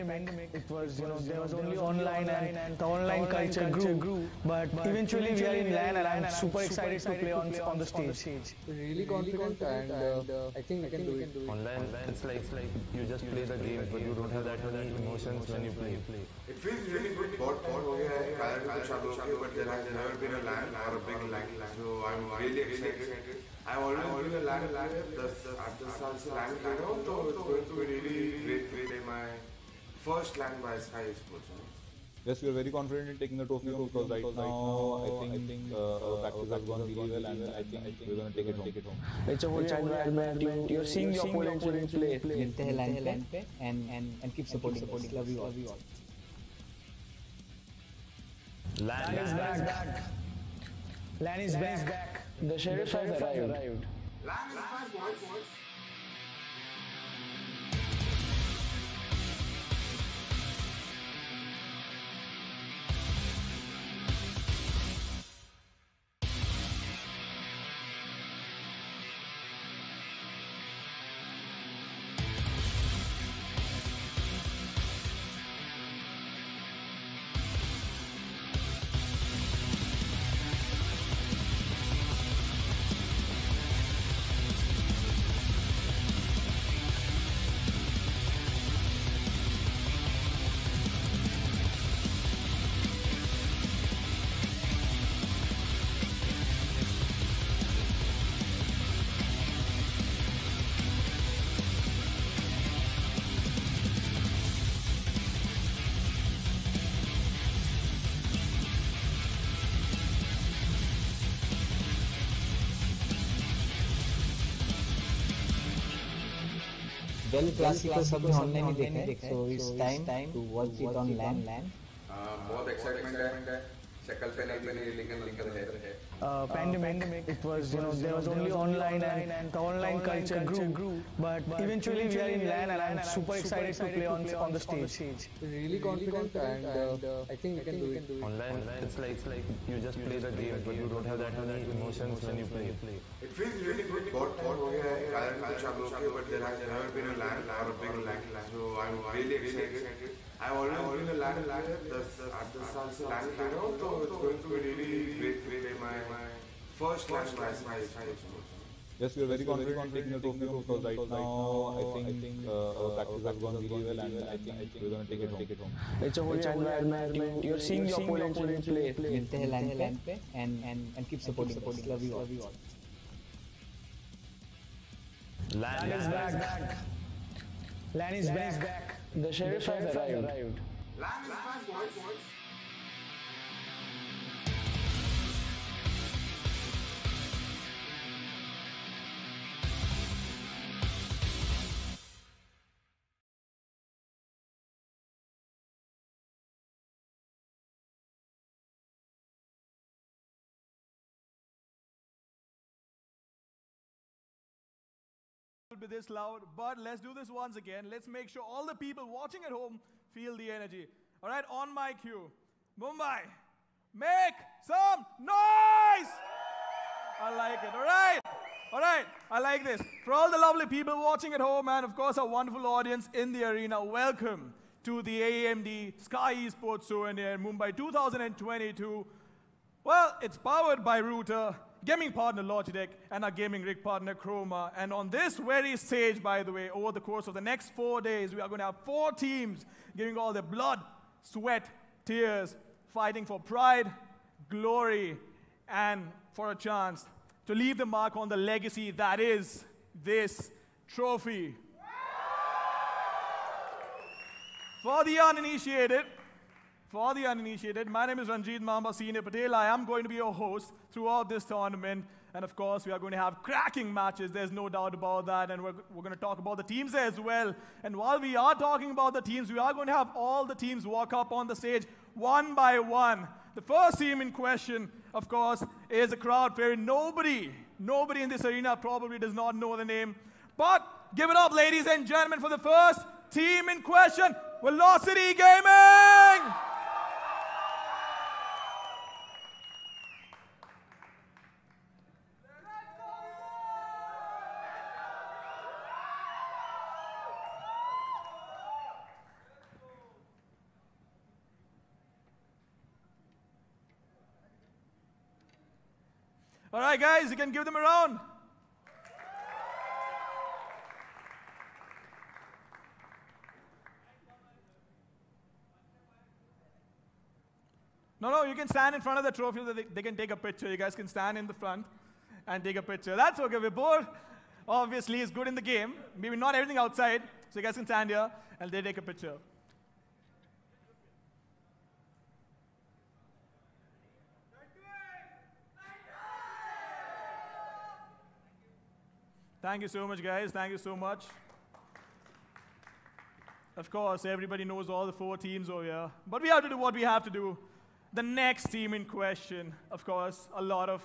it was, there was only online and the online culture grew. But eventually we are in LAN and I'm super excited to play on the stage. Really confident and I think we can do it. Online, it's like you just play the game, but you don't have that many emotions when you play. It feels really good. But there has never been a LAN or a big LAN, so I'm really excited. I've always been a LAN player. After this LAN player, so it's going to be really great. My first LAN by Sky Esports. Yes, we are very confident in taking the trophy home because right now I think practice has gone really well and I think we're going to take it home. It's a whole environment. You're seeing your opponents play. मिलते हैं LAN पे and keep supporting. Love you all. LAN is back. LAN is back. The sheriff has arrived. LAN is back, boys. Well, classical सबने online ही देखा है, so it's time to watch it on LAN. बहुत excitement है शक्ल पे नहीं लेकिन अंदर है Pandemic, it was, there was only online and the online culture grew. But eventually we are in LAN and I'm super excited to play on the stage. Really confident and I think we can do it. Online, it's like you just play the game, but you don't have that many emotions when you play. It feels really good. But there has never been a LAN or a big LAN, so I'm really excited. I've always been a LAN player. After this LAN player, so it's going to be really great. My first LAN by Sky Esports. Yes, we are very confident in taking the trophy home because right now I think practice has gone really well and I think we're going to take it home. It's a whole environment. You're seeing your opponents play. मिलते हैं LAN पे and keep supporting. Love you all. LAN is back. LAN is back. The sheriff has arrived. LAN is back, boys. Be this loud, but let's do this once again. Let's make sure all the people watching at home feel the energy. All right, on my cue. Mumbai, make some noise! I like it, all right, I like this. For all the lovely people watching at home and of course our wonderful audience in the arena, welcome to the AMD Sky Esports Souvenir Mumbai 2022. Well, it's powered by Router, gaming partner Logitech, and our gaming rig partner Chroma. And on this very stage, by the way, over the course of the next 4 days, we are going to have 4 teams giving all their blood, sweat, tears, fighting for pride, glory, and for a chance to leave the mark on the legacy that is this trophy. For the uninitiated, my name is Ranjit Mamba Senior Patel. I am going to be your host throughout this tournament. And of course, we are going to have cracking matches. There's no doubt about that. And we're going to talk about the teams as well. And while we are talking about the teams, we are going to have all the teams walk up on the stage one by one. The first team in question, of course, is a crowd favorite. Nobody in this arena probably does not know the name. But give it up, ladies and gentlemen, for the first team in question, Velocity Gaming! All right, guys, you can give them a round. No, you can stand in front of the trophy so they can take a picture. You guys can stand in the front and take a picture. That's okay. Vibhor obviously is good in the game. Maybe not everything outside. So you guys can stand here and they take a picture. Thank you so much, guys. Thank you so much. Of course, everybody knows all the 4 teams over here. But we have to do what we have to do. The next team in question, of course, a lot of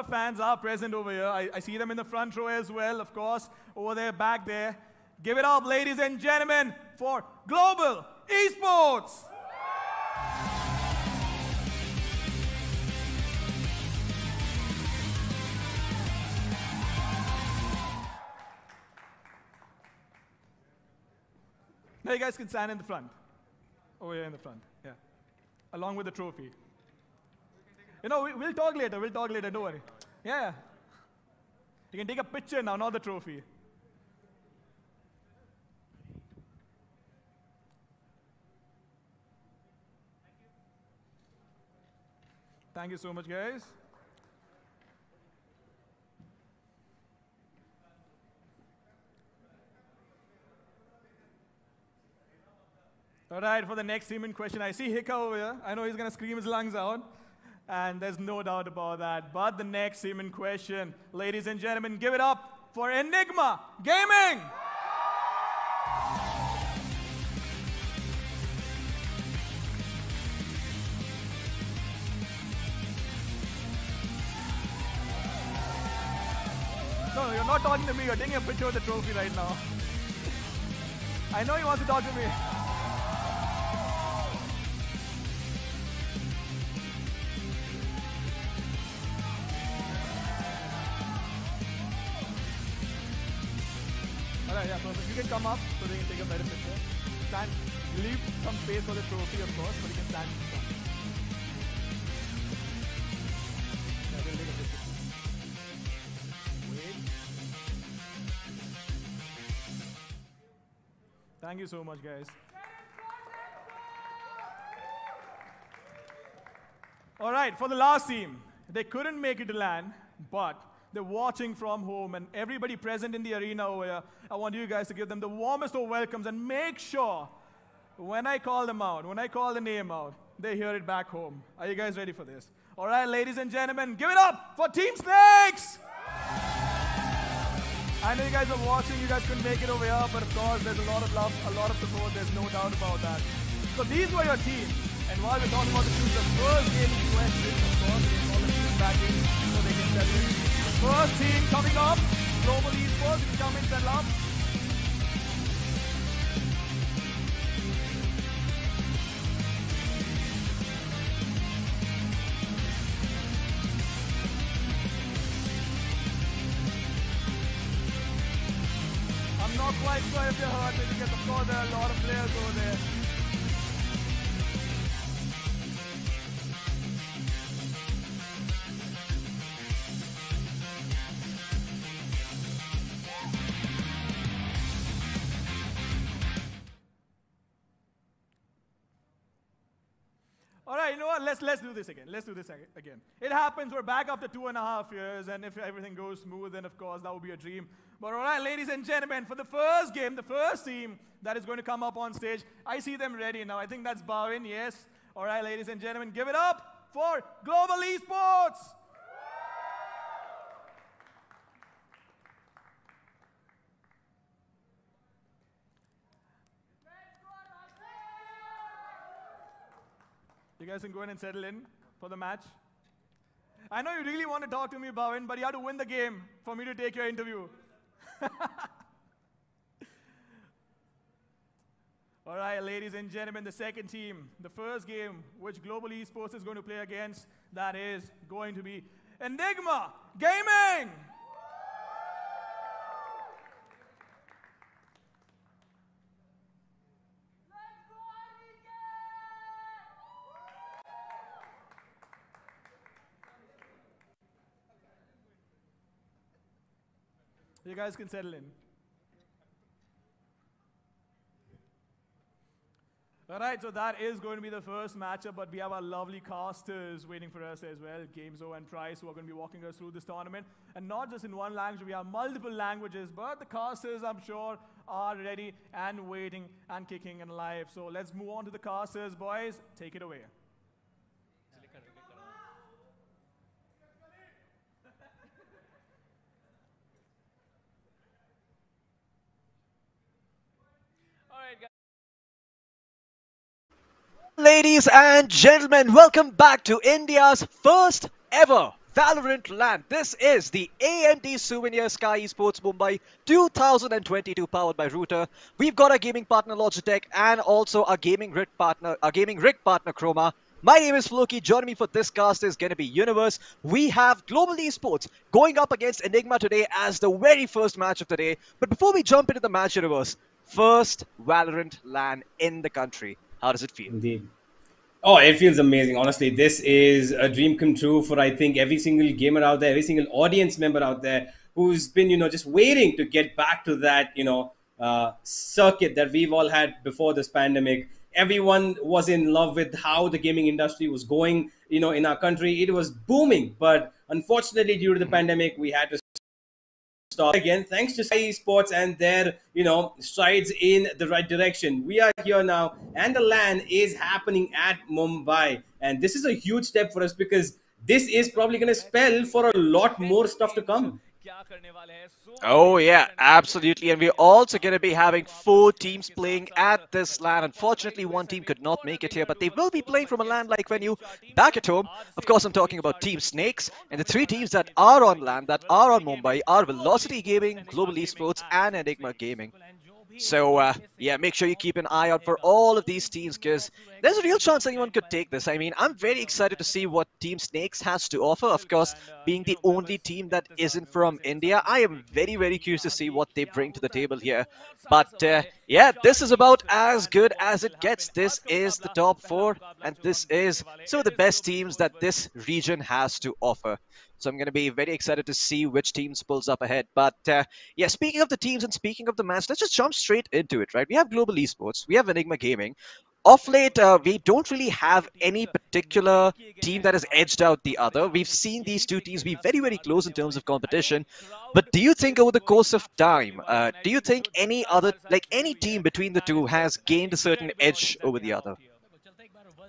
fans are present over here. I see them in the front row as well, of course, over there, back there. Give it up, ladies and gentlemen, for Global Esports. Now you guys can stand in the front. Over here in the front, yeah. Along with the trophy. You know, we'll talk later, don't worry. Yeah. You can take a picture now, not the trophy. Thank you so much, guys. All right, for the next team in question, I see Hika over here. I know he's going to scream his lungs out, and there's no doubt about that. But the next team in question, ladies and gentlemen, give it up for Enigma Gaming! No, you're not talking to me. You're taking a picture of the trophy right now. I know he wants to talk to me. Alright, yeah, perfect. You can come up so they can take a better picture. Stand, leave some space for the trophy, of course, but you can stand in front. Yeah, we'll take a picture. Wait. Thank you so much, guys. Alright, for the last team, they couldn't make it to LAN, but they're watching from home, and everybody present in the arena over here, I want you guys to give them the warmest of welcomes and make sure when I call them out, when I call the name out, they hear it back home. Are you guys ready for this? All right, ladies and gentlemen, give it up for Team Snakes! I know you guys are watching, you guys couldn't make it over here, but of course, there's a lot of love, a lot of support, there's no doubt about that. So these were your teams, and while we're talking about the teams, the first game in question, of course, they all the teams back in so they can settle in. First team coming up, Global Esports, you can come in, settle up. I'm not quite sure if you heard me because of course there are a lot of players over there. All right, you know what? Let's do this again. Let's do this again. It happens. We're back after 2.5 years, and if everything goes smooth, then of course that would be a dream. But all right, ladies and gentlemen, for the first game, the first team that is going to come up on stage, I see them ready now. I think that's Bhavin. Yes. All right, ladies and gentlemen, give it up for Global Esports. You guys can go ahead and settle in for the match. I know you really want to talk to me, Bhavin, but you have to win the game for me to take your interview. All right, ladies and gentlemen, the second team, the first game which Global Esports is going to play against, that is going to be Enigma Gaming! You guys can settle in. All right, so that is going to be the first matchup, but we have our lovely casters waiting for us as well, Gamezo and Price, who are going to be walking us through this tournament. And not just in one language, we have multiple languages, but the casters, I'm sure, are ready and waiting and kicking and live. So let's move on to the casters, boys. Take it away. Ladies and gentlemen, welcome back to India's first ever Valorant LAN. This is the AMD Souvenir Sky Esports Mumbai 2022 powered by Router. We've got our gaming partner Logitech and also our gaming rig partner Chroma. My name is Floki. Joining me for this cast is going to be Universe. We have Global Esports going up against Enigma today as the very first match of the day. But before we jump into the match, Universe, first Valorant LAN in the country. How does it feel? Indeed. Oh, it feels amazing. Honestly, this is a dream come true for, I think, every single gamer out there, every single audience member out there who's been, just waiting to get back to that, circuit that we've all had before this pandemic. Everyone was in love with how the gaming industry was going, in our country. It was booming. But unfortunately, due to the pandemic, we had to stop again, thanks to Sky Esports and their, strides in the right direction. We are here now, and the LAN is happening at Mumbai. And this is a huge step for us because this is probably going to spell for a lot more stuff to come. Oh yeah, absolutely. And we're also going to be having 4 teams playing at this LAN. Unfortunately, one team could not make it here, but they will be playing from a LAN-like venue back at home. Of course, I'm talking about Team Snakes. And the 3 teams that are on LAN, that are on Mumbai, are Velocity Gaming, Global Esports, and Enigma Gaming. So, yeah, make sure you keep an eye out for all of these teams because there's a real chance anyone could take this. I mean, I'm very excited to see what Team Snakes has to offer. Of course, being the only team that isn't from India, I am very, very curious to see what they bring to the table here. But, yeah, this is about as good as it gets. This is the top 4, and this is some of the best teams that this region has to offer. So I'm going to be very excited to see which teams pulls up ahead. But yeah, speaking of the teams and speaking of the match, let's just jump straight into it, right? We have Global Esports, we have Enigma Gaming. Off late, we don't really have any particular team that has edged out the other. We've seen these 2 teams be very, very close in terms of competition. But do you think over the course of time, do you think any team between the 2 has gained a certain edge over the other?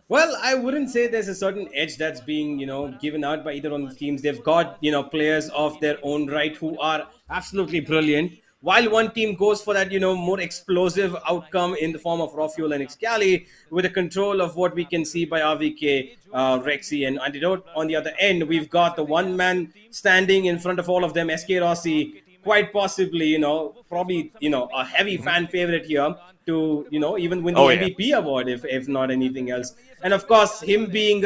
Well, I wouldn't say there's a certain edge that's being, given out by either of the teams. They've got, players of their own right who are absolutely brilliant. While one team goes for that, more explosive outcome in the form of Rafuel and Xcali with the control of what we can see by RVK, Rexy and Antidote. On the other end, we've got the one man standing in front of all of them, SK Rossi, quite possibly, probably, a heavy fan favorite here to, even win the MVP award, if not anything else. And of course, him being,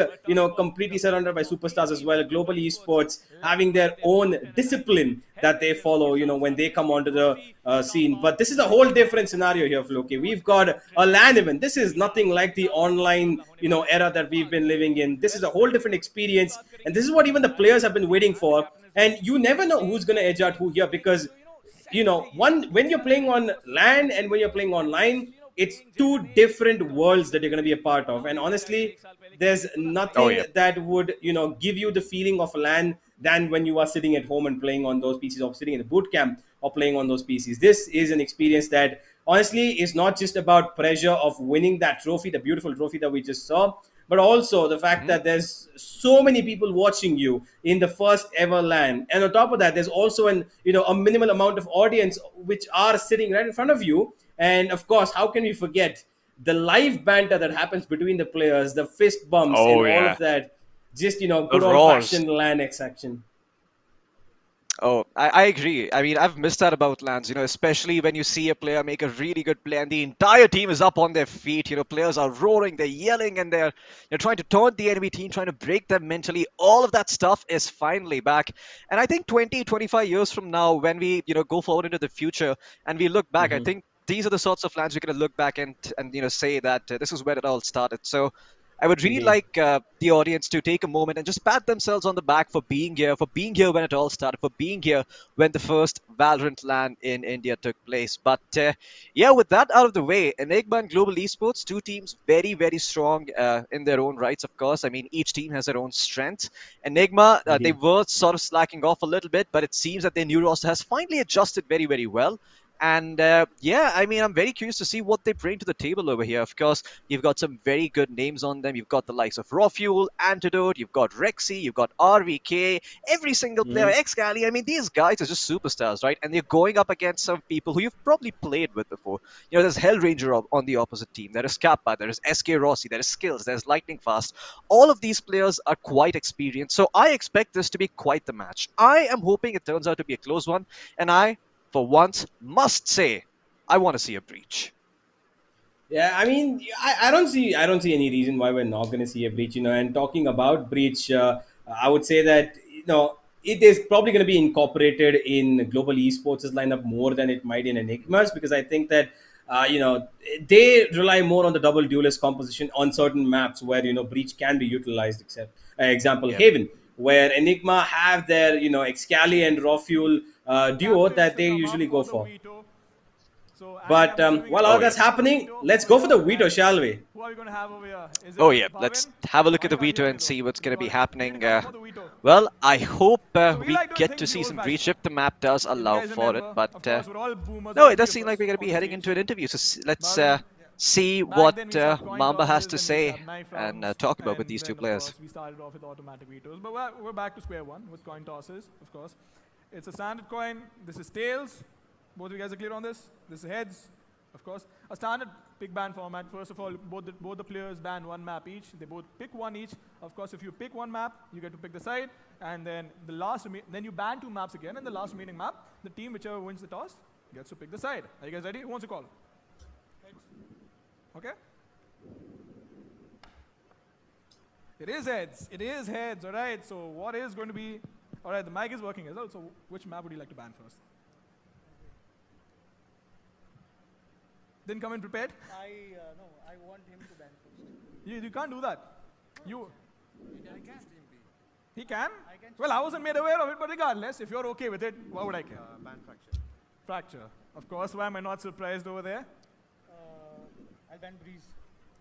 completely surrounded by superstars as well, Global Esports having their own discipline that they follow, when they come onto the scene. But this is a whole different scenario here, Floki. We've got a LAN event. This is nothing like the online, era that we've been living in. This is a whole different experience. And this is what even the players have been waiting for. And you never know who's going to edge out who here because, when you're playing on LAN and when you're playing online, it's 2 different worlds that you're going to be a part of. And honestly, there's nothing that would, give you the feeling of LAN than when you are sitting at home and playing on those PCs or sitting in the boot camp or playing on those PCs. This is an experience that honestly is not just about pressure of winning that trophy, the beautiful trophy that we just saw, but also the fact that there's so many people watching you in the first ever LAN. And on top of that, there's also a minimal amount of audience which are sitting right in front of you. And of course, how can we forget the live banter that happens between the players, the fist bumps and all of that. Just, good old-fashioned LAN action. Oh, I agree. I mean, I've missed out about LANs, especially when you see a player make a really good play and the entire team is up on their feet. Players are roaring, they're yelling, and they're trying to taunt the enemy team, trying to break them mentally. All of that stuff is finally back. And I think 20, 25 years from now, when we, go forward into the future and we look back, I think these are the sorts of LANs we're going to look back and say that this is where it all started. So I would really Indeed. like the audience to take a moment and just pat themselves on the back for being here when it all started, for being here when the first Valorant LAN in India took place. But yeah, with that out of the way, Enigma and Global Esports, two teams very, very strong in their own rights, of course. I mean, each team has their own strength. Enigma, they Indeed. were sort of slacking off a little bit, but it seems that their new roster has finally adjusted very, very well. And yeah, I mean, I'm very curious to see what they bring to the table over here. Of course, you've got some very good names on them. You've got the likes of Raw Fuel, Antidote, you've got Rexy, you've got RVK, every single player, Mhm. Xcali. I mean, these guys are just superstars, right? And they're going up against some people who you've probably played with before. You know, there's Hellranger on the opposite team. There is Kappa, there is SK Rossi, there is Skills, there's Lightning Fast. All of these players are quite experienced, so I expect this to be quite the match. I am hoping it turns out to be a close one, and I, for once, must say, I want to see a breach. Yeah, I mean, I don't see any reason why we're not going to see a breach. And talking about breach, I would say that it is probably going to be incorporated in Global Esports' lineup more than it might in Enigmas, because I think that they rely more on the double duelist composition on certain maps where breach can be utilized. Except example Yeah. Haven, where Enigma have their Excali and Raw Fuel duo that they usually go for. So, But while all that's happening, let's go for the veto, shall we? Who are we going to have over here? Is it Oh yeah, Bhavin? let's have a look at the Bhavin, veto are you and ready see though? what's going to be We've happening. got for the veto. Well, I hope So we we like doing get things to see the some old-fashioned breach if the map does If you allow guys for it. remember, But of course, we're all boomers. no, all it does three seem of like us we're going to on be the heading stage. into an interview. So let's Bhavin, see back what then we used to have coin Mamba has tosses, to then we say used to have knife and rounds, talk about with and these two then, of players. course, we started off with automatic vetoes. But we're back to square one with coin tosses, of course. It's a standard coin. This is tails. Both of you guys are clear on this? This is heads, of course. A standard pick ban format. First of all, both the players ban one map each. They both pick one each. Of course, if you pick one map, you get to pick the side, and then then you ban two maps again, and the last remaining map, the team whichever wins the toss gets to pick the side. Are you guys ready? Who wants to call? Heads. Okay. It is heads. It is heads. All right. So what is going to be? All right. The mic is working as well. So which map would you like to ban first? Didn't come in prepared. No, I want him to ban first. You can't do that. You. I can. He can? I can. Well, I wasn't made aware of it, but regardless, if you're okay with it, what would I care? Ban fracture. Fracture. Of course, why am I not surprised over there? I'll ban breeze.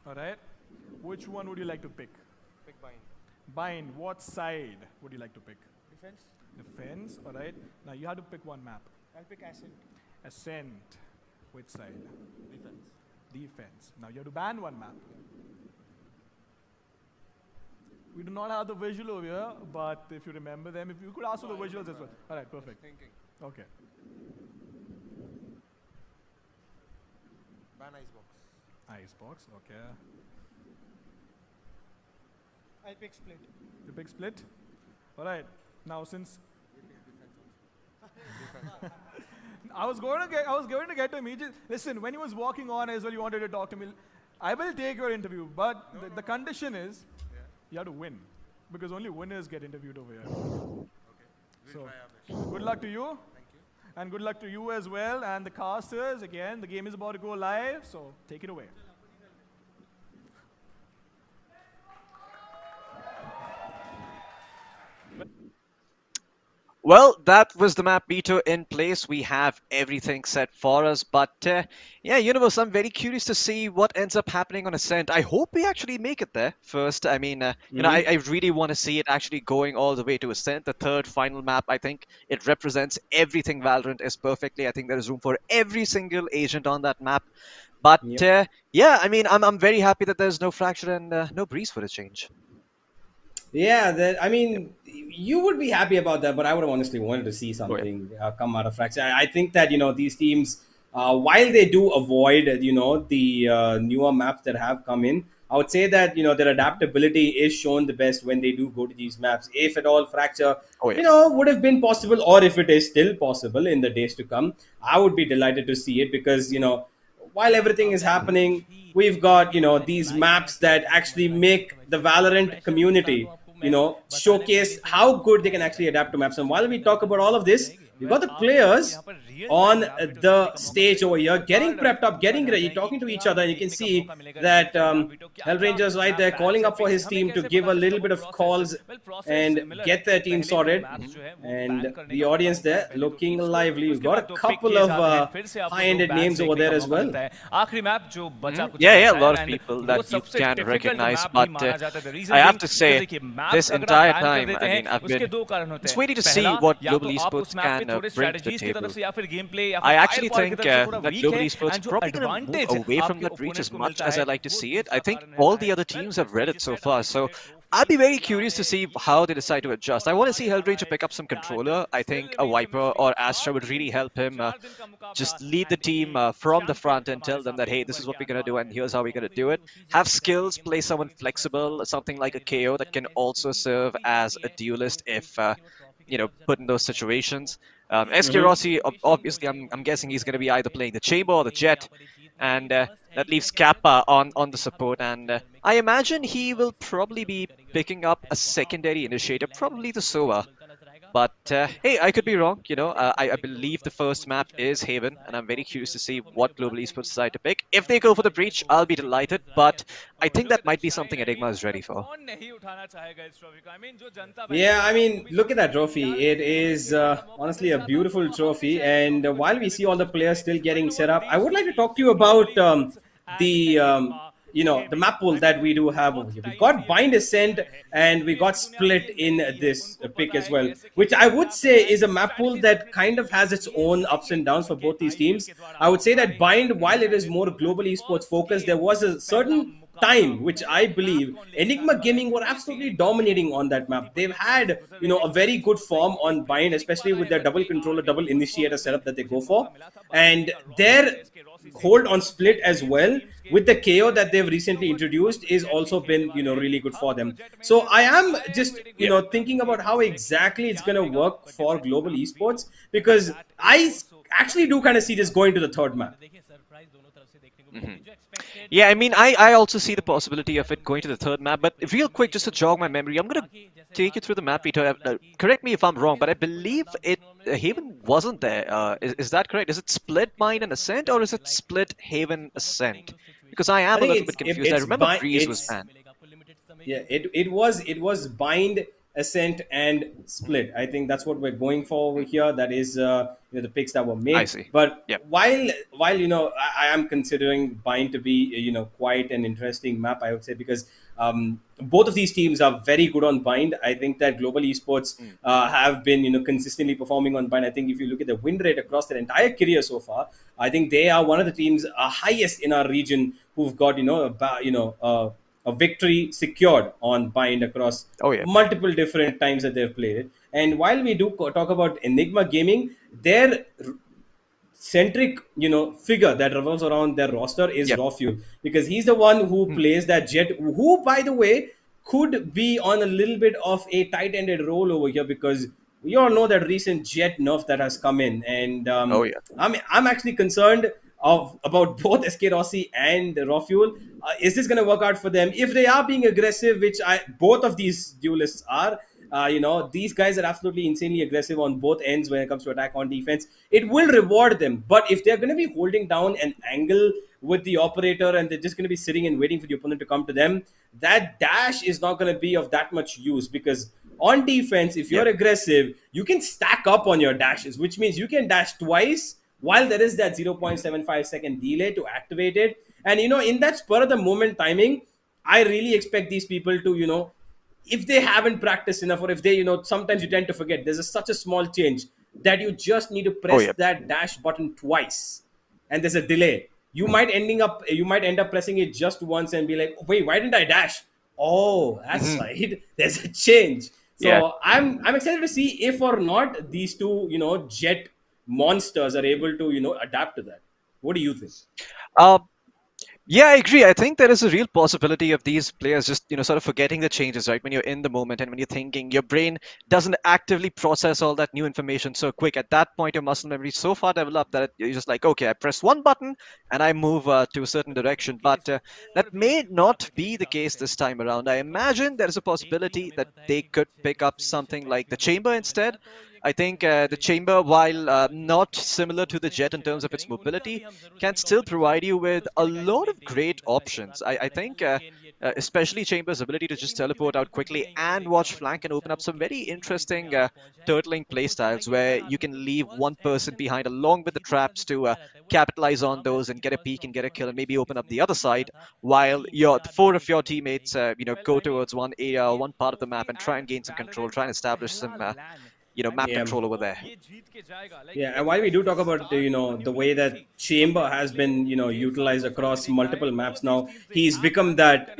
All right. Which one would you like to pick? Pick bind. Bind. What side would you like to pick? Defense. Defense. All right. Now you have to pick one map. I'll pick ascent. Ascent. Which side? Defense. Defense. Now you have to ban one map. We do not have the visual over here, but if you remember them, if you could ask for the visuals as well. All right, perfect. Thinking. Okay. Ban icebox. Icebox. Okay. I'll pick split. The big split. All right. Now since I was going to get to immediate. Listen, when he was walking on as well, you wanted to talk to me. I will take your interview, but the condition is you have to win, because only winners get interviewed over here. So, good luck to you. Thank you. And good luck to you as well. And the casters, again, the game is about to go live, so take it away. Well, that was the map veto in place. We have everything set for us. But yeah, Universe, I'm very curious to see what ends up happening on Ascent. I hope we actually make it there first. I mean, I really want to see it actually going all the way to Ascent, the third final map. I think it represents everything Valorant is perfectly. I think there is room for every single agent on that map. But yeah, I mean, I'm very happy that there's no Fracture and no Breeze for a change. Yeah, I mean, you would be happy about that, but I would have honestly wanted to see something come out of Fracture. I think that, these teams, while they do avoid, the newer maps that have come in, I would say that, their adaptability is shown the best when they do go to these maps. If at all Fracture, would have been possible, or if it is still possible in the days to come, I would be delighted to see it because, while everything is happening, we've got, these maps that actually make the Valorant community, showcase how good they can actually adapt to maps. And while we talk about all of this, we've got the players on the stage over here, getting prepped up, getting ready, talking to each other. And you can see that Hellranger's right there calling up for his team to give a little bit of calls and get their team sorted. And the audience there looking lively. We've got a couple of high-ended names over there as well. Yeah, a lot of people that you can recognize, but I have to say, this entire time, I mean, I've been just waiting to see what Global Esports can bring to the table. I actually think that Global Esports probably going to move away from that reach as much as I like to see it. I think all the other teams have read it so far, so I'd be very curious to see how they decide to adjust. I want to see Hellranger pick up some controller. I think a Viper or Astra would really help him just lead the team from the front and tell them that, hey, this is what we're going to do and here's how we're going to do it. Have skills, play someone flexible, something like a KO that can also serve as a duelist if, you know, put in those situations. SK Rossi, obviously, I'm guessing he's going to be either playing the Chamber or the Jet. And that leaves Kappa on the support, and I imagine he will probably be picking up a secondary initiator, probably the Sova. But hey, I could be wrong, you know. I believe the first map is Haven, and I'm very curious to see what Global Esports decide to pick. If they go for the Breach, I'll be delighted, but I think that might be something Enigma is ready for. Yeah, I mean, look at that trophy. It is honestly a beautiful trophy, and while we see all the players still getting set up, I would like to talk to you about the map pool that we do have over here. We got Bind Ascent and we got Split in this pick as well, which I would say is a map pool that kind of has its own ups and downs for both these teams. I would say that Bind, while it is more Global Esports focused, there was a certain time which I believe Enigma Gaming were absolutely dominating on that map. They've had, you know, a very good form on Bind, especially with their double controller, double initiator setup that they go for, and their hold on Split as well with the KO that they've recently introduced is also been, you know, really good for them. So I am just, you know, thinking about how exactly it's going to work for Global Esports, because I actually do kind of see this going to the third map. Yeah, I mean, I also see the possibility of it going to the third map, but real quick, just to jog my memory, I'm going to take you through the map, Peter. Correct me if I'm wrong, but I believe Haven wasn't there. Is that correct? Is it Split, Bind, and Ascent, or is it Split, Haven, Ascent? Because I am a little bit confused. I remember Breeze was banned. Yeah, it was Bind, Ascent, and Split. I think that's what we're going for over here. That is the picks that were made. I see. But while you know, I am considering Bind to be, you know, quite an interesting map, I would say, because both of these teams are very good on Bind. I think that Global Esports have been, you know, consistently performing on Bind. I think if you look at the win rate across their entire career so far, I think they are one of the teams highest in our region who've got, you know, a victory secured on Bind across multiple different times that they've played it. And while we do talk about Enigma Gaming, their centric, you know, figure that revolves around their roster is Raw Fuel, because he's the one who plays that Jet, who, by the way, could be on a little bit of a tight-ended role over here, because we all know that recent Jet nerf that has come in, and I'm actually concerned about both SK Rossi and Raw Fuel. Is this going to work out for them? If they are being aggressive, which both of these duelists are, you know, these guys are absolutely insanely aggressive on both ends when it comes to attack on defense. It will reward them. But if they're going to be holding down an angle with the operator and they're just going to be sitting and waiting for the opponent to come to them, that dash is not going to be of that much use, because on defense, if you're aggressive, you can stack up on your dashes, which means you can dash twice while there is that 0.75 second delay to activate it. And, you know, in that spur of the moment timing, I really expect these people to, you know, if they haven't practiced enough, or if they, you know, sometimes you tend to forget, there's such a small change that you just need to press that dash button twice, and there's a delay. You might end up pressing it just once and be like, wait, why didn't I dash? Oh, that's right. There's a change. So I'm excited to see if or not these two, you know, Jet monsters are able to, you know, adapt to that. What do you think? Yeah, I agree. I think there is a real possibility of these players just, you know, sort of forgetting the changes, right? When you're in the moment and when you're thinking, your brain doesn't actively process all that new information so quick. At that point, your muscle memory is so far developed that you're just like, okay, I press one button and I move to a certain direction. But that may not be the case this time around. I imagine there is a possibility that they could pick up something like the Chamber instead. I think the Chamber, while not similar to the Jet in terms of its mobility, can still provide you with a lot of great options. I think especially Chamber's ability to just teleport out quickly and watch flank can open up some very interesting turtling playstyles where you can leave one person behind along with the traps to capitalize on those and get a peek and get a kill and maybe open up the other side while the four of your teammates go towards one area or one part of the map and try and gain some control, try and establish some map control over there. Yeah, and while we do talk about the way that Chamber has been utilized across multiple maps now, he's become that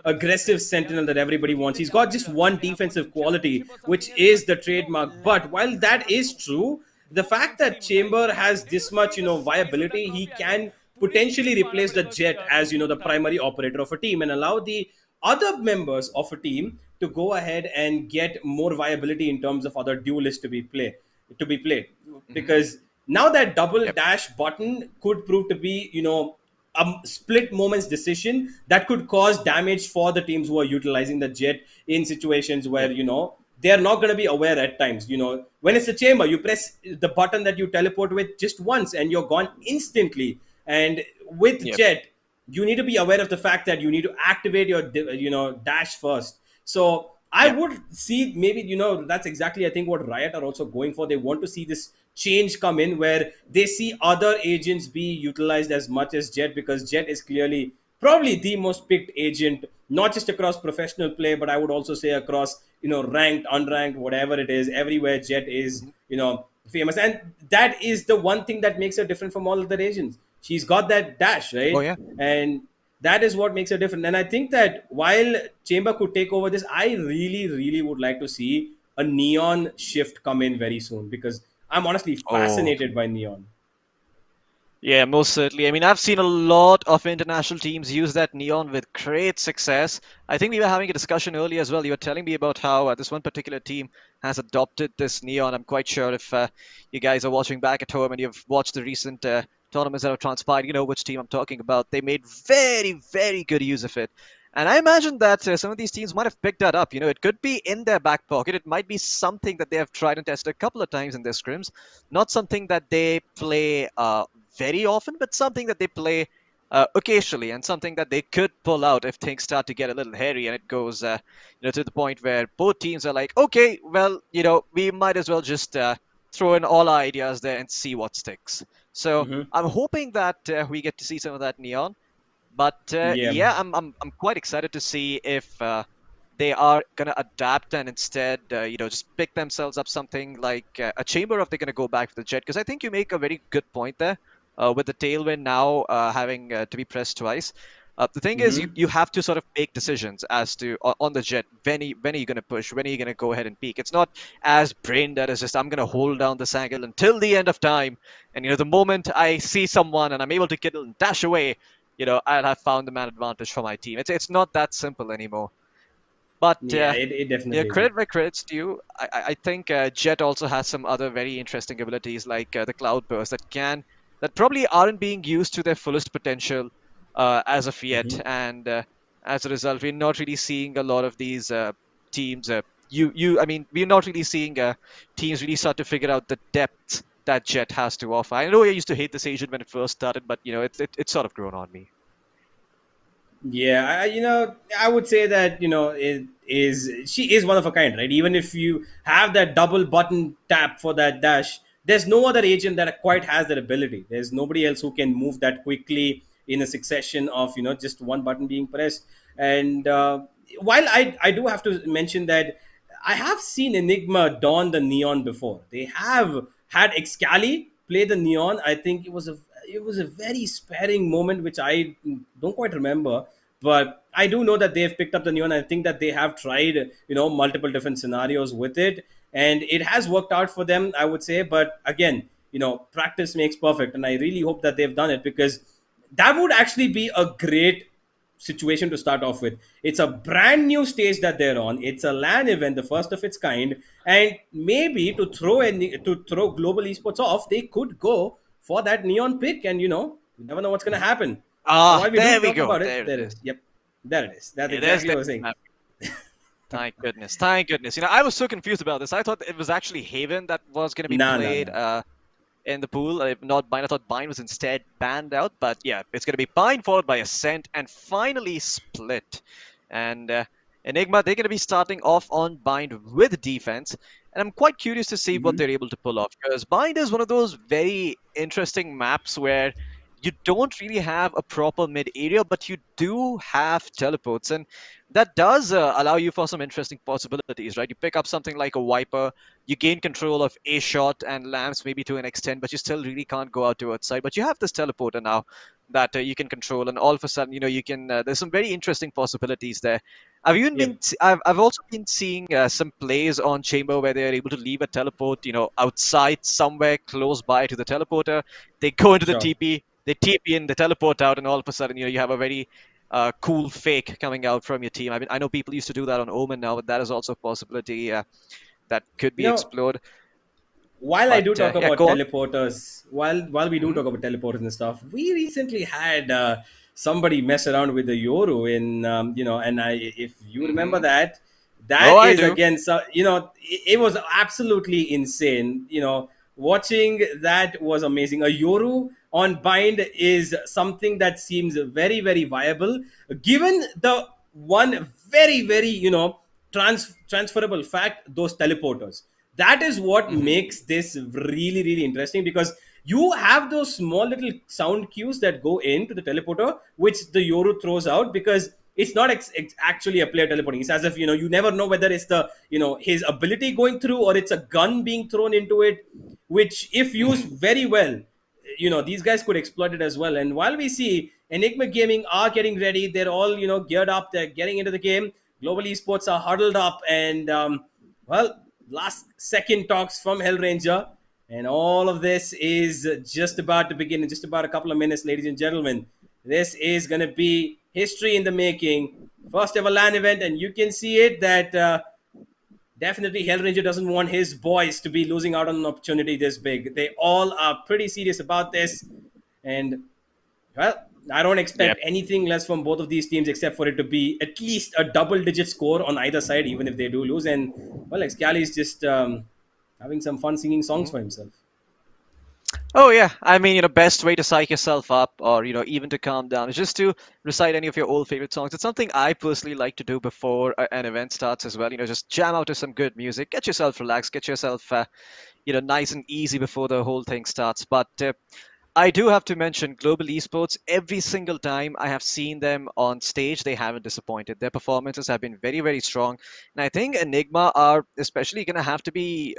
aggressive sentinel that everybody wants. He's got just one defensive quality, which is the trademark. But while that is true, the fact that Chamber has this much viability, he can potentially replace the Jet as the primary operator of a team and allow the other members of a team to go ahead and get more viability in terms of other duelists to be played. Because now that double dash button could prove to be a split moments decision that could cause damage for the teams who are utilizing the Jet in situations where they are not going to be aware at times. When it's a Chamber, you press the button that you teleport with just once and you're gone instantly. And with Jet, you need to be aware of the fact that you need to activate your dash first. So I would see maybe that's exactly I think what Riot are also going for. They want to see this change come in where they see other agents be utilized as much as Jet, because Jet is clearly probably the most picked agent, not just across professional play, but I would also say across ranked, unranked, whatever it is. Everywhere Jet is famous, and that is the one thing that makes her different from all other agents. She's got that dash, right? Oh, yeah. And that is what makes her different. And I think that while Chamber could take over this, I really, really would like to see a Neon shift come in very soon, because I'm honestly fascinated by Neon. Yeah, most certainly. I mean, I've seen a lot of international teams use that Neon with great success. I think we were having a discussion earlier as well. You were telling me about how this one particular team has adopted this Neon. I'm quite sure if you guys are watching back at home and you've watched the recent tournaments that have transpired, you know which team I'm talking about. They made very, very good use of it. And I imagine that some of these teams might have picked that up. It could be in their back pocket. It might be something that they have tried and tested a couple of times in their scrims. Not something that they play very often, but something that they play occasionally, and something that they could pull out if things start to get a little hairy and it goes to the point where both teams are like, okay, well, we might as well just throw in all our ideas there and see what sticks. So I'm hoping that we get to see some of that Neon. But I'm quite excited to see if they are going to adapt and instead, just pick themselves up something like a Chamber, if they're going to go back to the Jet. Because I think you make a very good point there with the Tailwind now having to be pressed twice. The thing is, you have to sort of make decisions as to on the Jet, when are you going to push, when are you going to go ahead and peek. It's not as brain dead as just I'm going to hold down this angle until the end of time. And the moment I see someone and I'm able to kill and dash away, I'll have found the man advantage for my team. It's not that simple anymore. But it definitely credit where credit's due. I think Jet also has some other very interesting abilities like the Cloudburst that probably aren't being used to their fullest potential as of yet. And as a result, we're not really seeing a lot of these teams. We're not really seeing teams really start to figure out the depth that Jet has to offer. I know I used to hate this agent when it first started, but it's sort of grown on me. Yeah, I would say that she is one of a kind, right? Even if you have that double button tap for that dash, there's no other agent that quite has that ability. There's nobody else who can move that quickly in a succession of just one button being pressed. And while I do have to mention that I have seen Enigma don the Neon before. They have had Excali play the Neon. I think it was a very sparing moment, which I don't quite remember. But I do know that they've picked up the Neon. I think that they have tried, multiple different scenarios with it. And it has worked out for them, I would say. But again, practice makes perfect. And I really hope that they've done it, because that would actually be a great situation to start off with. It's a brand new stage that they're on. It's a LAN event, the first of its kind, and maybe to throw global esports off, they could go for that Neon pick, and you never know what's going to happen. There we go. There it is. Yep, there it is. That's exactly what I was saying. Thank goodness. Thank goodness. I was so confused about this. I thought it was actually Haven that was going to be Nah, played in the pool. Not Bind. I thought Bind was instead banned out. But yeah, it's going to be Bind followed by Ascent and finally Split. And Enigma, they're going to be starting off on Bind with defense. And I'm quite curious to see what they're able to pull off. Because Bind is one of those very interesting maps where you don't really have a proper mid area, but you do have teleports. And that does allow you for some interesting possibilities, right? You pick up something like a Viper, you gain control of A shot and lamps maybe to an extent, but you still really can't go out towards side. But you have this teleporter now that you can control, and all of a sudden, you can. There's some very interesting possibilities there. I've also been seeing some plays on Chamber where they're able to leave a teleport, outside somewhere close by to the teleporter. They go into the TP, they TP in, they teleport out, and all of a sudden, you have a very cool fake coming out from your team. I mean, I know people used to do that on Omen now, but that is also a possibility that could be explored. While I do talk about teleporters, while we do talk about teleporters and stuff, we recently had somebody mess around with the Yoru in, and if you remember that is again, so it was absolutely insane. Watching that was amazing. A Yoru on Bind is something that seems very, very viable, given the one very, very, transferable fact, those teleporters. That is what makes this really, really interesting, because you have those small little sound cues that go into the teleporter, which the Yoru throws out, because it's not actually a player teleporting. It's as if, you never know whether it's the, his ability going through or it's a gun being thrown into it, which if used very well, these guys could exploit it as well. And while we see Enigma Gaming are getting ready, they're all, geared up, they're getting into the game. Global Esports are huddled up, and, last second talks from Hellranger. And all of this is just about to begin in just about a couple of minutes, ladies and gentlemen. This is going to be history in the making. First ever LAN event, and you can see it that definitely Hellranger doesn't want his boys to be losing out on an opportunity this big. They all are pretty serious about this. And, well, I don't expect anything less from both of these teams except for it to be at least a double-digit score on either side, even if they do lose. And, well, Excali is just having some fun singing songs for himself. Oh, yeah. I mean, best way to psych yourself up or, even to calm down is just to recite any of your old favorite songs. It's something I personally like to do before an event starts as well. Just jam out to some good music, get yourself relaxed, get yourself, nice and easy before the whole thing starts. But I do have to mention Global Esports. Every single time I have seen them on stage, they haven't disappointed. Their performances have been very, very strong. And I think Enigma are especially going to have to be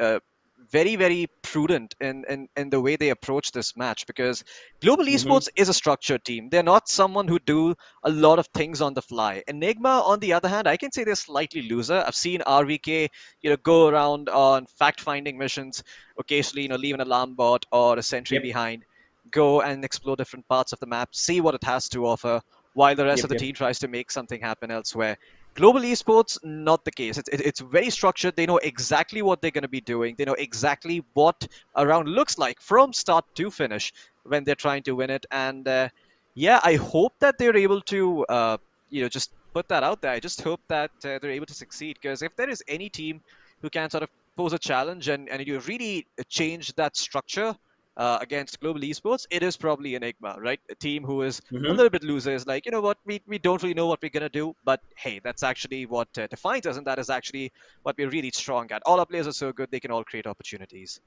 very, very prudent in the way they approach this match, because Global Esports is a structured team. They're not someone who do a lot of things on the fly. Enigma, on the other hand, I can say they're slightly looser. I've seen RVK, go around on fact-finding missions, occasionally, leave an alarm bot or a sentry behind, go and explore different parts of the map, see what it has to offer, while the rest of the team tries to make something happen elsewhere. Global Esports, not the case. It's very structured. They know exactly what they're going to be doing. They know exactly what a round looks like from start to finish when they're trying to win it. And I hope that they're able to, just put that out there. I just hope that they're able to succeed, because if there is any team who can sort of pose a challenge and you really change that structure against Global Esports, it is probably Enigma, right? A team who is a little bit loser is like, what, we don't really know what we're going to do, but hey, that's actually what defines us, and that is actually what we're really strong at. All our players are so good, they can all create opportunities.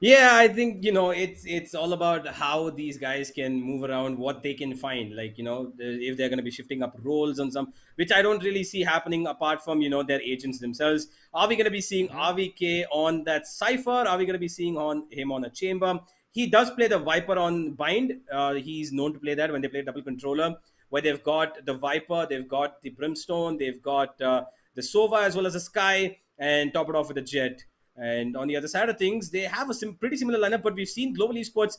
Yeah, I think, it's all about how these guys can move around, what they can find. Like, if they're going to be shifting up roles on some, which I don't really see happening apart from, their agents themselves. Are we going to be seeing RVK on that Cypher? Are we going to be seeing him on a Chamber? He does play the Viper on Bind. He's known to play that when they play double controller, where they've got the Viper, they've got the Brimstone, they've got the Sova as well as the Sky, and top it off with the Jet. And on the other side of things, they have a pretty similar lineup, but we've seen Global Esports,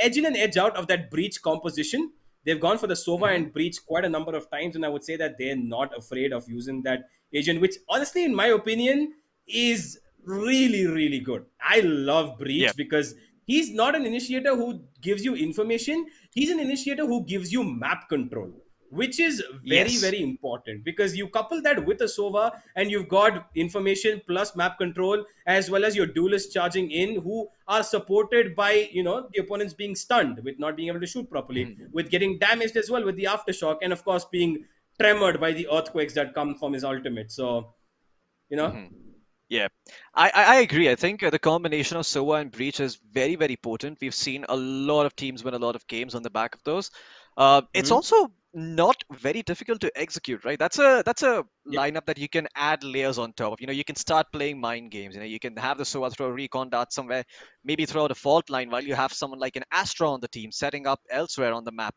edge in and edge out of that Breach composition. They've gone for the Sova and Breach quite a number of times, and I would say that they're not afraid of using that agent, which honestly, in my opinion, is really, really good. I love Breach because he's not an initiator who gives you information. He's an initiator who gives you map control. which is very, Yes. very important, because you couple that with a Sova and you've got information plus map control, as well as your duelists charging in who are supported by, the opponents being stunned with not being able to shoot properly, with getting damaged as well with the aftershock, and of course being tremored by the earthquakes that come from his ultimate. So, you know. Yeah, I agree. I think the combination of Sova and Breach is very, very potent. We've seen a lot of teams win a lot of games on the back of those. It's Mhm. also not very difficult to execute, right? That's a Yeah. lineup that you can add layers on top of. You can start playing mind games. You can have the Sova throw a recon dart somewhere, maybe throw out a fault line while you have someone like an Astra on the team setting up elsewhere on the map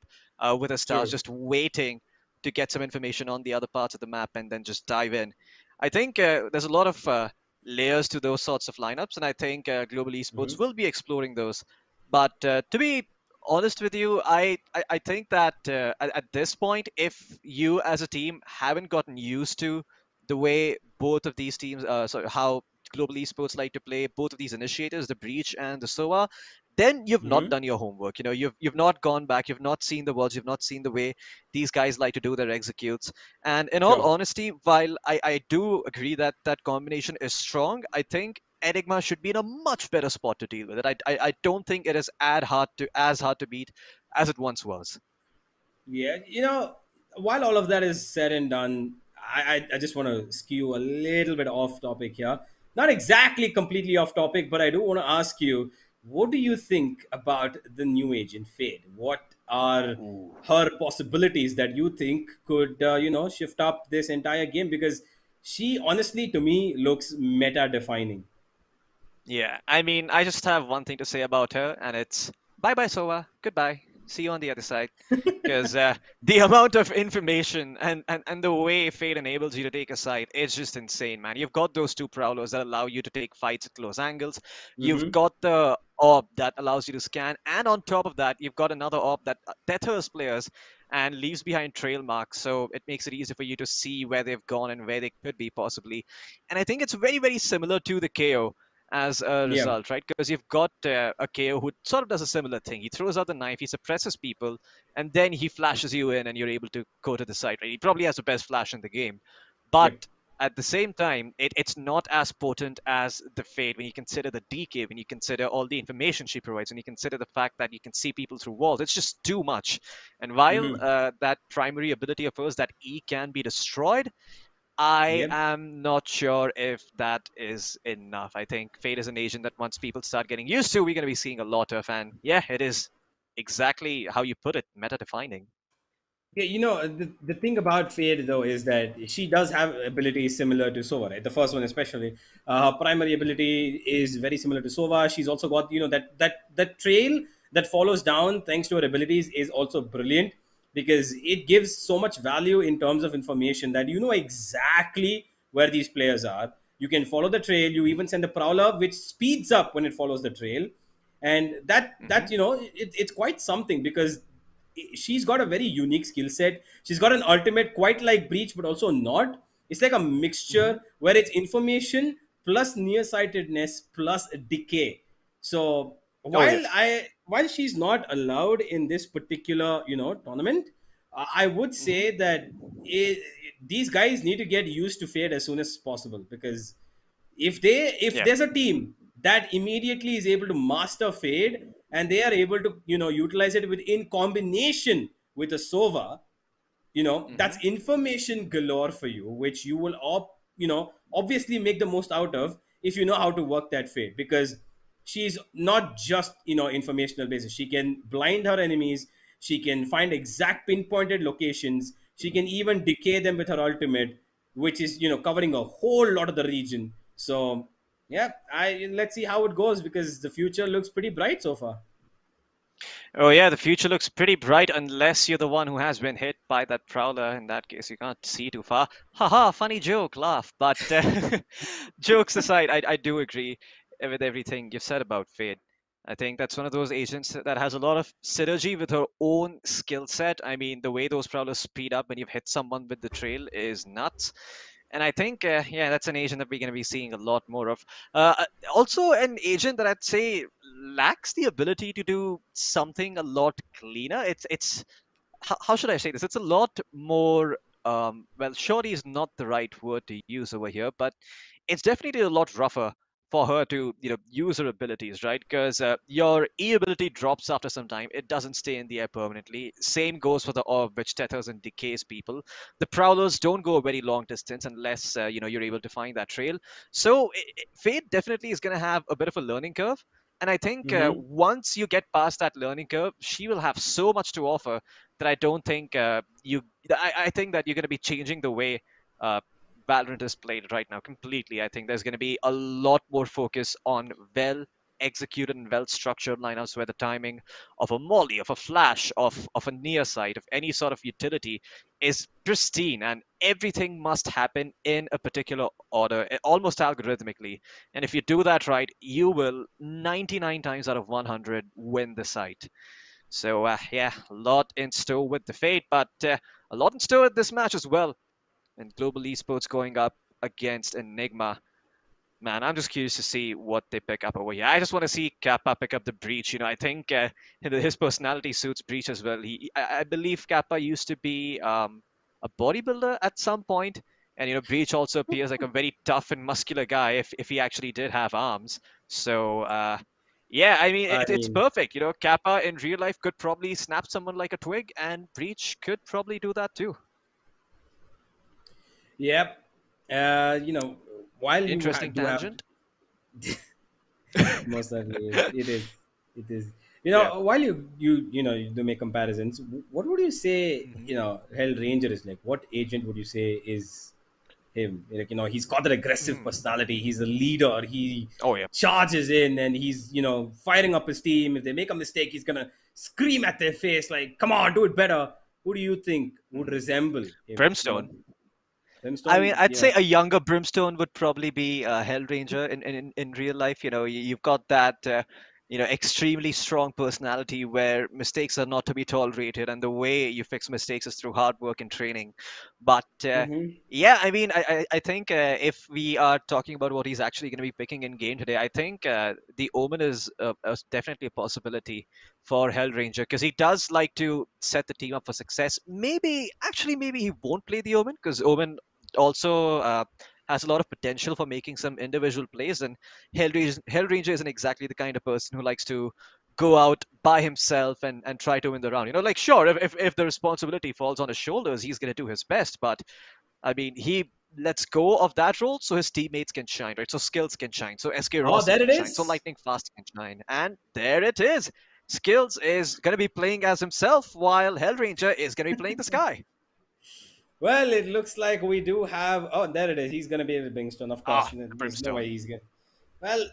with a stars True. just waiting to get some information on the other parts of the map and then just dive in. I think there's a lot of layers to those sorts of lineups, and I think Global Esports Mhm. will be exploring those. But to be honest with you, I think that at this point, if you as a team haven't gotten used to the way both of these teams, how Global Esports like to play, both of these initiators, the Breach and the SOA, then you've not Mhm. done your homework. You've not gone back, you've not seen the worlds, you've not seen the way these guys like to do their executes. And in all Sure. honesty, while I do agree that that combination is strong, I think Enigma should be in a much better spot to deal with it. I don't think it is as hard to beat as it once was. Yeah, while all of that is said and done, I just want to skew a little bit off topic here. Not exactly completely off topic, but I do want to ask you, what do you think about the new agent Fade? What are her possibilities that you think could, shift up this entire game? Because she honestly, to me, looks meta defining. Yeah, I mean, I just have one thing to say about her, and it's bye bye, Sova. Goodbye. See you on the other side. Because the amount of information and the way Fate enables you to take a side, it's just insane, man. You've got those two prowlers that allow you to take fights at close angles. You've Mm-hmm. got the orb that allows you to scan, and on top of that, you've got another orb that tethers players and leaves behind trail marks, so it makes it easy for you to see where they've gone and where they could be possibly. And I think it's very, very similar to the KO as a Yeah. result, right? Because you've got a KO who sort of does a similar thing. He throws out the knife, he suppresses people, and then he flashes you in, and you're able to go to the side. Right? He probably has the best flash in the game, but Yep. at the same time, it's not as potent as the Fade when you consider the DK, when you consider all the information she provides, when you consider the fact that you can see people through walls. It's just too much. And while Mm-hmm. that primary ability of hers, that E can be destroyed, I Yep. am not sure if that is enough. I think Fate is an agent that once people start getting used to, we're going to be seeing a lot of. And yeah, it is exactly how you put it, meta defining. Yeah, the thing about Fade though is that she does have abilities similar to Sova, right? The first one especially. Her primary ability is very similar to Sova. She's also got, that trail that follows down thanks to her abilities is also brilliant, because it gives so much value in terms of information that you know exactly where these players are. You can follow the trail. You even send a prowler, which speeds up when it follows the trail, and that Hmm. it's quite something, because she's got a very unique skill set. She's got an ultimate quite like Breach, but also not. It's like a Hmm. mixture where it's information plus nearsightedness plus decay. So Oh yeah. while she's not allowed in this particular tournament, I would Hmm. say that these guys need to get used to Fade as soon as possible, because if Yeah. there's a team that immediately is able to master Fade, and they are able to utilize it with in combination with a Sova, Hmm. that's information galore for you, which you will obviously make the most out of if you know how to work that Fade, because she's not just informational basis. She can blind her enemies, she can find exact pinpointed locations, she can even decay them with her ultimate, which is covering a whole lot of the region. So yeah, I let's see how it goes, because the future looks pretty bright so far. Oh yeah, the future looks pretty bright unless you're the one who has been hit by that prowler. In that case, you can't see too far. Haha, funny joke, laugh. But jokes aside, I do agree with everything you've said about Fade. I think that's one of those agents that has a lot of synergy with her own skill set. I mean, the way those prowlers speed up when you've hit someone with the trail is nuts. And I think, yeah, that's an agent that we're going to be seeing a lot more of. Also, an agent that I'd say lacks the ability to do something a lot cleaner. It's how should I say this? It's a lot more. Well, shoddy is not the right word to use over here, but it's definitely a lot rougher for her to use her abilities, right? Because your E ability drops after some time. It doesn't stay in the air permanently. Same goes for the orb, which tethers and decays people. The prowlers don't go a very long distance unless you're able to find that trail. So Fate definitely is going to have a bit of a learning curve. And I think once you get past that learning curve, she will have so much to offer that I don't think I think that you're going to be changing the way uh, Valorant is played right now completely. I think there's going to be a lot more focus on well executed and well structured lineups where the timing of a molly, of a flash, of a near sight, of any sort of utility is pristine, and everything must happen in a particular order, almost algorithmically. And if you do that right, you will 99 times out of 100 win the site. So yeah, a lot in store with the Fate, but a lot in store with this match as well. And Global Esports going up against Enigma. Man, I'm just curious to see what they pick up over here. I just want to see Kappa pick up the Breach. I think his personality suits Breach as well. I believe Kappa used to be a bodybuilder at some point, and Breach also appears like a very tough and muscular guy if he actually did have arms. So yeah, I mean it's perfect. Kappa in real life could probably snap someone like a twig, and Breach could probably do that too. Yep. While interesting tangent. Most certainly it is. It is. While you do make comparisons, what would you say? Hell Ranger is like. What agent would you say is him? He's got that aggressive personality. He's a leader. He charges in and he's firing up his team. If they make a mistake, he's gonna scream at their face like, "Come on, do it better." Who do you think would resemble him? Brimstone. I mean, I'd say a younger Brimstone would probably be Hellranger in real life. You've got that extremely strong personality where mistakes are not to be tolerated, and the way you fix mistakes is through hard work and training. But yeah, I mean, I think if we are talking about what he's actually going to be picking in game today, I think the Omen is definitely a possibility for Hellranger, because he does like to set the team up for success. Maybe he won't play the Omen, because Omen also has a lot of potential for making some individual plays, and Hellranger isn't exactly the kind of person who likes to go out by himself and try to win the round. Like, sure, if the responsibility falls on his shoulders, he's going to do his best, but I mean, he lets go of that role so his teammates can shine, right? So Skills can shine, so SK Ross can shine, so Lightning Fast can shine, and there it is. Skills is going to be playing as himself, while Hellranger is going to be playing the Sky. Well, it looks like we do have. Oh, there it is. He's going to be with Brimstone, of course. There's no way he's going. Well,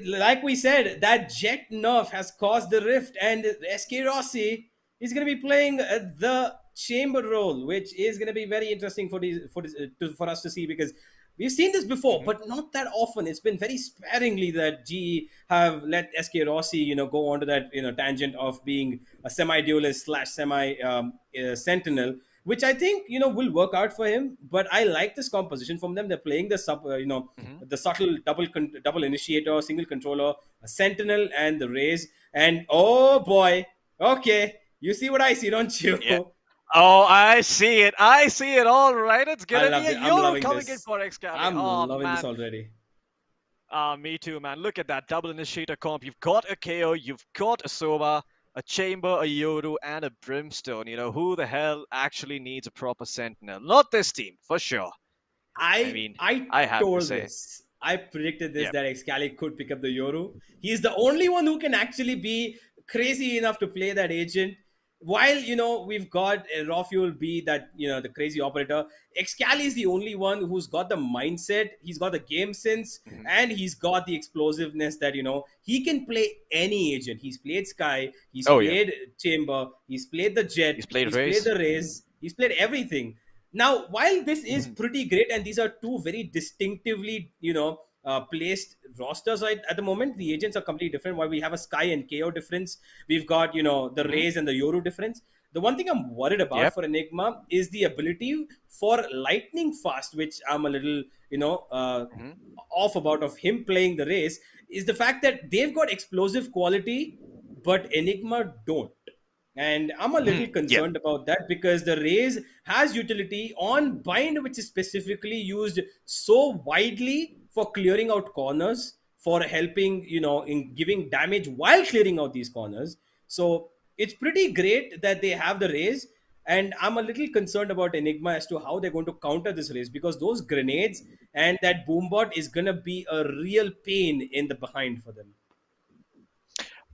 like we said, that Jet nerf has caused the rift, and SK Rossi is going to be playing the chamber role, which is going to be very interesting for us to see, because we've seen this before, but not that often. It's been very sparingly that GE have let SK Rossi, go onto that tangent of being a semi-duelist / sentinel, which I think will work out for him. But I like this composition from them. They're playing the the subtle double initiator, single controller, a sentinel, and the raise. And oh boy, okay, you see what I see, don't you? Yeah. Oh, I see it. I see it. All right, it's gonna be a Yoru coming in for Excalibur. I'm loving this already. Me too, man. Look at that double initiator comp. You've got a KO, you've got a Sova, a Chamber, a Yoru, and a Brimstone. Who the hell actually needs a proper Sentinel? Not this team, for sure. I told this. I predicted this, that Excalibur could pick up the Yoru. He's the only one who can actually be crazy enough to play that agent. While, we've got Rafuel be that, the crazy operator, Excalibur is the only one who's got the mindset, he's got the game sense, and he's got the explosiveness that, he can play any agent. He's played Sky, he's played Chamber, he's played the Jet, he's played the Raze, he's played everything. Now, while this is pretty great, and these are two very distinctively, placed rosters at the moment, the agents are completely different. While we have a Sky and KO difference, we've got the Raze and the Yoru difference. The one thing I'm worried about for Enigma is the ability for Lightning Fast, which I'm a little off about of him playing the Raze, is the fact that they've got explosive quality, but Enigma don't. And I'm a little Yeah. concerned about that because the Raze has utility on Bind, which is specifically used so widely for clearing out corners, for helping, in giving damage while clearing out these corners. So it's pretty great that they have the Raze. And I'm a little concerned about Enigma as to how they're going to counter this Raze, because those grenades and that boombot is going to be a real pain in the behind for them.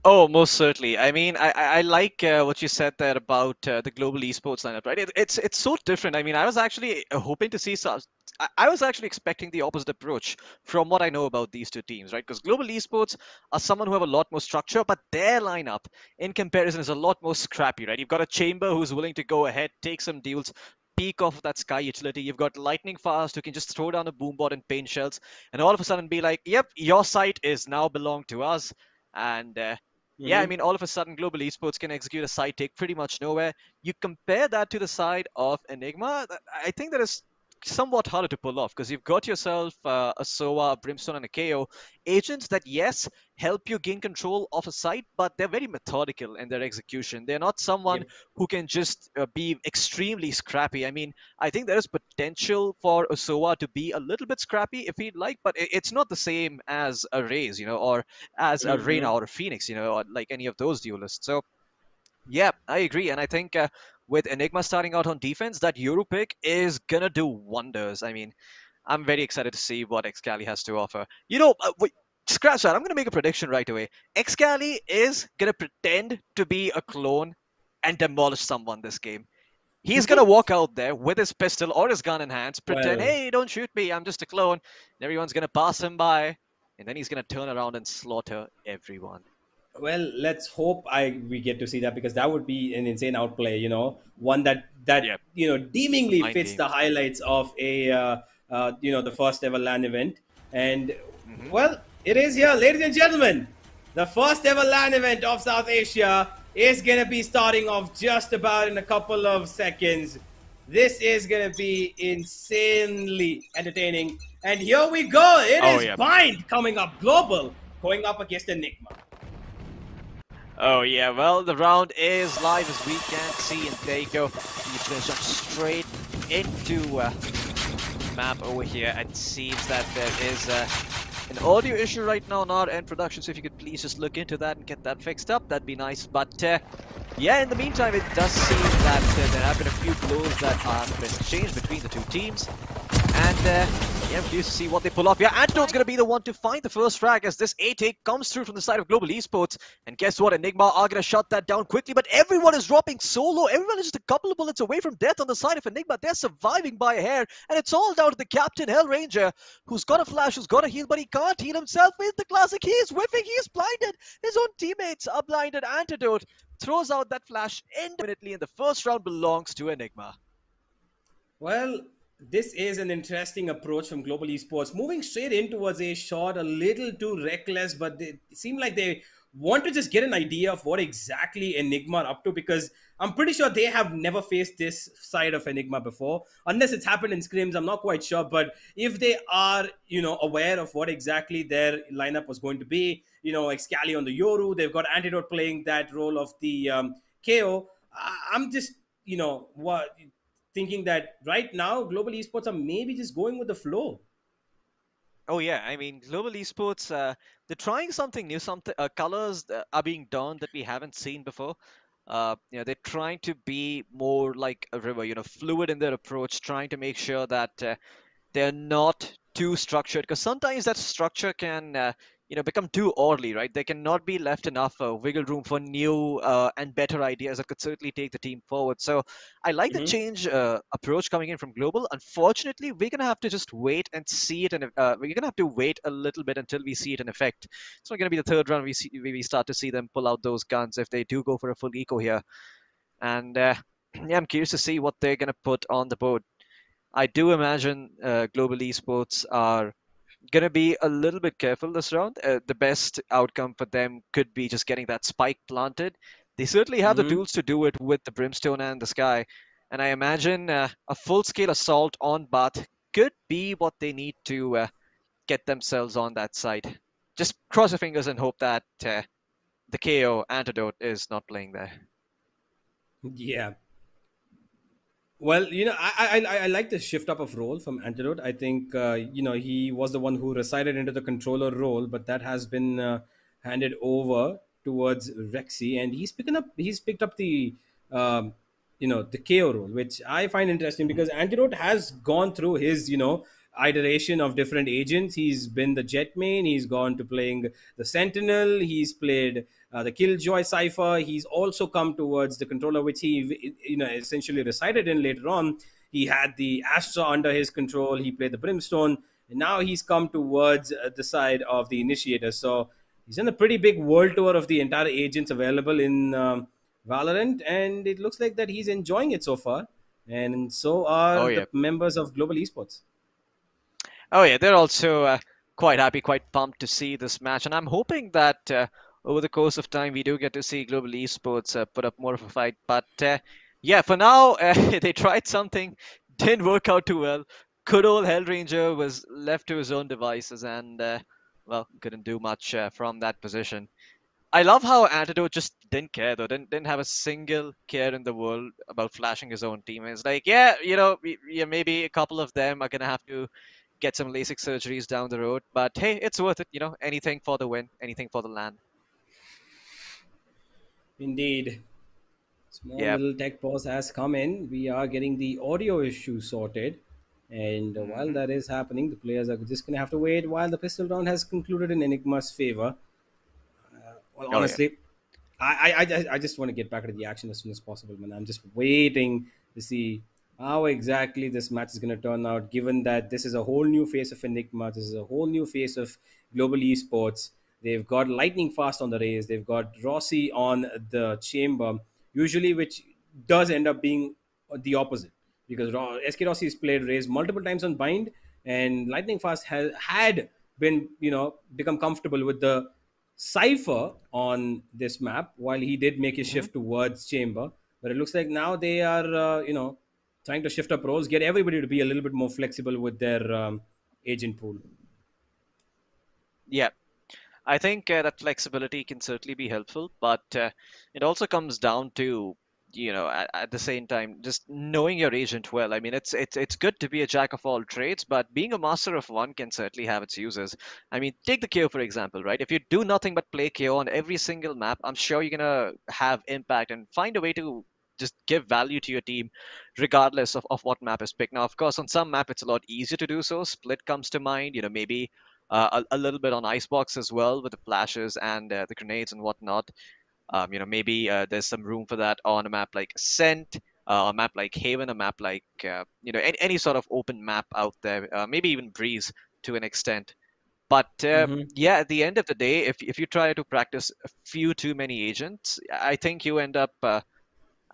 Oh, most certainly. I mean, I like what you said there about the global esports lineup, right? It's so different. I mean, I was actually hoping to see some. I was actually expecting the opposite approach from what I know about these two teams, right? Because global esports are someone who have a lot more structure, but their lineup in comparison is a lot more scrappy, right? You've got a Chamber who's willing to go ahead, take some deals, peek off of that Sky utility. You've got Lightning Fast who can just throw down a boombot and paint shells, and all of a sudden be like, "Yep, your site is now belong to us." And yeah, I Mhm. mean, all of a sudden, global esports can execute a side take pretty much nowhere. You compare that to the side of Enigma, I think that is somewhat harder to pull off because you've got yourself a Sova, a Brimstone, and a KO agents that, yes, help you gain control of a site, but they're very methodical in their execution. They're not someone Yep. who can just be extremely scrappy. I mean, I think there is potential for Osoa to be a little bit scrappy if he'd like, but it's not the same as a Raze, or as a Reyna Mhm. or a Phoenix, or like any of those duelists. So yeah, I agree, and I think with Enigma starting out on defense, that Euro pick is gonna do wonders. I mean, I'm very excited to see what Excali has to offer. Wait, scratch that. I'm gonna make a prediction right away. Excali is gonna pretend to be a clone and demolish someone this game. He's gonna walk out there with his pistol or his gun in hands, pretend, Well, "Hey, don't shoot me, I'm just a clone," and everyone's gonna pass him by, and then he's gonna turn around and slaughter everyone. let's hope we get to see that, because that would be an insane outplay. One that Yeah, a deemingly mind fits game. the highlights of the first ever LAN event. And Hmm. well, it is here, ladies and gentlemen. The first ever LAN event of South Asia is gonna be starting off just about in a couple of seconds. This is gonna be insanely entertaining. And here we go. It Oh is yeah. Bind coming up global, going up against Enigma. Oh yeah, well, the round is live as we can see, and there you go. He's going to jump straight into map over here. It seems that there is an audio issue right now on our end production, so if you could please just look into that and get that fixed up, that'd be nice. But yeah, in the meantime, it does seem that there have been a few blows that have been exchanged between the two teams. And yeah, we're curious to see what they pull off. Yeah, Antidote's going to be the one to find the first frag as this A-take comes through from the side of Global Esports. And guess what? Enigma are going to shut that down quickly, but everyone is dropping so low. Everyone is just a couple of bullets away from death on the side of Enigma. They're surviving by a hair, and it's all down to the captain, Hellranger, who's got a flash, who's got a heal, but he can't heal himself. It's the classic. He is whiffing. He is blinded. His own teammates are blinded. Antidote throws out that flash indefinitely, and the first round belongs to Enigma. Well, this is an interesting approach from Global Esports, moving straight in towards a shot, a little too reckless, but they seem like they want to just get an idea of what exactly Enigma are up to, because I'm pretty sure they have never faced this side of Enigma before, unless it's happened in scrims. I'm not quite sure, but if they are, aware of what exactly their lineup was going to be, Excali on the Yoru, they've got Antidote playing that role of the KO. I'm just, what thinking that right now global esports are maybe just going with the flow. Oh yeah, I mean, global esports, they're trying something new. Something colors are being done that we haven't seen before. They're trying to be more like a river, fluid in their approach, trying to make sure that they're not too structured, because sometimes that structure can become too orderly, right? There cannot be left enough wiggle room for new and better ideas that could certainly take the team forward. So I like the Mhm. change approach coming in from global. Unfortunately, we're gonna have to just wait and see it, and we're gonna have to wait a little bit until we see it in effect. It's not gonna be the third round we start to see them pull out those guns if they do go for a full eco here. And yeah, I'm curious to see what they're gonna put on the board. I do imagine global esports are going to be a little bit careful this round. The best outcome for them could be just getting that spike planted. They certainly have the Mhm. tools to do it with the Brimstone and the Sky. And I imagine a full scale assault on Bath could be what they need to get themselves on that side. Just cross your fingers and hope that the KO antidote is not playing there. Yeah. Well, I like the shift up of role from Antidote. I think he was the one who resided into the controller role, but that has been handed over towards Rexy, and he's picked up the um, the KO role, which I find interesting because Antidote has gone through his iteration of different agents. He's been the Jetmain, he's gone to playing the Sentinel, he's played the Killjoy Cipher. He's also come towards the controller, which he essentially resided in later on. He had the Astra under his control. He played the Brimstone, and now he's come towards the side of the Initiator. So he's done a pretty big world tour of the entire agents available in Valorant, and it looks like that he's enjoying it so far. And so Oh are yeah. the members of Global Esports. Oh yeah, they're also quite happy, quite pumped to see this match, and I'm hoping that over the course of time we do get to see Global Esports put up more of a fight. But yeah, for now they tried something, didn't work out too well. Good old Hellranger was left to his own devices, and well, couldn't do much from that position. I love how Antidote just didn't care though, didn't have a single care in the world about flashing his own team. It's like, yeah, yeah, maybe a couple of them are gonna have to get some LASIK surgeries down the road, but hey, it's worth it. Anything for the win, anything for the land. Indeed. Small Yeah. little tech pause has come in. We are getting the audio issue sorted. And while that is happening, the players are just going to have to wait while the pistol round has concluded in Enigma's favor. Well, Oh, yeah. honestly, I just want to get back to the action as soon as possible, man. I'm just waiting to see how exactly this match is going to turn out, given that this is a whole new face of Enigma. This is a whole new face of Global Esports. They've got Lightning Fast on the Raze. They've got Rossi on the Chamber, usually, which does end up being the opposite because SK Rossi has played Raze multiple times on Bind, and Lightning Fast had been, become comfortable with the Cypher on this map while he did make his shift towards Chamber. But it looks like now they are, trying to shift up roles, get everybody to be a little bit more flexible with their agent pool. Yeah. I think that flexibility can certainly be helpful, but it also comes down to, at the same time, just knowing your agent well. I mean, it's good to be a jack of all trades, but being a master of one can certainly have its uses. I mean, take the KO for example, right? If you do nothing but play KO on every single map, I'm sure you're gonna have impact and find a way to just give value to your team regardless of what map is picked. Now, of course, on some map it's a lot easier to do so. Split comes to mind, maybe a little bit on Icebox as well with the flashes and the grenades and whatnot. Maybe there's some room for that on a map like Ascent, a map like Haven, a map like any sort of open map out there. Maybe even Breeze to an extent. But yeah, at the end of the day, if you try to practice a few too many agents, I think you end up.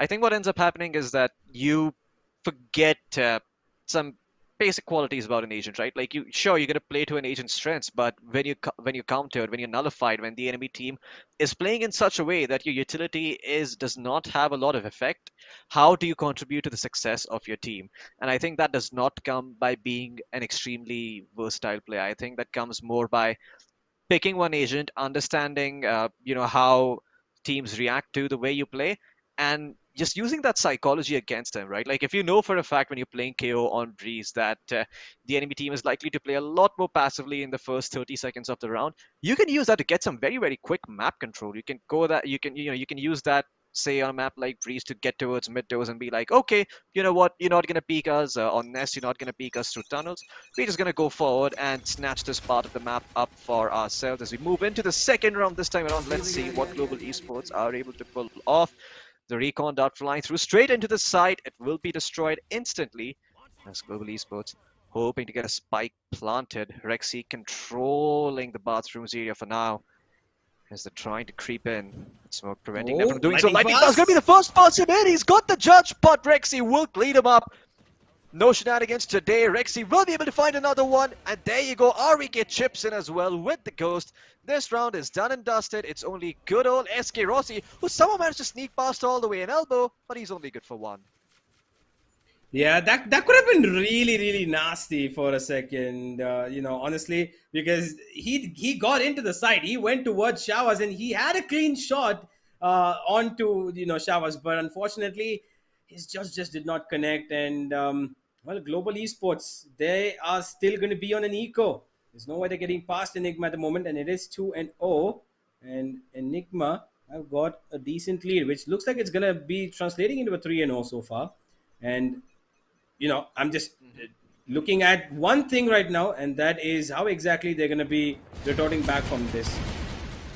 I think what ends up happening is that you forget some basic qualities about an agent, right? Like you're gonna play to an agent's strengths, but when you countered, when you're nullified, when the enemy team is playing in such a way that your utility does not have a lot of effect, how do you contribute to the success of your team? And I think that does not come by being an extremely versatile player. I think that comes more by picking one agent, understanding how teams react to the way you play, and just using that psychology against them, right? Like if you know for a fact when you're playing KO on Breeze that the enemy team is likely to play a lot more passively in the first 30 seconds of the round, you can use that to get some very, very quick map control. You can use that, say on a map like Breeze, to get towards mid doors and be like, okay, you know what, you're not going to peek us on Nest, you're not going to peek us through tunnels. We're just going to go forward and snatch this part of the map up for ourselves as we move into the second round this time around. Let's see what Global Esports are able to pull off. The recon dart flying through straight into the site. It will be destroyed instantly as Global Esports hoping to get a spike planted. Rexy controlling the bathrooms area for now as they're trying to creep in. Smoke preventing them from doing so. Lightning Fast is going to be the first person in. He's got the judge, but Rexy will clean him up. No shenanigans today. Rexy will be able to find another one. And there you go. REK chips in as well with the Ghost. This round is done and dusted. It's only good old SK Rossi, who somehow managed to sneak past all the way in elbow, but he's only good for one. Yeah, that could have been really, really nasty for a second, honestly, because he got into the side. He went towards Showers and he had a clean shot onto Shavas, but unfortunately, his just did not connect. And well, Global Esports, they are still going to be on an eco. There's no way they're getting past Enigma at the moment, and it is 2-0. And Enigma have got a decent lead, which looks like it's going to be translating into a 3-0 so far. And I'm just looking at one thing right now, and that is how exactly they're going to be retorting back from this.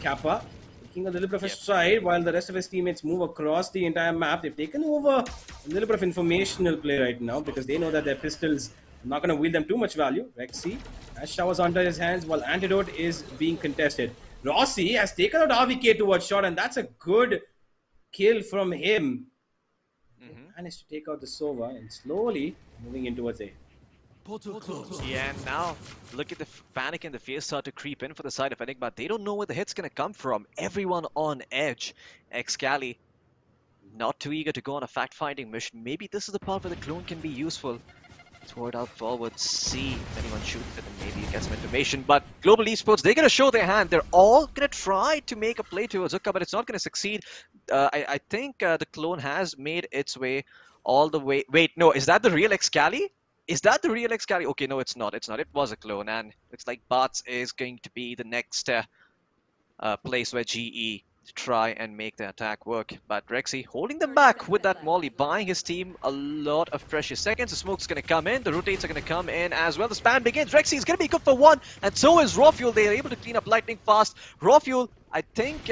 Kappa taking a little bit of a stride while the rest of his teammates move across the entire map. They've taken over a little bit of informational play right now because they know that their pistols are not going to wield them too much value. Rexy has showers under his hands while Antidote is being contested. Rossi has taken out RVK towards shot, and that's a good kill from him. Managed to take out the Sova and slowly moving in towards A. Yeah, and now look at the panic and the fear start to creep in for the side of Enigma. They don't know where the hit's going to come from. Everyone on edge. Excali not too eager to go on a fact-finding mission. Maybe this is the part where the clone can be useful. Throw it out forward, see if anyone shoots it, and maybe get some information. But Global Esports, they're going to show their hand. They're all going to try to make a play towards Zuka, but it's not going to succeed. I think the clone has made its way all the way. Wait, no, is that the real Excali? Is that the real Excali? Okay, no, it's not. It's not. It was a clone, and looks like Bats is going to be the next place where GE to try and make the attack work. But Rexy holding them back with that Molly, buying his team a lot of precious seconds. The smoke's going to come in, the rotates are going to come in as well. The span begins. Rexy is going to be good for one, and so is Rawfuel. They are able to clean up lightning fast. Rawfuel, I think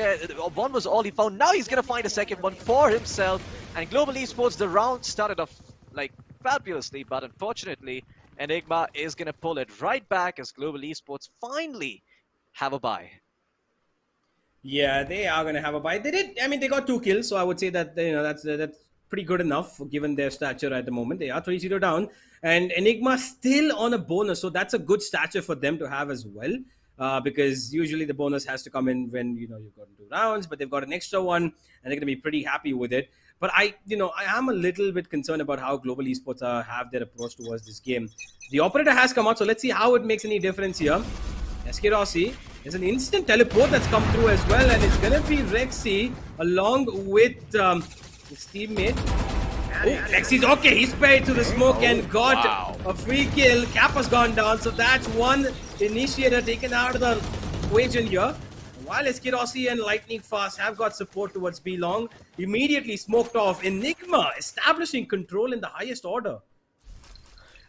one was all he found. Now he's going to find a second one for himself. And Global Esports, the round started off like fabulously, but unfortunately, Enigma is going to pull it right back as Global Esports finally have a bye. Yeah, they are going to have a bye. They did. I mean, they got 2 kills, so I would say that that's pretty good enough given their stature at the moment. They are 3-0 down, and Enigma still on a bonus, so that's a good stature for them to have as well. Because usually the bonus has to come in when you've gotten 2 rounds, but they've got an extra one, and they're going to be pretty happy with it. But I am a little bit concerned about how Global Esports have their approach towards this game. The operator has come out, so let's see how it makes any difference here. SK Rossi, there's an instant teleport that's come through as well, and it's going to be Rexy along with his teammate. Oh, Rexy's okay. He's sprayed to the smoke and got a free kill. Kappa's gone down, so that's one initiator taken out of the equation here. While SK Rossi and Lightning Fast have got support towards B Long, immediately smoked off. Enigma establishing control in the highest order.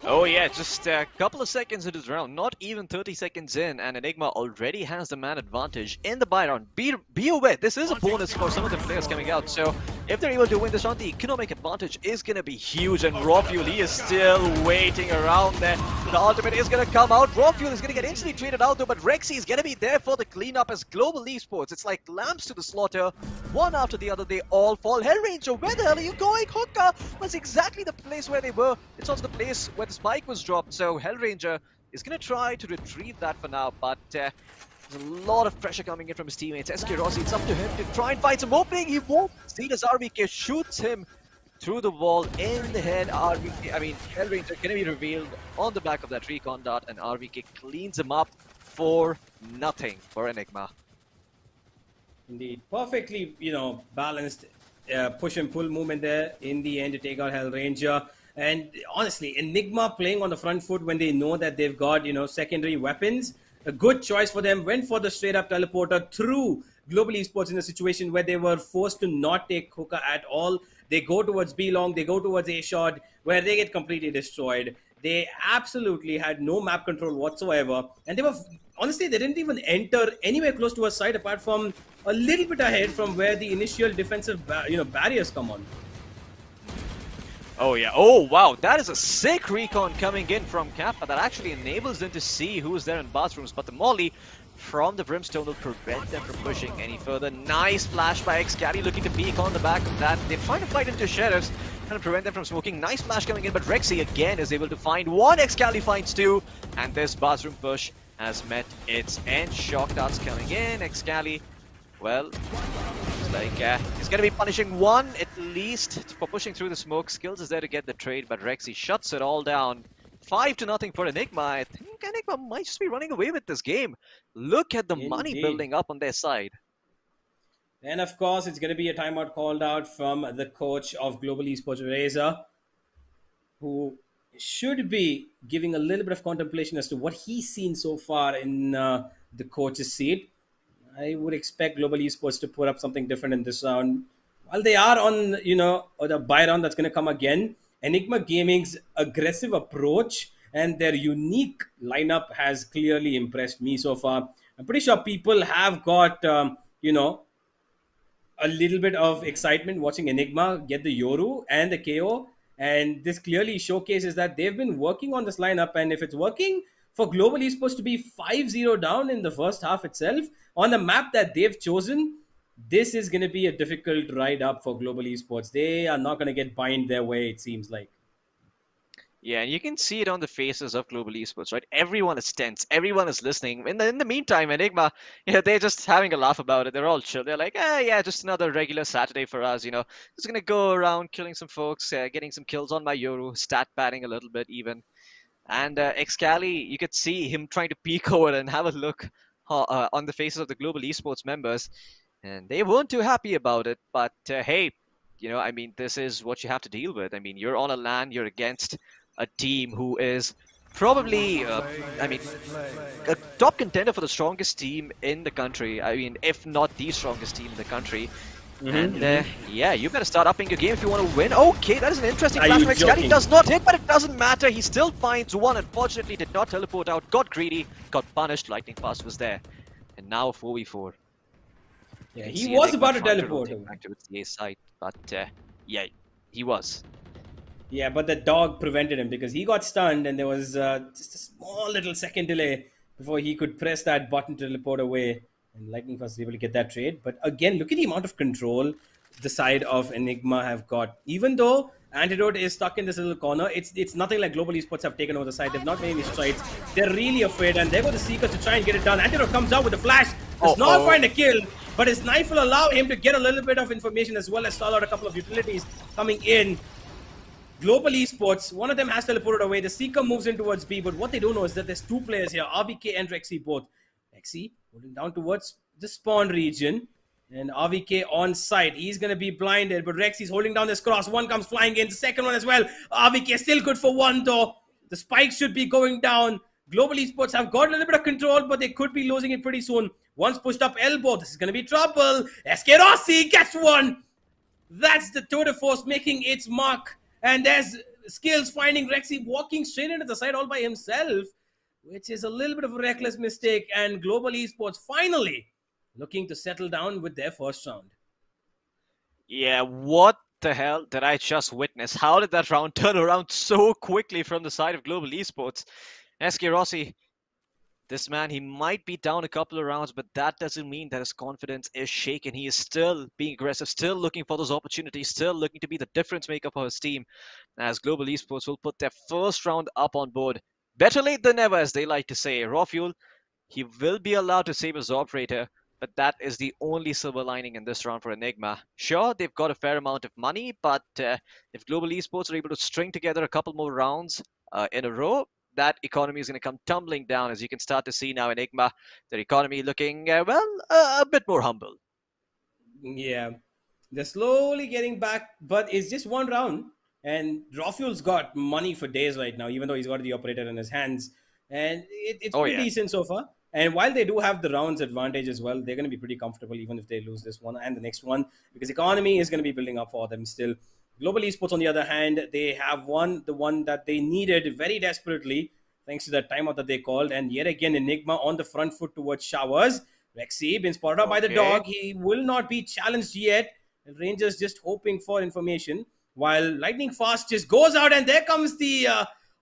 Oh yeah, just a couple of seconds into the round, not even 30 seconds in, and Enigma already has the man advantage in the buy round. Be aware, this is a bonus for some of the players coming out, so if they're able to win this round, the economic advantage is going to be huge, and Rawfuel, he is still waiting around there. The ultimate is going to come out. Rawfuel is going to get instantly traded out though, but Rexy is going to be there for the cleanup as Global Esports. It's like lambs to the slaughter, one after the other, they all fall. Hellranger, where the hell are you going? Hookah was exactly the place where they were. It's also the place where the spike was dropped, so Hellranger is going to try to retrieve that for now, but there's a lot of pressure coming in from his teammates. SK Rossi, it's up to him to try and find some opening. He won't see as RVK shoots him through the wall in the head. Hellranger going to be revealed on the back of that recon dart, and RVK cleans him up for nothing for Enigma. Indeed, perfectly balanced push and pull movement there in the end to take out Hellranger. And honestly, Enigma playing on the front foot when they know that they've got, secondary weapons. A good choice for them. Went for the straight-up teleporter through Global Esports in a situation where they were forced to not take Hookah at all. They go towards B-Long, they go towards A-Shot, where they get completely destroyed. They absolutely had no map control whatsoever. And they were, honestly, they didn't even enter anywhere close to a site apart from a little bit ahead from where the initial defensive barriers come on. Oh yeah, oh wow, that is a sick recon coming in from Kappa that actually enables them to see who's there in bathrooms, but the Molly from the Brimstone will prevent them from pushing any further. Nice flash by Excali looking to peek on the back of that. They're trying to fight into Sheriffs, trying to prevent them from smoking. Nice flash coming in, but Rexy again is able to find one. Excali finds 2, and this bathroom push has met its end. Shock darts coming in. Excali, well, looks like he's going to be punishing 1 at least for pushing through the smoke. Skills is there to get the trade, but Rexy shuts it all down. 5-0 for Enigma. I think Enigma might just be running away with this game. Look at the money building up on their side. And of course, it's going to be a timeout called out from the coach of Global Esports, Reza, who should be giving a little bit of contemplation as to what he's seen so far in the coach's seat. I would expect Global Esports to put up something different in this round. While they are on, the buy round that's going to come again, Enigma Gaming's aggressive approach and their unique lineup has clearly impressed me so far. I'm pretty sure people have got, a little bit of excitement watching Enigma get the Yoru and the KO. And this clearly showcases that they've been working on this lineup. And if it's working for Global Esports to be 5-0 down in the first half itself on the map that they've chosen, this is going to be a difficult ride up for Global Esports. They are not going to get bind their way, it seems like. Yeah, and you can see it on the faces of Global Esports, right? Everyone is tense. Everyone is listening. In the meantime, Enigma, they're just having a laugh about it. They're all chill. They're like, yeah, just another regular Saturday for us, Just going to go around killing some folks, getting some kills on my Yoru, stat padding a little bit even. And Excali, you could see him trying to peek over and have a look on the faces of the Global Esports members. And they weren't too happy about it. But hey, this is what you have to deal with. You're on a LAN, you're against a team who is probably, a top contender for the strongest team in the country. If not the strongest team in the country. And you better start upping your game if you want to win. Okay, that is an interesting flash from Excali. Does not hit, but it doesn't matter. He still finds one. Unfortunately, did not teleport out. Got greedy, got punished. Lightning Fast was there. And now 4v4. Yeah, he was about to teleport. Back to the A side, but he was. Yeah, but the dog prevented him because he got stunned and there was just a small little second delay before he could press that button to teleport away. And Lightning was able to get that trade. But again, look at the amount of control the side of Enigma have got. Even though Antidote is stuck in this little corner, it's nothing like Global Esports have taken over the side. They've not made any strides. They're really afraid and they're going to Seekers to try and get it done. Antidote comes out with a flash. Does not find a kill. But his knife will allow him to get a little bit of information as well as stall out a couple of utilities coming in. Global Esports, one of them has teleported away. The Seeker moves in towards B, but what they don't know is that there's two players here, RVK and Rexy both. Rexy holding down towards the spawn region, and RVK on site. He's going to be blinded, but Rexy's holding down this cross. One comes flying in, the second one as well. RVK still good for one though. The spike should be going down. Global Esports have got a little bit of control, but they could be losing it pretty soon. Once pushed up elbow, this is going to be trouble. SK Rossi gets one. That's the tour de force making its mark. And there's Skills finding Rexy walking straight into the side all by himself, which is a little bit of a reckless mistake. And Global Esports finally looking to settle down with their first round. Yeah, what the hell did I just witness? How did that round turn around so quickly from the side of Global Esports? SK Rossi, this man, he might be down a couple of rounds, but that doesn't mean that his confidence is shaken. He is still being aggressive, still looking for those opportunities, still looking to be the difference maker for his team, as Global Esports will put their first round up on board. Better late than never, as they like to say. Raw Fuel, he will be allowed to save his operator, but that is the only silver lining in this round for Enigma. Sure, they've got a fair amount of money, but if Global Esports are able to string together a couple more rounds in a row, that economy is going to come tumbling down, as you can start to see now. Enigma, their economy looking, a bit more humble. Yeah, they're slowly getting back, but it's just one round. And Rafuel's got money for days right now, even though he's got the operator in his hands. And it's pretty decent so far. And while they do have the rounds advantage as well, they're going to be pretty comfortable even if they lose this one and the next one, because economy is going to be building up for them still. Global Esports, on the other hand, they have won the one that they needed very desperately, thanks to that timeout that they called. And yet again, Enigma on the front foot towards Showers. Rexy been spotted out by the dog. He will not be challenged yet. And Rangers just hoping for information. While Lightning Fast just goes out, and there comes the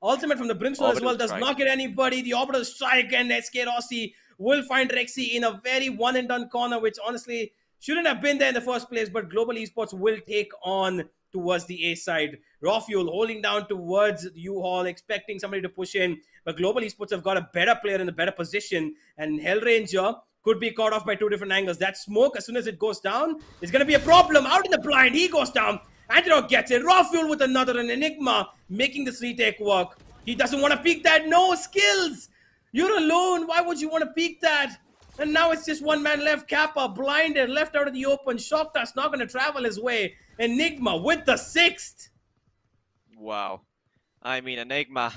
ultimate from the Brimstone as well. Does not get anybody. The orbital strike, and SK Rossi will find Rexy in a very one-and-done corner, which honestly shouldn't have been there in the first place. But Global Esports will take on towards the A side. Raw Fuel holding down towards U-Haul, expecting somebody to push in. But Global Esports have got a better player in a better position. And Hellranger could be caught off by two different angles. That smoke, as soon as it goes down, is going to be a problem. Out in the blind, he goes down. Antidote gets it. Raw Fuel with another, and Enigma making this retake work. He doesn't want to peek that. No, Skills. You're alone. Why would you want to peek that? And now it's just one man left. Kappa blinded, left out of the open. Shockta's not going to travel his way. Enigma with the 6th. Wow. I mean, Enigma.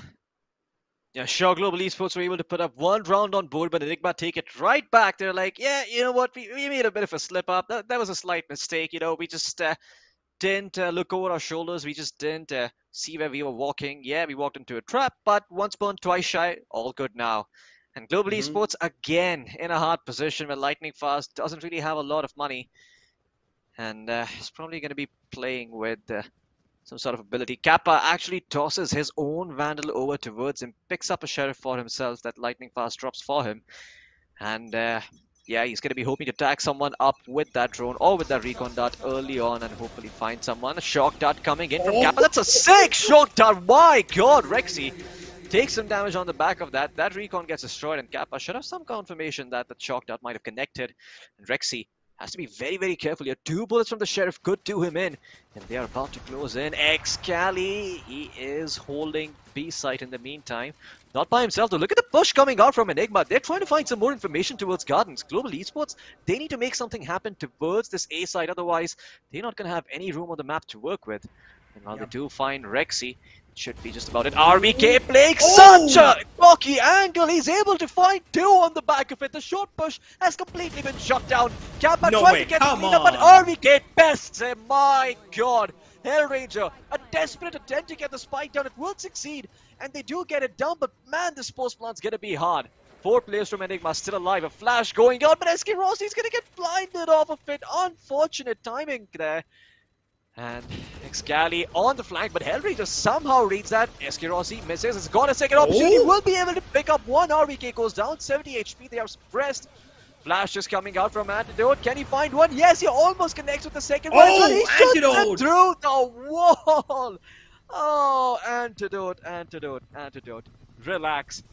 Yeah, sure, Global Esports were able to put up one round on board, but Enigma take it right back. They're like, yeah, you know what? We made a bit of a slip up. That was a slight mistake. You know, we just didn't look over our shoulders. We just didn't see where we were walking. Yeah, we walked into a trap, but once burned, twice shy. All good now. And Global Esports, again, in a hard position where Lightning Fast doesn't really have a lot of money. And he's probably going to be playing with some sort of ability. Kappa actually tosses his own Vandal over towards him, picks up a Sheriff for himself that Lightning Fast drops for him. And yeah, he's going to be hoping to tag someone up with that drone or with that recon dart early on and hopefully find someone. A shock dart coming in from Kappa. That's a sick shock dart. My God, Rexy takes some damage on the back of that. That recon gets destroyed, and Kappa should have some confirmation that the shock dart might have connected. And Rexy has to be very, very careful here. 2 bullets from the Sheriff could do him in, and they are about to close in. Excali, he is holding B site in the meantime. Not by himself though. Look at the push coming out from Enigma. They're trying to find some more information towards Gardens. Global Esports, they need to make something happen towards this A site. Otherwise, they're not going to have any room on the map to work with. And while they do find Rexy, should be just about it. RVK playing such a cocky angle. He's able to find 2 on the back of it. The short push has completely been shut down. Kappa trying to get the lead up, but RVK bests him. My God. Hellranger, a desperate attempt to get the spike down. It will succeed, and they do get it down, but man, this post plant's gonna be hard. 4 players from Enigma still alive. A flash going out, but SK Rossi's gonna get blinded off of it. Unfortunate timing there. And Excali on the flank, but Hellraiser somehow reads that. SK Rossi misses. It's got a second opportunity. Will be able to pick up one. RVK goes down. 70 HP. They are suppressed. Flash is coming out from Antidote. Can he find one? Yes, he almost connects with the second one. He Antidote! Through the wall. Oh, Antidote, Antidote, Antidote. Relax.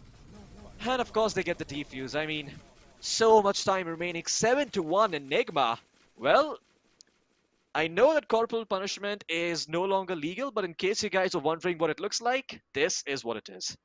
And of course they get the defuse. I mean, so much time remaining. 7-1 Enigma. Well, I know that corporal punishment is no longer legal, but in case you guys are wondering what it looks like, this is what it is.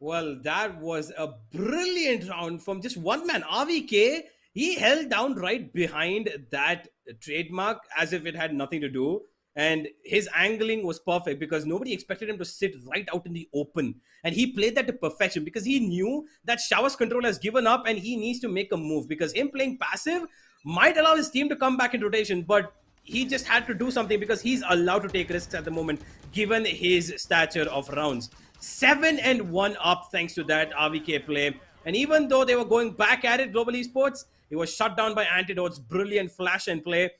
Well, that was a brilliant round from just one man. RVK, he held down right behind that trademark as if it had nothing to do. And his angling was perfect because nobody expected him to sit right out in the open. And he played that to perfection because he knew that Showers control has given up and he needs to make a move. Because him playing passive might allow his team to come back in rotation, but he just had to do something because he's allowed to take risks at the moment given his stature of rounds. 7-1 up thanks to that RVK play. And even though they were going back at it, Global Esports, it was shut down by Antidote's brilliant flash and play.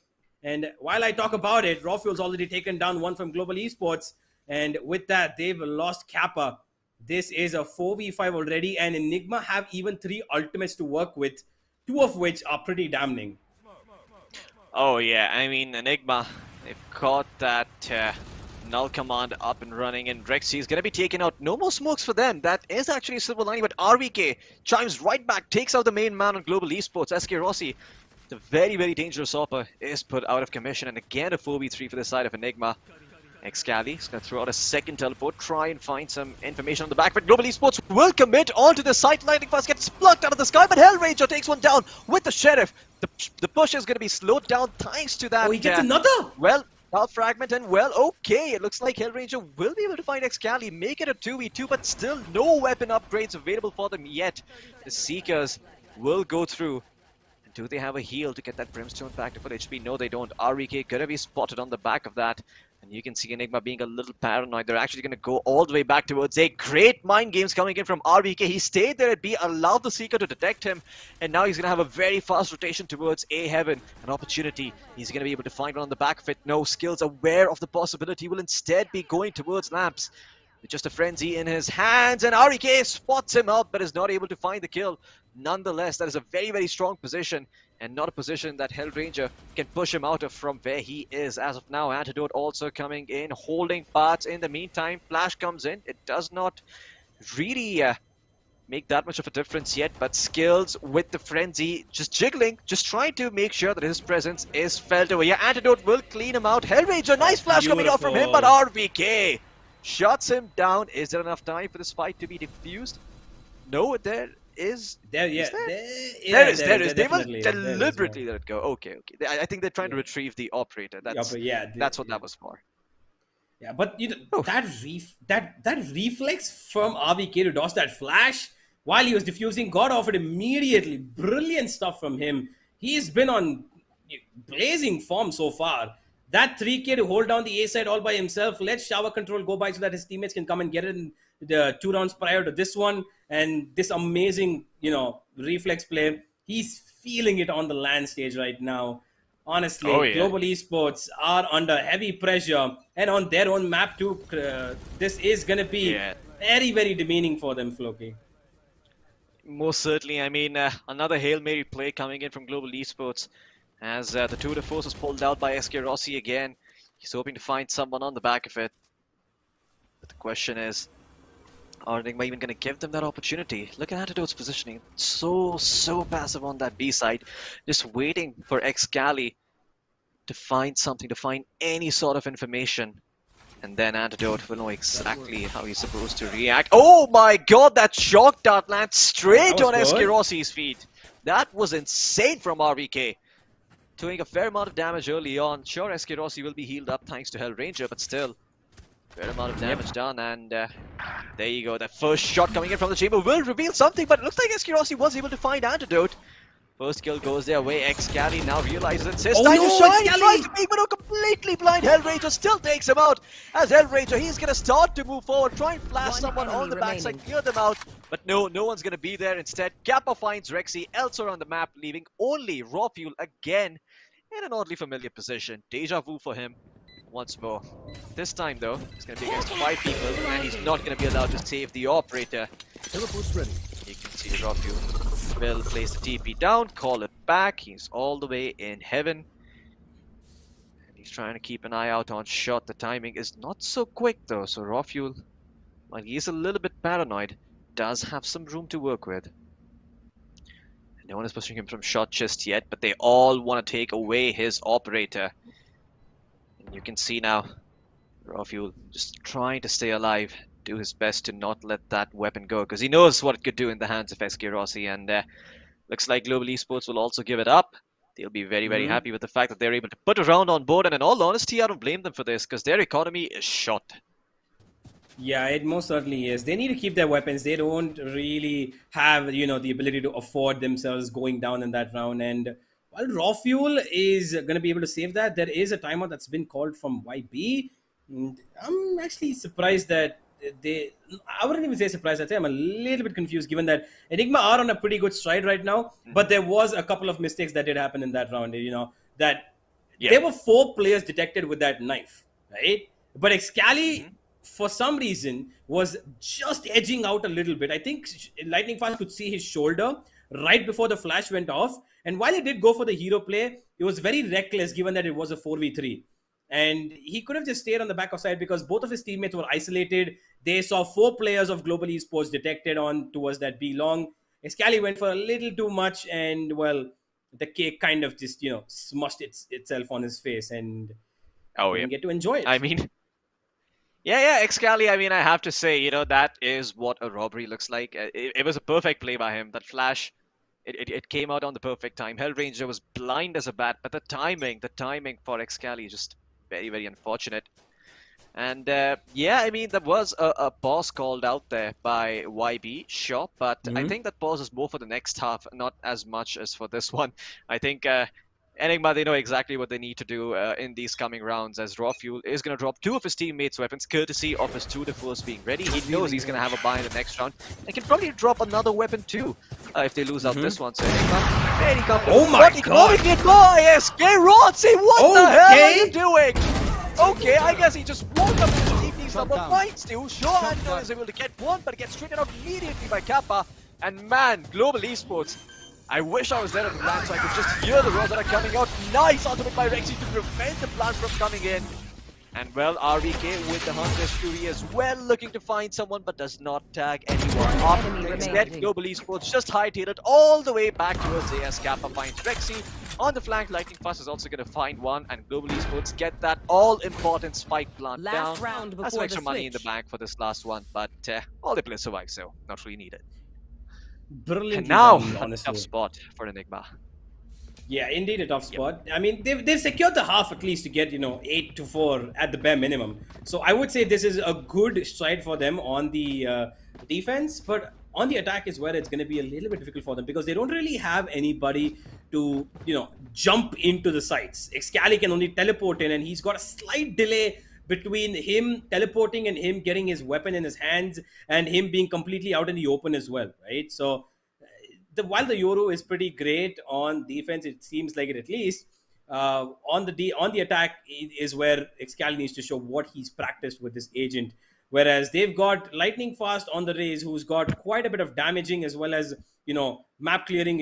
And while I talk about it, Rawfuel's already taken down one from Global Esports. And with that, they've lost Kappa. This is a 4v5 already. And Enigma have even 3 ultimates to work with, 2 of which are pretty damning. Oh yeah, I mean, Enigma, they've got that null command up and running, and Rexy is going to be taken out. No more smokes for them. That is actually a silver lining, but RVK chimes right back, takes out the main man on Global Esports. SK Rossi, the very, very dangerous Hopper, is put out of commission, and again a 4v3 for the side of Enigma. Excali is going to throw out a second teleport, try and find some information on the back, but Global Esports will commit onto the site. Lightning Fast gets plucked out of the sky, but Hellranger takes one down with the Sheriff. The push is going to be slowed down thanks to that. Oh, he gets another! Well, fragment, and well, okay, it looks like Hellranger will be able to find Excali, make it a 2v2, but still no weapon upgrades available for them yet. The Seekers will go through. And do they have a heal to get that Brimstone back to full HP? No, they don't. RVK gonna be spotted on the back of that. And you can see Enigma being a little paranoid. They're actually going to go all the way back towards A. Great mind games coming in from RVK. He stayed there at B, allowed the Seeker to detect him. And now he's going to have a very fast rotation towards A Heaven. An opportunity. He's going to be able to find one on the back of it. No skills, aware of the possibility. Will instead be going towards Lamps. With just a frenzy in his hands. And RVK spots him out, but is not able to find the kill. Nonetheless, that is a very, very strong position. And not a position that Hellranger can push him out of from where he is. As of now, Antidote also coming in, holding parts in the meantime. Flash comes in. It does not really make that much of a difference yet, but Skills with the frenzy, just jiggling, just trying to make sure that his presence is felt away. Yeah, Antidote will clean him out. Hellranger, nice flash coming out from him, but RVK shuts him down. Is there enough time for this fight to be defused? No, there is There, yeah, is there? there There is. They will definitely is, there is, deliberately let it go. Okay. I think they're trying to retrieve the operator. yeah, That's what that was for. Yeah, but that reflex from RVK to dodge that flash while he was diffusing got offered immediately. Brilliant stuff from him. He's been on blazing form so far. That 3K to hold down the A side all by himself, let shower control go by so that his teammates can come and get it in the 2 rounds prior to this one. And this amazing, reflex play. He's feeling it on the LAN stage right now. Honestly, Global Esports are under heavy pressure and on their own map too. This is going to be very, very demeaning for them, Floki. Most certainly. I mean, another Hail Mary play coming in from Global Esports as the tour de force was pulled out by SK Rossi again. He's hoping to find someone on the back of it. But the question is, are Enigma even going to give them that opportunity? Look at Antidote's positioning. So passive on that B side. Just waiting for Excali to find something, to find any sort of information. And then Antidote will know exactly how he's supposed to react. Oh my god, that shock dart lands straight on SK Rossi's feet. That was insane from RVK. Doing a fair amount of damage early on. Sure, SK Rossi will be healed up thanks to Hellranger, but still. Fair amount of damage done, and there you go. That first shot coming in from the chamber will reveal something, but it looks like SK Rossi was able to find Antidote. First kill goes their way. Excali now realizes it's his time to shine. He tries to make, but no, completely blind. Hellranger still takes him out. As Hellranger, he's going to start to move forward, try and flash someone on the backside, clear them out. But no one's going to be there. Instead, Kappa finds Rexy elsewhere on the map, leaving only Rawfuel again in an oddly familiar position. Deja vu for him. Once more. This time though, it's going to be against 5 people and he's not going to be allowed to save the operator. Ready. You can see Rawfuel will place the TP down, call it back. He's all the way in heaven. And he's trying to keep an eye out on shot. The timing is not so quick though, so Rawfuel, while he's a little bit paranoid, does have some room to work with. And no one is pushing him from shot just yet, but they all want to take away his operator. You can see now, Rawfuel just trying to stay alive, do his best to not let that weapon go, because he knows what it could do in the hands of SK Rossi, and looks like Global Esports will also give it up. They'll be very, very happy with the fact that they're able to put a round on board, and in all honesty, I don't blame them for this, because their economy is shot. Yeah, it most certainly is. They need to keep their weapons. They don't really have, the ability to afford themselves going down in that round, and while Rawfuel is going to be able to save that, there is a timeout that's been called from YB. And I'm actually surprised that I wouldn't even say surprised. I'd say I'm a little bit confused given that Enigma are on a pretty good stride right now. But there was a couple of mistakes that did happen in that round. There were 4 players detected with that knife, right? But Excali, for some reason, was just edging out a little bit. I think Lightning Fast could see his shoulder right before the flash went off. And while he did go for the hero play, it was very reckless given that it was a 4v3. And he could have just stayed on the back of side because both of his teammates were isolated. They saw 4 players of Global Esports detected on towards that B long. Excali went for a little too much and, well, the cake kind of just, smushed itself on his face and didn't get to enjoy it. I mean, yeah, Excali, I mean, I have to say, that is what a robbery looks like. It was a perfect play by him. That flash, it came out on the perfect time. Hellranger was blind as a bat, but the timing for Excali is just very, very unfortunate. And yeah, I mean, there was a pause called out there by YB, sure, but I think that pause is more for the next half, not as much as for this one. I think Enigma, they know exactly what they need to do in these coming rounds, as Rawfuel is going to drop 2 of his teammates' weapons, courtesy of his 2 defers being ready. He knows he's going to have a buy in the next round, and can probably drop another weapon too if they lose out this one. So Enigma, very comfortable. Oh my god! SK Rossi, what the hell are you doing? Okay, I guess he just walked up to the TP's number 5-2. Sure, Antidote is able to get one, but it gets straightened out immediately by Kappa. And man, Global Esports, I wish I was there at the plant so I could just hear the roars that are coming out. Nice ultimate by Rexy to prevent the plant from coming in. And well, RVK with the Hunter's Fury as well, looking to find someone but does not tag anyone up. Instead, Global Esports just hightailed it all the way back towards AS. Kappa finds Rexy. On the flank, Lightning Fast is also going to find one, and Global Esports get that all-important spike plant down. That's some extra money in the bank for this last one, but all the players survive, so not really needed. Brilliantly And now, done, a honestly. tough spot for Enigma. Yeah, indeed a tough spot. I mean, they've secured the half at least to get 8-4 at the bare minimum. So I would say this is a good stride for them on the defense, but on the attack is where it's going to be a little bit difficult for them because they don't really have anybody to jump into the sites. Excali can only teleport in, and he's got a slight delay between him teleporting and him getting his weapon in his hands and him being completely out in the open as well, right? So while the Yoru is pretty great on defense, it seems like it at least on the attack is where Excali needs to show what he's practiced with this agent. Whereas they've got Lightning Fast on the Raze, who's got quite a bit of damaging as well as map clearing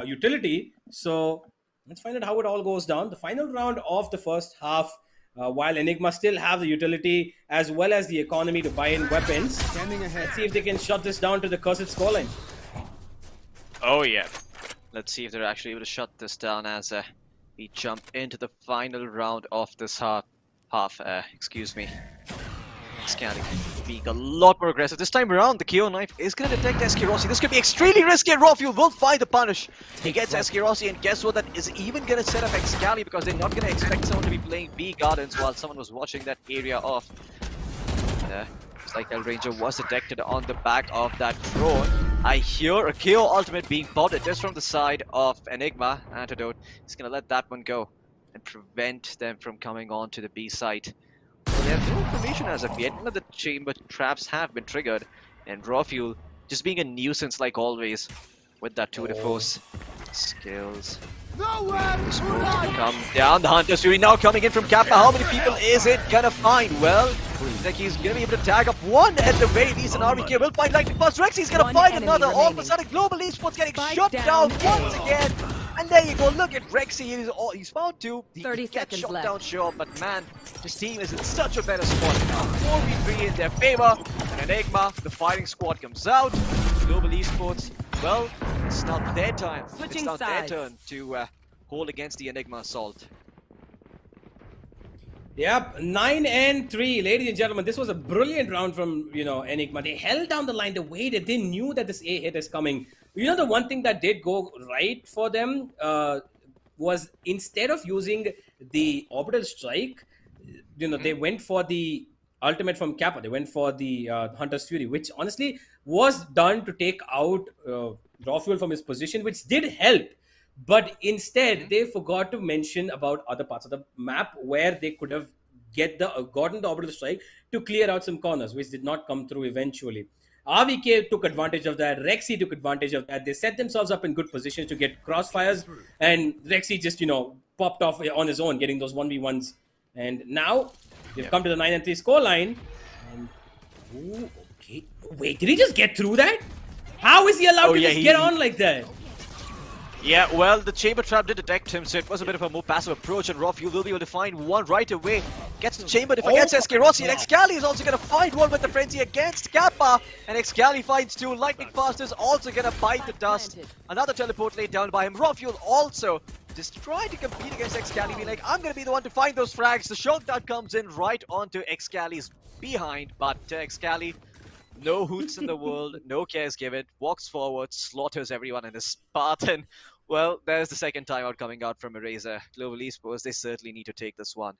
utility. So let's find out how it all goes down. The final round of the first half. While Enigma still have the utility as well as the economy to buy in weapons. Let's see if they can shut this down to the cursed scoreline. Oh yeah. Let's see if they're actually able to shut this down as we jump into the final round of this half. Excuse me. Excali being a lot more aggressive. This time around, the KO knife is going to detect SK Rossi. This could be extremely risky, and Raw will find the punish. He gets SK Rossi, and guess what? That is even going to set up Excali because they're not going to expect someone to be playing B Gardens while someone was watching that area off. It's like Hellranger was detected on the back of that drone. I hear a KO ultimate being popped just from the side of Enigma. Antidote is going to let that one go and prevent them from coming on to the B site. Well, they have no information as of yet. None of the chamber traps have been triggered. And Raw Fuel just being a nuisance like always with that tour de force. Skills. Come down. The Hunter's Fury now coming in from Kappa. How many people is it gonna find? Well, looks like he's gonna be able to tag up one at the very least. And RBK will find Lightning Fast. Rexy's gonna find another. All of a sudden, Global Esports getting shut down once again. And there you go, look at Rexy, he's found two. He 30 gets seconds shot left. down, sure, but man, his team is in such a better spot now. 4v3 in their favor, and Enigma, the fighting squad comes out. Global Esports, well, it's now their time. It's now their turn to hold against the Enigma assault. Yep, 9-3, ladies and gentlemen. This was a brilliant round from Enigma. They held down the line, they waited, they knew that this A hit is coming. The one thing that did go right for them was instead of using the orbital strike, they went for the ultimate from Kappa. They went for the Hunter's Fury, which honestly was done to take out Raw Fuel from his position, which did help. But instead, they forgot to mention about other parts of the map where they could have gotten the orbital strike to clear out some corners, which did not come through eventually. RVK took advantage of that. Rexy took advantage of that. They set themselves up in good positions to get crossfires, and Rexy just popped off on his own, getting those 1v1s. And now they've come to the 9-3 scoreline. And okay, wait, did he just get through that? How is he allowed to just get on like that? Yeah, well, the chamber trap did detect him, so it was a bit of a more passive approach, and Raw Fuel will be able to find one right away. Gets the chamber, forgets SK Rossi, and Excali is also going to find one with the frenzy against Kappa, and Excali finds two. Lightning Fast is also going to bite the dust. Another teleport laid down by him. Raw Fuel also just trying to compete against Excali, being like, I'm going to be the one to find those frags. The shotgun comes in right onto Excali's behind, but Excali, no hoots in the world, no cares given, walks forward, slaughters everyone in his Spartan. Well, there's the second timeout coming out from Eraser. Global Esports, they certainly need to take this one.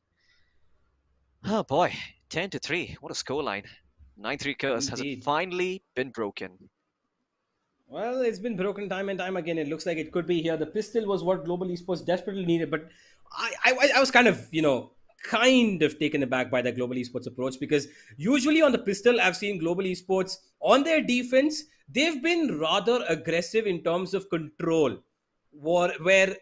Oh boy, 10-3. What a scoreline. 9-3 curse. Has it finally been broken? Well, it's been broken time and time again. It looks like it could be here. The pistol was what Global Esports desperately needed, but I was kind of, taken aback by the Global Esports approach, because usually on the pistol, I've seen Global Esports on their defense, they've been rather aggressive in terms of control. Where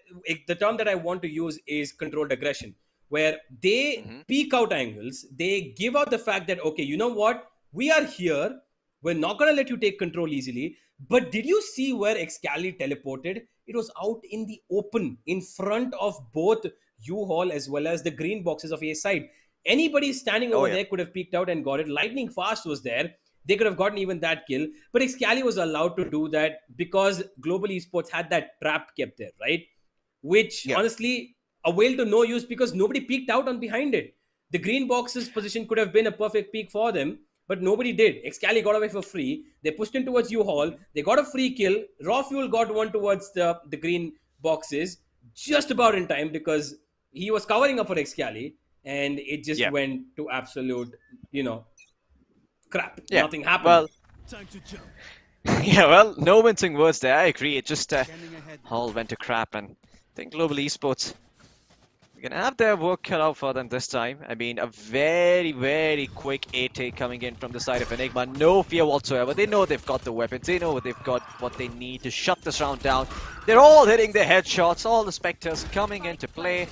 the term that I want to use is controlled aggression, where they peek out angles, they give out the fact that, okay, you know what, we are here, we're not going to let you take control easily. But did you see where Excali teleported? It was out in the open, in front of both U-Haul as well as the green boxes of A side. Anybody standing over there could have peeked out and got it. Lightning Fast was there. They could have gotten even that kill. But Excali was allowed to do that because Global Esports had that trap kept there, right? Which, honestly, availed to no use because nobody peeked out on behind it. The green box's position could have been a perfect peek for them. but nobody did. Excali got away for free. They pushed in towards U-Haul. They got a free kill. Raw Fuel got one towards the green boxes just about in time because he was covering up for Excali, and it just went to absolute, crap. Yeah. Nothing happened. Well, yeah, well, no mincing words there. I agree. It just all went to crap, and I think Global Esports are gonna have their work cut out for them this time. I mean, a very, very quick A-take coming in from the side of Enigma. No fear whatsoever. They know they've got the weapons. They know they've got what they need to shut this round down. They're all hitting their headshots. All the Spectres coming into play,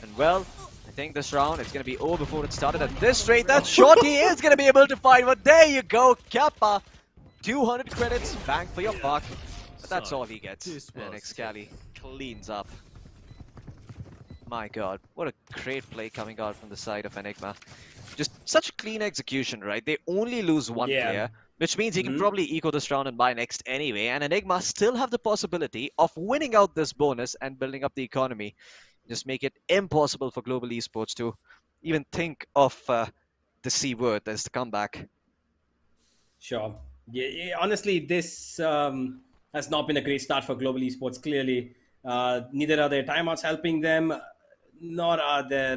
and well, I think this round is going to be over before it started. At this rate, that Shorty is going to be able to fight. But there you go, Kappa. 200 credits, bang for your buck. But that's all he gets. And Excali cleans up. My god, what a great play coming out from the side of Enigma. Just such a clean execution, right? They only lose one player, which means he can probably eco this round and buy next anyway. And Enigma still have the possibility of winning out this bonus and building up the economy. Just make it impossible for Global Esports to even think of the C word as the comeback. Sure. Yeah, honestly, this has not been a great start for Global Esports, clearly. Neither are their timeouts helping them, nor are their,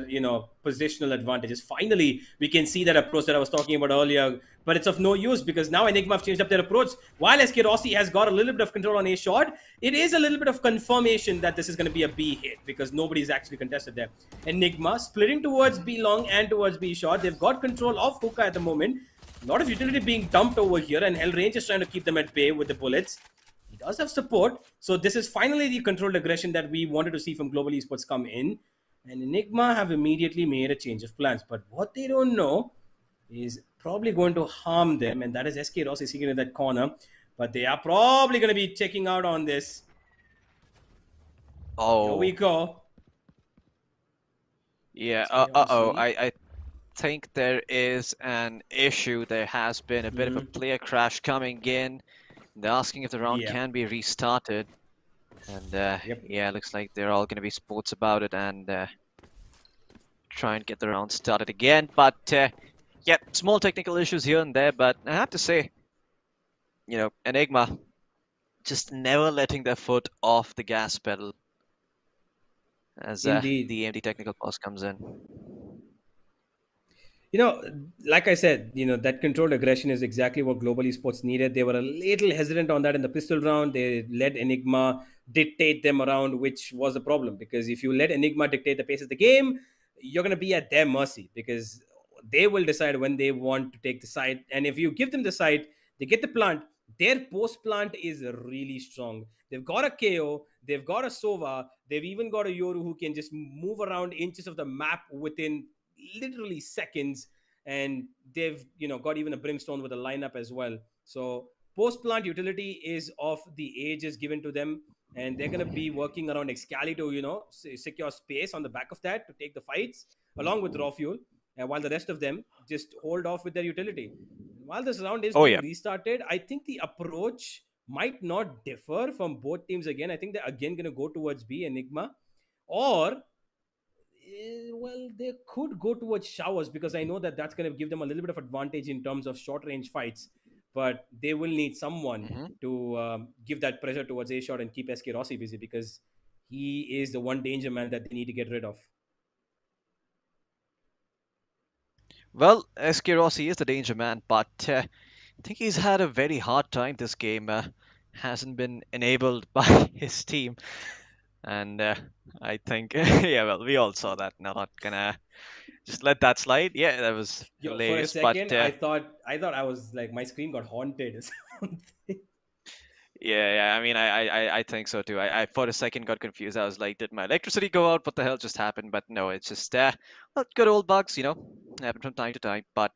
positional advantages. Finally, we can see that approach that I was talking about earlier, but it's of no use because now Enigma have changed up their approach. While SK Rossi has got a little bit of control on A shot, it is a little bit of confirmation that this is going to be a B hit because nobody's actually contested there. Enigma splitting towards B long and towards B short. They've got control of Hookah at the moment. A lot of utility being dumped over here, and Hellrange is trying to keep them at bay with the bullets. He does have support, so this is finally the controlled aggression that we wanted to see from Global Esports come in. And Enigma have immediately made a change of plans, but what they don't know is probably going to harm them, and that is SK Rossi sitting in that corner. But they are probably going to be checking out on this. Oh. Here we go. Yeah, I think there is an issue. There has been a bit of a player crash coming in. They're asking if the round can be restarted. And yeah, looks like they're all going to be sports about it and try and get the round started again. But yeah, small technical issues here and there. But I have to say, Enigma just never letting their foot off the gas pedal as the AMD technical pause comes in. Like I said, that controlled aggression is exactly what Global Esports needed. They were a little hesitant on that in the pistol round. They let Enigma dictate them around, which was a problem. Because if you let Enigma dictate the pace of the game, you're going to be at their mercy. Because they will decide when they want to take the side. And if you give them the side, they get the plant. Their post-plant is really strong. They've got a KO. They've got a Sova. They've even got a Yoru who can just move around inches of the map within literally seconds, and they've got even a Brimstone with a lineup as well. So post-plant utility is of the ages given to them, and they're going to be working around Excali to secure space on the back of that to take the fights along with Raw Fuel, while the rest of them just hold off with their utility. While this round is being restarted, I think the approach might not differ from both teams again. I think they're again going to go towards B, Enigma, or well, they could go towards Showers because I know that that's going to give them a little bit of advantage in terms of short range fights, but they will need someone to give that pressure towards A shot and keep SK Rossi busy because he is the one danger man that they need to get rid of. Well, SK Rossi is the danger man, but I think he's had a very hard time this game. Hasn't been enabled by his team. And I think, yeah, well, we all saw that. Now, not gonna just let that slide. Yeah, that was hilarious. For a second, I thought I was like, my screen got haunted or something. Yeah. I mean, I think so too. I for a second got confused. I was like, did my electricity go out? What the hell just happened? But no, it's just well, good old bugs, happen from time to time. But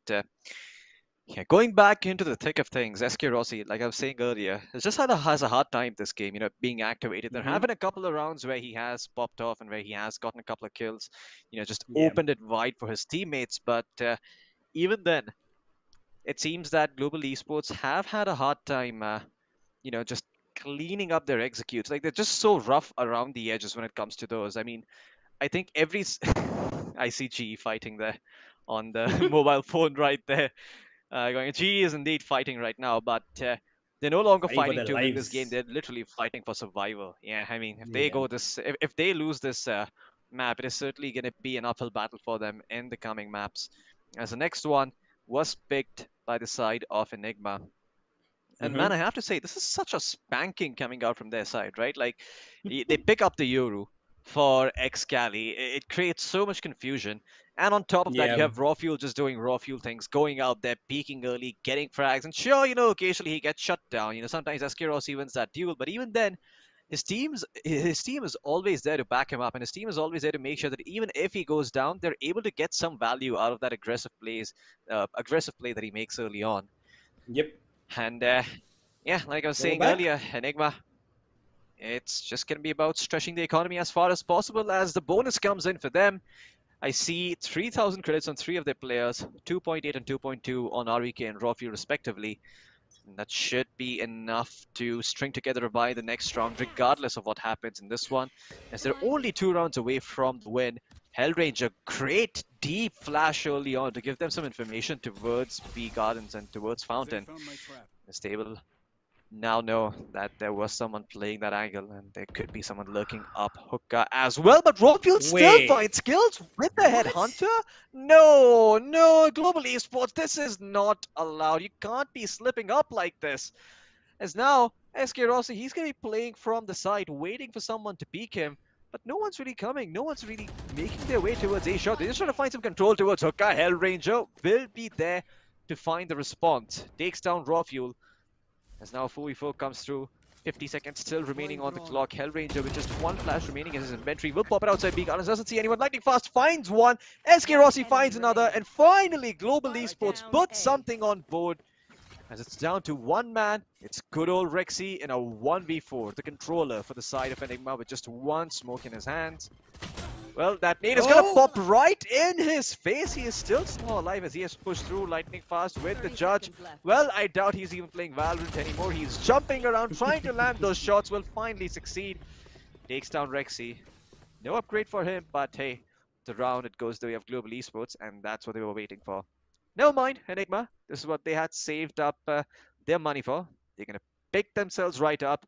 yeah, going back into the thick of things, SK Rossi, like I was saying earlier, has a hard time this game, being activated. There have been a couple of rounds where he has popped off and where he has gotten a couple of kills, just opened it wide for his teammates. But even then, it seems that Global Esports have had a hard time, just cleaning up their executes. Like, they're just so rough around the edges when it comes to those. I mean, I think I see GE fighting there on the mobile phone right there. Going, GE is indeed fighting right now, but they're no longer Fighting for fighting their to win this lives. game. They're literally fighting for survival. Yeah, I mean, if they Yeah. go this, if they lose this map, it is certainly going to be an uphill battle for them in the coming maps. As the next one was picked by the side of Enigma. And man, I have to say, this is such a spanking coming out from their side, right? Like, they pick up the Yoru for Excali. It creates so much confusion. And on top of that, you Yeah. have Raw Fuel just doing Raw Fuel things, going out there, peeking early, getting frags. And sure, occasionally he gets shut down. Sometimes SK Rossi wins that duel. But even then, his team is always there to back him up. And his team is always there to make sure that even if he goes down, they're able to get some value out of that aggressive play that he makes early on. Yep. And yeah, like I was saying back. earlier, Enigma, it's just going to be about stretching the economy as far as possible as the bonus comes in for them. I see 3,000 credits on 3 of their players, 2.8 and 2.2 on REK and Raw Fuel respectively. And that should be enough to string together a buy the next round, regardless of what happens in this one, as they're only 2 rounds away from the win. Hellranger, great deep flash early on to give them some information towards B Gardens and towards Fountain. As they will now know that there was someone playing that angle and there could be someone lurking up hookah as well. But Rawfield still finds skills with the Headhunter? No, Global Esports, this is not allowed. You can't be slipping up like this. As now, SK Rossi, he's going to be playing from the side, waiting for someone to peek him. But no one's really coming. No one's really making their way towards A shot. They're just trying to find some control towards hookah. Hellranger will be there to find the response. Takes down Raw Fuel. As now 4v4 comes through. 50 seconds still remaining on the clock. Hellranger with just 1 flash remaining in his inventory will pop it outside B Gardens. Doesn't see anyone. Lightning Fast finds one. SK Rossi finds another. And finally, Global Esports puts something on board. As it's down to 1 man, it's good old Rexy in a 1v4. The controller for the side of Enigma with just 1 smoke in his hands. Well, that nade is gonna pop right in his face. He is still somehow alive as he has pushed through Lightning Fast with the judge. Well, I doubt he's even playing Valorant anymore. He's jumping around, trying to land those shots. Will finally succeed. Takes down Rexy. No upgrade for him, but hey, the round it goes the way of Global Esports, and that's what they were waiting for. Never mind, Enigma. This is what they had saved up their money for. They're gonna pick themselves right up,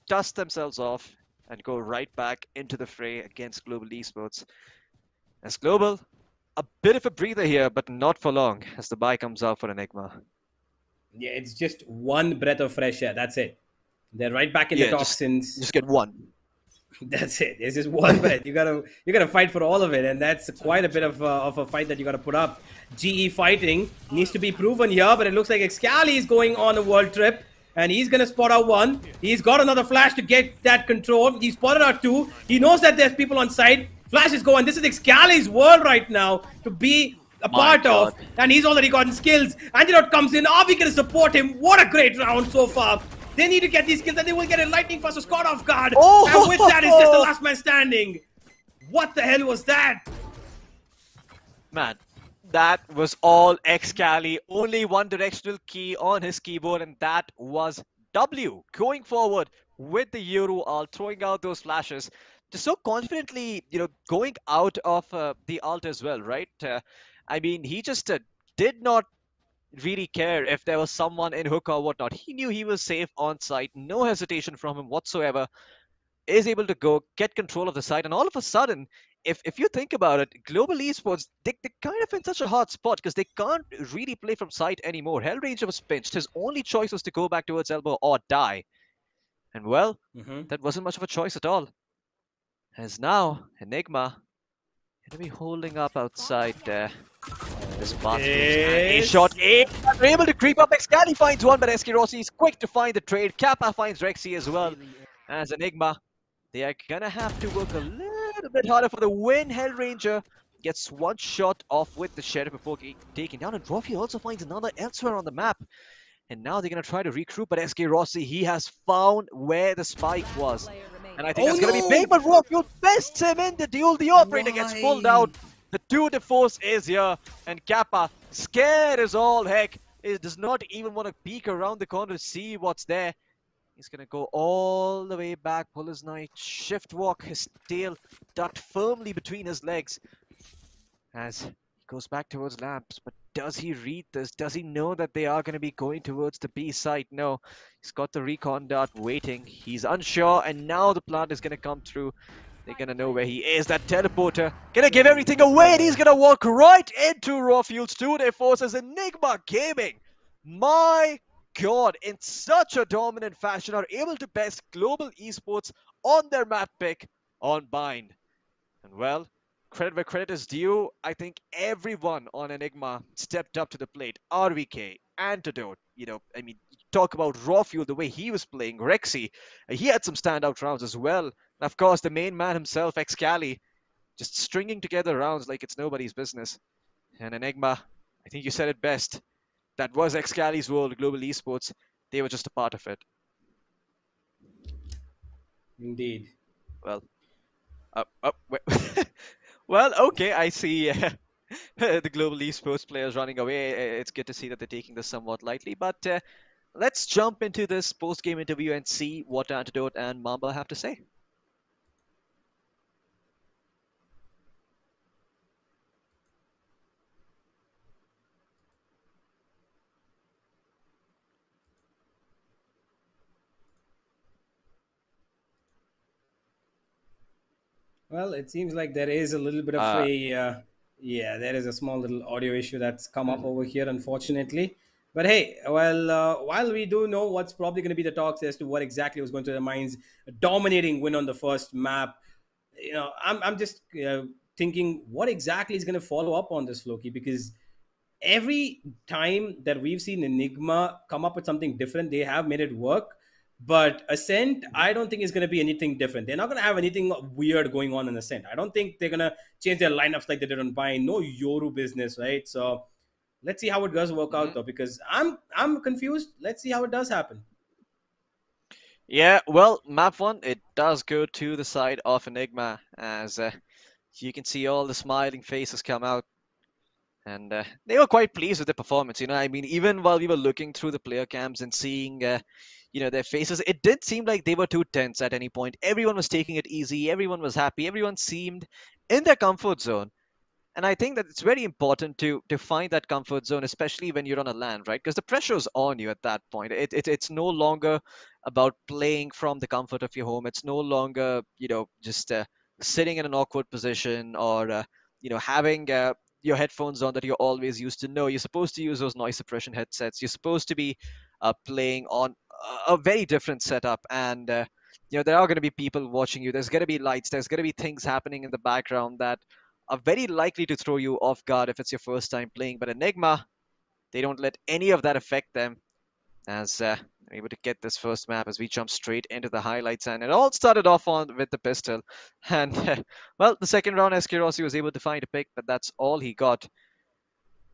dust themselves off, and go right back into the fray against Global Esports. As Global, a bit of a breather here, but not for long, as the buy comes out for Enigma. Yeah, it's just 1 breath of fresh air. That's it. They're right back in the toxins. Just get 1. That's it. It's just 1 breath. You gotta fight for all of it, and that's quite a bit of a fight that you gotta put up. GE fighting needs to be proven here, but it looks like Excali is going on a world trip. And he's going to spot out 1. He's got another flash to get that control. He spotted out 2. He knows that there's people on site. Flash is going. This is Excali's world right now to be a part of. And he's already gotten skills. Angelot comes in. Are we going to support him? What a great round so far. They need to get these skills and they will get a Lightning Fast caught off guard. And with that, it's just the last man standing. What the hell was that? Man. That was all Excali, only 1 directional key on his keyboard, and that was W. Going forward with the Yoru ult, throwing out those flashes, just so confidently, going out of the ult as well, right? I mean, he just did not really care if there was someone in hook or whatnot. He knew he was safe on site, no hesitation from him whatsoever. Is able to go get control of the site, and all of a sudden, if you think about it, Global Esports, they're kind of in such a hot spot because they can't really play from site anymore. Hellranger was pinched. His only choice was to go back towards elbow or die. And well, that wasn't much of a choice at all. As now, Enigma going to be holding up outside this basket. A shot, they're able to creep up. Excali finds 1, but SK Rossi is quick to find the trade. Kappa finds Rexy as well. As Enigma, they are gonna have to work a little bit harder for the win. Hellranger gets 1 shot off with the Sheriff before taking down, and Rofi also finds another elsewhere on the map. And now they're gonna try to recruit, but SK Rossi, he has found where the spike was. And I think that's gonna be big, but Rofi bests him in the duel. The operator gets pulled out. The 2 de force is here, and Kappa, scared as all heck, does not even want to peek around the corner to see what's there. He's going to go all the way back, pull his knife, shift walk, his tail tucked firmly between his legs as he goes back towards Lamps, but does he read this? Does he know that they are going to be going towards the B site? No, he's got the recon dart waiting. He's unsure, and now the plant is going to come through. They're going to know where he is. That teleporter going to give everything away, and he's going to walk right into Raw Fuel's 2-day forces. Enigma Gaming, my God, in such a dominant fashion, are able to best global esports on their map pick on Bind. And well, credit where credit is due. I think everyone on Enigma stepped up to the plate. RVK, Antidote, I mean, talk about Raw Fuel, the way he was playing. Rexy, he had some standout rounds as well. And of course, the main man himself, Excali, just stringing together rounds like it's nobody's business. And Enigma, I think you said it best. That was Excali's world, global esports. They were just a part of it. Indeed. Well, well, okay, I see the global esports players running away. It's good to see that they're taking this somewhat lightly, but let's jump into this post-game interview and see what Antidote and Mamba have to say. Well, it seems like there is a little bit of there is a small little audio issue that's come up over here, unfortunately. But hey, well, while we do know what's probably going to be the talks as to what exactly was going through their minds, a dominating win on the first map, I'm just thinking what exactly is going to follow up on this, Floki, because every time that we've seen Enigma come up with something different, they have made it work. But Ascent, I don't think is going to be anything different. They're not going to have anything weird going on in Ascent. I don't think they're going to change their lineups like they did on Bind. No Yoru business, right? So let's see how it does work out, though, because I'm confused. Let's see how it does happen. Yeah, well, map 1, it does go to the side of Enigma, as you can see all the smiling faces come out. And they were quite pleased with the performance. I mean, even while we were looking through the player cams and seeing their faces, it did seem like they were too tense at any point. Everyone was taking it easy. Everyone was happy. Everyone seemed in their comfort zone. And I think that it's very important to find that comfort zone, especially when you're on a LAN, right? Because the pressure's on you at that point. It's no longer about playing from the comfort of your home. It's no longer, just sitting in an awkward position or, having your headphones on that you're always used to. No, you're supposed to use those noise suppression headsets. You're supposed to be playing on a very different setup, and there are going to be people watching you. There's going to be lights. There's going to be things happening in the background that are very likely to throw you off guard if it's your first time playing. But Enigma, they don't let any of that affect them, as they're able to get this first map as we jump straight into the highlights. And it all started off with the pistol, and well, the second round Eskerosi was able to find a pick, but that's all he got.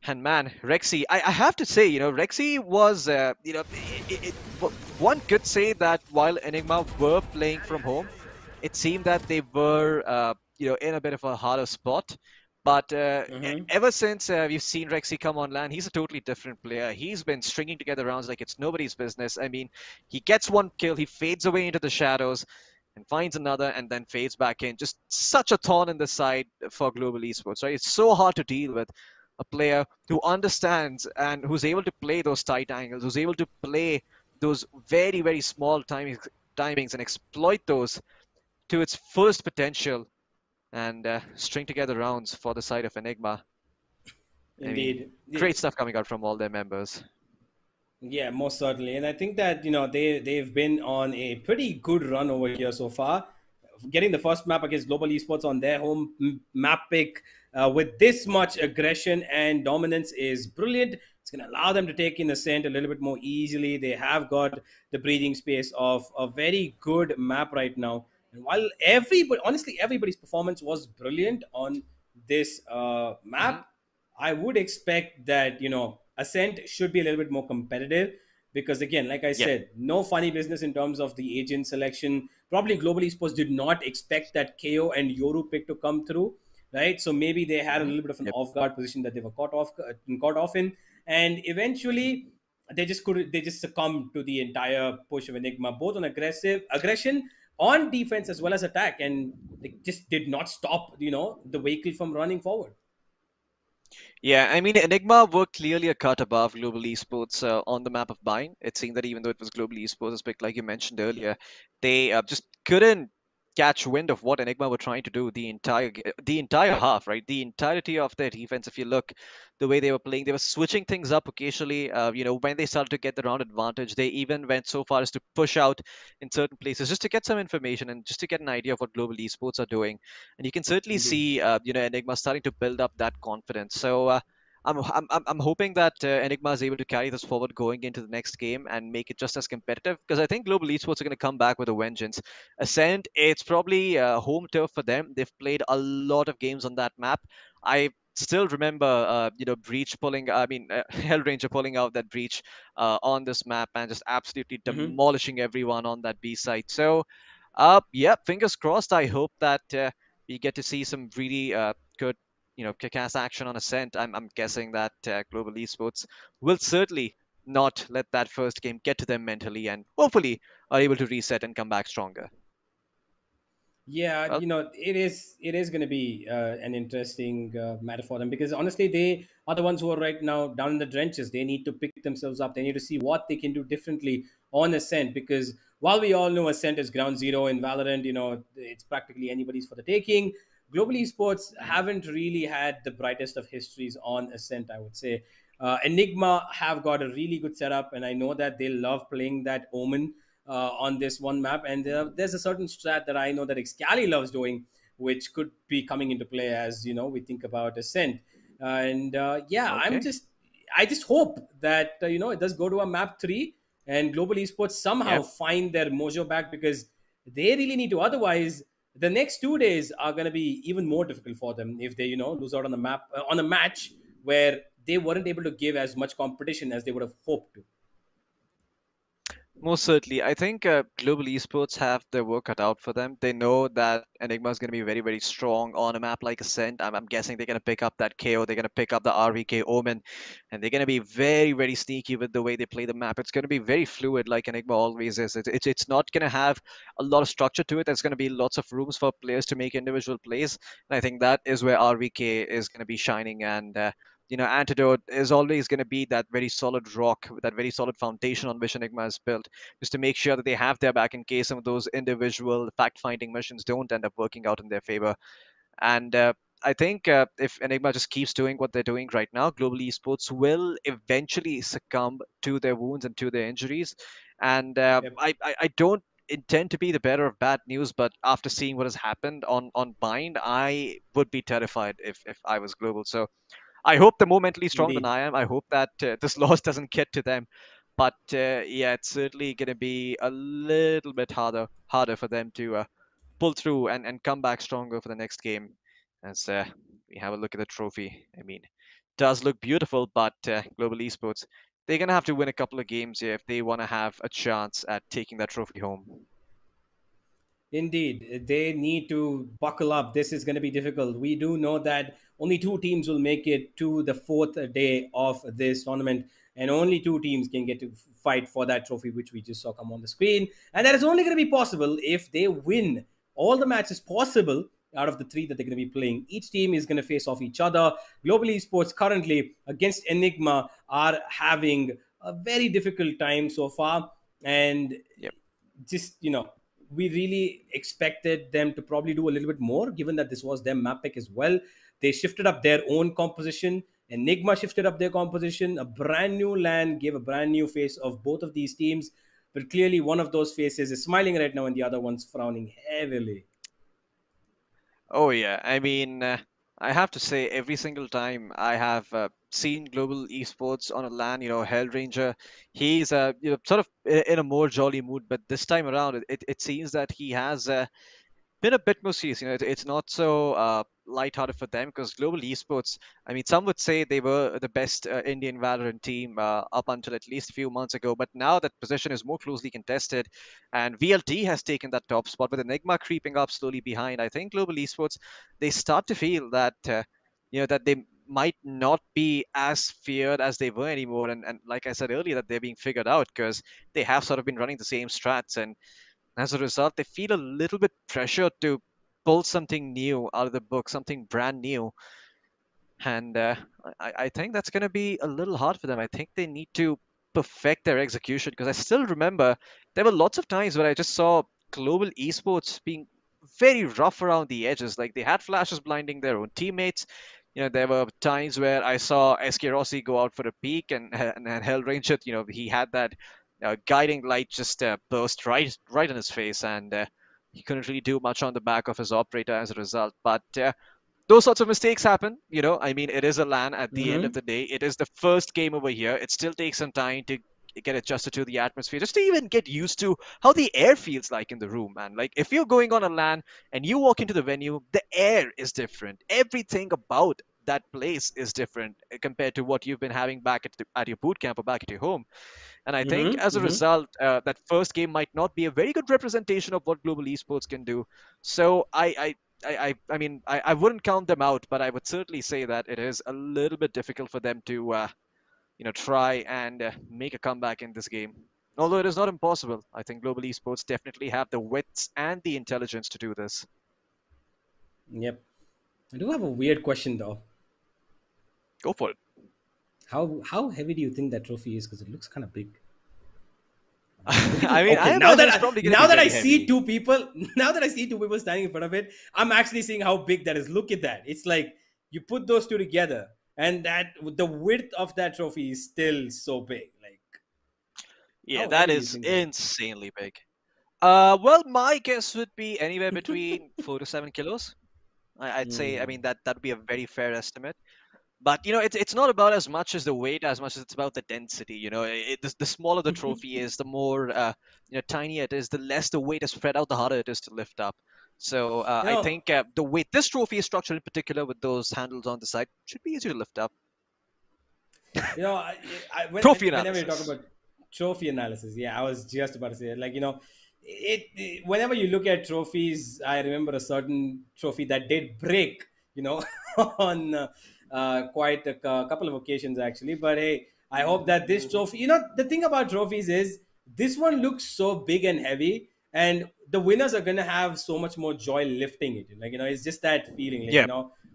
And man, Rexy, I have to say, Rexy was, one could say that while Enigma were playing from home, it seemed that they were, in a bit of a harder spot. But ever since we've seen Rexy come on LAN, he's a totally different player. He's been stringing together rounds like it's nobody's business. I mean, he gets one kill, he fades away into the shadows, and finds another, and then fades back in. Just such a thorn in the side for global esports, right? It's so hard to deal with a player who understands and who's able to play those tight angles, who's able to play those very, very small timings and exploit those to its fullest potential and string together rounds for the side of Enigma. Indeed. I mean, great stuff coming out from all their members. Yeah, most certainly. And I think that, they've been on a pretty good run over here so far. Getting the first map against Global Esports on their home map pick with this much aggression and dominance is brilliant. It's going to allow them to take in Ascent a little bit more easily. They have got the breathing space of a very good map right now. And while everybody's performance was brilliant on this map, I would expect that, Ascent should be a little bit more competitive. Because again, like I said, no funny business in terms of the agent selection. Probably Global Esports did not expect that KO and Yoru pick to come through, right? So maybe they had a little bit of an off-guard position that they were caught off in, and eventually they just succumbed to the entire push of Enigma, both on aggression, on defense as well as attack, and they just did not stop, the vehicle from running forward. Yeah, I mean, Enigma were clearly a cut above Global Esports on the map of buying. It seemed that even though it was Global Esports aspect, like you mentioned earlier, they just couldn't catch wind of what Enigma were trying to do the entire half, right? The entirety of their defense. If you look the way they were playing, they were switching things up occasionally. When they started to get the round advantage, they even went so far as to push out in certain places just to get some information and just to get an idea of what Global Esports are doing. And you can certainly Indeed. see, Enigma starting to build up that confidence. So I'm hoping that Enigma is able to carry this forward going into the next game and make it just as competitive, because I think Global Esports are going to come back with a vengeance. Ascent, it's probably home turf for them. They've played a lot of games on that map. I still remember, Breach pulling, I mean, Hellranger pulling out that Breach on this map and just absolutely Hmm. demolishing everyone on that B site. So, yeah, fingers crossed. I hope that we get to see some really good, kick-ass action on Ascent. I'm guessing that Global Esports will certainly not let that first game get to them mentally, and hopefully are able to reset and come back stronger. Yeah, Well, it is going to be an interesting matter for them, because honestly, they are the ones who are right now down in the trenches. They need to pick themselves up. They need to see what they can do differently on Ascent, because while we all know Ascent is ground zero in Valorant, it's practically anybody's for the taking. Global Esports haven't really had the brightest of histories on Ascent, I would say. Enigma have got a really good setup, and I know that they love playing that Omen on this one map. And there's a certain strat that I know that Excali loves doing, which could be coming into play as we think about Ascent. And yeah, okay. I just hope that it does go to a map 3 and Global Esports somehow Yep. find their mojo back, because they really need to. Otherwise, the next 2 days are going to be even more difficult for them if they lose out on the map on a match where they weren't able to give as much competition as they would have hoped to. Most certainly. I think Global Esports have their work cut out for them. They know that Enigma is going to be very, very strong on a map like Ascent. I'm guessing they're going to pick up that KO. They're going to pick up the RVK Omen. And they're going to be very, very sneaky with the way they play the map. It's going to be very fluid, like Enigma always is. It's not going to have a lot of structure to it. There's going to be lots of rooms for players to make individual plays. And I think that is where RVK is going to be shining. And Antidote is always going to be that very solid rock, that very solid foundation on which Enigma is built, just to make sure that they have their back in case some of those individual fact-finding missions don't end up working out in their favor. And I think if Enigma just keeps doing what they're doing right now, Global Esports will eventually succumb to their wounds and to their injuries. And Yep. I don't intend to be the bearer of bad news, but after seeing what has happened on Bind, I would be terrified if I was Global. So I hope they're more mentally strong than Indeed. I am. I hope that this loss doesn't get to them. But yeah, it's certainly going to be a little bit harder for them to pull through and come back stronger for the next game. As we have a look at the trophy, I mean, does look beautiful, but Global Esports, they're going to have to win a couple of games here if they want to have a chance at taking that trophy home. Indeed, they need to buckle up. This is going to be difficult. We do know that only two teams will make it to the fourth day of this tournament, and only two teams can get to fight for that trophy, which we just saw come on the screen. And that is only going to be possible if they win all the matches possible out of the three that they're going to be playing. Each team is going to face off each other. Global Esports currently against Enigma are having a very difficult time so far. And Yep. just we really expected them to probably do a little bit more, given that this was their map pick as well. They shifted up their own composition. Enigma shifted up their composition. A brand new LAN gave a brand new face of both of these teams, but clearly one of those faces is smiling right now and the other one's frowning heavily. Oh yeah, I mean, I have to say, every single time I have seen Global Esports on a LAN, Hellranger, he's sort of in a more jolly mood. But this time around, it seems that he has been a bit more serious. It's not so lighthearted for them, because Global Esports, I mean, some would say they were the best Indian Valorant team up until at least a few months ago. But now that position is more closely contested, and VLT has taken that top spot with Enigma creeping up slowly behind. I think Global Esports, they start to feel that that they might not be as feared as they were anymore. And like I said earlier, that they're being figured out because they have sort of been running the same strats, and as a result, they feel a little bit pressured to pull something new out of the book, something brand new. And I think that's going to be a little hard for them. I think they need to perfect their execution because I still remember there were lots of times where I just saw global esports being very rough around the edges. Like they had flashes blinding their own teammates. There were times where I saw SK Rossi go out for a peek and Hellranger, he had that guiding light just burst right in his face, and he couldn't really do much on the back of his operator as a result. But those sorts of mistakes happen. I mean, it is a LAN at the end of the day. It is the first game over here. It still takes some time to get adjusted to the atmosphere, just to even get used to how the air feels like in the room, man. Like if you're going on a LAN and you walk into the venue, the air is different. Everything about that place is different compared to what you've been having back at your boot camp or back at your home. And I think as a result, that first game might not be a very good representation of what global esports can do. So I mean, I wouldn't count them out, but I would certainly say that it is a little bit difficult for them to, try and make a comeback in this game. Although it is not impossible. I think global esports definitely have the wits and the intelligence to do this. Yep. I do have a weird question though. Go for it. How heavy do you think that trophy is? Because it looks kind of big. I mean, okay, now that I see two people standing in front of it, I'm actually seeing how big that is. Look at that. It's like you put those two together, and that the width of that trophy is still so big. Like, yeah, that is insanely big. Well, my guess would be anywhere between 4 to 7 kilos. I'd say. I mean, that would be a very fair estimate. But it's not about as much as the weight, as much as it's about the density. The smaller the trophy is, the more tinier it is, the less the weight is spread out, the harder it is to lift up. So I think the way this trophy is structured in particular, with those handles on the side, should be easy to lift up. Whenever you talk about trophy analysis, yeah, I was just about to say it. Like whenever you look at trophies, I remember a certain trophy that did break. On quite a couple of occasions actually. But hey, I hope that this trophy, the thing about trophies is this one looks so big and heavy, and the winners are going to have so much more joy lifting it. Like, it's just that feeling. Like,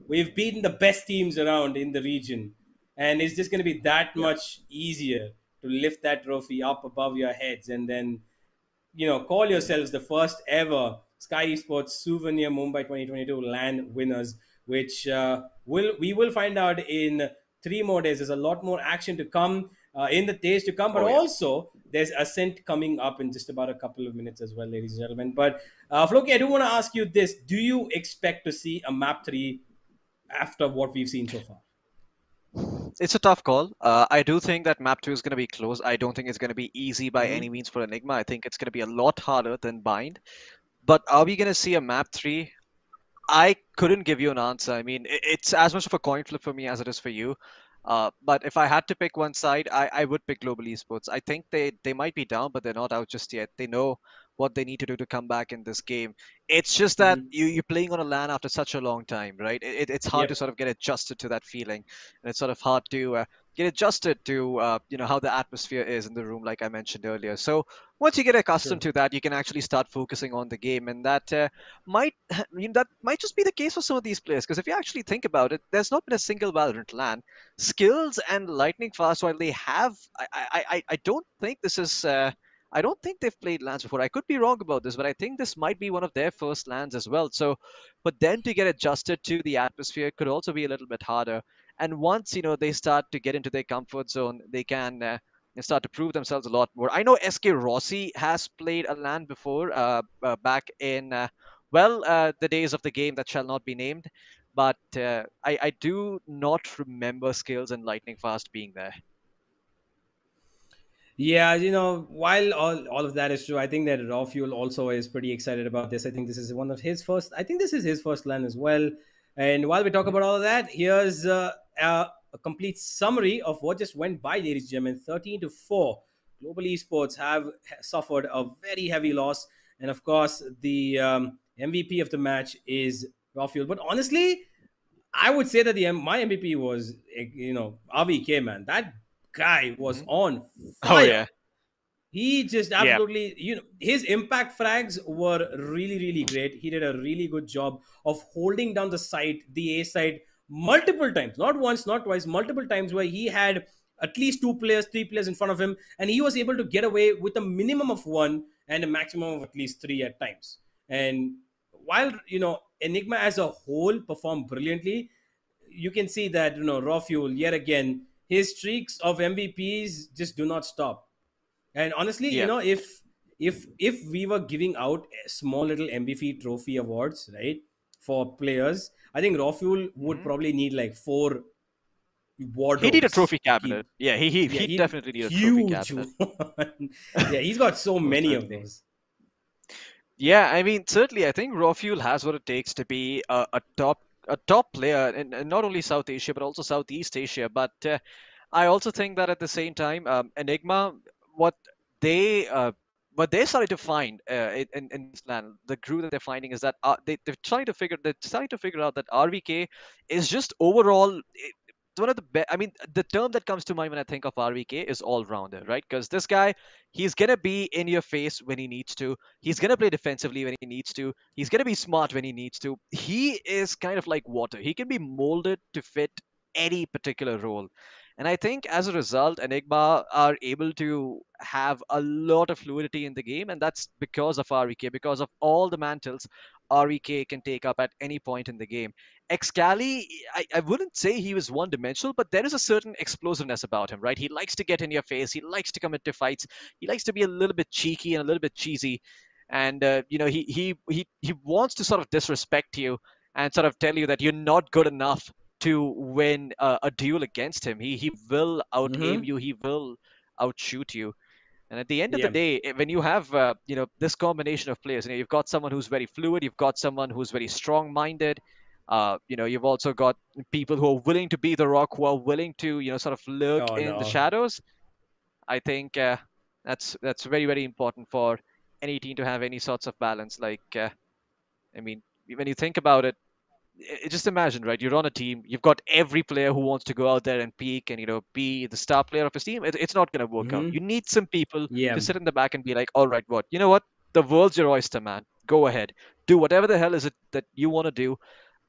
we've beaten the best teams around in the region, and it's just going to be that much easier to lift that trophy up above your heads and then, call yourselves the first ever Sky Esports Souvenir Mumbai 2022 LAN winners, which we will find out in 3 more days. There's a lot more action to come in the days to come, but also there's Ascent coming up in just about a couple of minutes as well, ladies and gentlemen. But Floki, I do want to ask you this. Do you expect to see a map 3 after what we've seen so far? It's a tough call. I do think that map 2 is going to be close. I don't think it's going to be easy by any means for Enigma. I think it's going to be a lot harder than Bind. But are we going to see a map 3? I couldn't give you an answer. I mean, it's as much of a coin flip for me as it is for you. But if I had to pick one side, I would pick Global Esports. I think they might be down, but they're not out just yet. They know what they need to do to come back in this game. It's just that you're playing on a LAN after such a long time, right? It's hard to sort of get adjusted to that feeling. And it's sort of hard to get adjusted to how the atmosphere is in the room, like I mentioned earlier. So once you get accustomed to that, you can actually start focusing on the game, and that might just be the case for some of these players. Because if you actually think about it, there's not been a single Valorant LAN. Skills and Lightning Fast, while they have, I don't think this is. I don't think they've played LANs before. I could be wrong about this, but I think this might be one of their first LANs as well. So for them to get adjusted to the atmosphere could also be a little bit harder. And once they start to get into their comfort zone, they can start to prove themselves a lot more. I know SK Rossi has played a LAN before, back in the days of the game that shall not be named. But I do not remember Skills and Lightning Fast being there. Yeah, while all of that is true, I think that Raw Fuel also is pretty excited about this. I think this is one of his first. I think this is his first LAN as well. And while we talk about all of that, here's a complete summary of what just went by, ladies and gentlemen. 13-4. Global Esports have suffered a very heavy loss. And of course, the MVP of the match is Raw Fuel. But honestly, I would say that my MVP was, RVK, man. That guy was on fire. Oh, yeah. He just absolutely, his impact frags were really, really great. He did a really good job of holding down the site, the A side, multiple times, not once, not twice, multiple times where he had at least 2 players, 3 players in front of him, and he was able to get away with a minimum of 1 and a maximum of at least 3 at times. And while Enigma as a whole performed brilliantly, you can see that Raw Fuel yet again, his streaks of MVPs just do not stop. And honestly, Yeah. If we were giving out small little MVP trophy awards, right, for players, I think Raw Fuel would probably need like 4 He need a wardrobes trophy to cabinet. keep. Yeah, he Yeah, he he definitely need a trophy huge cabinet. one. Yeah, he's got so Most many of certainly. those. Yeah, I mean, certainly, I think Raw Fuel has what it takes to be a top player in not only South Asia but also Southeast Asia. But I also think that at the same time, Enigma, what they uh, what they're starting to find in this land, the crew that they're finding is that they're trying to figure out that RVK is just overall one of the best. I mean, the term that comes to mind when I think of RVK is all rounder, right? Because this guy, he's gonna be in your face when he needs to. He's gonna play defensively when he needs to. He's gonna be smart when he needs to. He is kind of like water. He can be molded to fit any particular role. And I think as a result, Enigma are able to have a lot of fluidity in the game, and that's because of REK, because of all the mantles REK can take up at any point in the game. Excali, I wouldn't say he was one dimensional, but there is a certain explosiveness about him, right? He likes to get in your face, he likes to come into fights, he likes to be a little bit cheeky and a little bit cheesy. And he wants to sort of disrespect you and sort of tell you that you're not good enough to win a duel against him. He will out aim Mm-hmm. you. He will outshoot you. And at the end of the Yeah. day, when you have this combination of players, you've got someone who's very fluid, you've got someone who's very strong-minded. You've also got people who are willing to be the rock, who are willing to sort of lurk Oh in the no. shadows. I think that's very very important for any team to have any sorts of balance. Like I mean, when you think about it, just imagine, right? You're on a team. You've got every player who wants to go out there and peak and be the star player of his team. It's not going to work out. Mm-hmm. You need some people Yeah. to sit in the back and be like, all right, what? You know what? The world's your oyster, man. Go ahead, do whatever the hell is it that you want to do.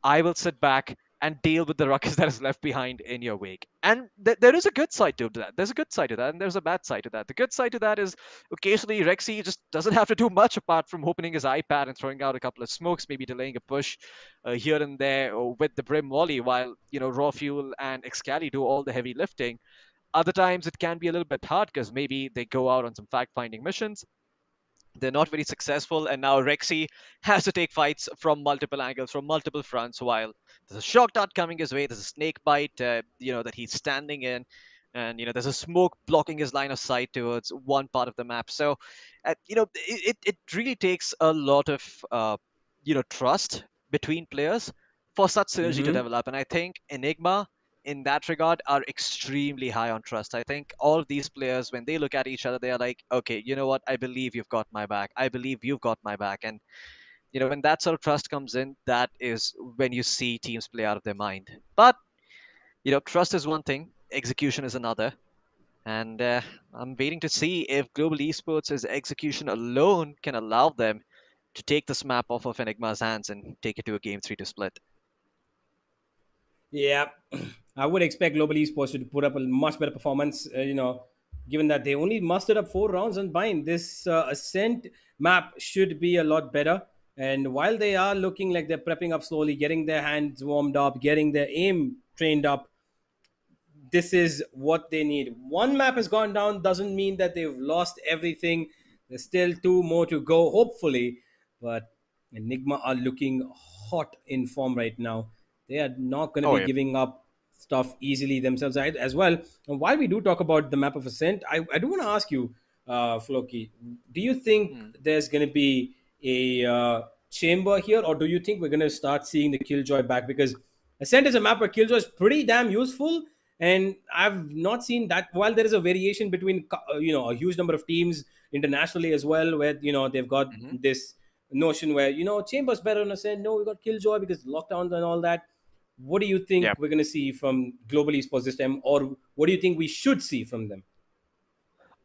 I will sit back and deal with the ruckus that is left behind in your wake. And there is a good side to that. There's a good side to that, and there's a bad side to that. The good side to that is occasionally Rexy just doesn't have to do much apart from opening his iPad and throwing out a couple of smokes, maybe delaying a push here and there or with the Brim Volley, while Raw Fuel and Excali do all the heavy lifting. Other times it can be a little bit hard because maybe they go out on some fact-finding missions, they're not very successful, and now Rexy has to take fights from multiple angles, from multiple fronts. While there's a shock dart coming his way, there's a snake bite, that he's standing in, and there's a smoke blocking his line of sight towards one part of the map. So, it really takes a lot of trust between players for such synergy to Mm-hmm. develop. And I think Enigma, in that regard, are extremely high on trust. I think all of these players, when they look at each other, they are like, okay, you know what? I believe you've got my back. I believe you've got my back. And when that sort of trust comes in, that is when you see teams play out of their mind. But trust is one thing, execution is another. And I'm waiting to see if Global Esports' execution alone can allow them to take this map off of Enigma's hands and take it to a game 3 to split. Yeah, I would expect Global Esports to put up a much better performance. Given that they only mustered up 4 rounds on Bind, this Ascent map should be a lot better. And while they are looking like they're prepping up slowly, getting their hands warmed up, getting their aim trained up, this is what they need. One map has gone down doesn't mean that they've lost everything. There's still 2 more to go, hopefully. But Enigma are looking hot in form right now. They are not going to Oh, be yeah. giving up stuff easily themselves as well. And while we do talk about the map of Ascent, I do want to ask you, Floki, do you think Hmm. there's going to be a chamber here, or do you think we're going to start seeing the Killjoy back? Because Ascent is a map where Killjoy is pretty damn useful, and I've not seen that. While there is a variation between a huge number of teams internationally as well, where they've got Mhm. this notion where Chamber's better on Ascent. No, we got Killjoy because lockdowns and all that. What do you Yeah. think we're going to see from Global Esports this time, or what do you think we should see from them?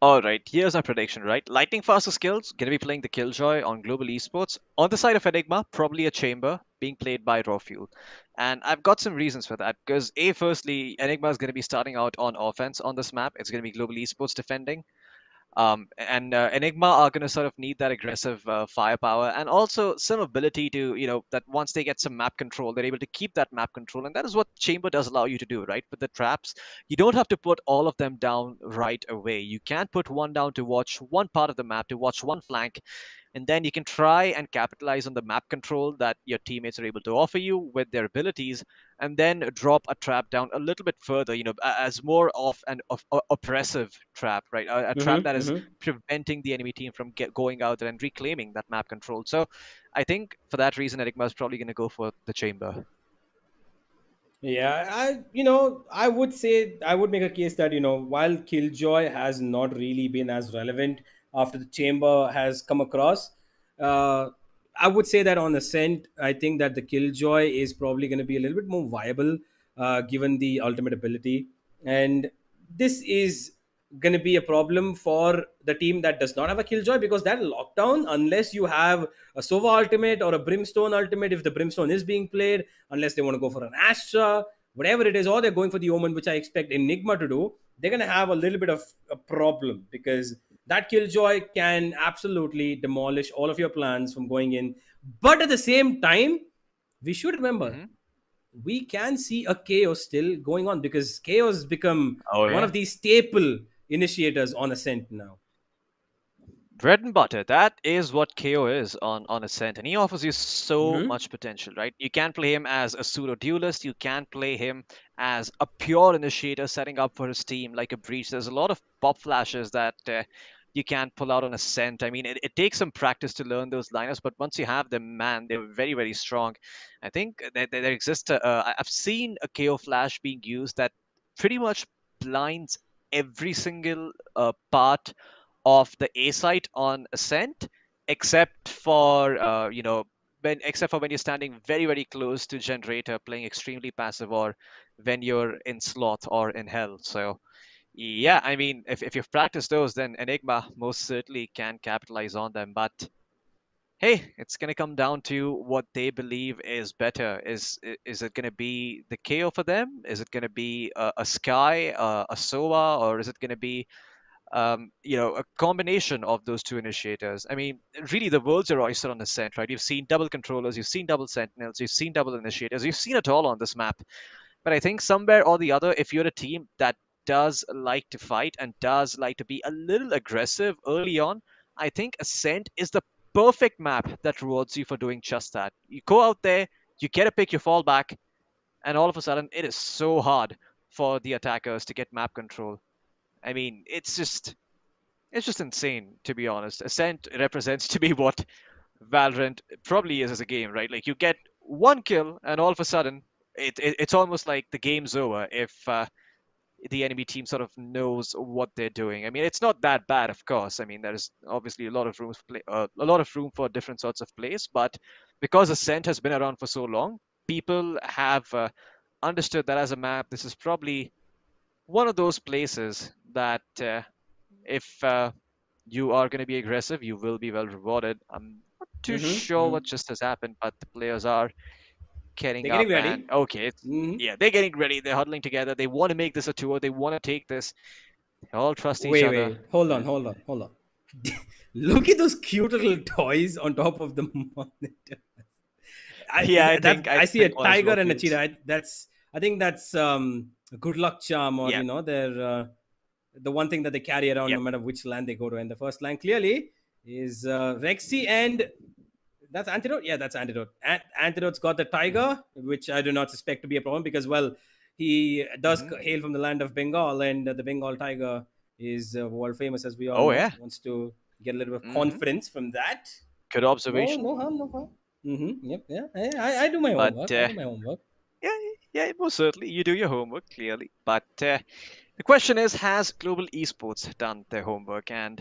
All right, here's my prediction, right? Lightning Faster Skills going to be playing the Killjoy on Global Esports. On the side of Enigma, probably a Chamber, being played by Raw Fuel. And I've got some reasons for that. Because firstly, Enigma is going to be starting out on offense on this map. It's going to be Global Esports defending. And Enigma are going to sort of need that aggressive firepower and also some ability to, that once they get some map control, they're able to keep that map control. And that is what Chamber does allow you to do, right? With the traps, you don't have to put all of them down right away. You can put one down to watch one part of the map, to watch one flank, and then you can try and capitalize on the map control that your teammates are able to offer you with their abilities, and then drop a trap down a little bit further, as more of an oppressive trap, right? A trap that is preventing the enemy team from going out there and reclaiming that map control. So I think for that reason, Enigma is probably going to go for the chamber. Yeah, I would say, I would make a case that, while Killjoy has not really been as relevant after the chamber has come across, I would say that on Ascent, I think that the Killjoy is probably going to be a little bit more viable, given the ultimate ability. And this is going to be a problem for the team that does not have a Killjoy, because that lockdown, unless you have a Sova ultimate or a Brimstone ultimate, if the Brimstone is being played, unless they want to go for an Astra, whatever it is, or they're going for the Omen, which I expect Enigma to do, they're going to have a little bit of a problem, because that Killjoy can absolutely demolish all of your plans from going in. But at the same time, we should remember, we can see a Chaos still going on, because Chaos has become one of these staple initiators on Ascent now. Bread and butter. That is what KO is on Ascent, and he offers you so much potential, right? You can play him as a pseudo duelist. You can play him as a pure initiator, setting up for his team like a breach. There's a lot of pop flashes that you can pull out on Ascent. I mean, it takes some practice to learn those lineups, but once you have them, man, they're very, very strong. I think there exists. I've seen a KO flash being used that pretty much blinds every single part of the A site on Ascent, except for when you're standing very, very close to Generator, playing extremely passive, or when you're in Sloth or in Hell. So yeah, I mean, if you've practiced those, then Enigma most certainly can capitalize on them. But hey, it's going to come down to what they believe is better. Is it going to be the KO for them? Is it going to be a Sky, a Sova, or is it going to be a combination of those two initiators? I mean, really, the world's your oyster on Ascent, right? You've seen double controllers, you've seen double sentinels, you've seen double initiators, you've seen it all on this map. But I think somewhere or the other, if you're a team that does like to fight and does like to be a little aggressive early on, I think Ascent is the perfect map that rewards you for doing just that. You go out there, you get a pick, you fall back, and all of a sudden, it is so hard for the attackers to get map control. I mean, it's just insane, to be honest. Ascent represents to me what Valorant probably is as a game, right? Like, you get one kill, and all of a sudden, it's almost like the game's over if the enemy team sort of knows what they're doing. I mean, it's not that bad, of course. I mean, there is obviously a lot of room for different sorts of plays, but because Ascent has been around for so long, people have understood that as a map, this is probably one of those places that if you are going to be aggressive, you will be well rewarded. I'm not too sure what just has happened, but the players are getting ready. And, okay, yeah, they're getting ready. They're huddling together. They want to make this a tour. They want to take this. They all trust each other. Wait. Hold on. Look at those cute little toys on top of the monitor. I see a tiger and a cheetah. I think that's a good luck charm, or they're the one thing that they carry around no matter which land they go to. And the first line clearly is Rexy, and that's Antidote. Yeah, that's Antidote. Antidote's got the tiger, which I do not suspect to be a problem, because, well, he does hail from the land of Bengal, and the Bengal tiger is world famous, as we all know. Wants to get a little bit of confidence from that. Good observation. No harm, no harm. Yep. Yeah. I do my homework. Yeah, most certainly. You do your homework, clearly. But the question is, has Global Esports done their homework? And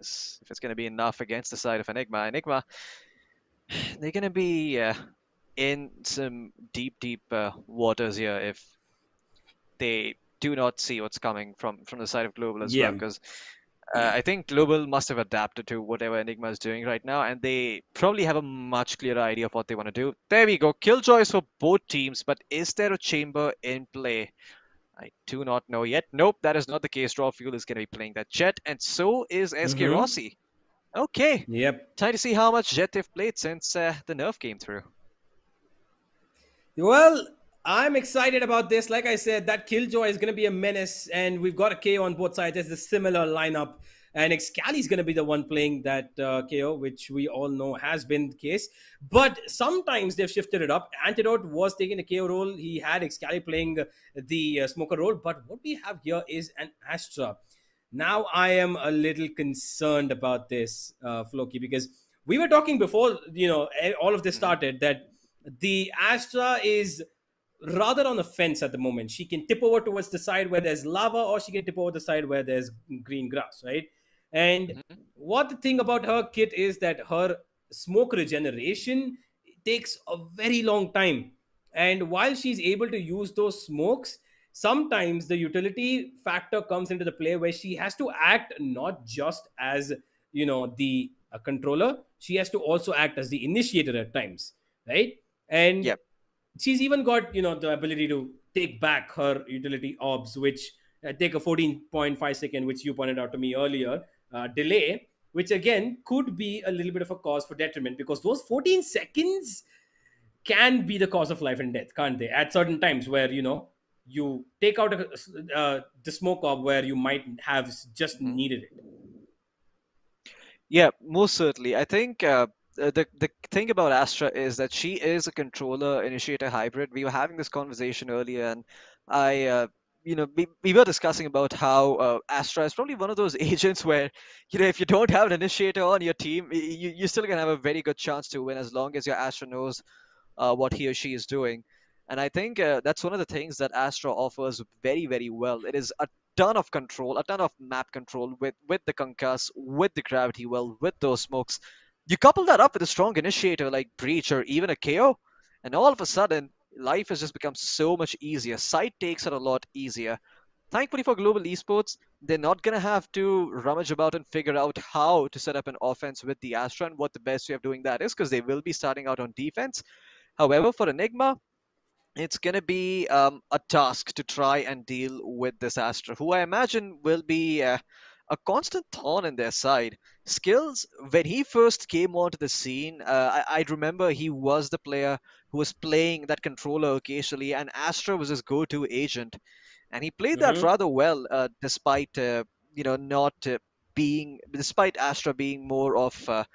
if it's going to be enough against the side of Enigma, they're going to be in some deep waters here if they do not see what's coming from the side of Global as well. Because I think Global must have adapted to whatever Enigma is doing right now, and they probably have a much clearer idea of what they want to do. There we go. Killjoys for both teams, but is there a chamber in play? I do not know yet. Nope, that is not the case. Rawfuel is going to be playing that Jet, and so is SK Mm-hmm. Rossi. Okay. Yep. Time to see how much Jet they've played since the nerf came through. Well, I'm excited about this. Like I said, that Killjoy is going to be a menace, and we've got a KO on both sides. There's a similar lineup, and Excali is going to be the one playing that KO, which we all know has been the case. But sometimes they've shifted it up. Antidote was taking the KO role. He had Excali playing the Smoker role. But what we have here is an Astra. Now I am a little concerned about this, Floki, because we were talking before, all of this started, that the Astra is rather on the fence at the moment. She can tip over towards the side where there's lava, or she can tip over the side where there's green grass, right? And what the thing about her kit is that her smoke regeneration takes a very long time. And while she's able to use those smokes, sometimes the utility factor comes into the play where she has to act not just as the controller, she has to also act as the initiator at times, right? And Yep. she's even got the ability to take back her utility orbs, which take a 14.5 second, which you pointed out to me earlier, delay, which again could be a little bit of a cause for detriment, because those 14 seconds can be the cause of life and death, can't they? At certain times where you take out the smoke orb where you might have just needed it. Yeah, most certainly. I think the thing about Astra is that she is a controller initiator hybrid. We were having this conversation earlier, and we were discussing about how Astra is probably one of those agents where, if you don't have an initiator on your team, you still gonna have a very good chance to win as long as your Astra knows what he or she is doing. And I think that's one of the things that Astra offers very, very well. It is a ton of control, a ton of map control with the concuss, with the gravity well, with those smokes. You couple that up with a strong initiator like Breach or even a KO, and all of a sudden, life has just become so much easier. Sight takes it a lot easier. Thankfully for Global Esports, they're not going to have to rummage about and figure out how to set up an offense with the Astra and what the best way of doing that is, because they will be starting out on defense. However, for Enigma, it's going to be a task to try and deal with this Astra, who I imagine will be a constant thorn in their side. Skills, when he first came onto the scene, I remember he was the player who was playing that controller occasionally, and Astra was his go-to agent. And he played that rather well, despite not despite Astra being more of a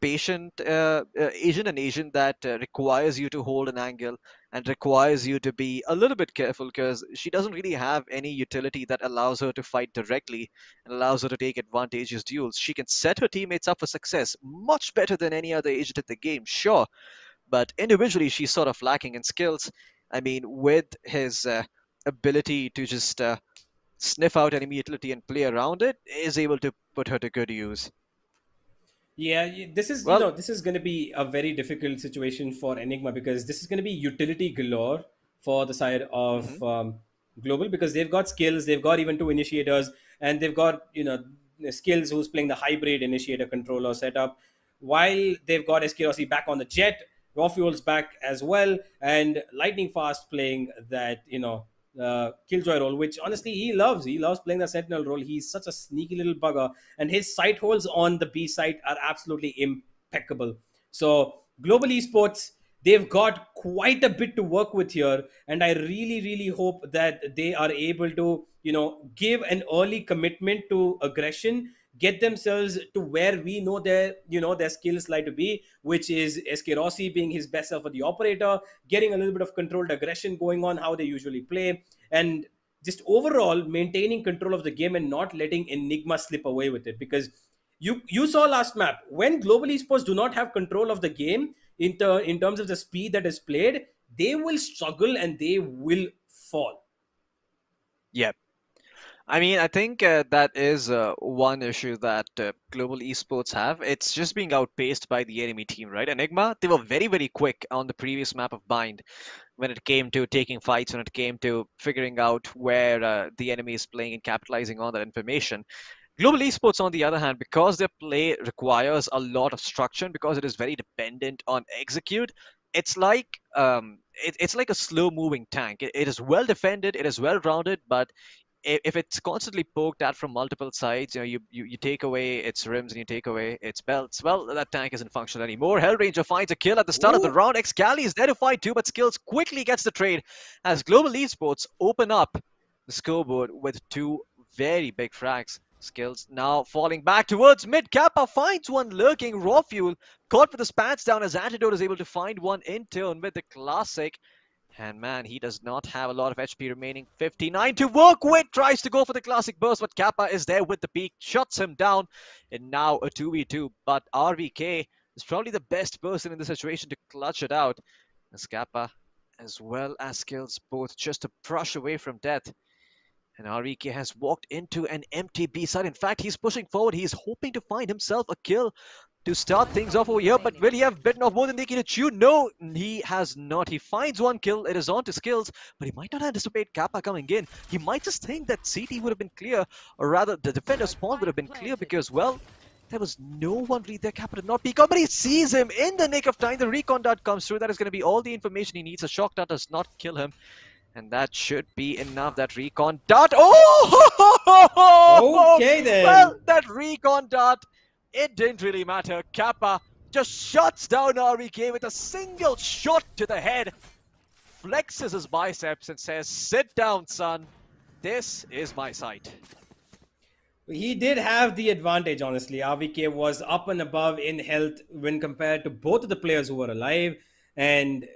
patient agent, an agent that requires you to hold an angle and requires you to be a little bit careful, because she doesn't really have any utility that allows her to fight directly and allows her to take advantageous duels. She can set her teammates up for success much better than any other agent in the game, sure, but individually she's sort of lacking in skills. I mean, with his ability to just sniff out enemy utility and play around it, is able to put her to good use. Yeah, this is this is going to be a very difficult situation for Enigma, because this is going to be utility galore for the side of Global, because they've got skills, they've got even two initiators, and they've got skills who's playing the hybrid initiator controller setup, while they've got SKRC back on the Jet, Rawfuel's back as well, and Lightning Fast playing that Killjoy role, which honestly he loves. He loves playing the Sentinel role. He's such a sneaky little bugger, and his sight holes on the B site are absolutely impeccable. So Global Esports, they've got quite a bit to work with here, and I really, really hope that they are able to give an early commitment to aggression, get themselves to where we know their skills lie to be, which is SK Rossi being his best self for the operator, getting a little bit of controlled aggression going on, how they usually play, and just overall maintaining control of the game and not letting Enigma slip away with it. Because you saw last map, when Global Esports do not have control of the game in terms of the speed that is played, they will struggle and they will fall. Yep. I mean, I think that is one issue that Global Esports have. It's just being outpaced by the enemy team, right? Enigma, they were very, very quick on the previous map of Bind when it came to taking fights, when it came to figuring out where the enemy is playing and capitalizing on that information. Global Esports, on the other hand, because their play requires a lot of structure and because it is very dependent on execute, it's like it's like a slow-moving tank. It is well defended, it is well rounded, but if it's constantly poked at from multiple sides, you take away its rims and you take away its belts, well, that tank isn't functional anymore. Hellranger finds a kill at the start of the round. Excali is there to fight too, but Skills quickly gets the trade as Global Esports open up the scoreboard with two very big frags. Skills now falling back towards mid. Kappa finds one lurking. Raw Fuel caught with the spans down as Antidote is able to find one in turn with the classic. And man, he does not have a lot of HP remaining. 59 to work with. Tries to go for the classic burst, but Kappa is there with the peak. Shuts him down. And now a 2v2. But RVK is probably the best person in the situation to clutch it out. As Kappa, as well as Skills, both just a brush away from death. And RVK has walked into an empty B side. In fact, he's pushing forward. He's hoping to find himself a kill to start things off over here. But will he have bitten off more than they can chew? No, he has not. He finds one kill. It is on to Skills, but he might not anticipate Kappa coming in. He might just think that CT would have been clear, or rather the defender spawn would have been clear because, well, there was no one read there. Kappa did not peek out, but he sees him in the nick of time. The recon dart comes through. That is going to be all the information he needs. A shock dart does not kill him. And that should be enough. That recon dart. Oh! Okay then. Well, that recon dart, it didn't really matter. Kappa just shuts down RVK with a single shot to the head. Flexes his biceps and says, "Sit down, son. This is my site." He did have the advantage, honestly. RVK was up and above in health when compared to both of the players who were alive. And,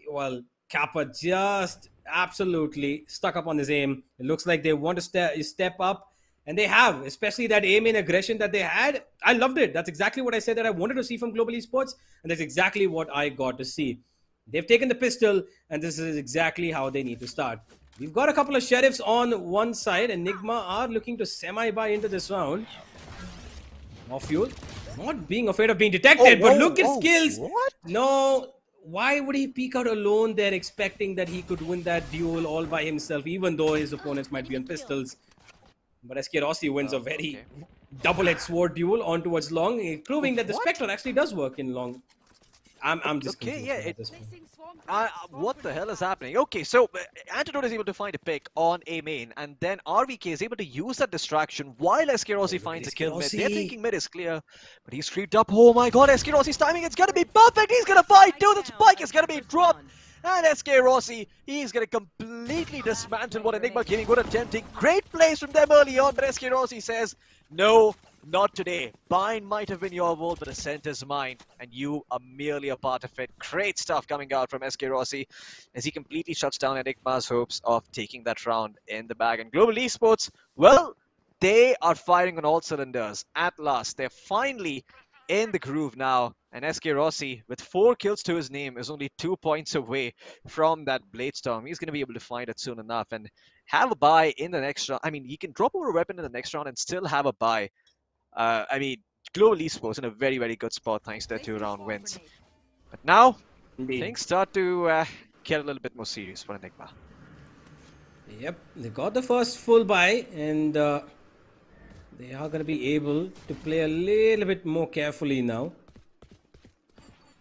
well, Kappa just absolutely stuck up on his aim. It looks like they want to step up, and they have, especially that aim in aggression that they had. I loved it. That's exactly what I said that I wanted to see from Global Esports, and that's exactly what I got to see. They've taken the pistol, and this is exactly how they need to start. We've got a couple of sheriffs on one side. Enigma are looking to semi-buy into this round. Off Fuel, not being afraid of being detected, but look at Skills. What? No. Why would he peek out alone there expecting that he could win that duel all by himself, even though his opponents might be on pistols? But SK Rossi wins a very double-edged sword duel on towards long, proving that the Spectre actually does work in long. I'm just okay, yeah. What the hell is happening? Okay, so Antidote is able to find a pick on A main, and then RVK is able to use that distraction while SK Rossi finds a kill mid. They're thinking mid is clear, but he's creeped up. Oh my god, SK Rossi's timing, it's gonna be perfect. He's gonna fight too. The spike is gonna be dropped. And SK Rossi, he's going to completely dismantle what Enigma Gaming were attempting. Great plays from them early on, but SK Rossi says, no, not today. Bind might have been your world, but Ascent is mine, and you are merely a part of it. Great stuff coming out from SK Rossi as he completely shuts down Enigma's hopes of taking that round in the bag. And Global Esports, well, they are firing on all cylinders. At last, they're finally in the groove now. And SK Rossi, with 4 kills to his name, is only 2 points away from that Blade Storm. He's going to be able to find it soon enough and have a buy in the next round. I mean, he can drop over a weapon in the next round and still have a buy. I mean, Global Esports in a very, very good spot thanks to their 2-round wins. But now, things start to get a little bit more serious for Enigma. Yep, they got the first full buy, and they are going to be able to play a little bit more carefully now.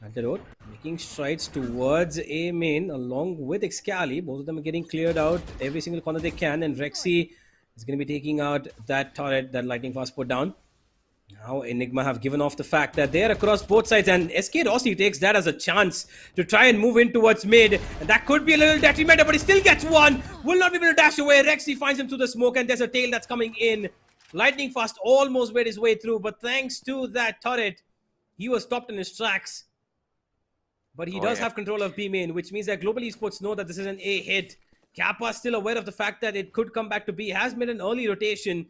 Antidote making strides towards A main along with Excali. Both of them are getting cleared out every single corner they can, and Rexy is going to be taking out that turret that Lightning Fast put down. Now Enigma have given off the fact that they are across both sides, and SK Rossi takes that as a chance to try and move in towards mid, and that could be a little detrimental, but he still gets one. Will not be able to dash away. Rexy finds him through the smoke, and there's a tail that's coming in. Lightning Fast almost made his way through, but thanks to that turret, he was stopped in his tracks. But he does have control of B main, which means that Global Esports know that this is an A hit. Kappa is still aware of the fact that it could come back to B. Has made an early rotation.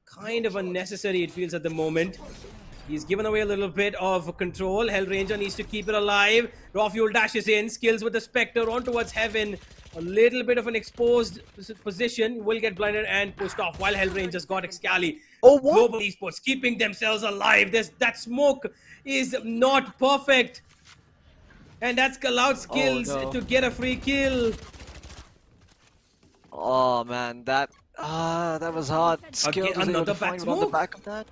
Kind of unnecessary, it feels, at the moment. He's given away a little bit of control. Hellranger needs to keep it alive. Raw Fuel dashes in. Skills with the Spectre on towards Heaven. A little bit of an exposed position. Will get blinded and pushed off while Hellranger's got Excali. Oh, what? Global Esports keeping themselves alive. That smoke is not perfect. And that's allowed Skills to get a free kill. Oh man, that That was hard. Skills was able another to find back one on the smoke. back of that.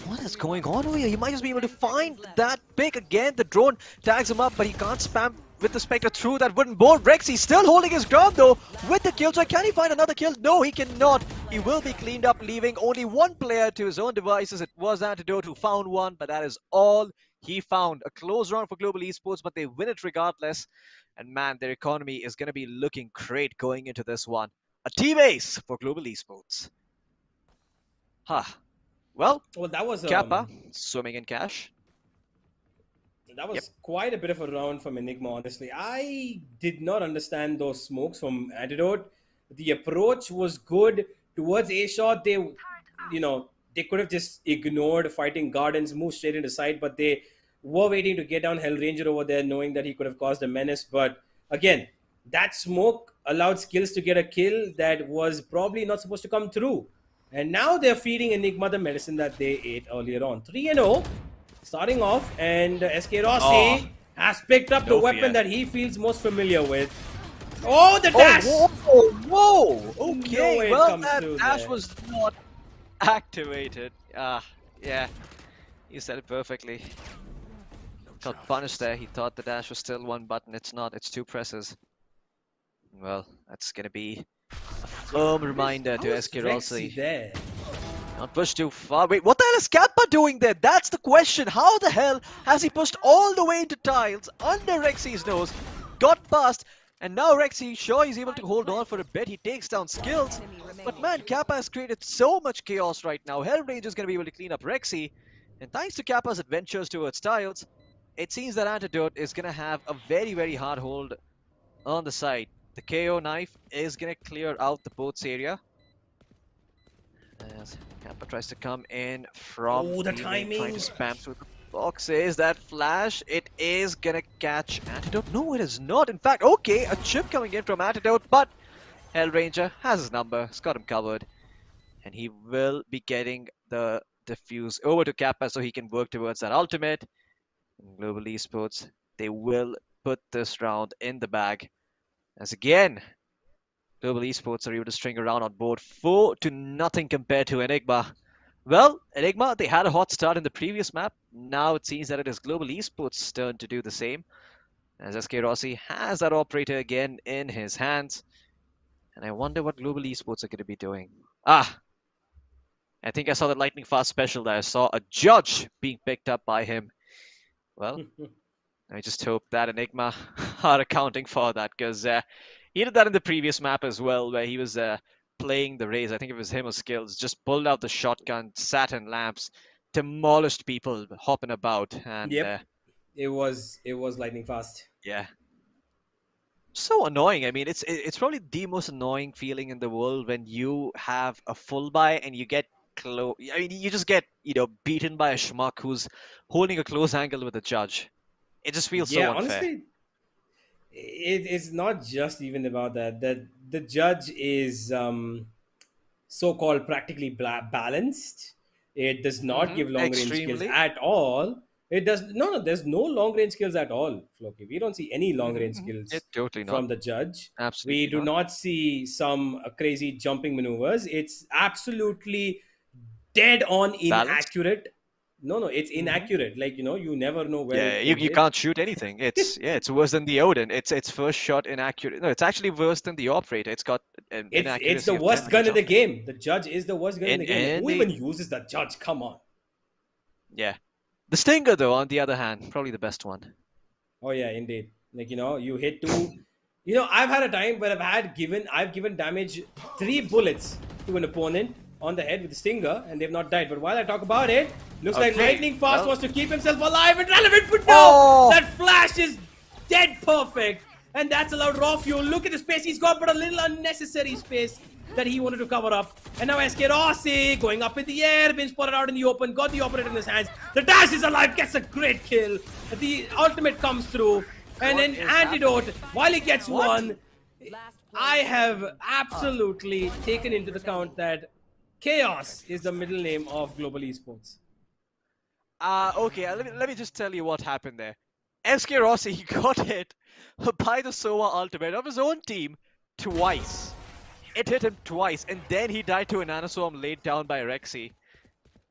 What is going on over here? He might just be able to find that pick again. The drone tags him up, but he can't spam with the Spectre through that wooden board. Rexy still holding his ground though with the kill. So can he find another kill? No, he cannot. He will be cleaned up, leaving only one player to his own devices. It was Antidote who found one, but that is all he found. A close round for Global Esports, but they win it regardless. And man, their economy is going to be looking great going into this one. A team ace for Global Esports. Well, that was Kappa swimming in cash. That was quite a bit of a round from Enigma, honestly. I did not understand those smokes from Antidote. The approach was good towards A shot. They, they could have just ignored fighting Gardens, moved straight into side, but they were waiting to get down Hellranger over there, knowing that he could have caused a menace. But again, that smoke allowed Skills to get a kill that was probably not supposed to come through. And now they're feeding Enigma the medicine that they ate earlier on. 3-0. Starting off, and SK Rossi has picked up the weapon that he feels most familiar with. Oh, the dash! Whoa! Okay, well, that dash was not activated. Yeah, you said it perfectly. Got punished there. He thought the dash was still one button. It's not. It's two presses. Well, that's gonna be a firm reminder to SK Rossi. Not push too far. Wait, what the hell is Kappa doing there? That's the question. How the hell has he pushed all the way into tiles under Rexy's nose? Got past, and now Rexy, sure, he's able to hold on for a bit. He takes down Skills. But man, Kappa has created so much chaos right now. Hellranger is going to be able to clean up Rexy. And thanks to Kappa's adventures towards tiles, it seems that Antidote is going to have a very, very hard hold on the side. The KO knife is going to clear out the boats area. As Kappa tries to come in from the timing, trying to spam through the boxes. That flash, it is gonna catch Antidote. No, it is not. In fact, okay, a chip coming in from Antidote, but Hellranger has his number. He's got him covered. And he will be getting the defuse over to Kappa so he can work towards that ultimate. And Global Esports, they will put this round in the bag. As again, Global Esports are able to string around on board 4-0 compared to Enigma. Well, Enigma, they had a hot start in the previous map. Now it seems that it is Global Esports' turn to do the same. As SK Rossi has that operator again in his hands. And I wonder what Global Esports are going to be doing. I think I saw the lightning fast special there. I saw a judge being picked up by him. Well, I just hope that Enigma are accounting for that, because he did that in the previous map as well, where he was playing the Raze. I think it was him or Skills. Just pulled out the shotgun, sat in lamps, demolished people hopping about. And it was lightning fast. Yeah. So annoying. I mean, it's probably the most annoying feeling in the world when you have a full buy and you get close. I mean, you just get beaten by a schmuck who's holding a close angle with a judge. It just feels so unfair. Honestly, it's not just even about that. The judge is so-called practically balanced. It does not give long-range skills at all. It does there's no long-range skills at all, Floki. We don't see any long-range skills from the judge. Absolutely we do not see some crazy jumping maneuvers. It's absolutely dead on inaccurate. No, it's inaccurate. Like, you never know where. Yeah, you can't shoot anything. It's worse than the Odin. It's first shot inaccurate. No, it's actually worse than the Operator. It's got an inaccuracy. It's the worst gun in the game. The judge is the worst gun in the game. Who even uses the judge? Come on. Yeah. The Stinger, though, on the other hand, probably the best one. Oh yeah, indeed. Like, you hit two. I've had a time where I've given damage 3 bullets to an opponent on the head with the Stinger, and they've not died. But while I talk about it, looks like Lightning Fast wants to keep himself alive and relevant, but no! That flash is dead perfect, and that's allowed Raw Fuel. Look at the space he's got, but a little unnecessary space that he wanted to cover up. And now SK Rossi going up in the air, been spotted out in the open, got the operator in his hands. The dash is alive, gets a great kill. The ultimate comes through, and then Antidote, while he gets one, I have absolutely taken into account that Chaos is the middle name of Global Esports. Okay, let me just tell you what happened there. SK Rossi, he got hit by the Sova ultimate of his own team twice it hit him twice, and then he died to an Nanoswarm laid down by Rexy.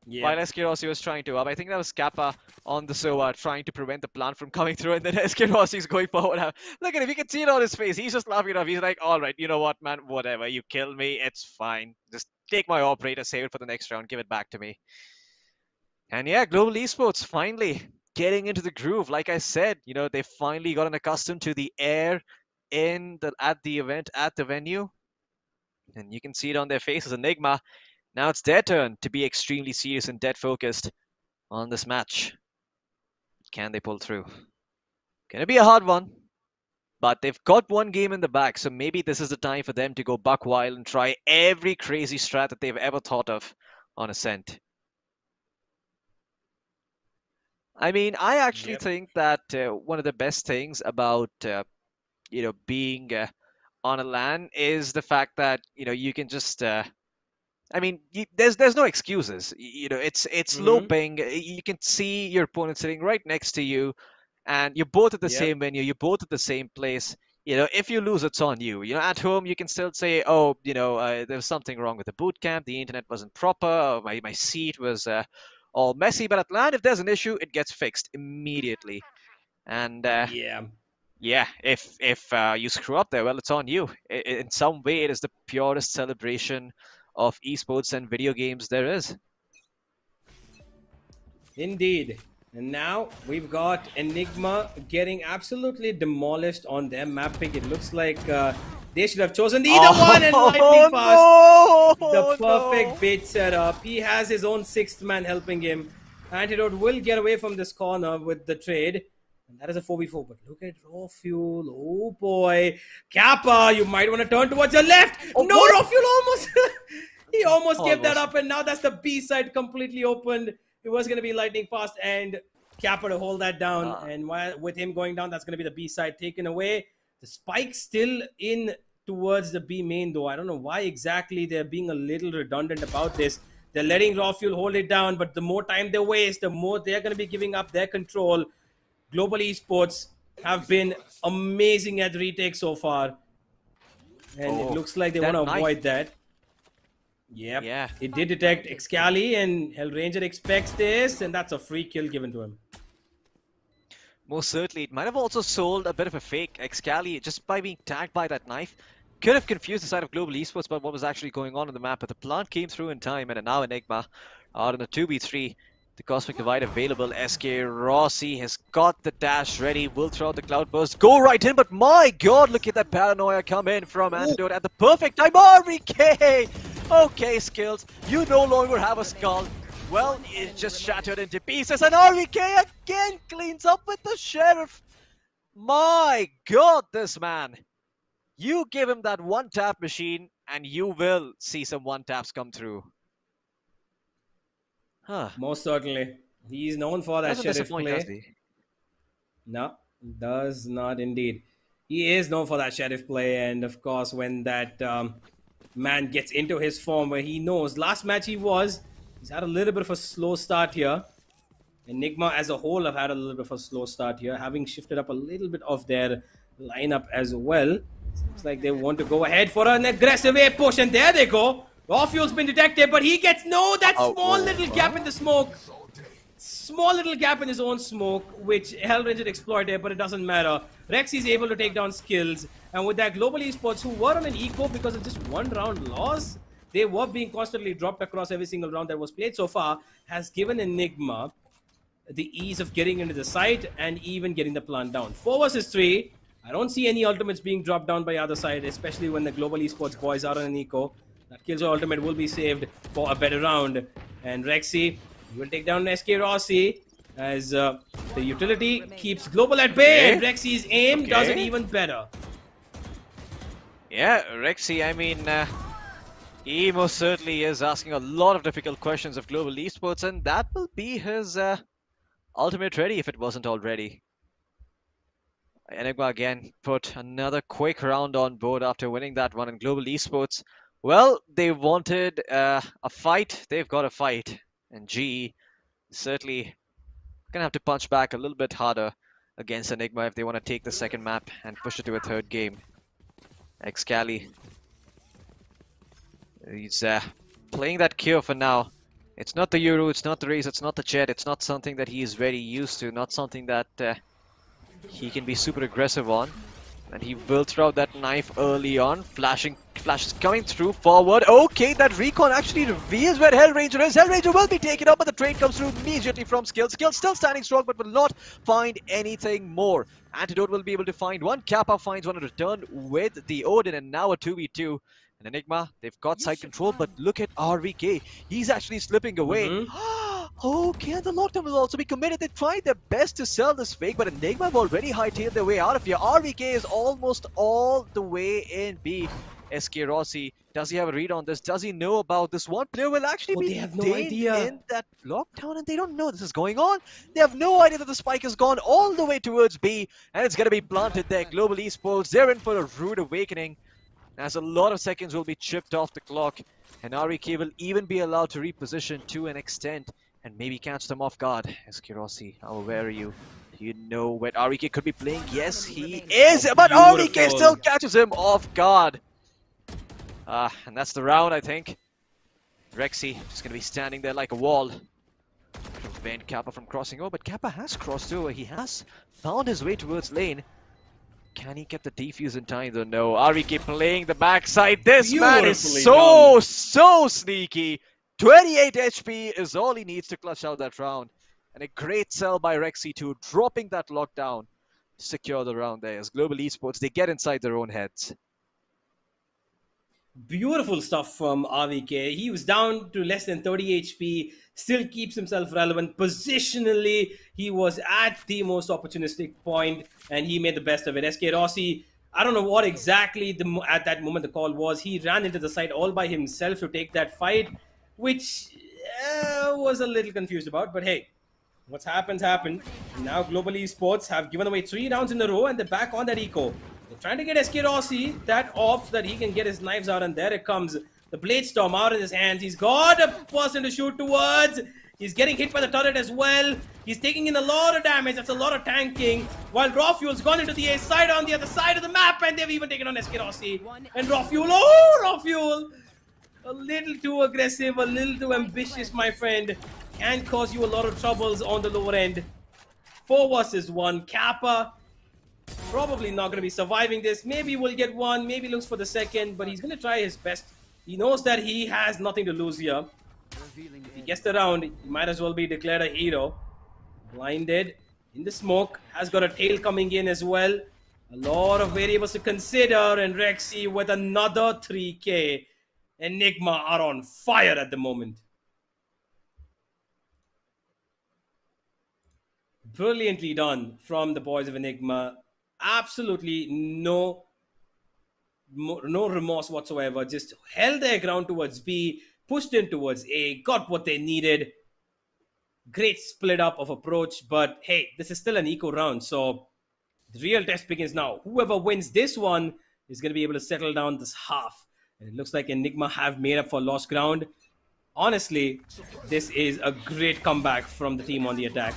While SK Rossi was trying to up. I think that was Kappa on the Sova trying to prevent the plant from coming through, and then SK Rossi's going forward. Look at him, you can see it on his face. He's just laughing it off. He's like, alright, you know what, man, whatever. You kill me, it's fine. Just take my operator, save it for the next round, give it back to me. And yeah, Global Esports finally getting into the groove. Like I said, you know, they finally gotten accustomed to the air at the event, at the venue. And you can see it on their faces. Enigma, now it's their turn to be extremely serious and dead focused on this match. Can they pull through? Gonna be a hard one, but they've got one game in the back, so maybe this is the time for them to go buck wild and try every crazy strat that they've ever thought of on Ascent. I mean, I actually think that one of the best things about you know, being on a LAN is the fact that, you know, you can just I mean, there's no excuses. You know, it's low ping. You can see your opponent sitting right next to you, and you're both at the same venue. You're both at the same place. You know, if you lose, it's on you. You know, at home you can still say, oh, you know, there was something wrong with the boot camp. The internet wasn't proper. Or my seat was all messy. But at LAN, if there's an issue, it gets fixed immediately. And yeah, if you screw up there, well, it's on you. In some way, it is the purest celebration of esports and video games there is. Indeed. And now we've got Enigma getting absolutely demolished on their map pick. It looks like they should have chosen either one and lightning fast. The perfect bait setup. He has his own sixth man helping him. Antidote will get away from this corner with the trade. And that is a 4v4, but look at Raw Fuel. Oh boy. Kappa, you might want to turn towards your left. No, Raw Fuel almost. He almost gave that up, and now that's the B side completely opened. It was going to be lightning fast, and Kappa to hold that down. And with him going down, that's going to be the B side taken away. The spike still in towards the B main, though. I don't know why exactly they're being a little redundant about this. They're letting Raw Fuel hold it down, but the more time they waste, the more they're going to be giving up their control. Global Esports have been amazing at retake so far. And it looks like they want to avoid that. Yep. Yeah. It did detect Excali, and Hellranger expects this, and that's a free kill given to him. Most certainly. It might have also sold a bit of a fake. Excali, just by being tagged by that knife, could have confused the side of Global Esports about what was actually going on the map, but the plant came through in time, and now Enigma out in the 2v3. The Cosmic Divide available. SK Rossi has got the dash ready. Will throw out the Cloud Burst. Go right in, but my god, look at that paranoia come in from Antidote at the perfect time. RVK! Okay, Skills, you no longer have a skull. Well, it just shattered into pieces, and RVK again cleans up with the Sheriff. My god, this man. You give him that one-tap machine, and you will see some one-taps come through. Huh. Most certainly. He's known for that Sheriff play. No, does not indeed. He is known for that Sheriff play, and of course, when that man gets into his form where he knows last match he's had a little bit of a slow start here. Enigma as a whole have had a little bit of a slow start here, having shifted up a little bit of their lineup as well. Seems like they want to go ahead for an aggressive A push, and there they go. Raw Fuel's been detected, but he gets that small little gap in the smoke. Small little gap in his own smoke, which Hellranger exploited, but it doesn't matter. Rex is able to take down Skills, and with that, Global Esports, who were on an eco because of just one round loss, they were being constantly dropped across every single round that was played so far, has given Enigma the ease of getting into the site and even getting the plant down. 4 versus 3. I don't see any ultimates being dropped down by either side, especially when the Global Esports boys are on an eco. That Killjoy ultimate will be saved for a better round. And Rexy will take down SK Rossi as the utility keeps Global at bay. And Rexy's aim does it even better. Yeah, Rexy, I mean, he most certainly is asking a lot of difficult questions of Global Esports, and that will be his ultimate ready if it wasn't already. Enigma again put another quick round on board after winning that one in Global Esports. Well, they wanted a fight. They've got a fight. And GE certainly going to have to punch back a little bit harder against Enigma if they want to take the second map and push it to a third game. Excali He's playing that cure for now. It's not the Euro, it's not the race, it's not the Jet, it's not something that he is very used to, not something that he can be super aggressive on. And he will throw out that knife early on. Flashes coming through forward. Okay, that recon actually reveals where Hellranger is. Hellranger will be taken up, but the trade comes through immediately from Skill. Skill still standing strong, but will not find anything more. Antidote will be able to find one. Kappa finds one in return with the Odin, and now a 2v2. And Enigma, they've got side control, but look at RVK. He's actually slipping away. Okay, and the lockdown will also be committed. They tried their best to sell this fake, but Enigma have already hightailed their way out of here. RVK is almost all the way in B. SK Rossi, does he have a read on this? Does he know about this? One player will actually be they have no detained idea. in that lockdown, and they don't know this is going on. They have no idea that the spike has gone all the way towards B, and it's going to be planted there. Global Esports, they're in for a rude awakening, as a lot of seconds will be chipped off the clock, and RVK will even be allowed to reposition to an extent and maybe catch them off guard. SK Rossi, how aware are you? Do you know where RVK could be playing? Yes, he is, but RVK still catches him off guard. And that's the round, I think. Rexy just going to be standing there like a wall to prevent Kappa from crossing over, but Kappa has crossed over. He has found his way towards lane. Can he get the defuse in time though? No. RVK playing the backside. This man is so sneaky. 28 HP is all he needs to clutch out that round. And a great sell by Rexy too, dropping that lockdown to secure the round there. As Global Esports, they get inside their own heads. Beautiful stuff from RVK. He was down to less than 30 HP, still keeps himself relevant. Positionally, he was at the most opportunistic point, and he made the best of it. SK Rossi, I don't know what exactly at that moment the call was. He ran into the side all by himself to take that fight, which was a little confused about. But hey, what's happened. Now Global Esports have given away 3 rounds in a row, and they're back on that eco. They're trying to get SK Rossi that off so that he can get his knives out, and there it comes. The Blade Storm out in his hands. He's got a person to shoot towards. He's getting hit by the turret as well. He's taking in a lot of damage. That's a lot of tanking. While Raw Fuel's gone into the A side on the other side of the map, and they've even taken on SK Rossi. And Raw Fuel, Raw Fuel! A little too aggressive, a little too ambitious, my friend. Can cause you a lot of troubles on the lower end. 4 versus 1. Kappa probably not going to be surviving this. Maybe we'll get one, maybe looks for the second, but he's going to try his best. He knows that he has nothing to lose here. If he gets the round, he might as well be declared a hero. Blinded in the smoke, has got a tail coming in as well. A lot of variables to consider, and Rexy with another 3k. Enigma are on fire at the moment. Brilliantly done from the boys of Enigma. Absolutely no remorse whatsoever. Just held their ground towards B, pushed in towards A, got what they needed. Great split up of approach, but hey, this is still an eco round, so the real test begins now. Whoever wins this one is going to be able to settle down this half. And it looks like Enigma have made up for lost ground. Honestly, this is a great comeback from the team on the attack.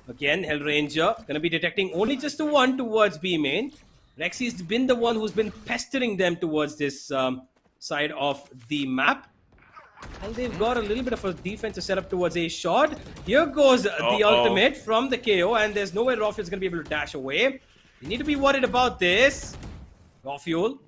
Again, Hellranger going to be detecting only just the one towards B main. Rexy's been the one who's been pestering them towards this side of the map. And they've got a little bit of a defense to set up towards A shot. Here goes the ultimate from the KO, and there's no way Raw Fuel's going to be able to dash away. You need to be worried about this. Raw Fuel,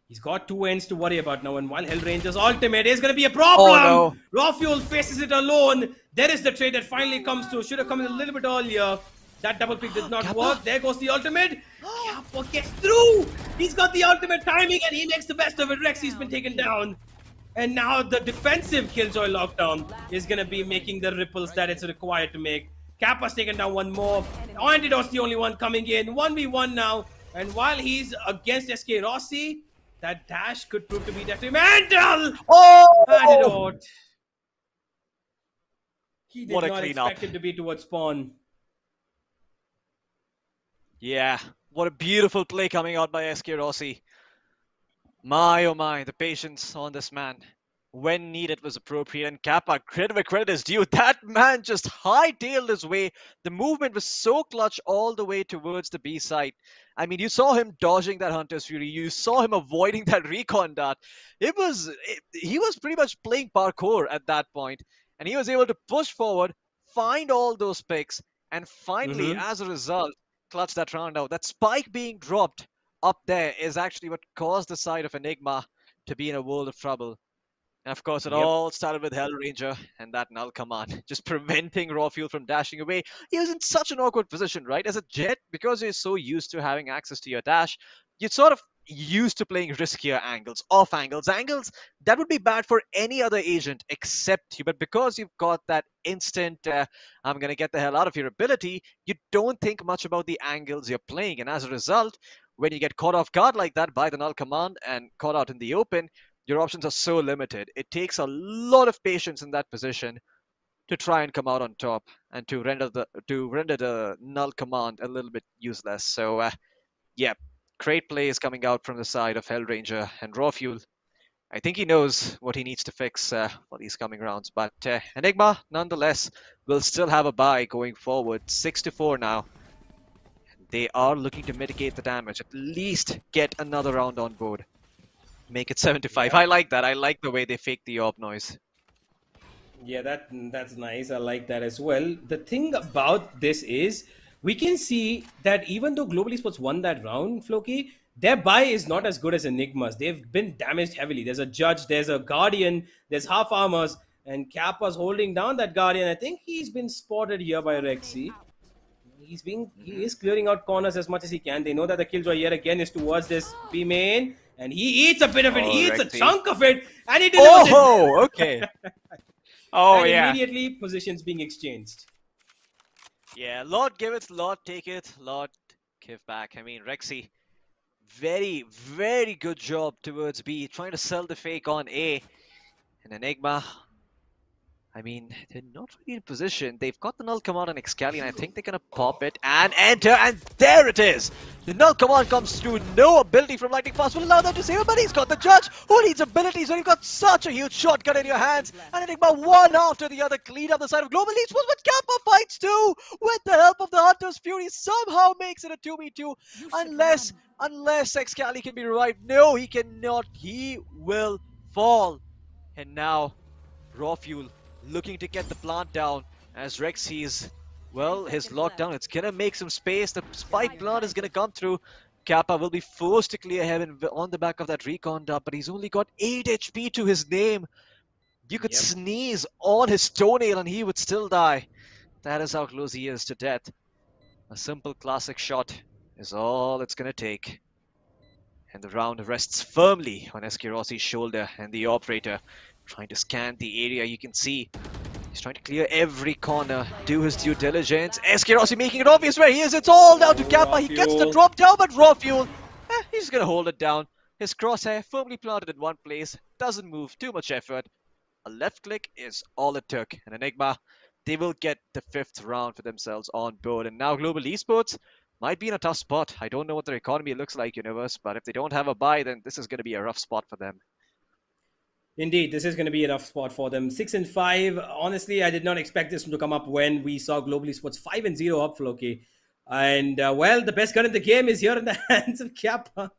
he's got 2 ends to worry about now, and while Hellranger's ultimate is going to be a problem. Raw Fuel faces it alone. There is the trade that finally comes through. Should have come in a little bit earlier. That double pick did not work. There goes the ultimate. Kappa gets through. He's got the ultimate timing, and he makes the best of it. Rexy's been taken down. And now the defensive Killjoy lockdown is going to be making the ripples that it's required to make. Kappa's taken down one more. Antidote's the only one coming in. 1v1 now. And while he's against SK Rossi, that dash could prove to be detrimental. Antidote. He did not expect him to be towards spawn. Yeah, what a beautiful play coming out by SK Rossi. My oh my, the patience on this man. when needed was appropriate. And Kappa, credit where credit is due. That man just hightailed his way. The movement was so clutch all the way towards the B side. I mean, you saw him dodging that Hunter's Fury. You saw him avoiding that recon dart. He was pretty much playing parkour at that point, and he was able to push forward, find all those picks, and finally, as a result, clutch that round out. That spike being dropped up there is actually what caused the side of Enigma to be in a world of trouble. And of course, it all started with Hellranger and that null command, just preventing Raw Fuel from dashing away. He was in such an awkward position, right? As a Jet, because you're so used to having access to your dash, you're sort of used to playing riskier angles, off angles, angles that would be bad for any other agent except you. But because you've got that instant, I'm going to get the hell out of here ability, you don't think much about the angles you're playing. And as a result, when you get caught off guard like that by the null command and caught out in the open, your options are so limited. It takes a lot of patience in that position to try and come out on top and to render the null command a little bit useless. So yeah, great plays coming out from the side of Hellranger and Raw Fuel. I think he knows what he needs to fix for these coming rounds. But Enigma, nonetheless, will still have a bye going forward. 6-4 now. They are looking to mitigate the damage, at least get another round on board. Make it 7-5. I like that. I like the way they fake the orb noise. Yeah, that's nice. I like that as well. The thing about this is we can see that even though Global Esports won that round, Floki, their buy is not as good as Enigma's. They've been damaged heavily. There's a Judge, there's a Guardian, there's half armors, and Kappa's holding down that Guardian. I think he's been spotted here by Rexy. He is clearing out corners as much as he can. They know that the killjoy yet again is towards this B main. And he eats a bit of it. He eats a chunk of it. And he delivers it. Oh, okay. Oh, and yeah. immediately, positions being exchanged. Yeah, Lord give it, Lord take it, Lord give back. I mean, Rexy, very, very good job towards B, trying to sell the fake on A. And Enigma, I mean, they're not really in position. They've got the null command on Excali, and I think they're gonna pop it and enter, and there it is! The null command comes through. No ability from Lightning Fast will allow them to save him, but he's got the Judge. Who needs abilities when you've got such a huge shotgun in your hands? And Enigma one after the other clean up the side of Global Esports, but Kappa fights too! With the help of the Hunter's Fury, somehow makes it a 2v2. Unless Excali can be revived. No, he cannot. He will fall. And now, Raw Fuel looking to get the plant down as Rex sees, well, his lockdown. It's gonna make some space. The spike plant is gonna come through. Kappa will be forced to clear heaven on the back of that recon dump, but he's only got 8 HP to his name. You could sneeze on his toenail and he would still die. That is how close he is to death. A simple classic shot is all it's gonna take. And the round rests firmly on Eskirossi's shoulder, and the operator trying to scan the area. You can see he's trying to clear every corner, do his due diligence. Eskirossi making it obvious where he is. It's all down to Kappa. He gets the drop down, but Raw Fuel, he's going to hold it down. His crosshair firmly planted in one place, doesn't move, too much effort. A left click is all it took. And Enigma, they will get the 5th round for themselves on board. And now Global Esports might be in a tough spot. I don't know what their economy looks like, Universe, but if they don't have a buy, then this is going to be a rough spot for them. Indeed, this is going to be a rough spot for them. 6-5. Honestly, I did not expect this to come up when we saw Global Esports 5-0 up, Floki. And, well, the best gun in the game is here in the hands of Kappa.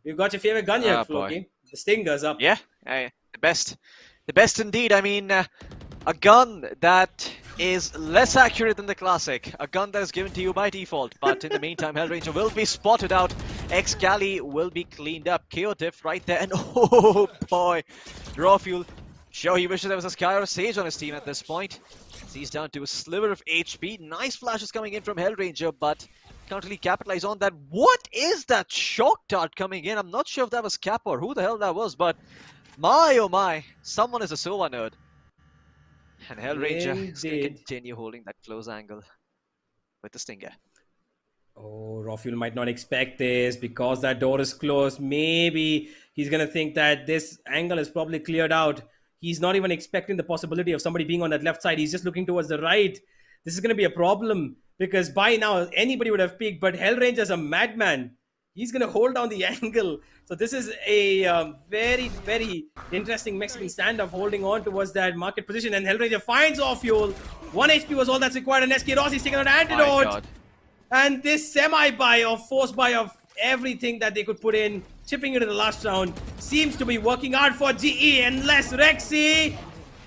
You've got your favorite gun here, Floki. The Stinger's up. Yeah, the best. The best indeed. I mean, a gun that is less accurate than the classic. A gun that is given to you by default. But in the meantime, Hellranger will be spotted out. Excali will be cleaned up. KO Diff right there. And oh boy, Raw Fuel. Sure, he wishes there was a Sky or a Sage on his team at this point. He's down to a sliver of HP. Nice flashes coming in from Hellranger, but can't really capitalize on that. What is that shock dart coming in? I'm not sure if that was Kappa or who the hell that was, but my oh my, someone is a Sova nerd. And Hellranger is going to continue holding that close angle with the Stinger. Oh, Raw Fuel might not expect this because that door is closed. Maybe he's going to think that this angle is probably cleared out. He's not even expecting the possibility of somebody being on that left side. He's just looking towards the right. This is going to be a problem because by now anybody would have peeked, but Hellranger is a madman. He's going to hold down the angle. So this is a very, very interesting Mexican standoff, holding on towards that market position. And Hellraiser finds off fuel. 1 HP was all that's required, and SK Rossi's taking an antidote. And this semi-buy or force buy of everything that they could put in, chipping into the last round, seems to be working out for GE, unless Rexy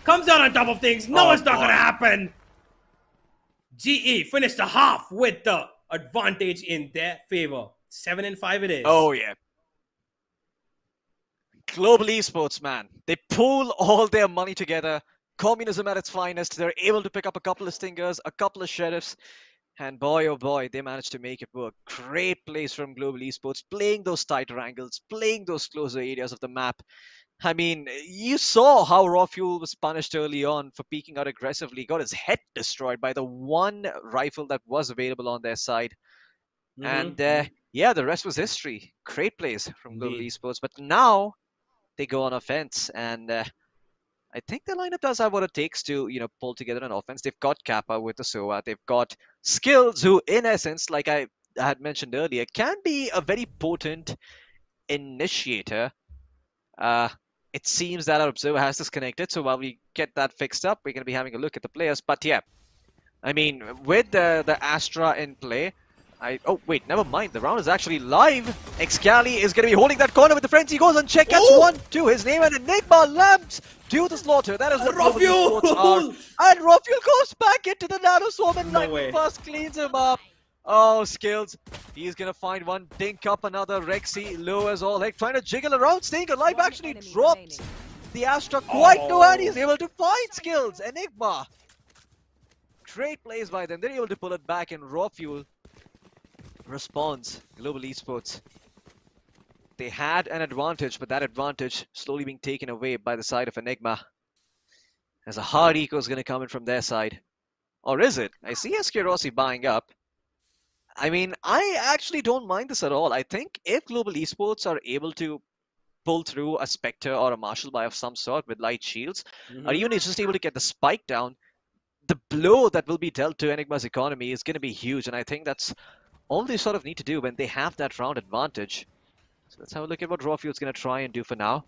comes out on top of things. No, it's not going to happen. GE finished a half with the advantage in their favor. 7-5 it is. Oh, yeah. Global Esports, man. They pool all their money together. Communism at its finest. They're able to pick up a couple of stingers, a couple of sheriffs. And boy, oh boy, they managed to make it work. Great plays from Global Esports, playing those tighter angles, playing those closer areas of the map. I mean, you saw how Raw Fuel was punished early on for peeking out aggressively. Got his head destroyed by the one rifle that was available on their side. And yeah, the rest was history. Great plays from Global Esports. But now they go on offense. And I think the lineup does have what it takes to, pull together an offense. They've got Kappa with the SOA. They've got Skills, who, in essence, like I had mentioned earlier, can be a very potent initiator. It seems that our observer has disconnected, so while we get that fixed up, we're going to be having a look at the players. But yeah, I mean, with the Astra in play, oh wait, never mind. The round is actually live. Excali is going to be holding that corner with the frenzy. He goes on check, gets one to his name, and Enigma lamps to the slaughter. That is what Rafuel are. And Rafuel goes back into the Nano Swarm, and Lightning Fast cleans him up. Oh, Skills. He's going to find one, dink up another. Rexy low as all heck, trying to jiggle around, staying alive. Actually dropped the Astra quite low, and he's able to find Skills. Enigma. Great plays by them. They're able to pull it back, and Rafuel responds. Global Esports. They had an advantage, but that advantage slowly being taken away by the side of Enigma. As a hard eco is going to come in from their side. Or is it? I see SK Rossi buying up. I mean, I actually don't mind this at all. I think if Global Esports are able to pull through a Spectre or a Marshal buy of some sort with light shields, or even is just able to get the spike down, the blow that will be dealt to Enigma's economy is going to be huge. And I think that's all they sort of need to do when they have that round advantage. So let's have a look at what Rafuel's going to try and do for now.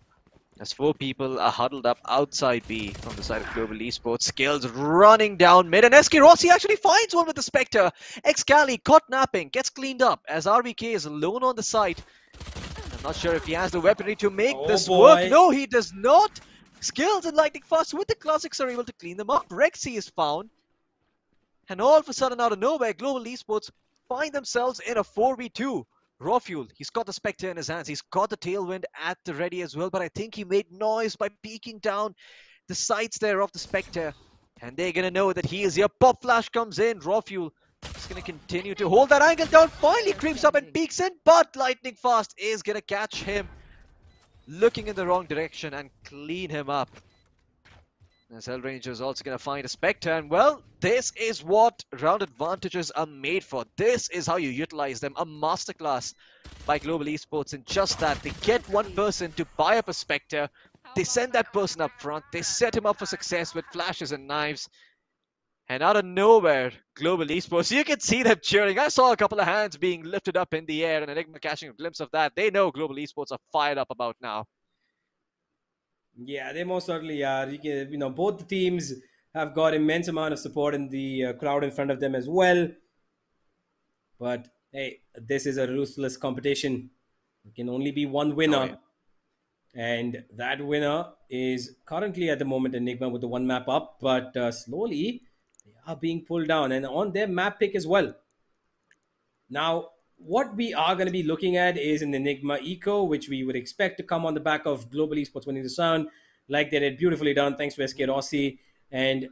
As 4 people are huddled up outside B from the side of Global Esports. Skills running down mid, and SK Rossi actually finds one with the Spectre. Excali caught napping, gets cleaned up as RBK is alone on the site. I'm not sure if he has the weaponry to make this work. No, he does not. Skills and Lightning Fast with the classics are able to clean them up. Rexy is found. And all of a sudden, out of nowhere, Global Esports find themselves in a 4v2. Rafuel, he's got the Spectre in his hands. He's got the Tailwind at the ready as well. But I think he made noise by peeking down the sights there of the Spectre. And they're going to know that he is here. Pop Flash comes in. Rafuel is going to continue to hold that angle down. Finally creeps up and peeks in. But Lightning Fast is going to catch him looking in the wrong direction and clean him up. As Hellranger is also going to find a Spectre, and well, this is what round advantages are made for. This is how you utilize them. A masterclass by Global Esports in just that. They get one person to buy up a Spectre, they send that person up front, they set him up for success with flashes and knives, and out of nowhere, Global Esports, you can see them cheering. I saw a couple of hands being lifted up in the air, and Enigma catching a glimpse of that. They know Global Esports are fired up about now. Yeah, they most certainly are. Both the teams have got immense amount of support in the crowd in front of them as well. But hey, this is a ruthless competition. There can only be one winner. And that winner is currently at the moment Enigma with the one map up. But slowly, they are being pulled down and on their map pick as well. Now, what we are going to be looking at is an Enigma Eco, which we would expect to come on the back of Global Esports winning the round, like they did beautifully done, thanks to SK Rossi. And,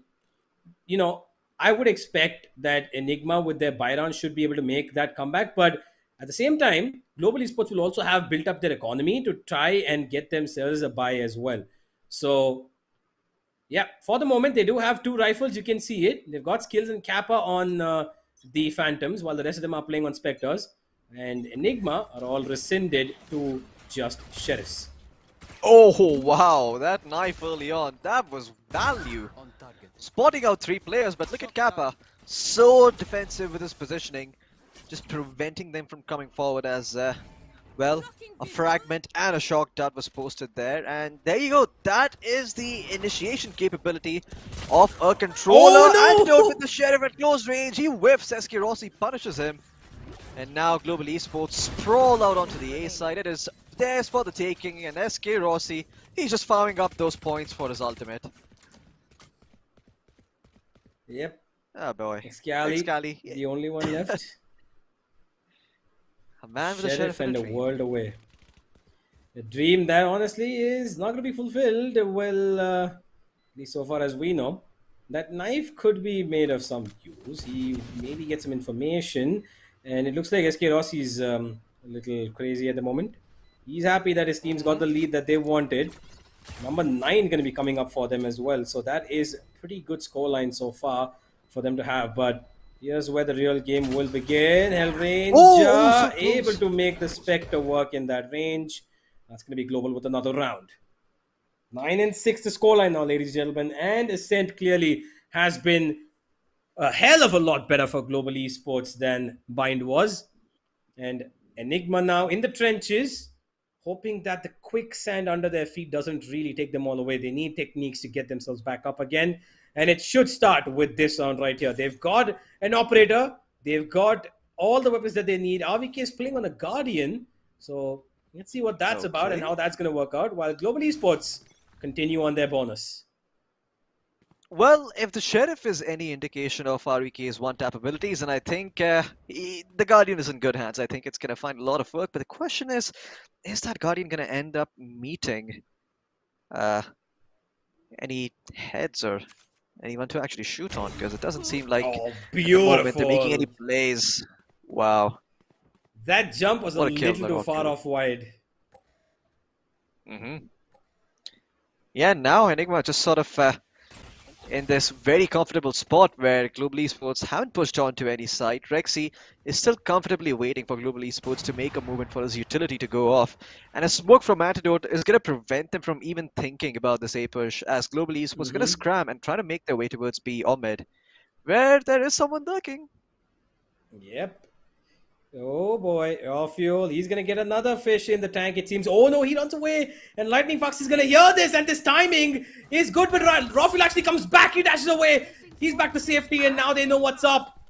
I would expect that Enigma with their buy round should be able to make that comeback. But at the same time, Global Esports will also have built up their economy to try and get themselves a buy as well. So, yeah, for the moment, they do have 2 rifles. You can see it. They've got Skills and Kappa on the Phantoms, while the rest of them are playing on Spectres. And Enigma are all rescinded to just Sheriffs. Oh, wow. That knife early on, that was value. Spotting out 3 players, but look at Kappa. So defensive with his positioning. Just preventing them from coming forward as Well, a fragment and a shock dart was posted there, and there you go. That is the initiation capability of a controller. Oh, no! Antidote with the Sheriff at close range. He whiffs. SK Rossi punishes him. And now Global Esports sprawl out onto the A side. It is theirs for the taking, and SK Rossi, he's just farming up those points for his ultimate. Yep. Oh boy. Excali, the only one left. A man with Sheriff a and a a dream. world away. The dream that honestly is not going to be fulfilled. Well, at least so far as we know. That knife could be made of some use. He maybe get some information. And it looks like SK Rossi's a little crazy at the moment. He's happy that his team's got the lead that they wanted. Number 9 going to be coming up for them as well. So that is a pretty good scoreline so far for them to have. But here's where the real game will begin. Hellranger able to make the Spectre work in that range. That's going to be Global with another round. 9 and 6 the scoreline now, ladies and gentlemen. And Ascent clearly has been a hell of a lot better for Global Esports than Bind was. And Enigma now in the trenches, hoping that the quicksand under their feet doesn't really take them all away. They need techniques to get themselves back up again. And it should start with this round right here. They've got an operator. They've got all the weapons that they need. RVK is playing on a Guardian. So let's see what that's about and how that's going to work out. While Global Esports continue on their bonus. Well, if the Sheriff is any indication of RVK's one-tap abilities, and I think the Guardian is in good hands. I think it's going to find a lot of work. But the question is that Guardian going to end up meeting any heads or anyone to actually shoot on? Because it doesn't seem like at the moment they're making any plays. Wow. That jump was a little too far off wide. Yeah, now Enigma just sort of in this very comfortable spot where Global Esports haven't pushed on to any side. Rexy is still comfortably waiting for Global Esports to make a movement for his utility to go off. And a smoke from Antidote is going to prevent them from even thinking about this A push, as Global Esports is going to scram and try to make their way towards B or mid, where there is someone lurking. Yep. Oh boy, off fuel. He's going to get another fish in the tank, it seems. Oh no, he runs away. And Lightning Fox is going to hear this, and this timing is good. But Rafuel actually comes back. He dashes away. He's back to safety, and now they know what's up.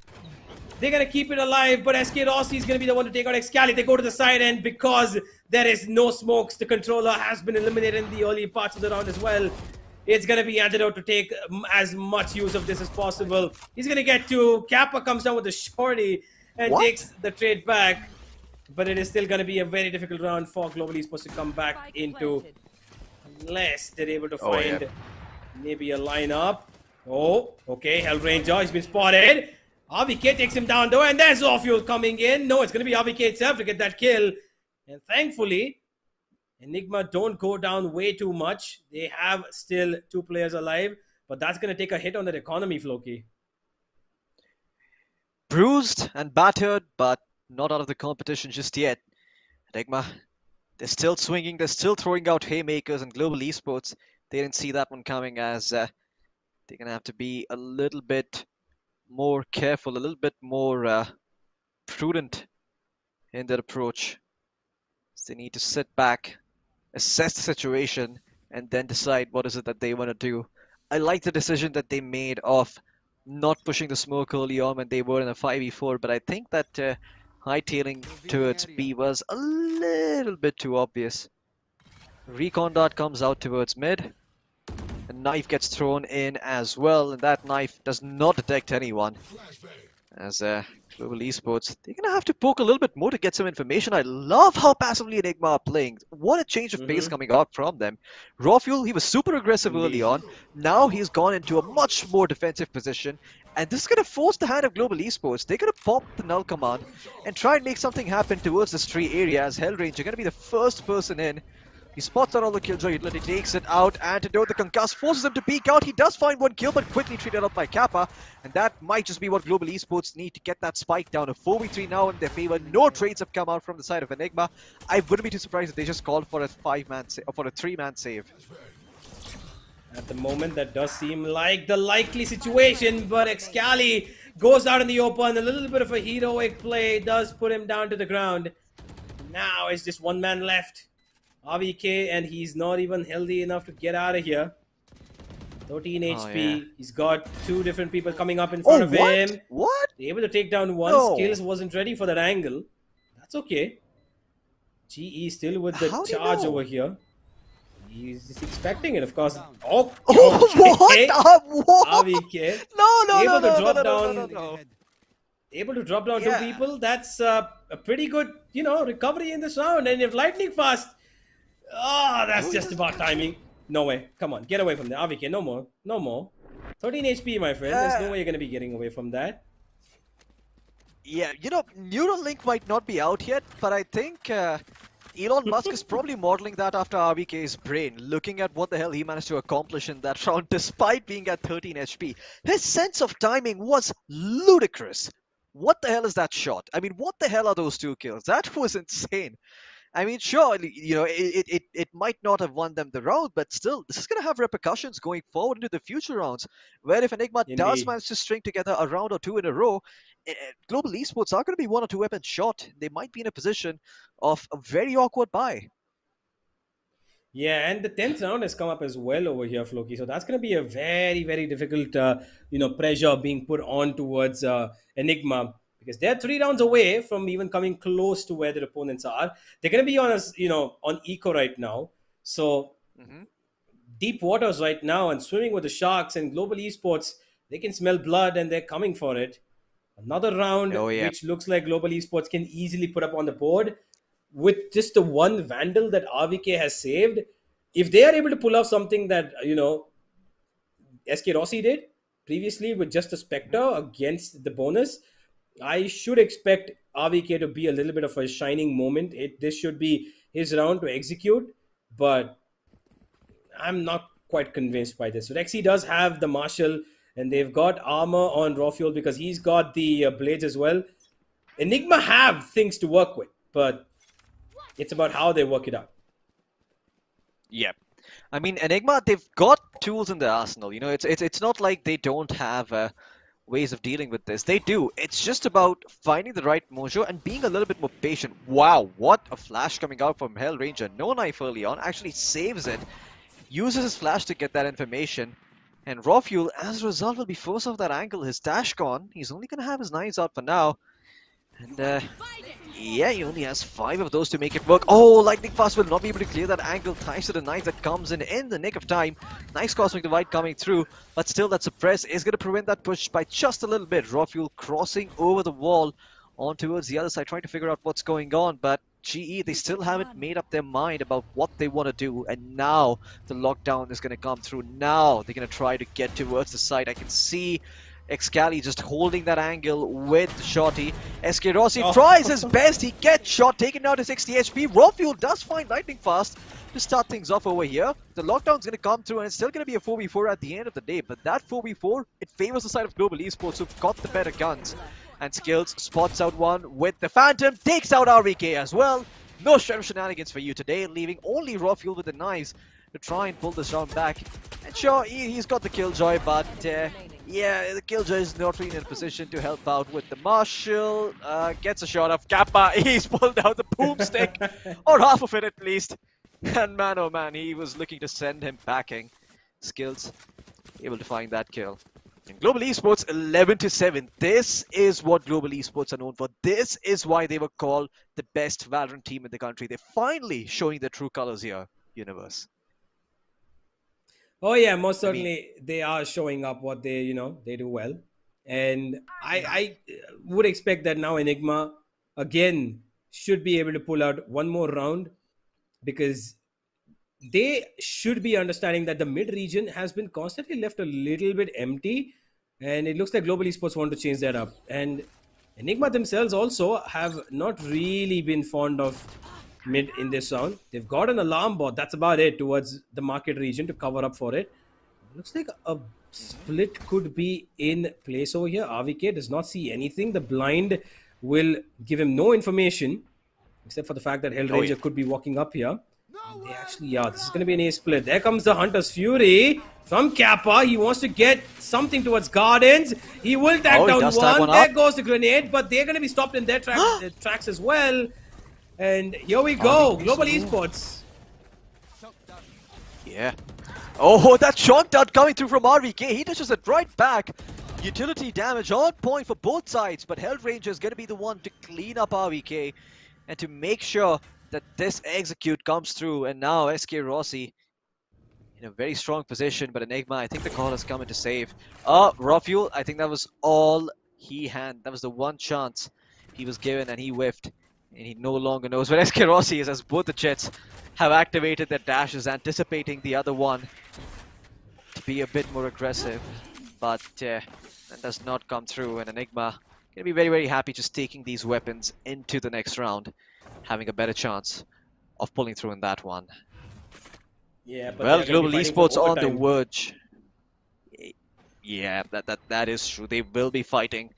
They're going to keep it alive, but SK Rossi is going to be the one to take out Excali. They go to the side end because there is no smokes. The controller has been eliminated in the early parts of the round as well. It's going to be Antidote to take as much use of this as possible. He's going to get to Kappa, comes down with a shorty and takes the trade back. But it is still going to be a very difficult round for Global Esports to come back into, unless they're able to find maybe a lineup. Oh, okay, Hellranger, he's been spotted. RVK takes him down though, and there's Offfuel coming in. No, it's going to be RVK itself to get that kill. And thankfully, Enigma don't go down way too much. They have still 2 players alive, but that's going to take a hit on their economy, Floki. Bruised and battered, but not out of the competition just yet. Enigma, they're still swinging, they're still throwing out haymakers, and Global Esports, they didn't see that one coming, as they're going to have to be a little bit more careful, a little bit more prudent in their approach. So they need to sit back, assess the situation, and then decide what is it that they want to do. I like the decision that they made of not pushing the smoke early on when they were in a 5v4, but I think that hightailing towards B was a little bit too obvious. Recon dart comes out towards mid. A knife gets thrown in as well, and that knife does not detect anyone. As Global Esports, they're going to have to poke a little bit more to get some information. I love how passively Enigma are playing. What a change of pace coming out from them. Rafuel, he was super aggressive early on. Now he's gone into a much more defensive position. And this is going to force the hand of Global Esports. They're going to pop the null command and try and make something happen towards this tree area, as Hellranger going to be the first person in. He spots out all the Killjoy utility, takes it out. Antidote, the concuss, forces him to peek out. He does find one kill, but quickly treated up by Kappa. And that might just be what Global Esports need to get that spike down. A 4v3 now in their favor. No trades have come out from the side of Enigma. I wouldn't be too surprised if they just called for a 3-man save. At the moment, that does seem like the likely situation, but Excali goes out in the open. A little bit of a heroic play does put him down to the ground. Now it's just one man left. RVK, and he's not even healthy enough to get out of here. 13 HP. Yeah. He's got two different people coming up in front of him. What? Able to take down one. No. Skills wasn't ready for that angle. That's okay. GE still with the How do you charge know? over here. He's just expecting it, of course. Oh, What? What? RVK. No, Able to no, drop no, down. no, no. Able to drop down Yeah. two people. That's a pretty good, recovery in this round. And if lightning fast, that's just about timing. No way. Come on, get away from there. RVK, no more. No more. 13 HP, my friend. There's no way you're going to be getting away from that. Yeah, Neuralink might not be out yet, but I think Elon Musk is probably modeling that after RVK's brain, looking at what the hell he managed to accomplish in that round despite being at 13 HP. His sense of timing was ludicrous. What the hell is that shot? I mean, what the hell are those two kills? That was insane. I mean, sure, it might not have won them the round, but still, this is going to have repercussions going forward into the future rounds, where if Enigma does Indeed. manage to string together a round or two in a row, Global Esports are going to be 1 or 2 weapons short. They might be in a position of a very awkward bye. Yeah, and the 10th round has come up as well over here, Floki. So that's going to be a very, very difficult, pressure being put on towards Enigma, because they're 3 rounds away from even coming close to where their opponents are. They're going to be on eco right now. So deep waters right now and swimming with the sharks, and Global Esports, they can smell blood and they're coming for it. Another round, which looks like Global Esports can easily put up on the board with just the one Vandal that RVK has saved. If they are able to pull off something that, SK Rossi did previously with just a Spectre against the bonus, I should expect RVK to be a little bit of a shining moment. This should be his round to execute, but I'm not quite convinced by this. Rexy does have the Marshall, and they've got armor on Raw because he's got the blades as well. Enigma have things to work with, but it's about how they work it out. Yeah. I mean, Enigma, they've got tools in their arsenal. It's not like they don't have ways of dealing with this. They do. It's just about finding the right mojo and being a little bit more patient. Wow, what a flash coming out from Hellranger. No knife early on, actually saves it. Uses his flash to get that information. And Raw Fuel, as a result, will be forced off that angle. His dash gone. He's only going to have his knives out for now. And yeah, he only has 5 of those to make it work. Oh, Lightning Fast will not be able to clear that angle thanks to the knife that comes in the nick of time. Nice Cosmic Divide coming through, but still that suppress is going to prevent that push by just a little bit. Raw Fuel crossing over the wall on towards the other side, trying to figure out what's going on, but GE, they still haven't made up their mind about what they want to do, and now the lockdown is going to come through. Now they're going to try to get towards the side. I can see Excali just holding that angle with Shorty. SK Rossi tries his best. He gets shot, taken down to 60 HP. Raw Fuel does find Lightning Fast to start things off over here. The lockdown's going to come through, and it's still going to be a 4v4 at the end of the day. But that 4v4, it favors the side of Global Esports, who've got the better guns. And Skills spots out one with the Phantom, takes out RVK as well. No Shredder shenanigans for you today, leaving only Raw Fuel with the knives to try and pull this round back. And sure, he's got the Killjoy, but yeah, the Killjoy is not really in a position to help out with the Marshall. Gets a shot of Kappa. He's pulled out the boomstick, or half of it at least. And man, oh man, he was looking to send him packing. Skills able to find that kill. And Global Esports 11-7. This is what Global Esports are known for. This is why they were called the best Valorant team in the country. They're finally showing their true colors here, Universe. Oh yeah, most certainly they are showing up what they, they do well. And I would expect that now Enigma, again, should be able to pull out one more round, because they should be understanding that the mid-region has been constantly left a little bit empty, and it looks like Global Esports want to change that up. And Enigma themselves also have not really been fond of mid in this round. They've got an alarm bot, that's about it, towards the market region to cover up for it. Looks like a split could be in place over here. RVK does not see anything. The blind will give him no information, except for the fact that Hellranger could be walking up here. They actually are. This is going to be an A split. There comes the Hunter's Fury from Kappa. He wants to get something towards Gardens. He will tag down one. There goes the grenade, but they're going to be stopped in their tracks as well. And here we go, Global Esports. Yeah. Oh, that shock dart coming through from RVK. He dishes it right back. Utility damage on point for both sides, but Hellranger is going to be the one to clean up RVK and to make sure that this execute comes through. And now SK Rossi in a very strong position, but Enigma, I think the call has come in to save. Rafuel, I think that was all he had. That was the one chance he was given and he whiffed. And he no longer knows where SK Rossi is, as both the Jets have activated their dashes, anticipating the other one to be a bit more aggressive. But that does not come through, and Enigma going to be very, very happy just taking these weapons into the next round, having a better chance of pulling through in that one. Yeah, but well, Global Esports on the verge. Yeah, that is true. They will be fighting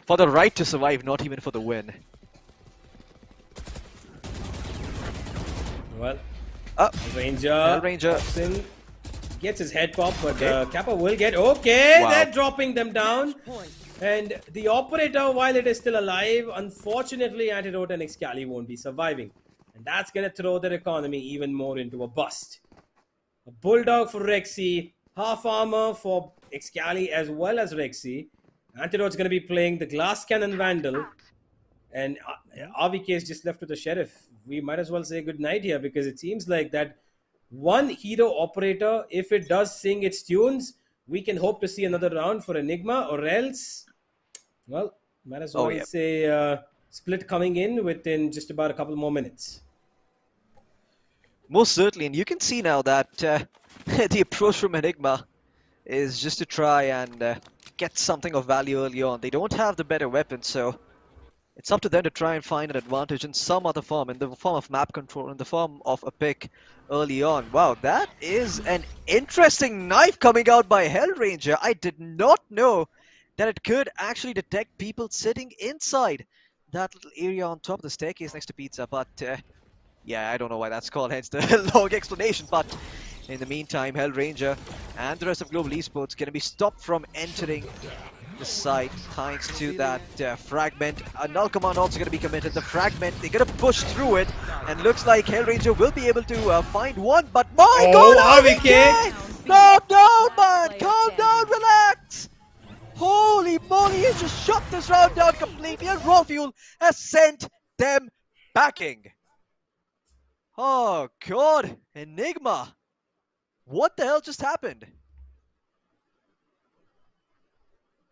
for the right to survive, not even for the win. Well, Ranger gets his head pop, but Kappa will get... Okay, wow. They're dropping them down. And the Operator, while it is still alive, unfortunately, Antidote and Excali won't be surviving. And that's going to throw their economy even more into a bust. A Bulldog for Rexy, half armor for Excali as well as Rexy. Antidote's going to be playing the Glass Cannon Vandal. And RVK is just left with the Sheriff. We might as well say goodnight here, because it seems like that one hero Operator, if it does sing its tunes, we can hope to see another round for Enigma, or else, well, might as well say split coming in within just about a couple more minutes. Most certainly, and you can see now that the approach from Enigma is just to try and get something of value early on. They don't have the better weapon, so it's up to them to try and find an advantage in some other form, in the form of map control, in the form of a pick early on. Wow, that is an interesting knife coming out by Hellranger. I did not know that it could actually detect people sitting inside that little area on top of the staircase next to Pizza, but yeah, I don't know why that's called, hence the long explanation. But in the meantime, Hellranger and the rest of Global Esports going to be stopped from entering the site thanks to that fragment. A null command also going to be committed. The fragment, they're going to push through it, and looks like Hellranger will be able to find one. But my God, RVK! Calm down, man! Calm down, relax! Holy moly, he just shut this round down completely, and Rafuel has sent them packing. Oh God, Enigma! What the hell just happened?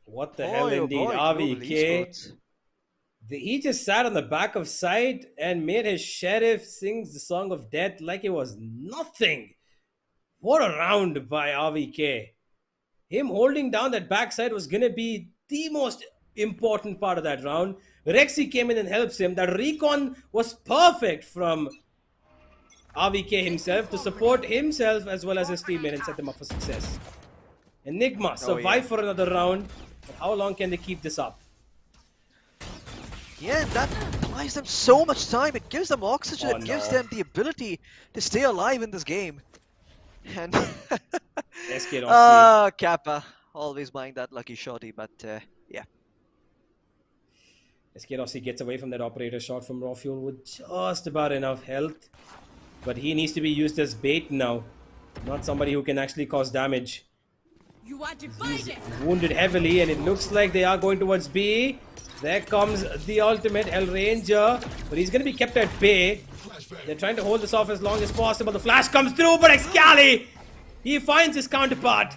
What the hell indeed, RVK. He just sat on the back of site and made his Sheriff sings the song of death like it was nothing. What a round by RVK. Him holding down that backside was going to be the most important part of that round. Rexy came in and helps him. That recon was perfect from RVK himself to support himself as well as his teammate and set them up for success. Enigma survive for another round. But how long can they keep this up? Yeah, that buys them so much time. It gives them oxygen. It gives them the ability to stay alive in this game. And Kappa always buying that lucky shotty, but yeah. SK Rossi gets away from that Operator shot from Rafuel with just about enough health. But he needs to be used as bait now, not somebody who can actually cause damage. You are divided. He's wounded heavily, and it looks like they are going towards B. There comes the ultimate Hellranger, but he's going to be kept at bay. They're trying to hold this off as long as possible. The flash comes through, but Excali, he finds his counterpart.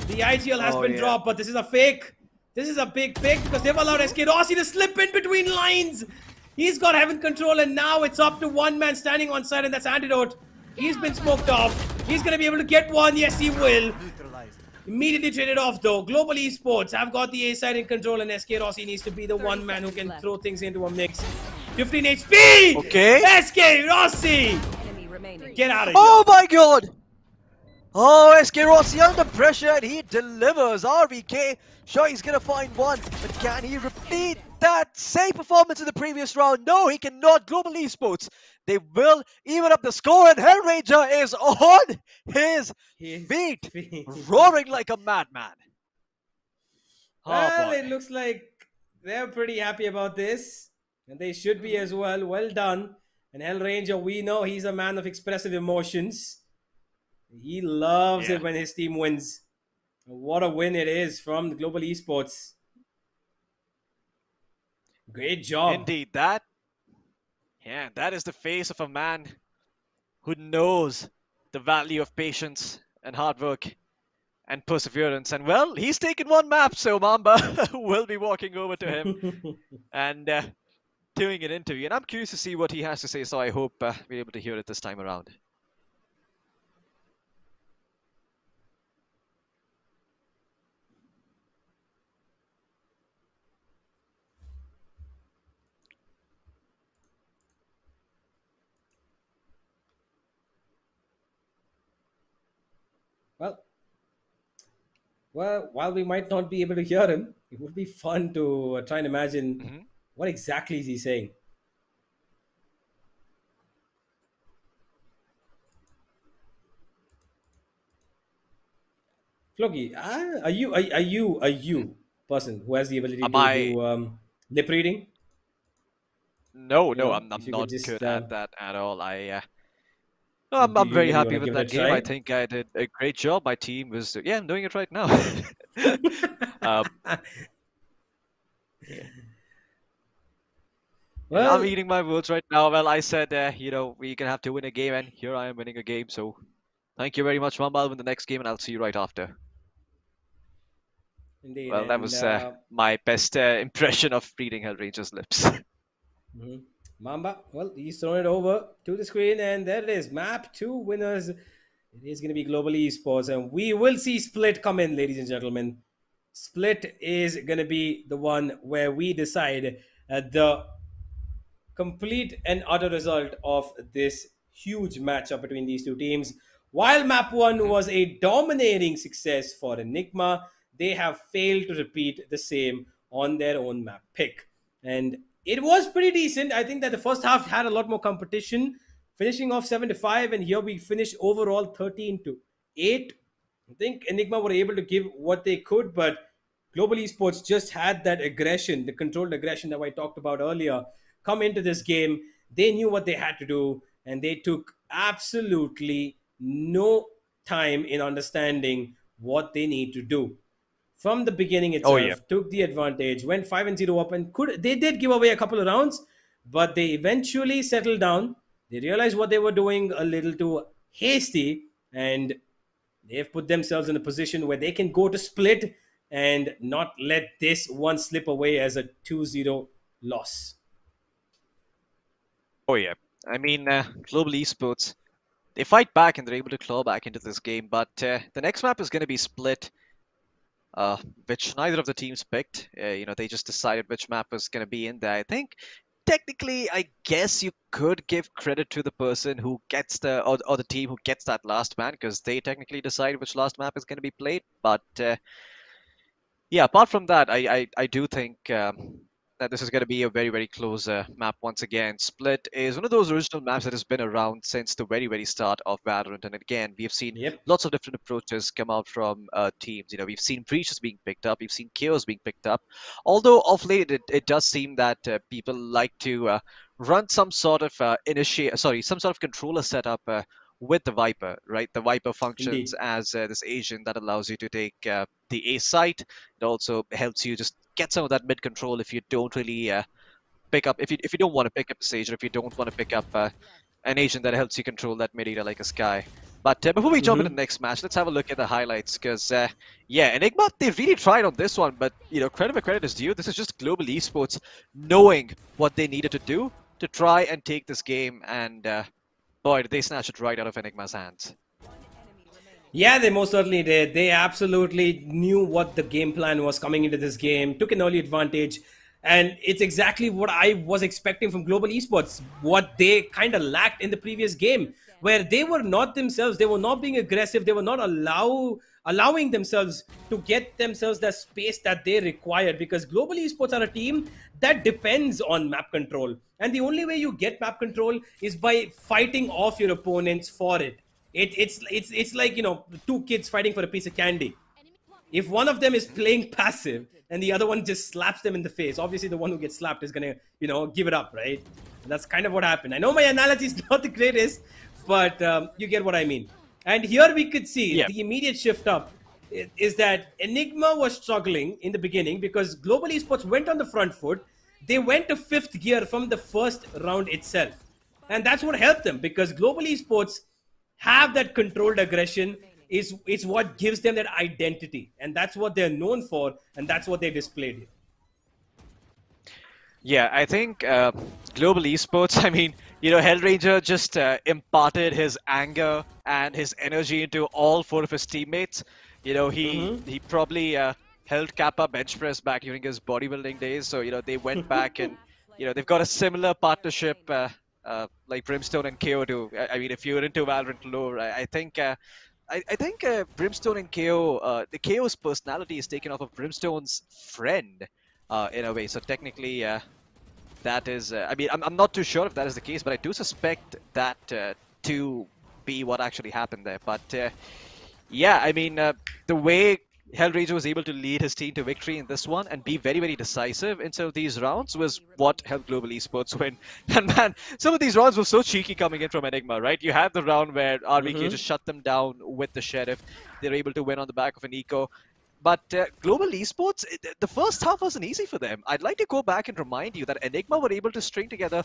The IGL has been dropped, but this is a fake. This is a big fake because they've allowed SK Rossi to slip in between lines. He's got heaven control, and now it's up to one man standing on side, and that's Antidote. He's been smoked off. He's going to be able to get one. Yes, he will. Immediately traded off though. Global Esports have got the A side in control, and SK Rossi needs to be the one man who can throw things into a mix. 15 HP! Okay. SK Rossi! Get out of here. Oh my God! Oh, SK Rossi under pressure, and he delivers. RVK, sure he's gonna find one, but can he repeat that same performance in the previous round? No, he cannot. Global Esports, they will even up the score, and Hellranger is on his feet, roaring like a madman. Well, it looks like they're pretty happy about this. And they should be as well. Well done. And Hellranger, we know he's a man of expressive emotions. He loves it when his team wins. What a win it is from Global Esports. Great job. Indeed, that is the face of a man who knows the value of patience and hard work and perseverance. And well, he's taken one map, so Mamba will be walking over to him and doing an interview. And I'm curious to see what he has to say, so I hope we're able to hear it this time around. Well, while we might not be able to hear him, it would be fun to try and imagine what exactly is he saying. Floki, are you person who has the ability to do lip reading? No, I'm not good at that at all. I'm very happy with that game. I think I did a great job. My team was, I'm doing it right now. Well, I'm eating my words right now. Well, I said, we can have to win a game, and here I am winning a game. So, thank you very much, Mamba. I'll win the next game, and I'll see you right after. Indeed. Well, that was my best impression of reading Hellranger's lips. Mamba, well, he's thrown it over to the screen, and there it is. Map 2 winners. It is going to be Global Esports, and we will see Split come in, ladies and gentlemen. Split is going to be the one where we decide the complete and utter result of this huge matchup between these two teams. While Map 1 was a dominating success for Enigma, they have failed to repeat the same on their own map pick. And it was pretty decent. I think that the first half had a lot more competition, finishing off 7-5, and here we finished overall 13-8. I think Enigma were able to give what they could, but Global Esports just had that aggression, the controlled aggression that I talked about earlier, come into this game. They knew what they had to do, and they took absolutely no time in understanding what they need to do. From the beginning itself, took the advantage, went 5-0 up, and they did give away a couple of rounds, but they eventually settled down. They realized what they were doing a little too hasty, and they've put themselves in a position where they can go to Split and not let this one slip away as a 2-0 loss. Oh yeah, I mean, Global Esports, they fight back and they're able to claw back into this game, but the next map is going to be Split. Which neither of the teams picked. They just decided which map was going to be in there. I think technically, I guess you could give credit to the person who gets or the team who gets that last man, because they technically decide which last map is going to be played. But apart from that, I do think that this is going to be a very, very close map once again. Split is one of those original maps that has been around since the very, very start of Valorant. And again, we have seen lots of different approaches come out from teams. We've seen Breaches being picked up. We've seen Chaos being picked up. Although of late, it does seem that people like to run some sort of some sort of controller setup with the Viper, right? The Viper functions as this agent that allows you to take the A site. It also helps you just get some of that mid control if you don't really pick up, if you don't want to pick up a Sage, or if you don't want to pick up an agent that helps you control that mid area like a Sky. But before we jump into the next match, let's have a look at the highlights, because Enigma, they really tried on this one, but credit where credit is due. This is just Global Esports knowing what they needed to do to try and take this game, and boy, did they snatch it right out of Enigma's hands. Yeah, they most certainly did. They absolutely knew what the game plan was coming into this game, took an early advantage, and it's exactly what I was expecting from Global Esports, what they kind of lacked in the previous game, where they were not themselves, they were not being aggressive, they were not allowing themselves to get themselves the space that they required, because Global Esports are a team that depends on map control, and the only way you get map control is by fighting off your opponents for it. It's like, two kids fighting for a piece of candy. If one of them is playing passive and the other one just slaps them in the face, obviously the one who gets slapped is gonna, give it up, right? And that's kind of what happened. I know my analogy is not the greatest, but you get what I mean. And here we could see the immediate shift up is that Enigma was struggling in the beginning because Global Esports went on the front foot. They went to 5th gear from the first round itself. And that's what helped them, because Global Esports have that controlled aggression. Is what gives them that identity. And that's what they're known for. And that's what they displayed here. Yeah, I think Global Esports, I mean, Hellranger just imparted his anger and his energy into all 4 of his teammates. He probably held Kappa bench press back during his bodybuilding days. So, they went back and, they've got a similar partnership like Brimstone and KO do. I mean, if you're into Valorant lore, I think Brimstone and KO, the KO's personality is taken off of Brimstone's friend in a way. So technically, that is, I mean, I'm not too sure if that is the case, but I do suspect that to be what actually happened there. But yeah, I mean, the way Hellraiser was able to lead his team to victory in this one and be very, very decisive in some of these rounds was what helped Global Esports win. And man, some of these rounds were so cheeky coming in from Enigma, right? You had the round where RVK just shut them down with the Sheriff. They were able to win on the back of an eco. But Global Esports, the first half wasn't easy for them. I'd like to go back and remind you that Enigma were able to string together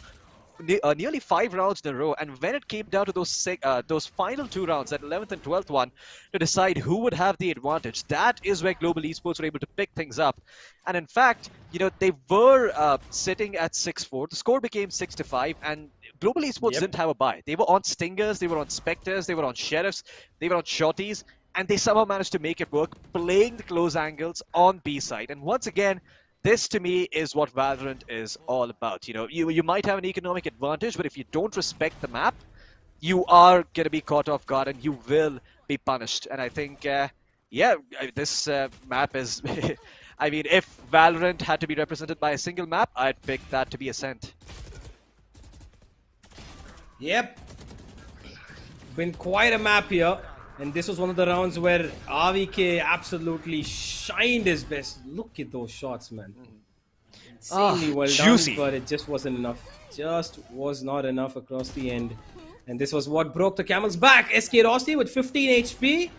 nearly 5 rounds in a row, and when it came down to those final 2 rounds, that 11th and 12th one, to decide who would have the advantage, that is where Global Esports were able to pick things up. And in fact, they were sitting at 6-4. The score became 6-5, and Global Esports didn't have a bye. They were on Stingers, they were on Spectres, they were on Sheriffs, they were on Shorties, and they somehow managed to make it work, playing the close angles on B side. And once again, this to me is what Valorant is all about. You might have an economic advantage, but if you don't respect the map, you are going to be caught off guard and you will be punished. And I think, yeah, this map is... I mean, if Valorant had to be represented by a single map, I'd pick that to be Ascent. Yep. Been quite a map here. And this was one of the rounds where RVK absolutely shined his best. Look at those shots, man. Insanely well juicy. done, but it just wasn't enough. Just was not enough across the end. And this was what broke the camel's back. SK Rossi with 15 HP.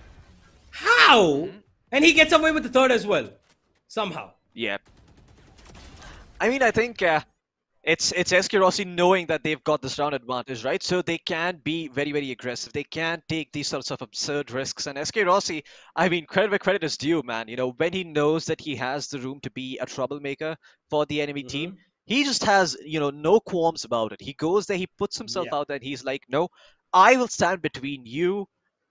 How? And he gets away with the third as well. Somehow. Yeah. I mean, I think it's SK Rossi knowing that they've got this round advantage, right? So they can be very, very aggressive. They can take these sorts of absurd risks. And SK Rossi, I mean, credit where credit is due, man. When he knows that he has the room to be a troublemaker for the enemy team, he just has, no qualms about it. He goes there, he puts himself out there, and he's like, no, I will stand between you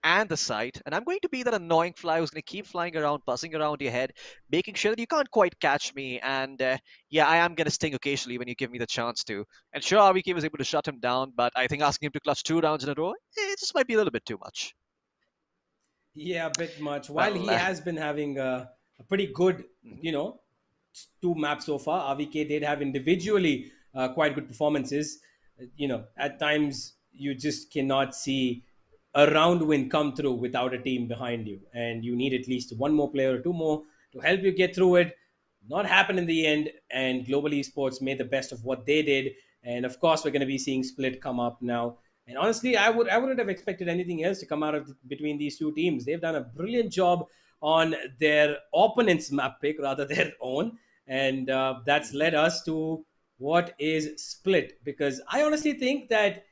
and the site, and I'm going to be that annoying fly who's going to keep flying around, buzzing around your head, making sure that you can't quite catch me. And yeah, I am going to sting occasionally when you give me the chance to. And sure, RVK was able to shut him down, but I think asking him to clutch 2 rounds in a row, it just might be a little bit too much. Yeah, a bit much. While he has been having a pretty good, 2 maps so far, RVK did have individually quite good performances. At times you just cannot see a round win come through without a team behind you, and you need at least 1 more player or 2 more to help you get through it. Not happen in the end, and Global Esports made the best of what they did. And of course, we're going to be seeing Split come up now. And honestly, I wouldn't have expected anything else to come out of between these 2 teams. They've done a brilliant job on their opponent's map pick, rather their own, and that's led us to what is Split. Because I honestly think that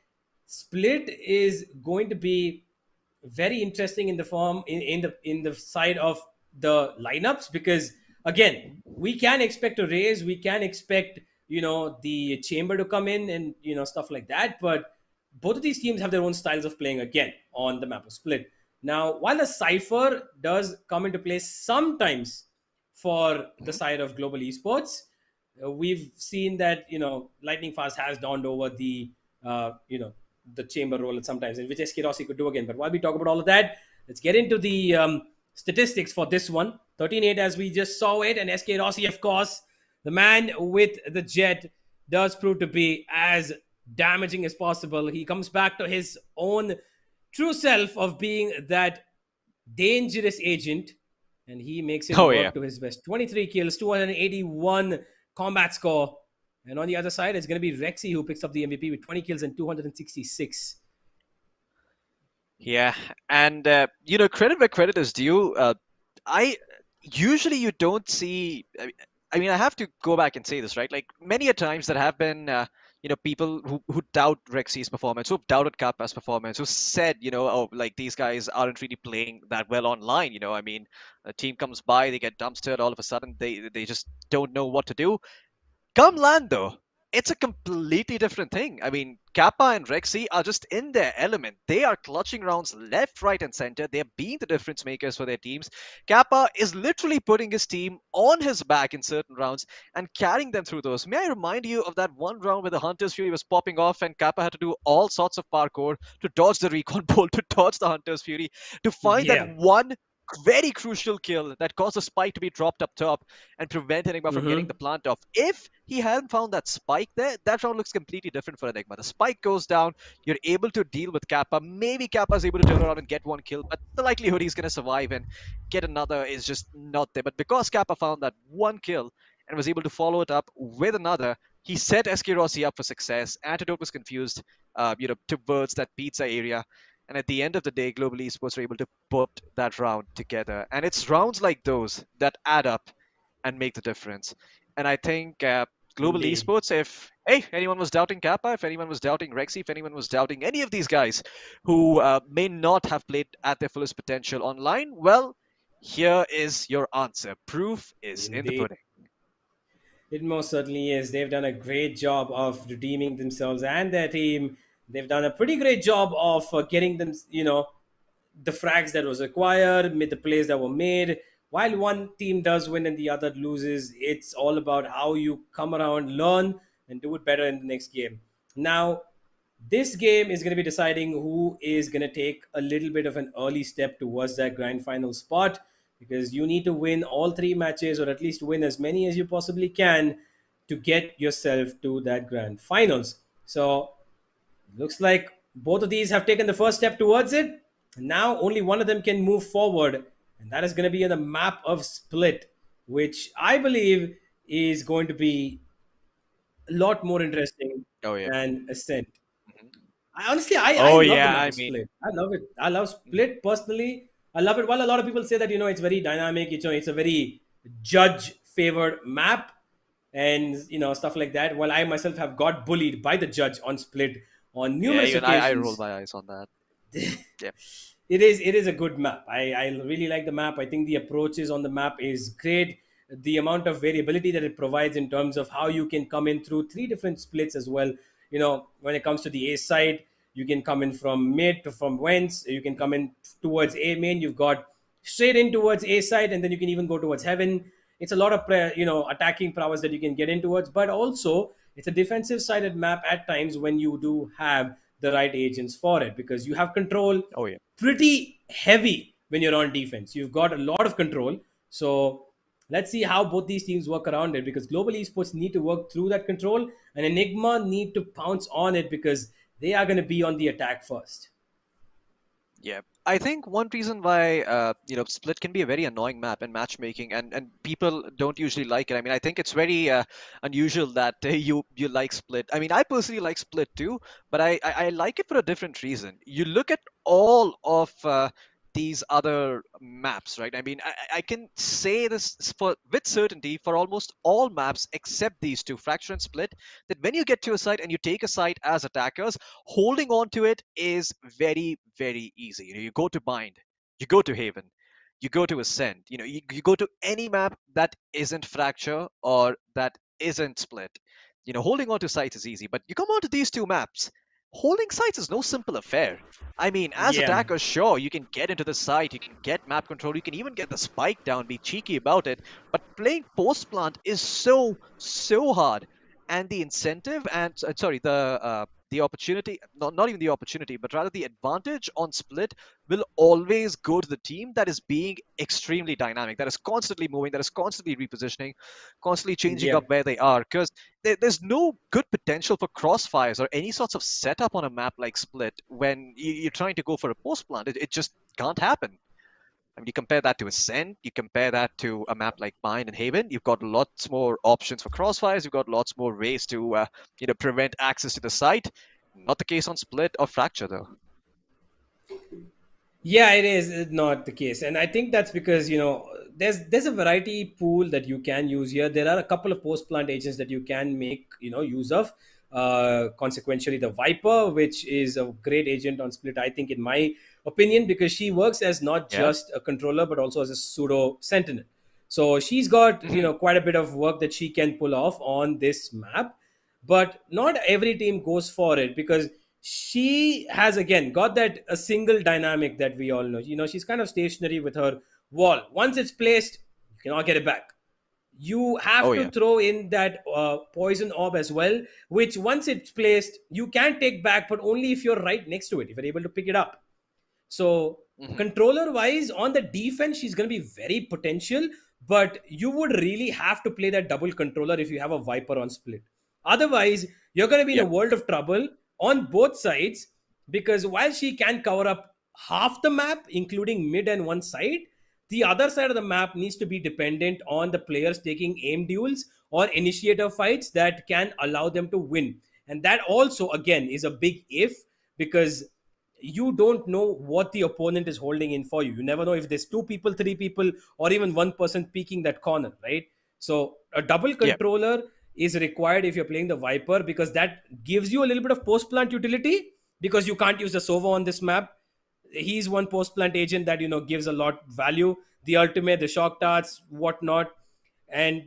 Split is going to be very interesting in the form in the side of the lineups, because again, we can expect a raise, we can expect the chamber to come in and stuff like that, but both of these teams have their own styles of playing again on the map of Split. Now, while the Cypher does come into play sometimes for the side of Global Esports, we've seen that Lightning Fast has dawned over the the chamber role at sometimes, in which SK Rossi could do again. But while we talk about all of that, let's get into the statistics for this one. 13-8 as we just saw it, and SK Rossi, of course, the man with the jet, does prove to be as damaging as possible. He comes back to his own true self of being that dangerous agent and he makes it Oh, work yeah. to his best. 23 kills, 281 combat score. And on the other side, it's going to be Rexy who picks up the MVP with 20 kills and 266. Yeah, and credit where credit is due. I usually you don't see. I mean, I have to go back and say this, right? Like many a times there have been, people who doubt Rexy's performance, who've doubted Kappa's performance, who said, oh, like these guys aren't really playing that well online. I mean, a team comes by, they get dumpstered, all of a sudden they just don't know what to do. Come land though, it's a completely different thing. I mean, Kappa and Rexy are just in their element. They are clutching rounds left, right, and center. They're being the difference makers for their teams. Kappa is literally putting his team on his back in certain rounds and carrying them through those. May I remind you of that one round where the Hunter's Fury was popping off and Kappa had to do all sorts of parkour to dodge the recon bolt, to dodge the Hunter's Fury, to find Yeah. that one very crucial kill that caused the spike to be dropped up top and prevent Enigma from getting the plant off. If he hadn't found that spike there, that round looks completely different for Enigma. The spike goes down, you're able to deal with Kappa. Maybe Kappa's able to turn around and get one kill, but the likelihood he's going to survive and get another is just not there. But because Kappa found that one kill and was able to follow it up with another, he set SK Rossi up for success. Antidote was confused, towards that pizza area. And at the end of the day, Global Esports were able to put that round together. And it's rounds like those that add up and make the difference. And I think Global Indeed. Esports, if anyone was doubting Kappa, if anyone was doubting Rexy, if anyone was doubting any of these guys who may not have played at their fullest potential online, well, here is your answer. Proof is in the Indeed. pudding. It most certainly is. They've done a great job of redeeming themselves and their team. They've done a pretty great job of getting them, the frags that was required, made the plays that were made. While one team does win and the other loses, it's all about how you come around, learn, and do it better in the next game. Now, this game is going to be deciding who is going to take a little bit of an early step towards that grand final spot, because you need to win all three matches or at least win as many as you possibly can to get yourself to that grand finals. So looks like both of these have taken the first step towards it. Now only one of them can move forward, and that is going to be on the map of Split, which I believe is going to be a lot more interesting Oh, yeah. than Ascent. Mhm. I Oh, love the yeah, map I of mean- Split. I love it. I love Split personally. I love it. While a lot of people say that it's very dynamic, it's a very judge favored map, and stuff like that. While I myself have got bullied by the judge on Split on Yeah, numerous even occasions. I roll my eyes on that. Yeah. It is a good map. I really like the map. I think the approaches on the map is great. The amount of variability that it provides in terms of how you can come in through three different splits as well. When it comes to the A side, you can come in from mid to from whence. You can come in towards A main. You've got straight in towards A side, and then you can even go towards heaven. It's a lot of attacking prowess that you can get in towards, but also it's a defensive sided map at times when you do have the right agents for it, because you have control Oh, yeah. pretty heavy when you're on defense. You've got a lot of control. So let's see how both these teams work around it, because Global Esports need to work through that control and Enigma need to pounce on it because they are going to be on the attack first. Yeah, I think one reason why Split can be a very annoying map in matchmaking, and people don't usually like it. I mean, I think it's very unusual that you like Split. I mean, I personally like Split too, but I like it for a different reason. You look at all of these other maps, right? I mean, I can say this with certainty for almost all maps except these two, Fracture and Split, that when you get to a site and you take a site as attackers, holding on to it is very, very easy. You go to Bind, you go to Haven, you go to Ascent, you go to any map that isn't Fracture or that isn't Split. Holding on to sites is easy, but you come on to these two maps, holding sites is no simple affair. I mean, as Yeah. attackers, sure, you can get into the site, you can get map control, you can even get the spike down, be cheeky about it, but playing post plant is so, so hard. And the incentive and the opportunity, not even the opportunity, but rather the advantage on Split will always go to the team that is being extremely dynamic, that is constantly moving, that is constantly repositioning, constantly changing Yeah. up where they are, because there's no good potential for crossfires or any sorts of setup on a map like Split when you're trying to go for a post plant. It just can't happen. I mean, you compare that to Ascent, you compare that to a map like mine and Haven, you've got lots more options for crossfires, you've got lots more ways to, prevent access to the site. Not the case on Split or Fracture, though. Yeah, it is not the case, and I think that's because there's a variety pool that you can use here. There are a couple of post plant agents that you can make use of. Consequentially, the Viper, which is a great agent on Split, I think, in my opinion, because she works as not just a controller but also as a pseudo sentinel. So she's got quite a bit of work that she can pull off on this map, but not every team goes for it because she has again got that a single dynamic that we all know. She's kind of stationary with her wall. Once it's placed, you cannot get it back. You have to throw in that poison orb as well, which once it's placed, you can take back, but only if you're right next to it, if you're able to pick it up. So controller wise, on the defense, she's going to be very potential, but you would really have to play that double controller if you have a Viper on Split. Otherwise, you're going to be in a world of trouble on both sides, because while she can cover up half the map, including mid and one side, the other side of the map needs to be dependent on the players taking aim duels or initiator fights that can allow them to win. And that also, again, is a big if, because you don't know what the opponent is holding in for you. You never know if there's 2 people, 3 people, or even 1 person peeking that corner, right? So a double controller is required if you're playing the Viper, because that gives you a little bit of post plant utility, because you can't use the Sova on this map. He's one post plant agent that gives a lot value. The ultimate, the shock darts, whatnot, and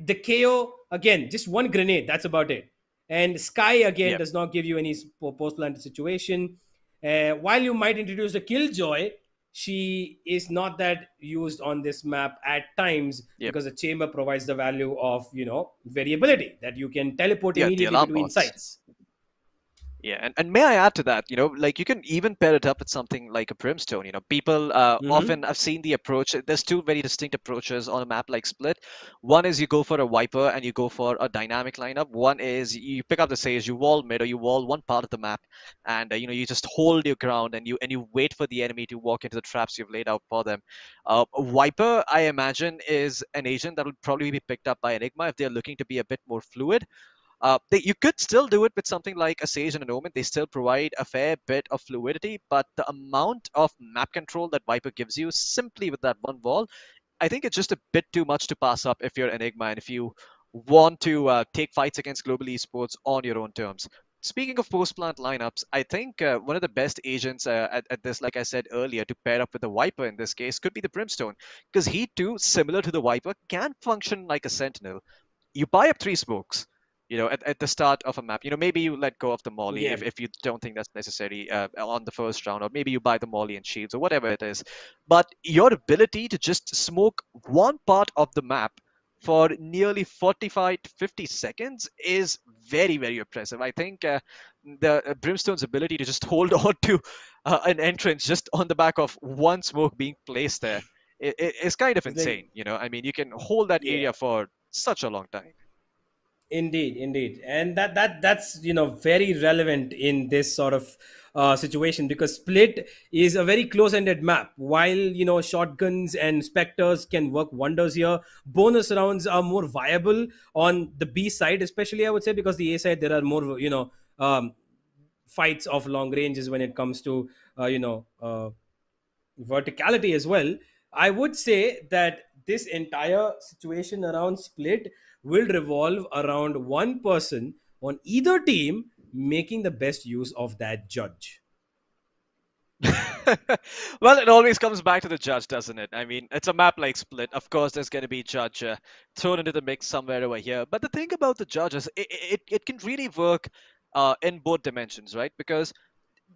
the KO, again, just one grenade, that's about it. And Sky again does not give you any post plant situation. While you might introduce the Killjoy, she is not that used on this map at times, because the chamber provides the value of variability, that you can teleport immediately between sites. Yeah, and may I add to that, like you can even pair it up with something like a Brimstone. People often, I've seen the approach. There's 2 very distinct approaches on a map like Split. One is you go for a Viper and you go for a dynamic lineup. One is you pick up the Sage, you wall mid, or you wall one part of the map, and you just hold your ground and you wait for the enemy to walk into the traps you've laid out for them. Viper, I imagine, is an agent that will probably be picked up by Enigma if they're looking to be a bit more fluid. You could still do it with something like a Sage and an Omen. They still provide a fair bit of fluidity, but the amount of map control that Viper gives you simply with that one wall, I think it's just a bit too much to pass up if you're Enigma and if you want to take fights against global esports on your own terms. Speaking of post-plant lineups, I think one of the best agents at this, like I said earlier, to pair up with the Viper in this case could be the Brimstone, because he too, similar to the Viper, can function like a Sentinel. You buy up 3 smokes, at the start of a map. Maybe you let go of the Molly if you don't think that's necessary on the first round, or maybe you buy the Molly and shields or whatever it is. But your ability to just smoke one part of the map for nearly 45 to 50 seconds is very, very impressive. I think the Brimstone's ability to just hold on to an entrance just on the back of one smoke being placed there is kind of insane. I mean, you can hold that area for such a long time. Indeed, and that's very relevant in this sort of situation, because Split is a very close-ended map. While shotguns and specters can work wonders here, bonus rounds are more viable on the B side, especially I would say, because the A side there are more fights of long ranges when it comes to verticality as well. I would say that this entire situation around Split will revolve around one person on either team making the best use of that judge. Well, it always comes back to the judge, doesn't it? I mean, it's a map like Split. Of course, there's going to be judge thrown into the mix somewhere over here. But the thing about the judge is it can really work in both dimensions, right? Because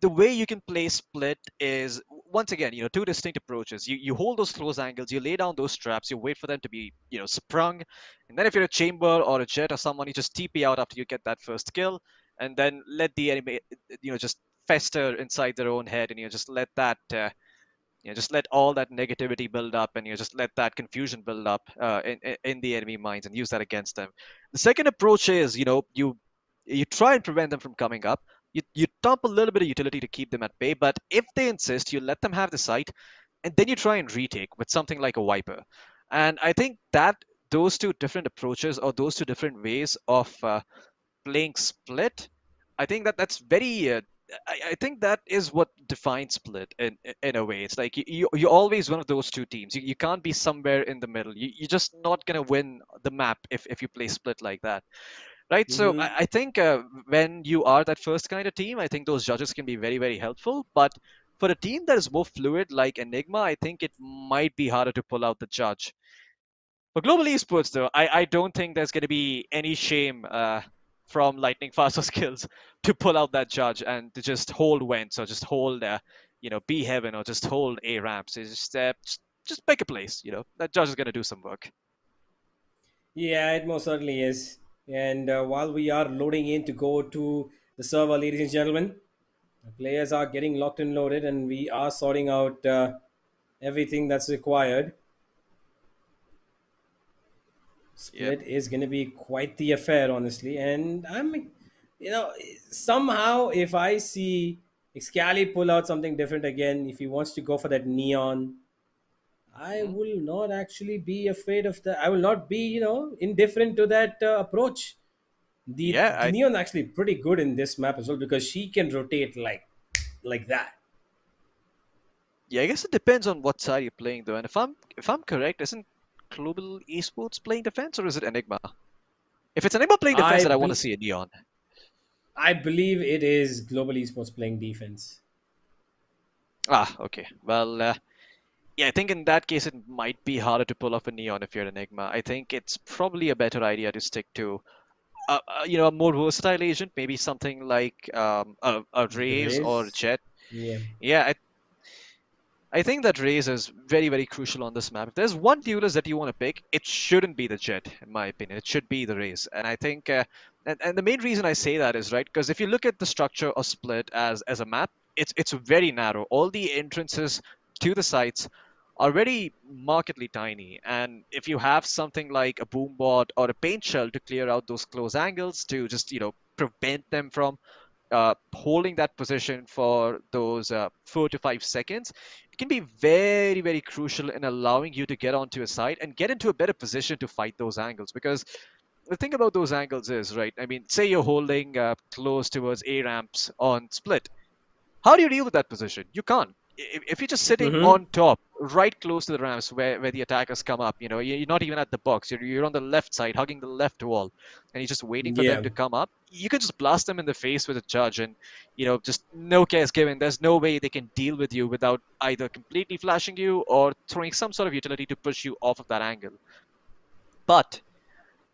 the way you can play Split is, once again, 2 distinct approaches. You hold those close angles, you lay down those traps, you wait for them to be, sprung, and then if you're a chamber or a jet or someone, you just TP out after you get that first kill, and then let the enemy, just fester inside their own head, and just let that, just let all that negativity build up, and just let that confusion build up in the enemy minds, and use that against them. The second approach is, you try and prevent them from coming up. You dump a little bit of utility to keep them at bay, but if they insist, you let them have the site. and then you try and retake with something like a Viper. And I think that those two different approaches or those two different ways of playing Split, I think that's very. I think that is what defines Split in a way. It's like you're always one of those two teams. You can't be somewhere in the middle. You're just not gonna win the map if you play Split like that, right? So Mm-hmm. I think when you are that first kind of team, I think those judges can be very, very helpful. But for a team that is more fluid like Enigma, I think it might be harder to pull out the judge. For Global Esports, though, I don't think there's going to be any shame from Lightning Fast or Skills to pull out that judge and to just hold Wentz or just hold, B Heaven or just hold A Ramps. It's just pick a place. That judge is going to do some work. Yeah, it most certainly is. And while we are loading in to go to the server, ladies and gentlemen, the players are getting locked and loaded, and we are sorting out everything that's required. Split is going to be quite the affair, honestly. And somehow if I see Excali pull out something different again, if he wants to go for that neon, I will not actually be afraid of that. I will not be, indifferent to that approach. The neon actually pretty good in this map as well because she can rotate like that. Yeah, I guess it depends on what side you're playing though. And if I'm correct, isn't Global Esports playing defense or is it Enigma? If it's Enigma playing defense, then I want to see a neon. I believe it is Global Esports playing defense. Ah, okay. Well, yeah, I think in that case it might be harder to pull off a neon if you're Enigma. I think it's probably a better idea to stick to, a more versatile agent, maybe something like a Raze or Jet. Yeah. Yeah, I think that Raze is very, very crucial on this map. If there's one duelist that you want to pick, it shouldn't be the Jet, in my opinion. It should be the Raze. And I think, and the main reason I say that is, right, because if you look at the structure of Split as a map, it's very narrow. All the entrances to the sites are very markedly tiny. And if you have something like a boom bot or a paint shell to clear out those close angles to just, prevent them from holding that position for those 4 to 5 seconds, it can be very, very crucial in allowing you to get onto a side and get into a better position to fight those angles. Because the thing about those angles is, right, I mean, say you're holding close towards A ramps on Split. How do you deal with that position? You can't. If you're just sitting on top, right close to the ramps where the attackers come up, you're not even at the box. You're on the left side, hugging the left wall, and you're just waiting for them to come up. You can just blast them in the face with a judge, and just no cares given. There's no way they can deal with you without either completely flashing you or throwing some sort of utility to push you off of that angle. But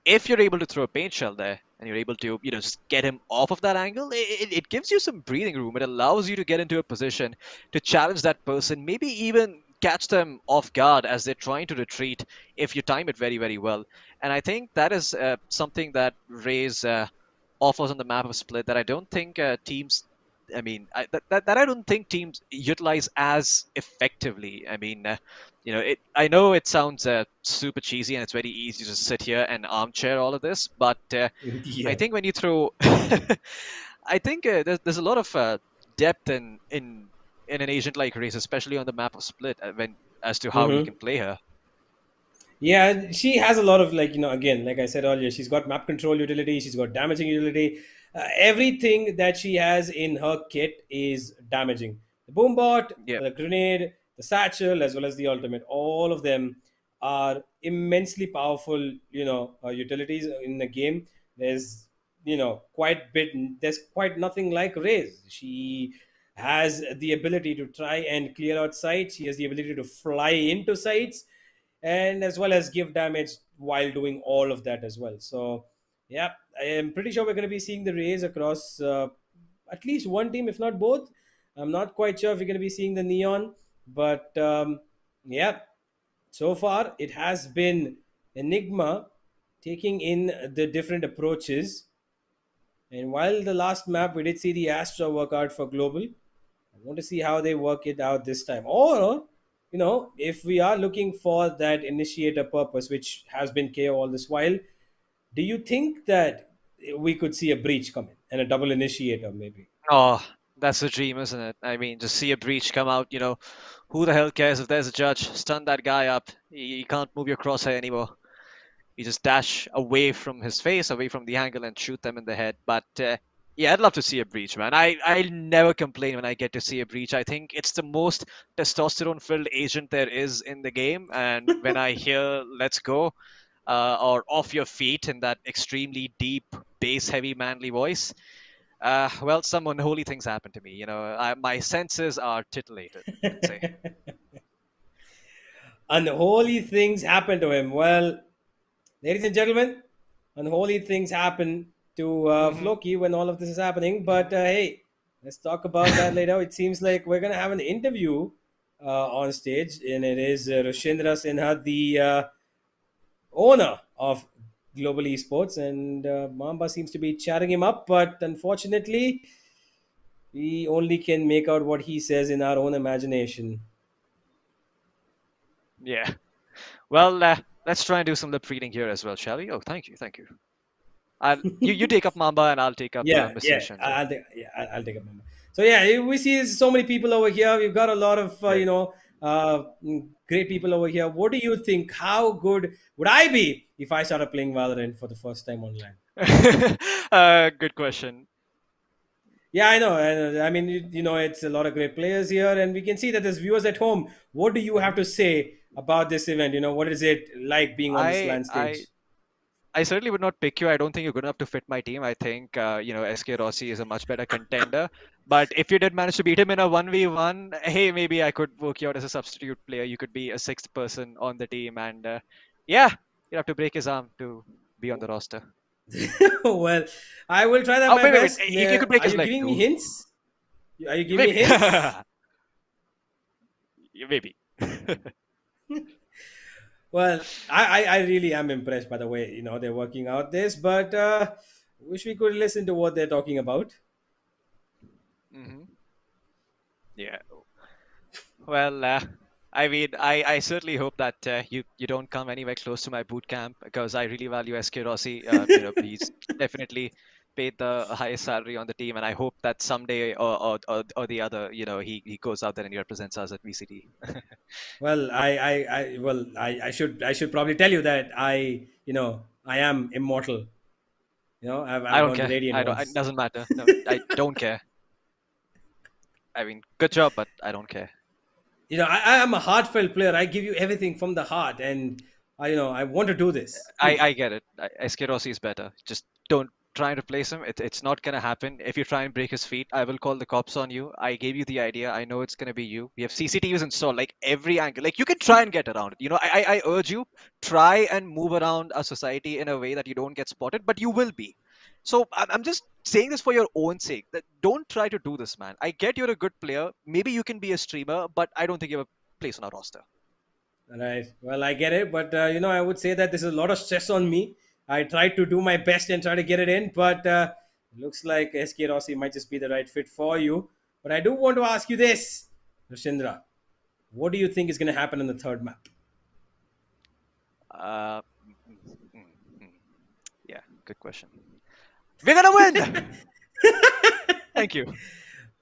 if you're able to throw a paint shell there and you're able to, just get him off of that angle, it gives you some breathing room. It allows you to get into a position to challenge that person, maybe even catch them off guard as they're trying to retreat if you time it very, very well. And I think that is something that Raze offers on the map of Split that I don't think teams... I mean, that I don't think teams utilize as effectively. I mean, I know it sounds super cheesy and it's very easy to sit here and armchair all of this, but I think when you throw, I think there's a lot of depth in an agent like Raze, especially on the map of Split, as to how you can play her. Yeah, she has a lot of again, like I said earlier, she's got map control utility, she's got damaging utility. Everything that she has in her kit is damaging. The boom bot, the grenade, the satchel, as well as the ultimate, all of them are immensely powerful, utilities in the game. There's quite nothing like Raze. She has the ability to try and clear out sites. She has the ability to fly into sites and as well as give damage while doing all of that as well. So yeah, I am pretty sure we're going to be seeing the Raze across at least one team, if not both. I'm not quite sure if we're going to be seeing the Neon, but yeah, so far it has been Enigma taking in the different approaches. And while the last map we did see the Astra work out for Global, I want to see how they work it out this time. Or, if we are looking for that initiator purpose, which has been KO all this while, do you think that we could see a breach coming and a double initiator maybe? Oh, That's the dream, isn't it? I mean, just see a breach come out, who the hell cares if there's a judge? Stun that guy up. You can't move your crosshair anymore. You just dash away from his face, away from the angle, and shoot them in the head. But yeah, I'd love to see a breach, man. I never complain when I get to see a breach. I think it's the most testosterone-filled agent there is in the game. And when I hear "Let's go" or "Off your feet" in that extremely deep, bass-heavy, manly voice, well, some unholy things happen to me. My senses are titillated, let's say. Unholy things happen to him. Well, ladies and gentlemen, unholy things happen to Floki when all of this is happening. But hey, let's talk about that later. It seems like we're going to have an interview on stage, and it is Rushindra Sinha, the owner of Global Esports, and Mamba seems to be chatting him up, but unfortunately, we only can make out what he says in our own imagination. Yeah. Well, let's try and do some lip reading here as well, shall we? Oh, thank you. You take up Mamba and I'll take up Mr. Rushindra. I'll take up Mamba. So yeah, we see so many people over here. We've got a lot of great people over here. What do you think? How good would I be if I started playing Valorant for the first time online? Good question. Yeah, I know. I mean, it's a lot of great players here, and we can see that there's viewers at home. What do you have to say about this event? What is it like being on this LAN stage? I certainly would not pick you. I don't think you're good enough to fit my team. I think, SK Rossi is a much better contender. But if you did manage to beat him in a 1v1, hey, maybe I could work you out as a substitute player. You could be a sixth person on the team. And yeah, you have to break his arm to be on the roster. Well, I will try that my best. Wait. You could break his leg. Are you giving me hints? Are you giving me hints? Maybe. Well, I really am impressed by the way they're working out this, but wish we could listen to what they're talking about. Mm-hmm. Yeah. Well, I mean, I certainly hope that you don't come anywhere close to my boot camp because I really value SK Rossi. He's definitely paid the highest salary on the team, and I hope that someday or the other, he goes out there and he represents us at VCT. Well, I should probably tell you that I am immortal. I don't care. It doesn't matter. No, I don't care. I mean, good job, but I don't care. I am a heartfelt player. I give you everything from the heart, and I want to do this. I get it. SK Rossi is better. Just don't try and replace him. It's not gonna happen. If you try and break his feet, I will call the cops on you. I gave you the idea. I know it's gonna be you. We have CCTVs installed, like every angle. Like you can try and get around it. I urge you, try and move around a society in a way that you don't get spotted, but you will be. So I'm just saying this for your own sake. That don't try to do this, man. I get you're a good player. Maybe you can be a streamer, but I don't think you have a place on our roster. Right. Well, I get it, but I would say that there's a lot of stress on me. I tried to do my best and try to get it in, but looks like SK Rossi might just be the right fit for you. But I do want to ask you this, Rushindra. What do you think is going to happen in the third map? Yeah, good question. We're gonna win. Thank you.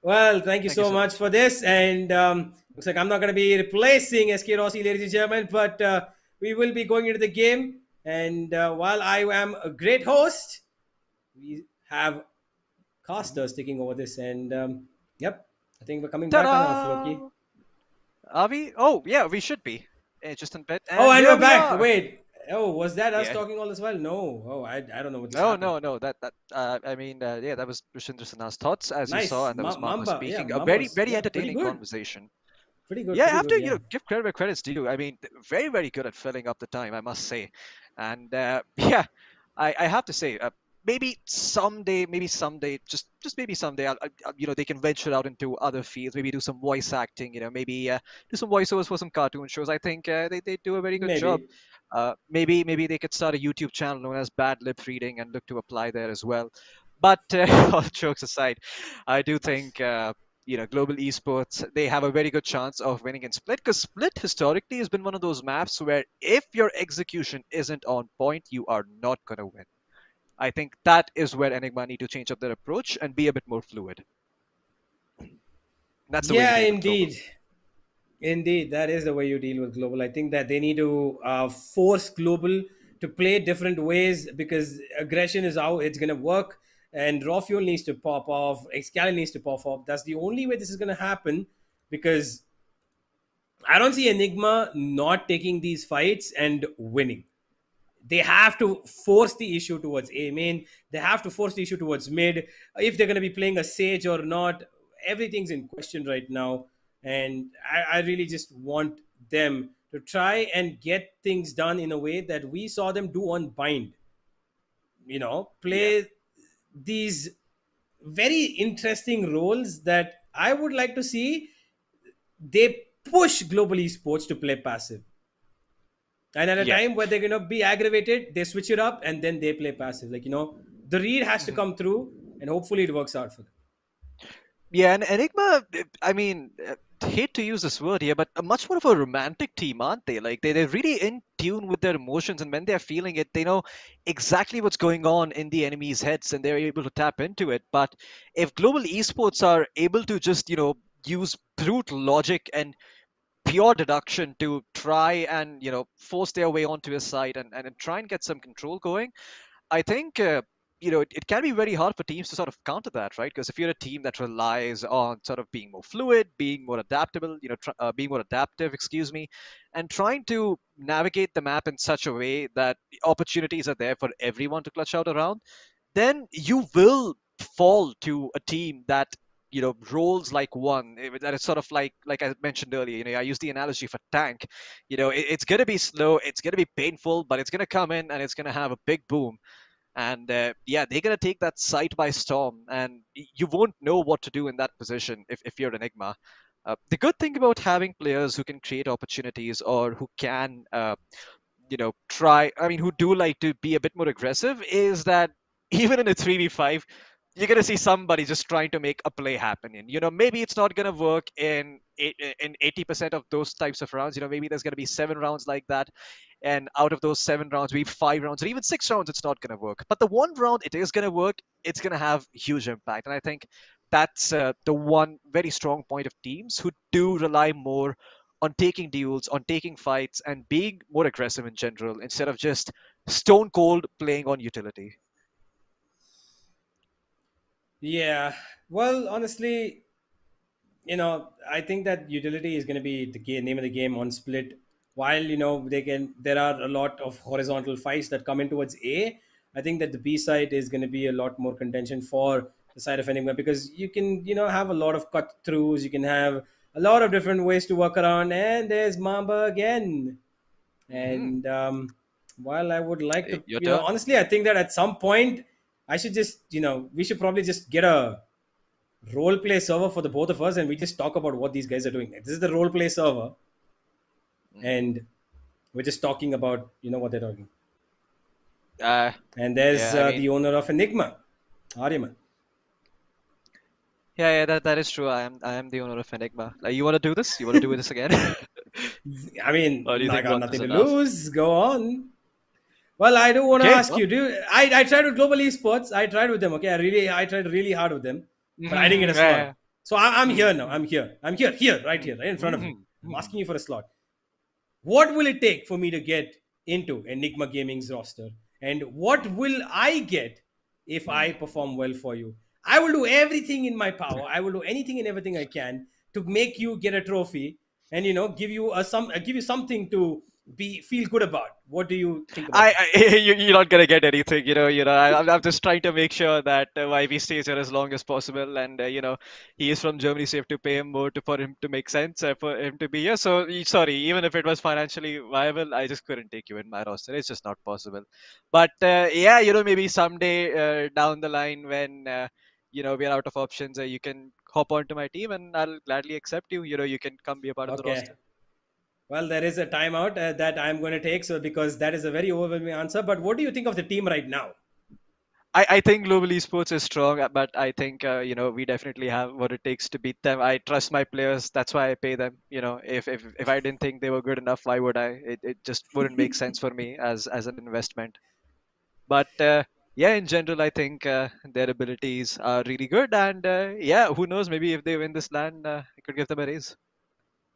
Well, thank you so much for this. And looks like I'm not going to be replacing SK Rossi, ladies and gentlemen, but we will be going into the game. And while I am a great host, we have casters taking over this. And yep, I think we're coming back now, Floki. Are we? Oh, yeah, we should be. Just in bed. Oh, and we're back. Wait. Oh, was that us talking all this while? No. Oh, I don't know what this happened. No. That was Rushindra Sinha's thoughts, as you saw, and that was Mamba speaking. Yeah, a very entertaining conversation. Pretty good. Yeah, I have to give credit where credit's due. I mean, very, very good at filling up the time, I must say. And I have to say, maybe someday, just maybe someday, they can venture out into other fields. Maybe do some voice acting. Maybe do some voiceovers for some cartoon shows. I think they do a very good job. Maybe they could start a YouTube channel known as Bad Lip Reading and look to apply there as well. But all jokes aside, I do think Global Esports, they have a very good chance of winning in Split, because Split historically has been one of those maps where if your execution isn't on point, you are not going to win. I think that is where Enigma need to change up their approach and be a bit more fluid. That's the way you Yeah, deal with global. indeed. Indeed, that is the way you deal with global. I think that they need to force global to play different ways because aggression is how it's going to work. And raw fuel needs to pop off. Excalibur needs to pop off. That's the only way this is going to happen because I don't see Enigma not taking these fights and winning. They have to force the issue towards A main. They have to force the issue towards mid. If they're going to be playing a Sage or not, everything's in question right now. And I really just want them to try and get things done in a way that we saw them do on Bind. Play these very interesting roles that I would like to see. They push global esports to play passive. And at a Yeah. time where they're going to be aggravated, they switch it up and then they play passive. The read has to come through and hopefully it works out for them. Yeah, and Enigma, I mean, hate to use this word here, but a much more of a romantic team, aren't they? Like they're really in tune with their emotions, and when they're feeling it, they know exactly what's going on in the enemy's heads, and they're able to tap into it. But if global esports are able to just use brute logic and pure deduction to try and force their way onto his side and try and get some control going, I think it can be very hard for teams to sort of counter that, right? Because if you're a team that relies on sort of being more fluid, being more adaptable, being more adaptive, excuse me, and trying to navigate the map in such a way that the opportunities are there for everyone to clutch out around, then you will fall to a team that rolls like one. That is sort of like I mentioned earlier. I use the analogy for tank. It's going to be slow, it's going to be painful, but it's going to come in and it's going to have a big boom. And yeah, they're going to take that site by storm, and you won't know what to do in that position if you're Enigma. The good thing about having players who can create opportunities or who can try, I mean, who do like to be a bit more aggressive, is that even in a 3v5, you're gonna see somebody just trying to make a play happen. And maybe it's not gonna work in 80% of those types of rounds. Maybe there's gonna be 7 rounds like that, and out of those 7 rounds, maybe 5 rounds or even 6 rounds, it's not gonna work. But the one round it is gonna work, it's gonna have huge impact. And I think that's the one very strong point of teams who do rely more on taking duels, on taking fights, and being more aggressive in general instead of just stone cold playing on utility. Yeah. Well, honestly, I think that utility is going to be the name of the game on split. While there are a lot of horizontal fights that come in towards A. I think that the B side is going to be a lot more contention for the side of Enigma because you can have a lot of cut throughs. You can have a lot of different ways to work around. And there's Mamba again. And while I would like to, Your turn. honestly, I think that at some point I should just, we should probably just get a role play server for the both of us and we just talk about what these guys are doing. This is the role play server, and we're just talking about what they're talking. And there's the owner of Enigma, Aryaman. Yeah, that is true. I am the owner of Enigma. You want to do this? You want to do this again? I mean, Or do you I think got one nothing to is enough? lose. Go on. Well, I do want to Okay, ask you. I tried with Global Esports. I tried with them. Okay, I tried really hard with them, but I didn't get a slot. Yeah. So I'm here now. I'm here, right here, right in front of you. I'm asking you for a slot. What will it take for me to get into Enigma Gaming's roster, and what will I get if I perform well for you? I will do everything in my power. I will do anything and everything I can to make you get a trophy, and give you give you something to feel good about. What do you think about You're not gonna get anything, I'm just trying to make sure that YB stays here as long as possible, and he is from Germany, so you have to pay him more for him to make sense, for him to be here. So sorry, even if it was financially viable, I just couldn't take you in my roster. It's just not possible. But yeah, maybe someday down the line when we're out of options, you can hop onto my team, and I'll gladly accept you. You can come be a part of the Okay. roster. Well, there is a timeout that I'm going to take, so because that is a very overwhelming answer. But what do you think of the team right now? I think Global Esports is strong, but I think we definitely have what it takes to beat them. I trust my players. That's why I pay them. If I didn't think they were good enough, why would I? It just wouldn't make sense for me as an investment. But yeah, in general, I think their abilities are really good, and yeah, who knows? Maybe if they win this land, it could give them a raise.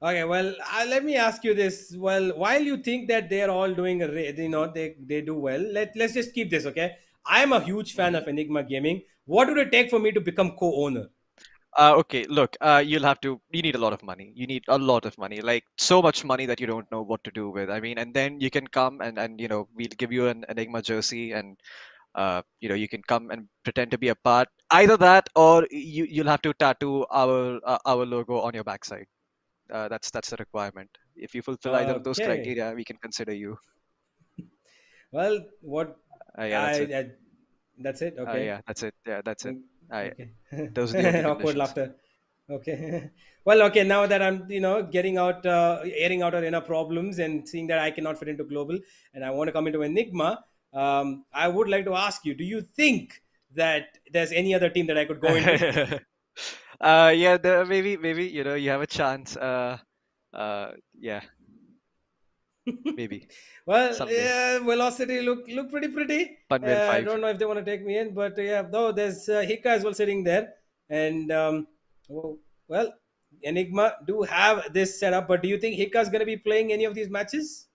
Okay, well, let me ask you this. Well, while you think that they're all doing they do well. Let's just keep this, okay? I am a huge fan of Enigma Gaming. What would it take for me to become co-owner? Okay, look, you need a lot of money. You need a lot of money, like so much money that you don't know what to do with. I mean, and then you can come and we'll give you an Enigma jersey, and you can come and pretend to be a part. Either that, or you'll have to tattoo our logo on your backside. That's a requirement. If you fulfill either of those Okay. criteria, we can consider you. Well, what Yeah, that's it. that's it. Okay. Yeah, that's it. Yeah, that's it. I Okay. Those are the only Awkward conditions. laughter. Okay. Well, okay. Now that I'm, getting out, airing out our inner problems and seeing that I cannot fit into global, and I want to come into Enigma, I would like to ask you: do you think that there's any other team that I could go into? Yeah, maybe you have a chance. Yeah, maybe Well, someday. yeah, Velocity look pretty. Panvel I 5. don't know if they want to take me in, but yeah, though there's Hika as well sitting there, and well, Enigma do have this setup, but do you think Hika's going to be playing any of these matches?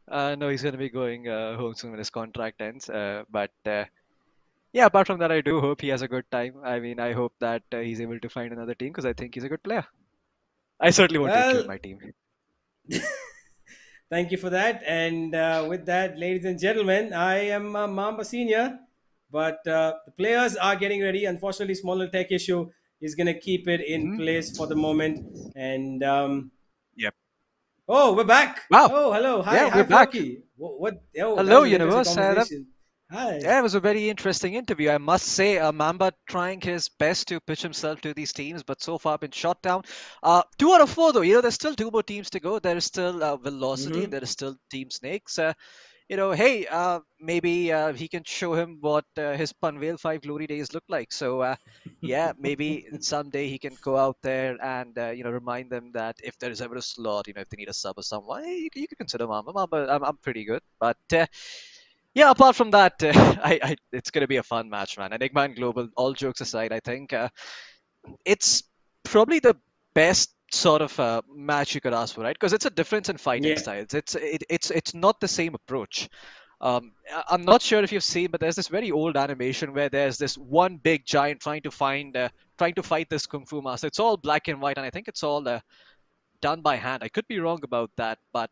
No, he's gonna be going home soon when his contract ends. But yeah, apart from that, I do hope he has a good time. I mean, I hope that he's able to find another team because I think he's a good player. I certainly won't take you in Well, my team. thank you for that. And with that, ladies and gentlemen, I am Mamba Senior, but the players are getting ready. Unfortunately, smaller tech issue is going to keep it in place for the moment. And Yep. oh, we're back. Wow. Oh, hello. Yeah, Hi, we're back. Floki. What? Oh, that Hello, was an interesting universe. conversation. Hi. Yeah, it was a very interesting interview. I must say, Mamba trying his best to pitch himself to these teams, but so far been shot down. 2 out of 4, though. There's still 2 more teams to go. There is still Velocity, and Mm-hmm. there is still Team Snakes. Hey, maybe he can show him what his Panvel 5 glory days look like. So, yeah, maybe someday he can go out there and, remind them that if there is ever a slot, if they need a sub or someone, hey, you can consider Mamba. Mamba, I'm pretty good. But, yeah, apart from that, it's going to be a fun match, man. Enigma and Global, all jokes aside, I think it's probably the best sort of match you could ask for, right? Because it's a difference in fighting Yeah. styles. It's not the same approach. I'm not sure if you've seen, but there's this very old animation where there's this one big giant trying to fight this kung fu master. It's all black and white, and I think it's all done by hand. I could be wrong about that, but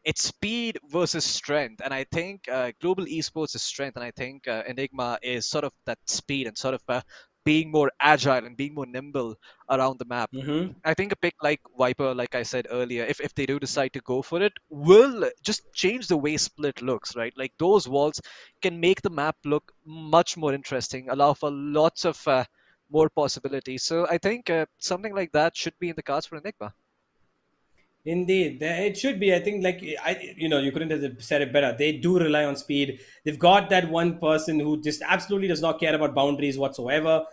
it's speed versus strength, and I think global esports is strength, and I think Enigma is sort of that speed and sort of being more agile and being more nimble around the map. Mm-hmm. I think a pick like Viper, like I said earlier, if they do decide to go for it, will just change the way Split looks, right? Like those walls can make the map look much more interesting, allow for lots of more possibilities. So I think something like that should be in the cards for Enigma. Indeed, it should be. I think, like you couldn't have said it better. They do rely on speed. They've got that one person who just absolutely does not care about boundaries whatsoever.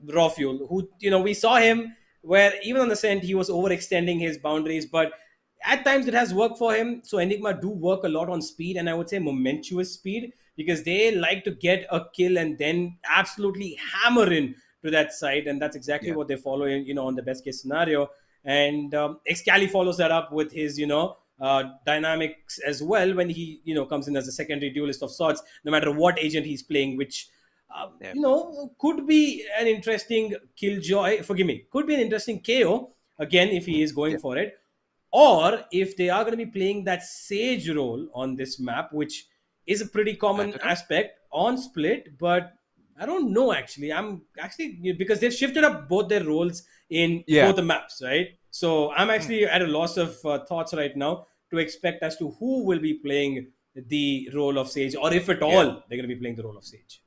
Raw Fuel, who we saw him where even on the scent he was overextending his boundaries, but at times it has worked for him. So Enigma do work a lot on speed, and I would say momentous speed, because they like to get a kill and then absolutely hammer in to that side, and that's exactly Yeah. what they follow in, on the best case scenario. And Excali follows that up with his dynamics as well, when he comes in as a secondary duelist of sorts, no matter what agent he's playing, which Yeah. could be an interesting killjoy. Forgive me, could be an interesting KO again if he is going Yeah. for it, or if they are going to be playing that Sage role on this map, which is a pretty I common don't know. aspect on Split. But I don't know actually. I'm actually, because they've shifted up both their roles in Yeah. both the maps, right? So I'm actually at a loss of thoughts right now to expect as to who will be playing the role of Sage, or if at all Yeah. they're going to be playing the role of Sage.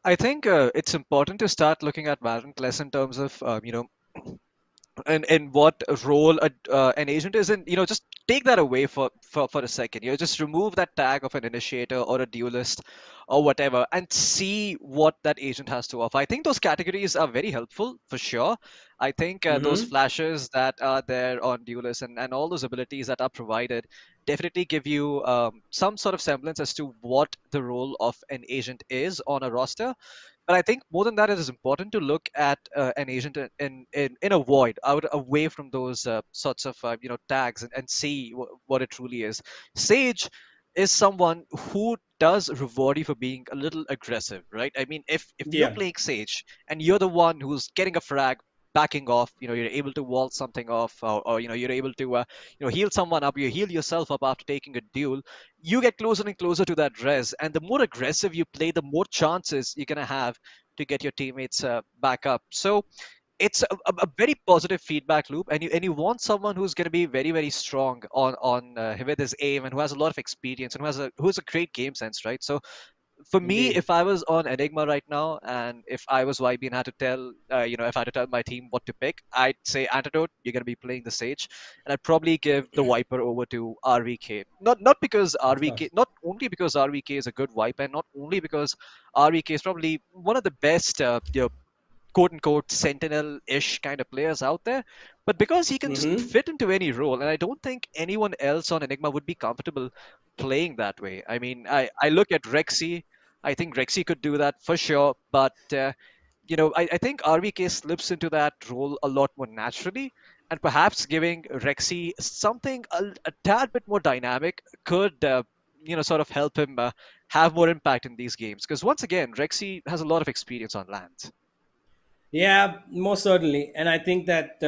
I think it's important to start looking at Valorant less in terms of and what role an agent is in. Just take that away for a second. Just remove that tag of an initiator or a duelist or whatever, and see what that agent has to offer. I think those categories are very helpful for sure. I think those flashes that are there on Duelist and all those abilities that are provided definitely give you some sort of semblance as to what the role of an agent is on a roster. But I think more than that, it is important to look at an agent in a void, out away from those sorts of tags, and see what it truly is. Sage is someone who does reward you for being a little aggressive, right? I mean, if you're Yeah. playing Sage and you're the one who's getting a frag, backing off, you're able to wall something off, or you're able to heal someone up, you heal yourself up after taking a duel, you get closer and closer to that res, and the more aggressive you play, the more chances you're going to have to get your teammates back up. So it's a very positive feedback loop, and you want someone who's going to be very, very strong on with his aim, and who has a lot of experience, and who has a great game sense, right? So for me, Indeed. if I was on Enigma right now, and if I was YB and had to tell, if I had to tell my team what to pick, I'd say Antidote, you're going to be playing the Sage, and I'd probably give the Viper over to RVK. Not because RVK, not only because RVK is a good Viper, and not only because RVK is probably one of the best, quote unquote sentinel-ish kind of players out there, but because he can just fit into any role, and I don't think anyone else on Enigma would be comfortable playing that way. I mean, I look at Rexy. I think Rexy could do that for sure, but I think RVK slips into that role a lot more naturally, and perhaps giving Rexy something a tad bit more dynamic could sort of help him have more impact in these games, because once again, Rexy has a lot of experience on lands. Yeah, most certainly. And I think that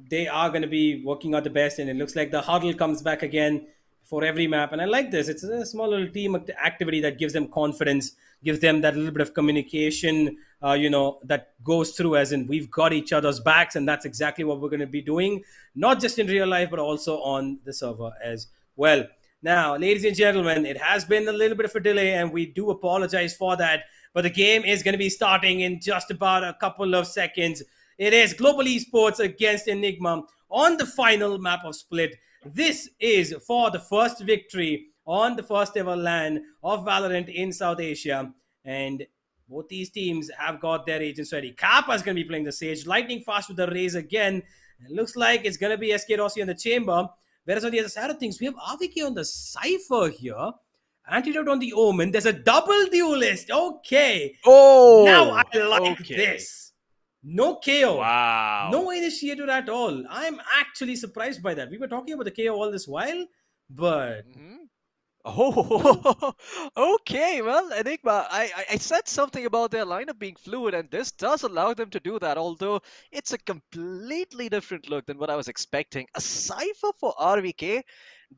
they are going to be working out the best. And it looks like the huddle comes back again for every map. And I like this. It's a small little team activity that gives them confidence, gives them that little bit of communication, that goes through, as in we've got each other's backs. And that's exactly what we're going to be doing, not just in real life, but also on the server as well. Now, ladies and gentlemen, it has been a little bit of a delay, and we do apologize for that. But the game is going to be starting in just about a couple of seconds. It is Global Esports against Enigma on the final map of Split. This is for the first victory on the first ever LAN of Valorant in South Asia. And both these teams have got their agents ready. Kappa is going to be playing the Sage. Lightning Fast with the Raze again. It looks like it's going to be SK Rossi in the Chamber. Whereas on the other side of things, we have RVK on the Cypher here. Antidote on the Omen. There's a double Duelist. Okay. Oh, now I like this. No KO. Wow. No initiator at all. I'm actually surprised by that. We were talking about the KO all this while, but... Oh, okay. Well, Enigma, I said something about their lineup being fluid, and this does allow them to do that, although it's a completely different look than what I was expecting. A Cypher for RVK?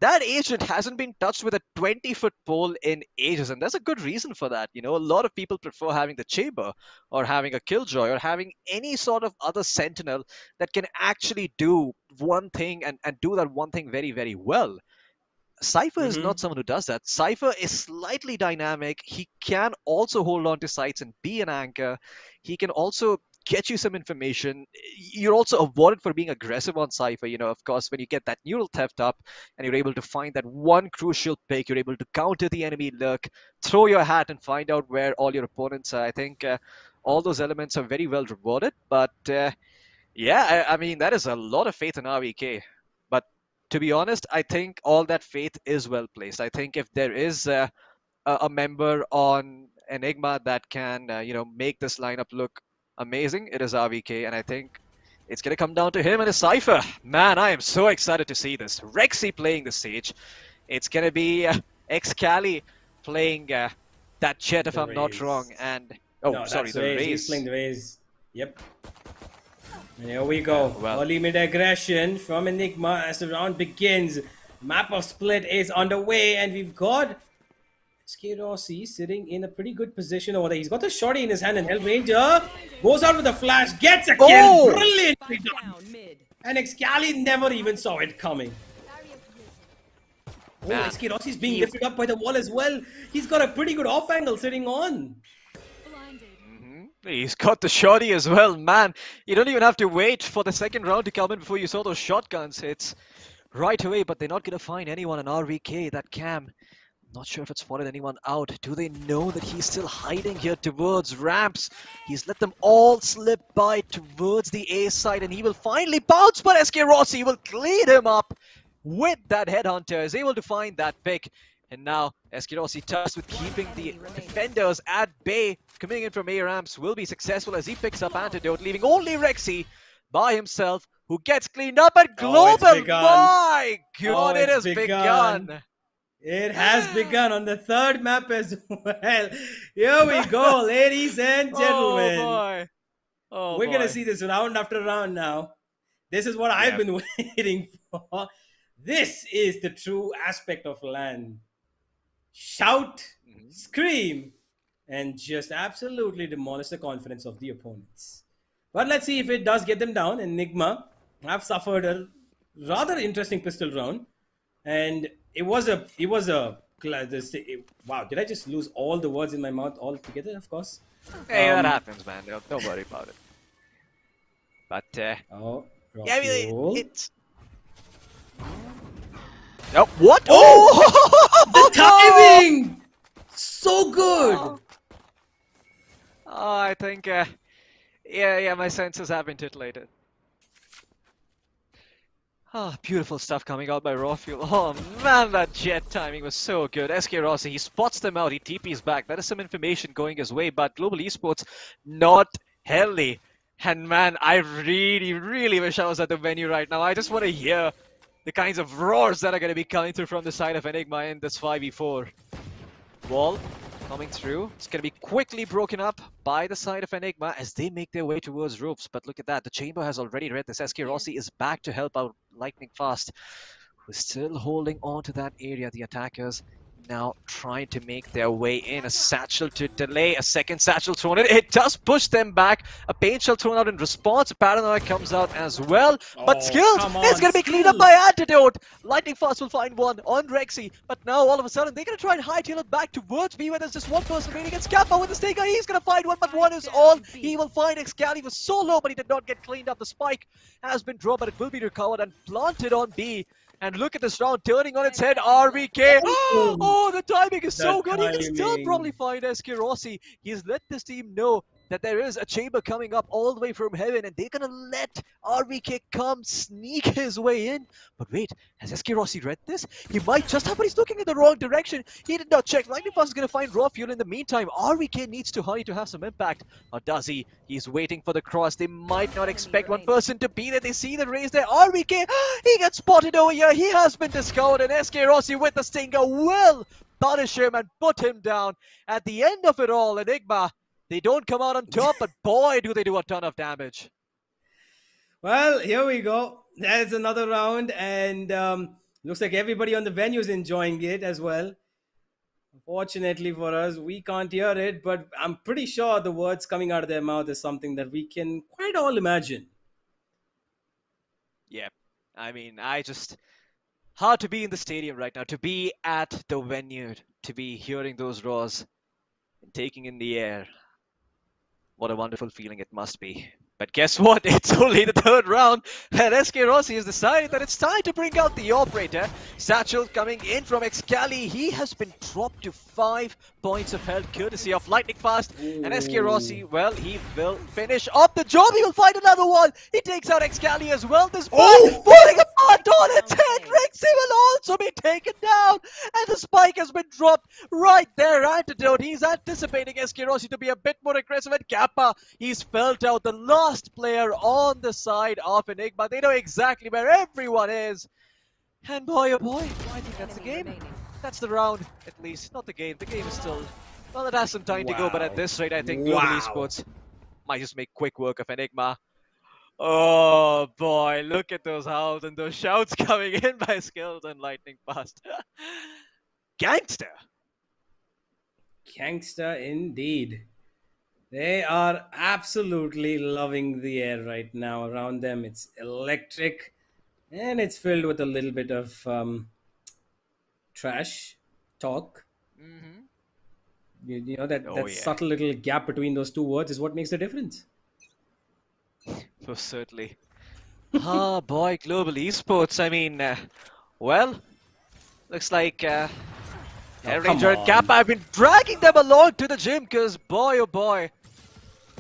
That agent hasn't been touched with a 20-foot pole in ages, and there's a good reason for that. A lot of people prefer having the Chamber, or having a Killjoy, or having any sort of other Sentinel that can actually do one thing, and do that one thing very, very well. Cypher is not someone who does that. Cypher is slightly dynamic. He can also hold on to sites and be an anchor. He can also get you some information. You're also awarded for being aggressive on Cypher. Of course, when you get that neural theft up and you're able to find that one crucial pick, you're able to counter the enemy lurk, throw your hat and find out where all your opponents are. I think all those elements are very well rewarded. But yeah, I mean, that is a lot of faith in RVK. But to be honest, I think all that faith is well placed. I think if there is a member on Enigma that can, make this lineup look amazing, it is RVK, and I think it's going to come down to him and his Cypher. Man, I am so excited to see this. Rexy playing the Sage. It's going to be Excali playing that Jet, if I'm not wrong. And the Raze. He's playing the Raze. Yep. And here we go. Early mid aggression from Enigma as the round begins. Map of Split is underway, and we've got SK Rossi sitting in a pretty good position over there. He's got the shotty in his hand, and Hellranger goes out with a flash, gets a kill. Brilliantly done. And Excali never even saw it coming. Oh, SK Rossi is being lifted up by the wall as well. He's got a pretty good off angle sitting on. He's got the shotty as well, man. You don't even have to wait for the second round to come in before you saw those shotguns hits right away, but they're not going to find anyone on RVK that can Not sure if it's spotted anyone out. Do they know that he's still hiding here towards ramps? He's let them all slip by towards the A side, and he will finally bounce, but SK Rossi will clean him up with that headhunter. Is able to find that pick. And now SK Rossi tasked with keeping the defenders at bay. Coming in from A ramps will be successful as he picks up Antidote, leaving only Rexy by himself, who gets cleaned up at Global. My God, it has begun. It has begun on the third map as well. Here we go, ladies and gentlemen. Oh boy. Oh, We're going to see this round after round now. This is what I've been waiting for. This is the true aspect of LAN. Shout, scream, and just absolutely demolish the confidence of the opponents. But let's see if it does get them down. Enigma have suffered a rather interesting pistol round. And wow, did I just lose all the words in my mouth altogether? Of course. Hey, that happens, man. Don't worry about it. But, yeah, I mean, it's... Oh, what? Oh! The timing! So good! Oh, I think, yeah, my senses have been titillated. Ah, beautiful stuff coming out by Rawfuel. Oh man, that jet timing was so good. SK Rossi, he spots them out, he TPs back. That is some information going his way, but Global Esports, not healthy. And man, I really, really wish I was at the venue right now. I just want to hear the kinds of roars that are going to be coming through from the side of Enigma in this 5v4. Wall coming through. It's going to be quickly broken up by the side of Enigma as they make their way towards roofs. But look at that. The chamber has already read this. SK Rossi is back to help out Lightning Fast, who's still holding on to that area. The attackers now trying to make their way in. A satchel to delay. A second satchel thrown in. It does push them back. A paint shell thrown out in response. Paranoia comes out as well. But Skills is going to be cleaned up by Antidote. Lightning Fast will find one on Rexy. But now all of a sudden they're going to try and hightail it back towards B where there's just one person remaining. It's Kappa with the Stinger. He's going to find one, but one is all. He will find Excali. Was so low, but he did not get cleaned up. The spike has been dropped, but it will be recovered and planted on B. And look at this round turning on its head. RVK. Oh, the timing is so good. He can still probably find SK Rossi. He's let this team know that there is a chamber coming up all the way from heaven, and they're gonna let RVK come sneak his way in. But wait, has SK Rossi read this? He might just have, but he's looking in the wrong direction. He did not check. Lightning Fast is gonna find Rawfuel in the meantime. RVK needs to hurry to have some impact. Or does he? He's waiting for the cross. They might not expect one person to be there. They see the raise there. RVK, he gets spotted over here. He has been discovered, and SK Rossi with the Stinger will punish him and put him down. At the end of it all, Enigma, they don't come out on top, but boy, do they do a ton of damage. Well, here we go. There's another round, and looks like everybody on the venue is enjoying it as well. Unfortunately for us, we can't hear it, but I'm pretty sure the words coming out of their mouth is something that we can quite all imagine. Yeah, I mean, hard to be in the stadium right now, to be at the venue, to be hearing those roars and taking in the air. What a wonderful feeling it must be. But guess what? It's only the third round, and SK Rossi has decided that it's time to bring out the operator. Satchel coming in from Excali. He has been dropped to 5 points of health, courtesy of Lightning Fast. And SK Rossi, well, he will finish up the job. He will find another one. He takes out Excali as well. This falling apart on its head. Rexy will also be taken down. And the spike has been dropped right there. Antidote, he's anticipating SK Rossi to be a bit more aggressive. And Kappa, he's felt out the last player on the side of Enigma. They know exactly where everyone is. And boy, oh boy, I think that's the game. That's the round, at least. Not the game. The game is still... Well, it has some time to go, but at this rate, I think Global Esports might just make quick work of Enigma. Oh boy, look at those howls and those shouts coming in by Skills and Lightning Fast. Gangster! Gangster indeed. They are absolutely loving the air right now around them. It's electric and it's filled with a little bit of trash talk. You know, that subtle little gap between those two words is what makes the difference. Most certainly. Ah, boy, Global Esports. I mean, well, looks like Hellranger and Kappa have been dragging them along to the gym because boy oh boy,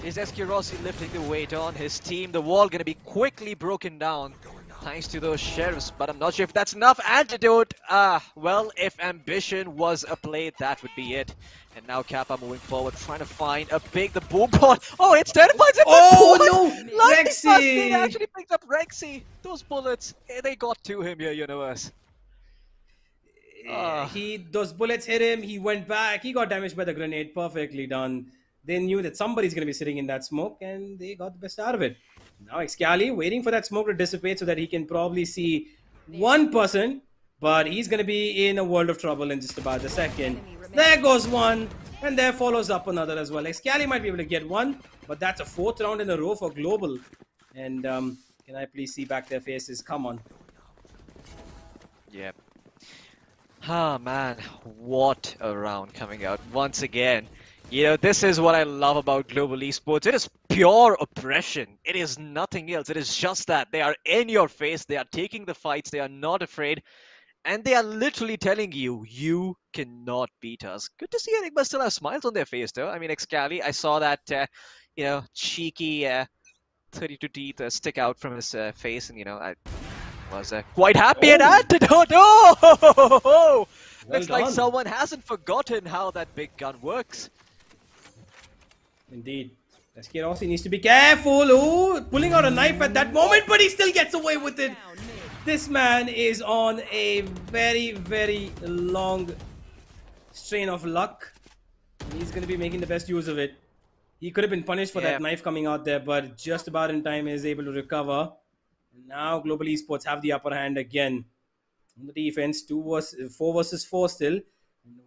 is SK Rossi lifting the weight on his team. The wall going to be quickly broken down thanks to those sheriffs, but I'm not sure if that's enough. Antidote, well, if ambition was a play, that would be it. And now Kappa moving forward, trying to find the boom pod. Oh, it's terrifying! Oh no! Rexy! He actually picked up Rexy. Those bullets, they got to him here, Universe. Those bullets hit him, he went back, he got damaged by the grenade. Perfectly done. They knew that somebody's going to be sitting in that smoke, and they got the best out of it. Now Excali waiting for that smoke to dissipate so that he can probably see one person, but he's going to be in a world of trouble in just about a second. There goes one, and there follows up another as well. Excali might be able to get one, but that's a 4th round in a row for Global. And can I please see back their faces? Come on. Yep. Ah, man, what a round coming out once again. You know, this is what I love about Global Esports. It is pure oppression. It is nothing else. It is just that. They are in your face. They are taking the fights. They are not afraid. And they are literally telling you, you cannot beat us. Good to see Enigma still have smiles on their face, though. I mean, Excali, I saw that, you know, cheeky 32 teeth stick out from his face. And, you know, I was quite happy at Antidote. Oh! Looks like someone hasn't forgotten how that big gun works. Indeed. SK Rossi needs to be careful. Oh, pulling out a knife at that moment, but he still gets away with it. This man is on a very, very long strain of luck. He's going to be making the best use of it. He could have been punished for that knife coming out there, but just about in time is able to recover. Now Global Esports have the upper hand again. On the defense, 4 versus 4 still.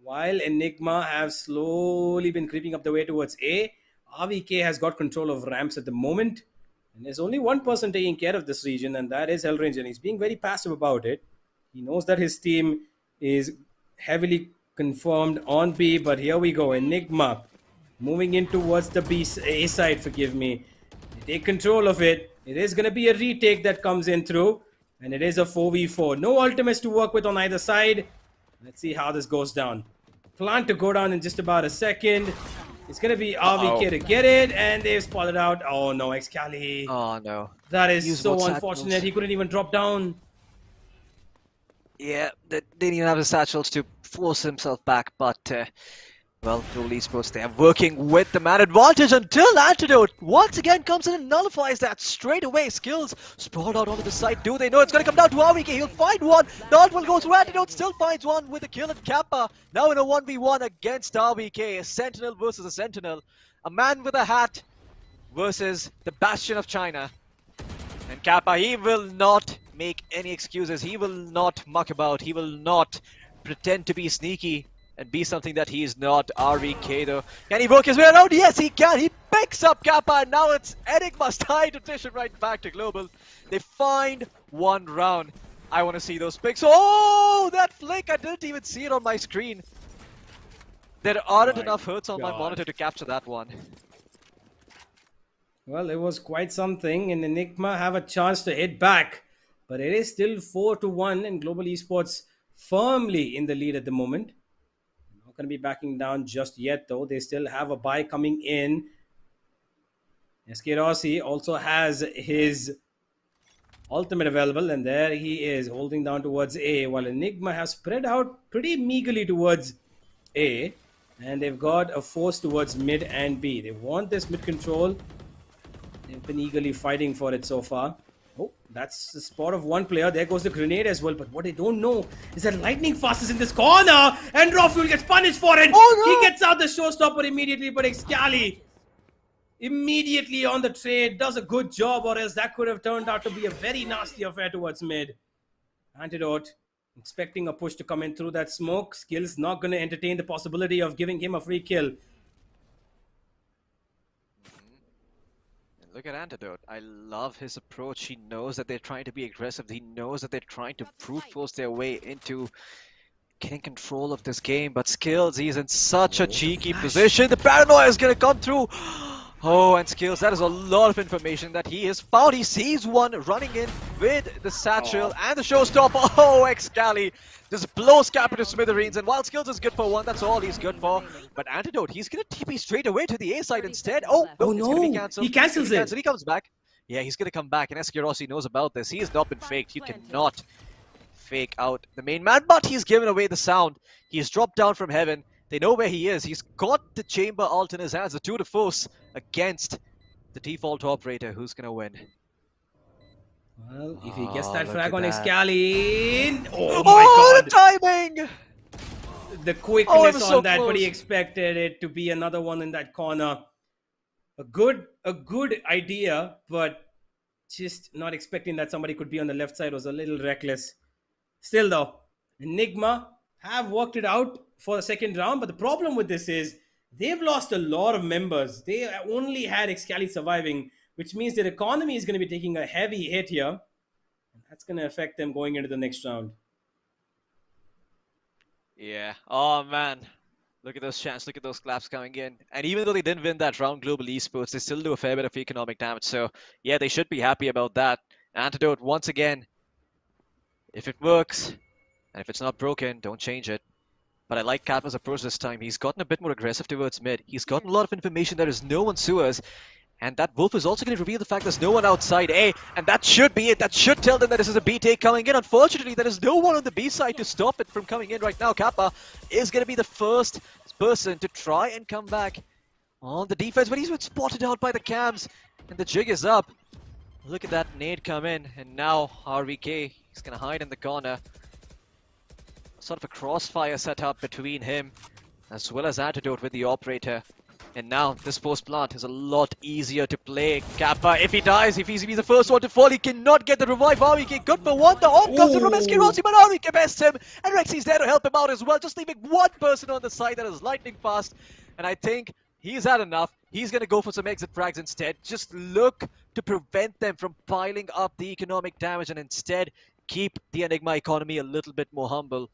While Enigma have slowly been creeping up the way towards A, RVK has got control of ramps at the moment. And there's only one person taking care of this region, and that is Hellranger. And he's being very passive about it. He knows that his team is heavily confirmed on B, but here we go. Enigma moving in towards the A side, forgive me. They take control of it. It is going to be a retake that comes in through. And it is a 4v4. No ultimates to work with on either side. Let's see how this goes down. Plan to go down in just about a second. It's going to be RVK to get it. And they've spotted out. Oh no, Excali. Oh no. That is so unfortunate. He couldn't even drop down. Yeah, they didn't even have the satchels to force himself back. But, well, Global Esports, they are working with the man advantage until Antidote once again comes in and nullifies that straight away. Skills sprawled out onto the side. Do they know it's going to come down to RVK? He'll find one. Dart will go through. Antidote still finds one with a kill at Kappa. Now in a 1v1 against RVK. A Sentinel versus a Sentinel. A man with a hat versus the Bastion of China. And Kappa, he will not make any excuses. He will not muck about. He will not pretend to be sneaky and be something that he is not. RVK though. Can he work his way around? Yes, he can. He picks up Kappa, and now it's Enigma's tied attrition right back to Global. They find one round. I want to see those picks. Oh, that flick! I didn't even see it on my screen. There aren't enough hurts on my monitor to capture that one. Well, it was quite something, and Enigma have a chance to hit back. But it is still 4-1, and Global Esports firmly in the lead at the moment. Not going to be backing down just yet, though. They still have a buy coming in. SK Rossi also has his ultimate available, and there he is holding down towards A, while Enigma has spread out pretty meagerly towards A, and they've got a force towards mid and B. They want this mid control. They've been eagerly fighting for it so far. Oh, that's the spot of one player. There goes the grenade as well. But what they don't know is that lightning fast is in this corner, and Rawfuel gets punished for it. Oh, no. He gets out the showstopper immediately, but Excali immediately on the trade does a good job, or else that could have turned out to be a very nasty affair towards mid. Antidote expecting a push to come in through that smoke. Skills not going to entertain the possibility of giving him a free kill. Look at Antidote. I love his approach. He knows that they're trying to be aggressive. He knows that they're trying to brute force their way into getting control of this game. But Skills, he's in such a cheeky position. The paranoia is going to come through. Oh, and Skills, that is a lot of information that he has found. He sees one running in with the satchel and the showstopper. Oh, Excali just blows Kappa to smithereens, and while Skills is good for one, that's all he's good for. But Antidote, he's gonna TP straight away to the A side instead. Oh no, it's gonna be cancelled. He cancels it. He comes back. Yeah, he's gonna come back, and Esquirossi knows about this. He has not been faked. You cannot fake out the main man, but he's given away the sound. He's dropped down from heaven. They know where he is. He's got the chamber ult in his hands. The tour de force against the default operator. Who's gonna win? Well, if he gets that frag on Excali, oh my god! The timing! The quickness so on that, close. but he expected it to be another one in that corner. A good idea, but just not expecting that somebody could be on the left side was a little reckless. Still though, Enigma have worked it out for the second round, but the problem with this is they've lost a lot of members. They only had Excali surviving, which means their economy is going to be taking a heavy hit here. And that's going to affect them going into the next round. Yeah. Oh man. Look at those chants, look at those claps coming in. And even though they didn't win that round, Global Esports, they still do a fair bit of economic damage. So, yeah, they should be happy about that. Antidote, once again, if it works, and if it's not broken, don't change it. But I like Kappa's approach this time. He's gotten a bit more aggressive towards mid. He's gotten a lot of information. There is no one sewers. And that Wolf is also going to reveal the fact there's no one outside A. And that should be it. That should tell them that this is a B take coming in. Unfortunately, there is no one on the B side to stop it from coming in right now. Kappa is going to be the first person to try and come back on the defense. But he's been spotted out by the cams. And the jig is up. Look at that nade come in. And now RVK, he's going to hide in the corner. Sort of a crossfire set up between him as well as Antidote with the operator. And now this post plant is a lot easier to play. Kappa, if he dies, if he's the first one to fall, he cannot get the revive. RVK good for one. The home comes in from Esquirossi, but RVK bests him. And Rexy's there to help him out as well, just leaving one person on the side that is lightning fast. And I think he's had enough. He's going to go for some exit frags instead. Just look to prevent them from piling up the economic damage and instead keep the Enigma economy a little bit more humble.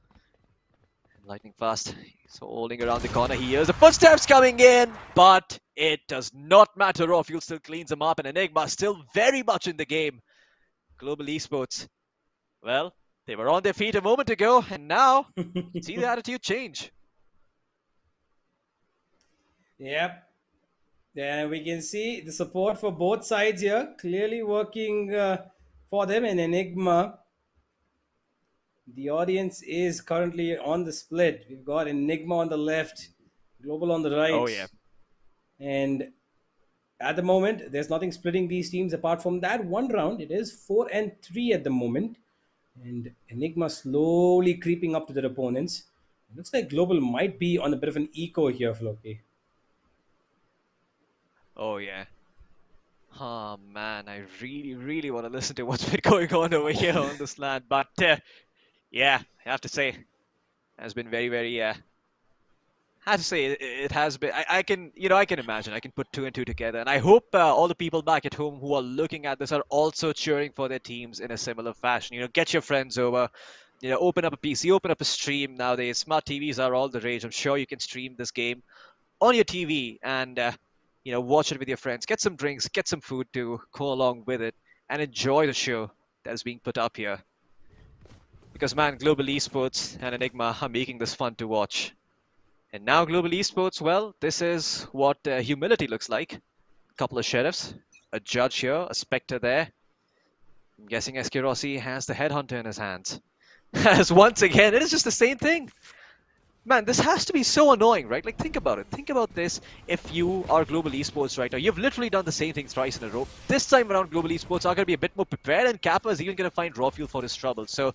Lightning fast. He's holding around the corner. He hears the footsteps coming in, but it does not matter. Rawfuel still cleans him up, and Enigma still very much in the game. Global Esports, well, they were on their feet a moment ago, and now you can see the attitude change. Yep. Yeah, we can see the support for both sides here clearly working for them. And Enigma, the audience is currently on the split. We've got Enigma on the left, Global on the right. Oh, yeah. And at the moment, there's nothing splitting these teams apart from that one round. It is 4-3 at the moment. And Enigma slowly creeping up to their opponents. It looks like Global might be on a bit of an eco here, Floki. Oh, yeah. Oh, man, I really want to listen to what's been going on over here on this land. But, yeah, I have to say, it has been very, I have to say, it has been, I can imagine, I can put two and two together. And I hope all the people back at home who are looking at this are also cheering for their teams in a similar fashion. You know, get your friends over, you know, open up a PC, open up a stream nowadays. Smart TVs are all the rage. I'm sure you can stream this game on your TV and, you know, watch it with your friends. Get some drinks, get some food to go along with it, and enjoy the show that is being put up here. Because, man, Global Esports and Enigma are making this fun to watch. And now Global Esports, well, this is what humility looks like. A couple of sheriffs, a judge here, a spectre there. I'm guessing Esquirossi has the headhunter in his hands. As once again, it is just the same thing. Man, this has to be so annoying, right? Like, think about it. Think about this if you are Global Esports right now. You've literally done the same thing thrice in a row. This time around, Global Esports are going to be a bit more prepared, and Kappa is even going to find Rawfuel for his trouble. So,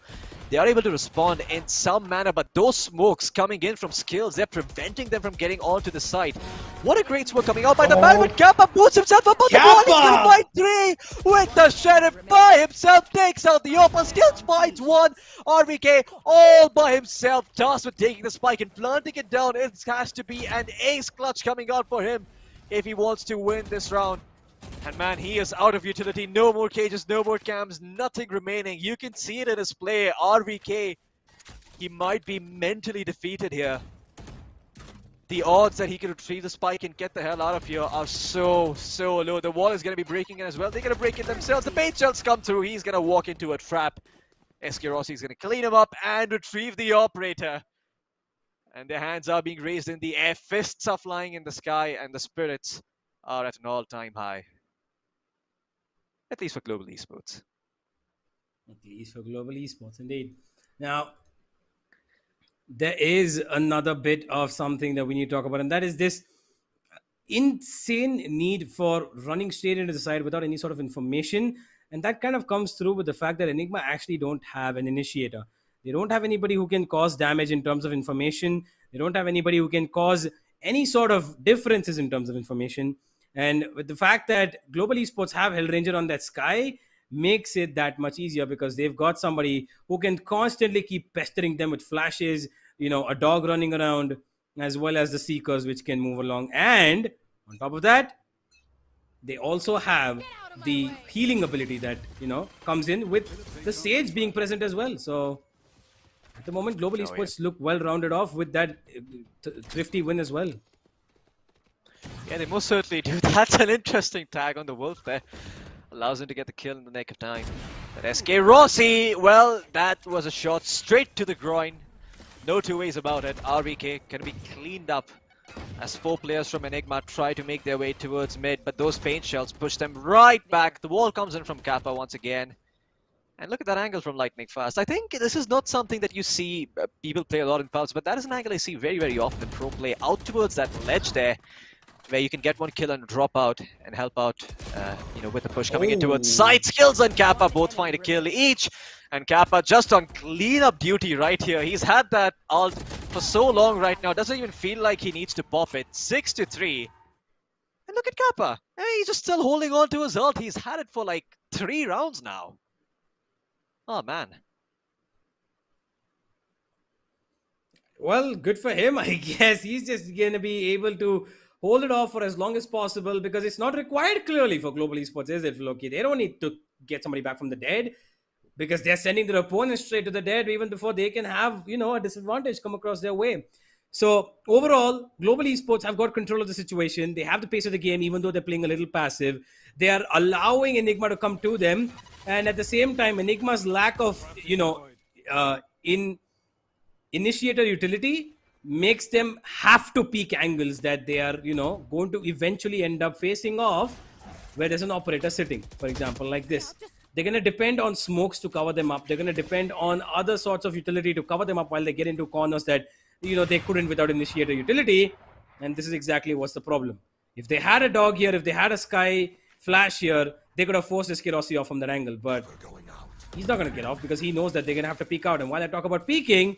they are able to respond in some manner, but those smokes coming in from Skills, they're preventing them from getting onto the site. What a great smoke coming out by the man, but Kappa boots himself up on the wall. He's going to find three with the Sheriff by himself, takes out the Opal. Skills finds one. RVK all by himself, tasked with taking the spike and planting it down. It has to be an ace clutch coming out for him if he wants to win this round. And man, he is out of utility. No more cages, no more cams, nothing remaining. You can see it in his play. RVK, he might be mentally defeated here. the odds that he can retrieve the spike and get the hell out of here are so low. The wall is going to be breaking in as well. They're going to break it themselves. The paint shells come through. He's going to walk into a trap. SK Rossi is going to clean him up and retrieve the operator. And their hands are being raised in the air. Fists are flying in the sky, and the spirits are at an all-time high. At least for global esports. At least for global esports, indeed. Now, there is another bit of something that we need to talk about, and that is this insane need for running straight into the side without any sort of information. And that kind of comes through with the fact that Enigma actually don't have an initiator. They don't have anybody who can cause damage in terms of information. They don't have anybody who can cause any sort of differences in terms of information. And with the fact that Global Esports have Hellranger on that sky, makes it that much easier because they've got somebody who can constantly keep pestering them with flashes, a dog running around, as well as the Seekers, which can move along. And on top of that, they also have the healing ability that, comes in with the Sage being present as well. So at the moment, Global Esports look well rounded off with that thrifty win as well. Yeah, they most certainly do. That's an interesting tag on the Wolf there. Allows him to get the kill in the nick of time. But SK Rossi, well, that was a shot straight to the groin. No two ways about it. RBK can be cleaned up as 4 players from Enigma try to make their way towards mid, but those paint shells push them right back. The wall comes in from Kappa once again. And look at that angle from Lightning Fast. I think this is not something that you see people play a lot in Pulse, but that is an angle I see very, very often in pro play out towards that ledge there, where you can get one kill and drop out and help out, with the push coming in towards side. Skills and Kappa both find a kill each. And Kappa just on cleanup duty right here. He's had that ult for so long right now. Doesn't even feel like he needs to pop it. 6-3. And look at Kappa. Hey, he's just still holding on to his ult. He's had it for like 3 rounds now. Oh, man. Well, good for him, I guess. He's just going to be able to hold it off for as long as possible because it's not required clearly for Global Esports, is it, Loki? They don't need to get somebody back from the dead because they're sending their opponents straight to the dead even before they can have, a disadvantage come across their way. So overall, Global Esports have got control of the situation. They have the pace of the game, even though they're playing a little passive. They are allowing Enigma to come to them. And at the same time, Enigma's lack of, initiator utility makes them have to peak angles that they are, going to eventually end up facing off where there's an operator sitting, for example, like this. They're going to depend on smokes to cover them up. They're going to depend on other sorts of utility to cover them up while they get into corners that, they couldn't without initiator utility. And this is exactly what's the problem. If they had a dog here, if they had a sky flash here, they could have forced SK Rossi off from that angle. But he's not going to get off because he knows that they're going to have to peek out. And while I talk about peeking,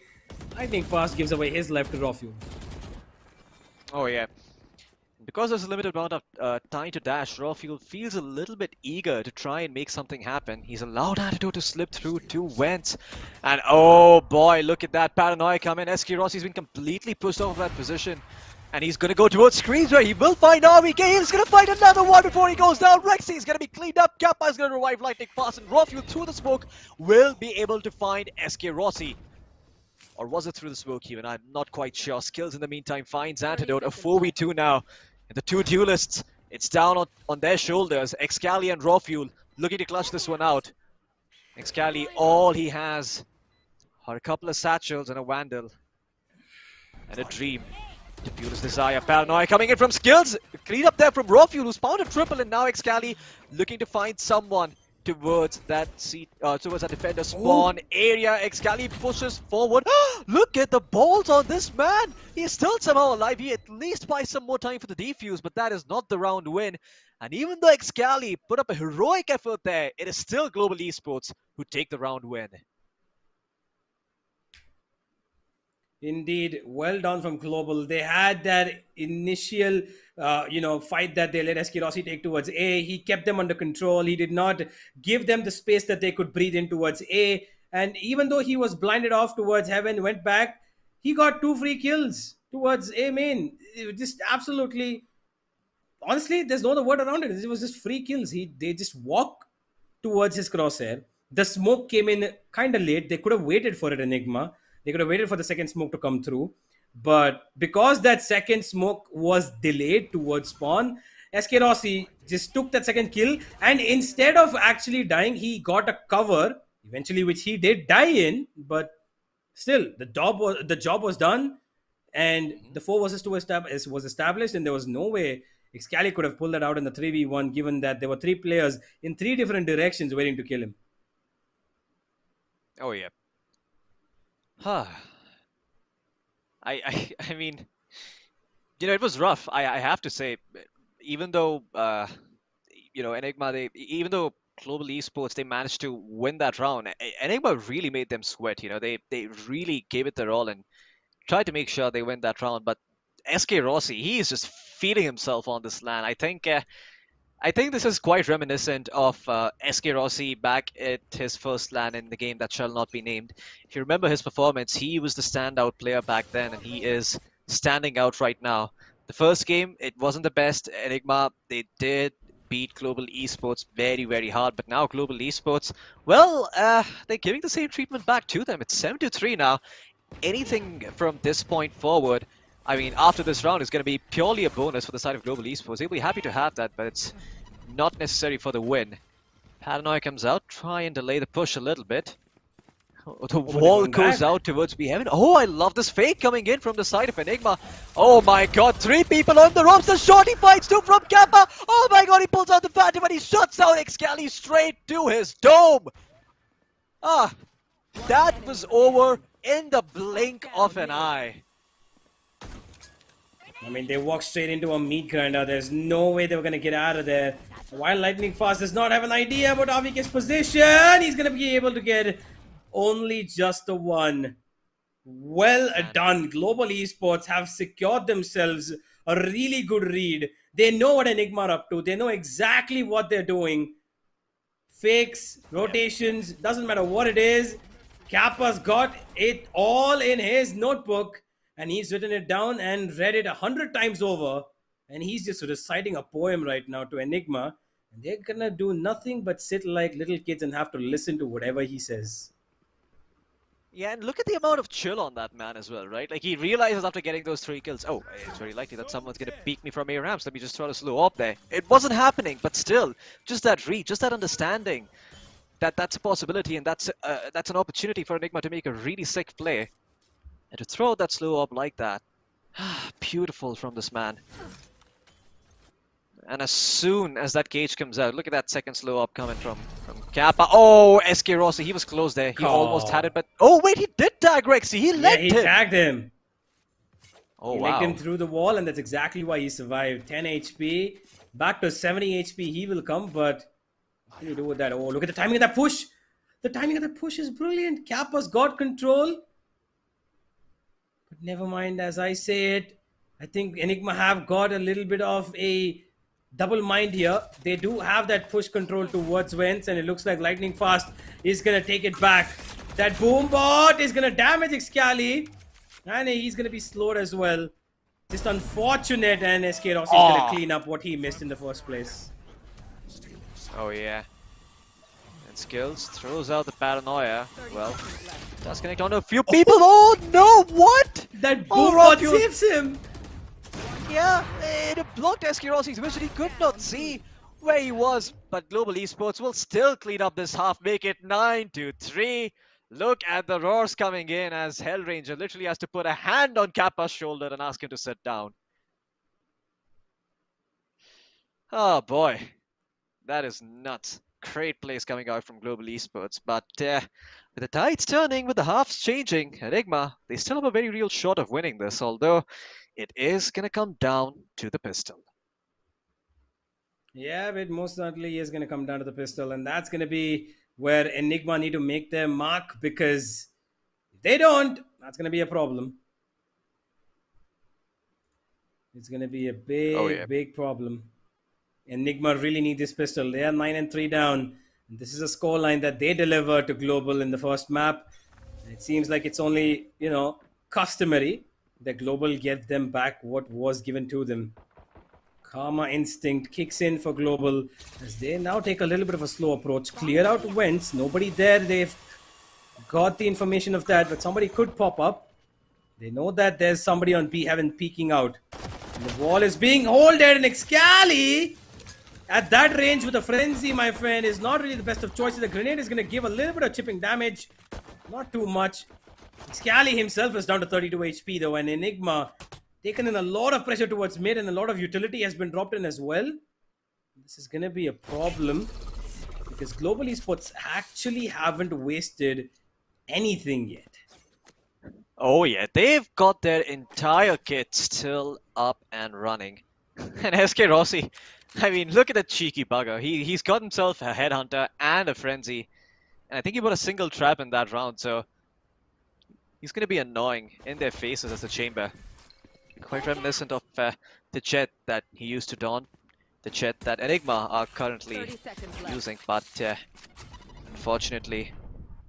I think Fast gives away his life to Rofu. Oh, yeah. Because there's a limited amount of time to dash, Rofu feels a little bit eager to try and make something happen. He's allowed Antidote to slip through 2 vents. And oh boy, look at that paranoia come in. SK Rossi's been completely pushed off of that position. And he's going to go towards screens where he will find RBK. He's going to find another one before he goes down. Rexy is going to be cleaned up. Kappa is going to revive Lightning Fast. And Rofu through the smoke will be able to find SK Rossi. Or was it through the smoke even? I'm not quite sure. Skills in the meantime finds Antidote. A 4v2 now. And the 2 duelists, it's down on their shoulders. Excali and Rofuel looking to clutch this one out. Excali, all he has are a couple of satchels and a Vandal. And a Dream to fuel his desire. Paranoia coming in from Skills. Clean up there from Rofuel, who's found a triple. And now Excali looking to find someone towards that towards that defender spawn area. Excali pushes forward. Look at the balls on this man. He is still somehow alive. He at least buys some more time for the defuse, but that is not the round win. And even though Excali put up a heroic effort there, it is still Global Esports who take the round win. Indeed, well done from Global. They had that initial, fight that they let SK Rossi take towards A. He kept them under control. He did not give them the space that they could breathe in towards A. And even though he was blinded off towards Heaven, went back, he got 2 free kills towards A main. It was just absolutely, honestly, there's no other word around it. It was just free kills. They just walk towards his crosshair. The smoke came in kind of late. They could have waited for it, Enigma. They could have waited for the second smoke to come through. But because that second smoke was delayed towards spawn, SK Rossi just took that second kill, and instead of actually dying, he got a cover eventually, which he did die in. But still, the job was done, and the 4 versus 2 was established, and there was no way Excali could have pulled that out in the 3v1, given that there were 3 players in 3 different directions waiting to kill him. Oh yeah. Huh. I mean, you know, it was rough. I have to say, even though you know, Enigma, even though Global Esports, they managed to win that round, Enigma really made them sweat. You know, they really gave it their all and tried to make sure they win that round. But SK Rossi, he is just feeding himself on this LAN. I think this is quite reminiscent of SK Rossi back at his first LAN in the game that shall not be named. If you remember his performance, he was the standout player back then, and he is standing out right now. The first game, it wasn't the best. Enigma, they did beat Global Esports very, very hard, but now Global Esports, well, they're giving the same treatment back to them. It's 7-3 now. Anything from this point forward, I mean, after this round is going to be purely a bonus for the side of Global Esports. They'll be happy to have that, but it's not necessary for the win. Paranoia comes out, try and delay the push a little bit. The wall goes out towards B-Heaven. Oh, I love this fake coming in from the side of Enigma. Oh my god, 3 people on the ropes. The shot he fights to from Kappa. Oh my god, he pulls out the Phantom and he shuts out Excali straight to his dome. Ah, that was over in the blink of an eye. I mean, they walked straight into a meat grinder. There's no way they were going to get out of there. While Lightning Fast does not have an idea about Avik's position, he's going to be able to get only just the one. Well done. Global Esports have secured themselves a really good read. They know what Enigma are up to. They know exactly what they're doing. Fakes, rotations, doesn't matter what it is. Kappa's got it all in his notebook, and he's written it down and read it 100 times over. And he's just reciting a poem right now to Enigma. And they're gonna do nothing but sit like little kids and have to listen to whatever he says. Yeah, and look at the amount of chill on that man as well, right? Like, he realizes after getting those 3 kills, oh, it's very likely that someone's going to peek me from A ramps. Let me just throw a slow up there. It wasn't happening, but still, just that read, just that understanding that that's a possibility, and that's an opportunity for Enigma to make a really sick play. And to throw that slow up like that, beautiful from this man. And as soon as that cage comes out, look at that second slow up coming from Kappa. Oh, SK Rossi, he was close there. He almost had it, but oh wait, he did tag Rexy. He let him. He tagged him. Oh, he wow. licked him through the wall, and that's exactly why he survived. 10 HP, back to 70 HP. He will come, but what can you do with that? Oh, look at the timing of that push. The timing of that push is brilliant. Kappa's got control. But never mind, as I say it, I think Enigma have got a little bit of a double mind here. They do have that push control towards Vents, and it looks like Lightning Fast is going to take it back. That boom bot is going to damage Excali, and he's going to be slowed as well. Just unfortunate, and SK Rossi is going to clean up what he missed in the first place. Oh yeah. And Skills throws out the Paranoia. Well, does connect on a few people. Oh no, what? That boom bot saves him. Yeah, it blocked SK Rossi's vision. He could not see where he was, but Global Esports will still clean up this half, make it 9-3. Look at the roars coming in as Hellranger literally has to put a hand on Kappa's shoulder and ask him to sit down. Oh boy, that is nuts. Great plays coming out from Global Esports, but with the tides turning, with the halves changing, Enigma, they still have a very real shot of winning this, although it is going to come down to the pistol. Yeah, but most certainly is going to come down to the pistol, and that's going to be where Enigma need to make their mark, because if they don't, that's going to be a problem. It's going to be a big, big problem. Enigma really need this pistol. They are 9-3 down. This is a scoreline that they delivered to Global in the first map. It seems like it's only, you know, customary that Global get them back what was given to them. Karma instinct kicks in for Global as they now take a little bit of a slow approach. Clear out Vents. Nobody there. They've got the information of that, but somebody could pop up. They know that there's somebody on B-Heaven peeking out. And the wall is being holded, and Excali at that range with a frenzy, my friend, is not really the best of choices. The grenade is going to give a little bit of chipping damage. Not too much. Excali himself is down to 32 HP though, and Enigma taken in a lot of pressure towards mid, and a lot of utility has been dropped in as well. This is going to be a problem because Global Esports actually haven't wasted anything yet. Oh yeah, they've got their entire kit still up and running. And SK Rossi, I mean, look at that cheeky bugger. He's got himself a headhunter and a frenzy. And I think he put a single trap in that round, so he's going to be annoying in their faces as a chamber. Quite reminiscent of the jet that he used to don. The jet that Enigma are currently using, but unfortunately,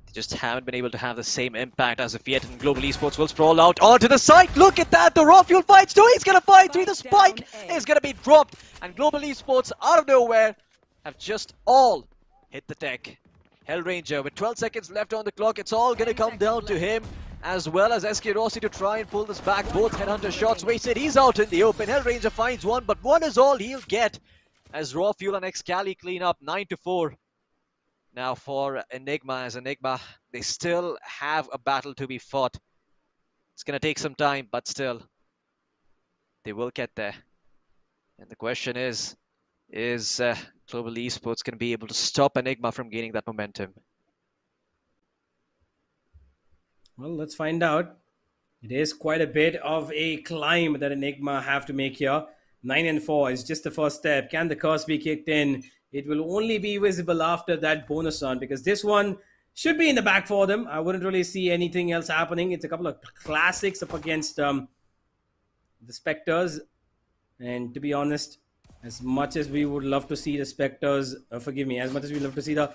they just haven't been able to have the same impact as of yet. And Global Esports will sprawl out onto the site. Look at that, the raw fuel fights too. He's gonna fight through. The spike is gonna be dropped, and Global Esports out of nowhere have just all hit the deck. Hellranger with 12 seconds left on the clock. It's all gonna come down to him, as well as SK Rossi to try and pull this back. Both headhunter shots wasted. He's out in the open. Hellranger finds one, but one is all he'll get as Raw Fuel and Excali clean up 9-4. Now for Enigma, as Enigma, they still have a battle to be fought. It's going to take some time, but still, they will get there. And the question is Global Esports going to be able to stop Enigma from gaining that momentum? Well, let's find out. It is quite a bit of a climb that Enigma have to make here. 9-4 is just the first step. Can the curse be kicked in? It will only be visible after that bonus round, because this one should be in the back for them. I wouldn't really see anything else happening. It's a couple of classics up against the Spectres. And to be honest, as much as we would love to see the Spectres, as much as we love to see the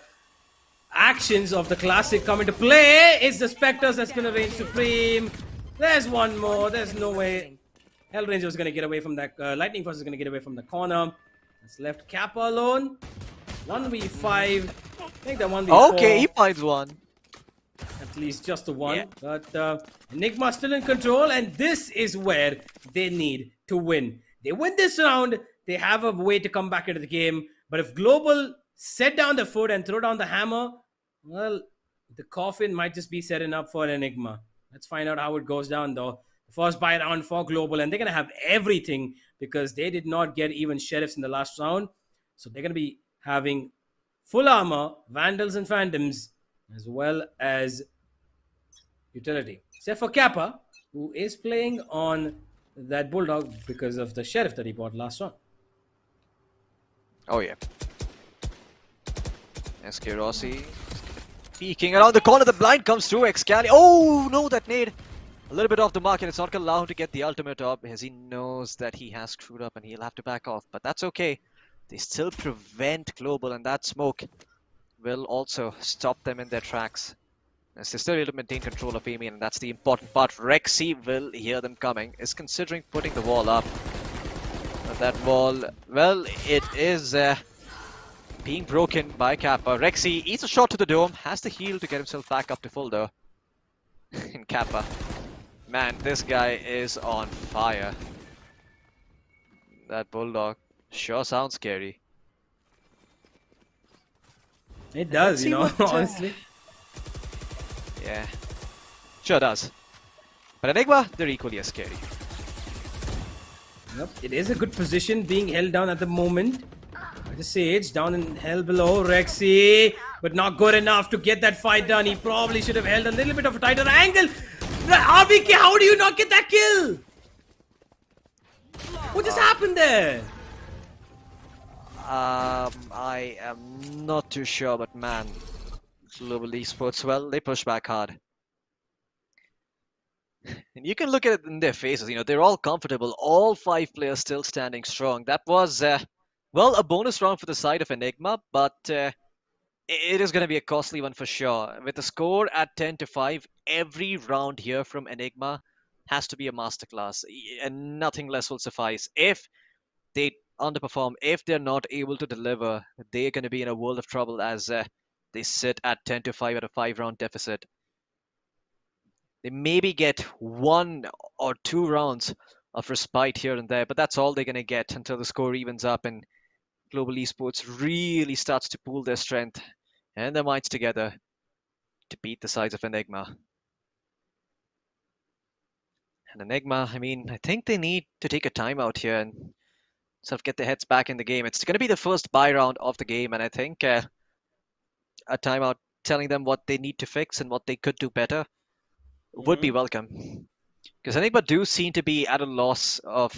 actions of the classic come into play, it's the Spectres that's going to reign supreme. There's one more. There's no way Hellranger is going to get away from that. Lightning Force is going to get away from the corner. It's left Kappa alone. 1v5. I think that 1v4. Okay, he finds one. At least just the one. Yeah. But Enigma still in control, and this is where they need to win. They win this round, they have a way to come back into the game. But if Global set down the foot and throw down the hammer, well, the coffin might just be setting up for Enigma. Let's find out how it goes down, though. The first buy round for Global, and they're going to have everything because they did not get even Sheriffs in the last round. So they're going to be having full armor, Vandals and Phantoms, as well as utility. Except for Kappa, who is playing on that Bulldog because of the Sheriff that he bought last round. Oh, yeah. SK Rossi peeking around the corner. The blind comes through. Excali. Oh, no, that nade. A little bit off the mark, and it's not going to allow him to get the ultimate up as he knows that he has screwed up and he'll have to back off. But that's okay. They still prevent Global, and that smoke will also stop them in their tracks. As they're still able to maintain control of Amy, and that's the important part. Rexy will hear them coming, is considering putting the wall up. But that wall, well, it is being broken by Kappa. Rexy eats a shot to the dome, has the heal to get himself back up to full though. In Kappa. Man, this guy is on fire. That Bulldog sure sounds scary. It does, you know, honestly. Yeah, sure does. But Enigma, they're equally as scary. Yep, it is a good position being held down at the moment. The Sage down in hell below. Rexy, but not good enough to get that fight done. He probably should have held a little bit of a tighter angle. RVK, how do you not get that kill? What just happened there? I am not too sure, but man, Global Esports, well, they push back hard. And you can look at it in their faces, you know, they're all comfortable. All 5 players still standing strong. That was, well, a bonus round for the side of Enigma, but it is going to be a costly one for sure. With the score at 10-5, every round here from Enigma has to be a masterclass, and nothing less will suffice. If they underperform, if they're not able to deliver, they're going to be in a world of trouble as they sit at 10-5 at a 5-round deficit. They maybe get 1 or 2 rounds of respite here and there, but that's all they're going to get until the score evens up and Global Esports really starts to pool their strength and their minds together to beat the sides of Enigma. And Enigma, I mean, I think they need to take a timeout here and sort of get their heads back in the game. It's going to be the first buy round of the game, and I think a timeout telling them what they need to fix and what they could do better would be welcome. Because Enigma do seem to be at a loss of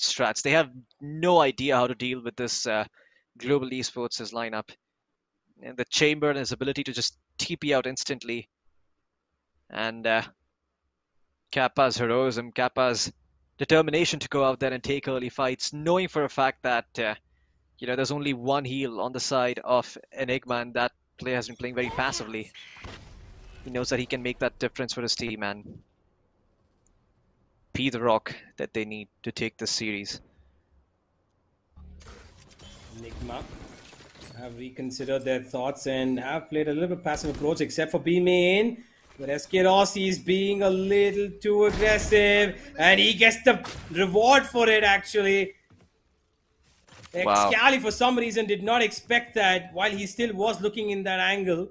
strats. They have no idea how to deal with this Global Esports' lineup. And the Chamber and his ability to just TP out instantly. And Kappa's heroism, Kappa's determination to go out there and take early fights, knowing for a fact that there's only one heal on the side of Enigma, and that player has been playing very passively. He knows that he can make that difference for his team and be the rock that they need to take this series. Enigma have reconsidered their thoughts and have played a little bit passive approach, except for B-Main. But SK Rossi is being a little too aggressive, and he gets the reward for it, actually. Wow. Excali, for some reason, did not expect that while he still was looking in that angle.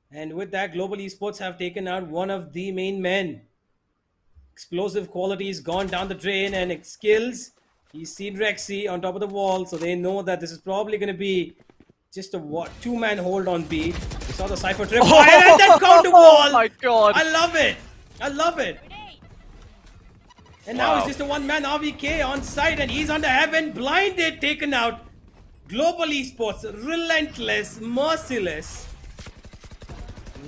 And with that, Global Esports have taken out one of the main men. Explosive qualities gone down the drain, and skills. He's seen Rexy on top of the wall, so they know that this is probably going to be just a two-man hold on B. We saw the Cypher trip fire and then counter wall. Oh my god. I love it. I love it. And now it's just a one-man RVK on site, and he's under heaven, blinded, taken out. Global Esports, relentless, merciless.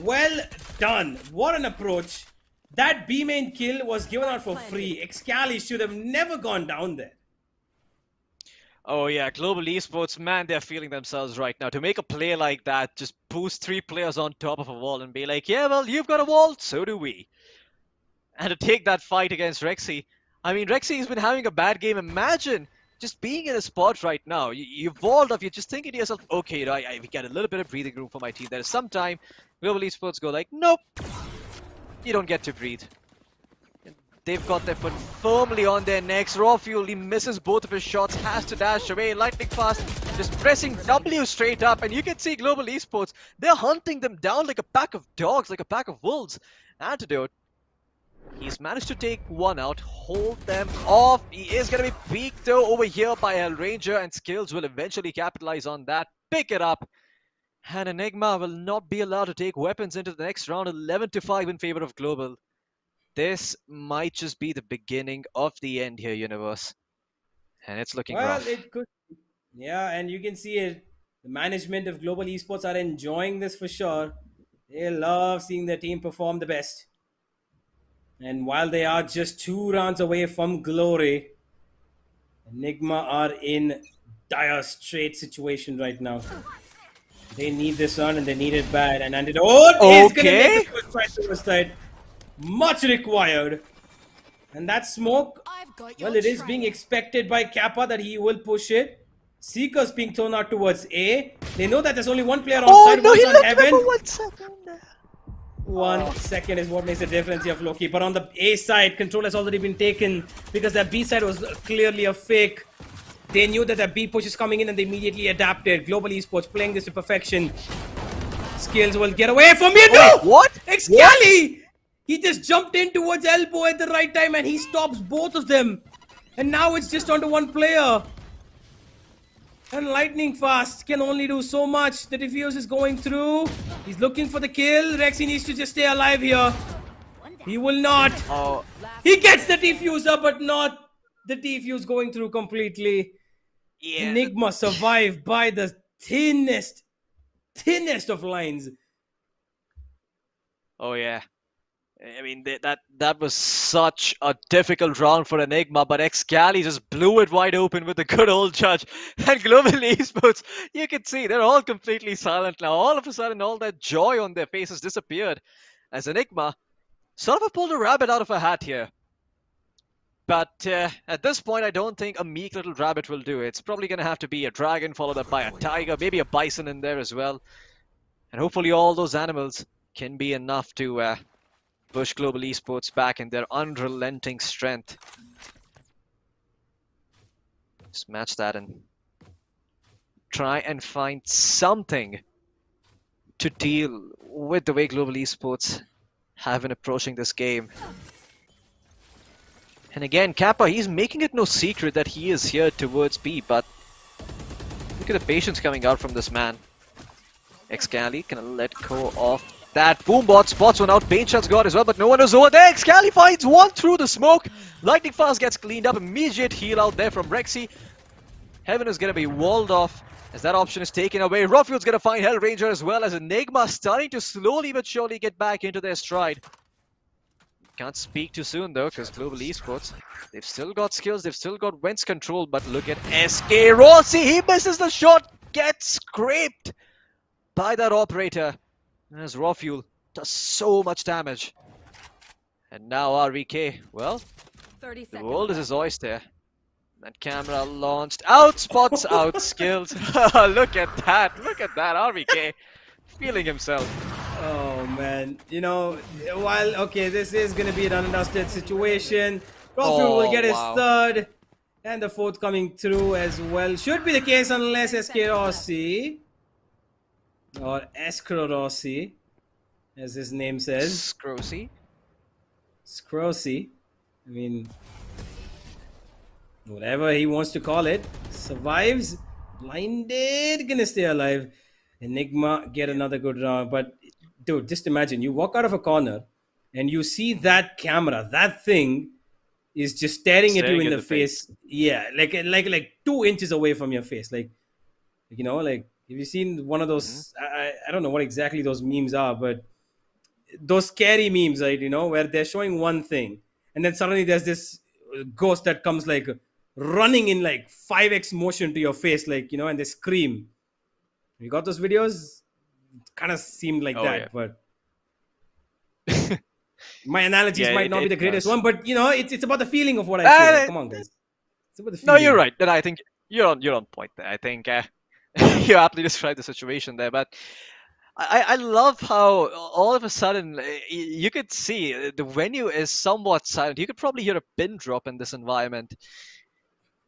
Well done. What an approach. That B-main kill was given out for free. Excali should have never gone down there. Oh yeah, Global Esports, man, they're feeling themselves right now. To make a play like that, just boost 3 players on top of a wall and be like, yeah, well, you've got a wall, so do we. And to take that fight against Rexy, I mean, Rexy's been having a bad game. Imagine just being in a spot right now. You've walled off, you're just thinking to yourself, okay, I get a little bit of breathing room for my team. There's some time Global Esports go like, nope, you don't get to breathe. They've got their foot firmly on their necks. Raw Fuel, he misses both of his shots, has to dash away. Lightning Fast just pressing W straight up, and you can see Global Esports, they're hunting them down like a pack of dogs, like a pack of wolves. Antidote, he's managed to take one out, hold them off. He is going to be peeked though over here by Hellranger, and Skills will eventually capitalize on that, pick it up. And Enigma will not be allowed to take weapons into the next round, 11-5 in favor of Global. This might just be the beginning of the end here, Universe. And it's looking rough. Well, it could. Yeah, and you can see it. The management of Global Esports are enjoying this for sure. They love seeing their team perform the best. And while they are just 2 rounds away from glory, Enigma are in dire straight situation right now. They need this run and they need it bad. And Antidote is going to make the first try suicide. Much required. And that smoke, well, it is being expected by Kappa that he will push it. Seeker's being thrown out towards A. They know that there's only one player on side, one's on heaven. 1 second. 1 second is what makes the difference here, Floki. But on the A side, control has already been taken because that B side was clearly a fake. They knew that the B push is coming in and they immediately adapted. Global Esports playing this to perfection. Skills will get away from you. No! What? Excali! He just jumped in towards elbow at the right time and he stops both of them. And now it's just onto one player. And Lightning Fast can only do so much. The defuse is going through. He's looking for the kill. Rexy needs to just stay alive here. He will not. Oh. He gets the defuser, but not the defuse going through completely. Yeah. Enigma survived by the thinnest of lines. Oh yeah. I mean, that was such a difficult round for Enigma, but Excali just blew it wide open with the good old judge. And Global Esports, you can see they're all completely silent now. All of a sudden, all that joy on their faces disappeared as Enigma sort of pulled a rabbit out of a hat here. But at this point, I don't think a meek little rabbit will do it. It's probably going to have to be a dragon followed up by a tiger, maybe a bison in there as well. And hopefully all those animals can be enough to push Global Esports back in their unrelenting strength. Just match that and try and find something to deal with the way Global Esports have been approaching this game. And again, Kappa, he's making it no secret that he is here towards B, but look at the patience coming out from this man. Excali gonna let go of that. Boombot spots one out. Paintshot's got as well, but no one is over there. Excali finds one through the smoke. Lightning Fast gets cleaned up. Immediate heal out there from Rexy. Heaven is gonna be walled off as that option is taken away. Rawfield's gonna find Hellranger as well as Enigma starting to slowly but surely get back into their stride. Can't speak too soon though, because Global Esports, they've still got skills, they've still got Wentz control, but look at SK Rossi, he misses the shot, gets scraped by that operator. As Rawfuel does so much damage. And now RVK, well, the world is his oyster. That camera launched, outspots, outskilled. Look at that, RVK feeling himself. Oh man, you know, while okay, this is gonna be an undusted situation. Rawfuel will get his third, and the fourth coming through as well. Should be the case unless SK Rossi or Escro Rossi, as his name says. Scrossi. I mean, whatever he wants to call it. Survives. Blinded. Gonna stay alive. Enigma get another good round. But dude, just imagine you walk out of a corner and you see that camera. That thing is just staring at you in the face. Yeah, like 2 inches away from your face. Like, you know, like, have you seen one of those? I don't know what exactly those memes are, but those scary memes, right? You know, where they're showing one thing, and then suddenly there's this ghost that comes like running in like 5x motion to your face, like, you know, and they scream. You got those videos? Kind of seemed like that, but my analogies might not be the greatest one, but you know, it's about the feeling of what I say. Like, come on, guys. It's about the feeling. No, you're right. And I think you're on point there. I think you aptly described the situation there, but I love how all of a sudden you could see the venue is somewhat silent. You could probably hear a pin drop in this environment.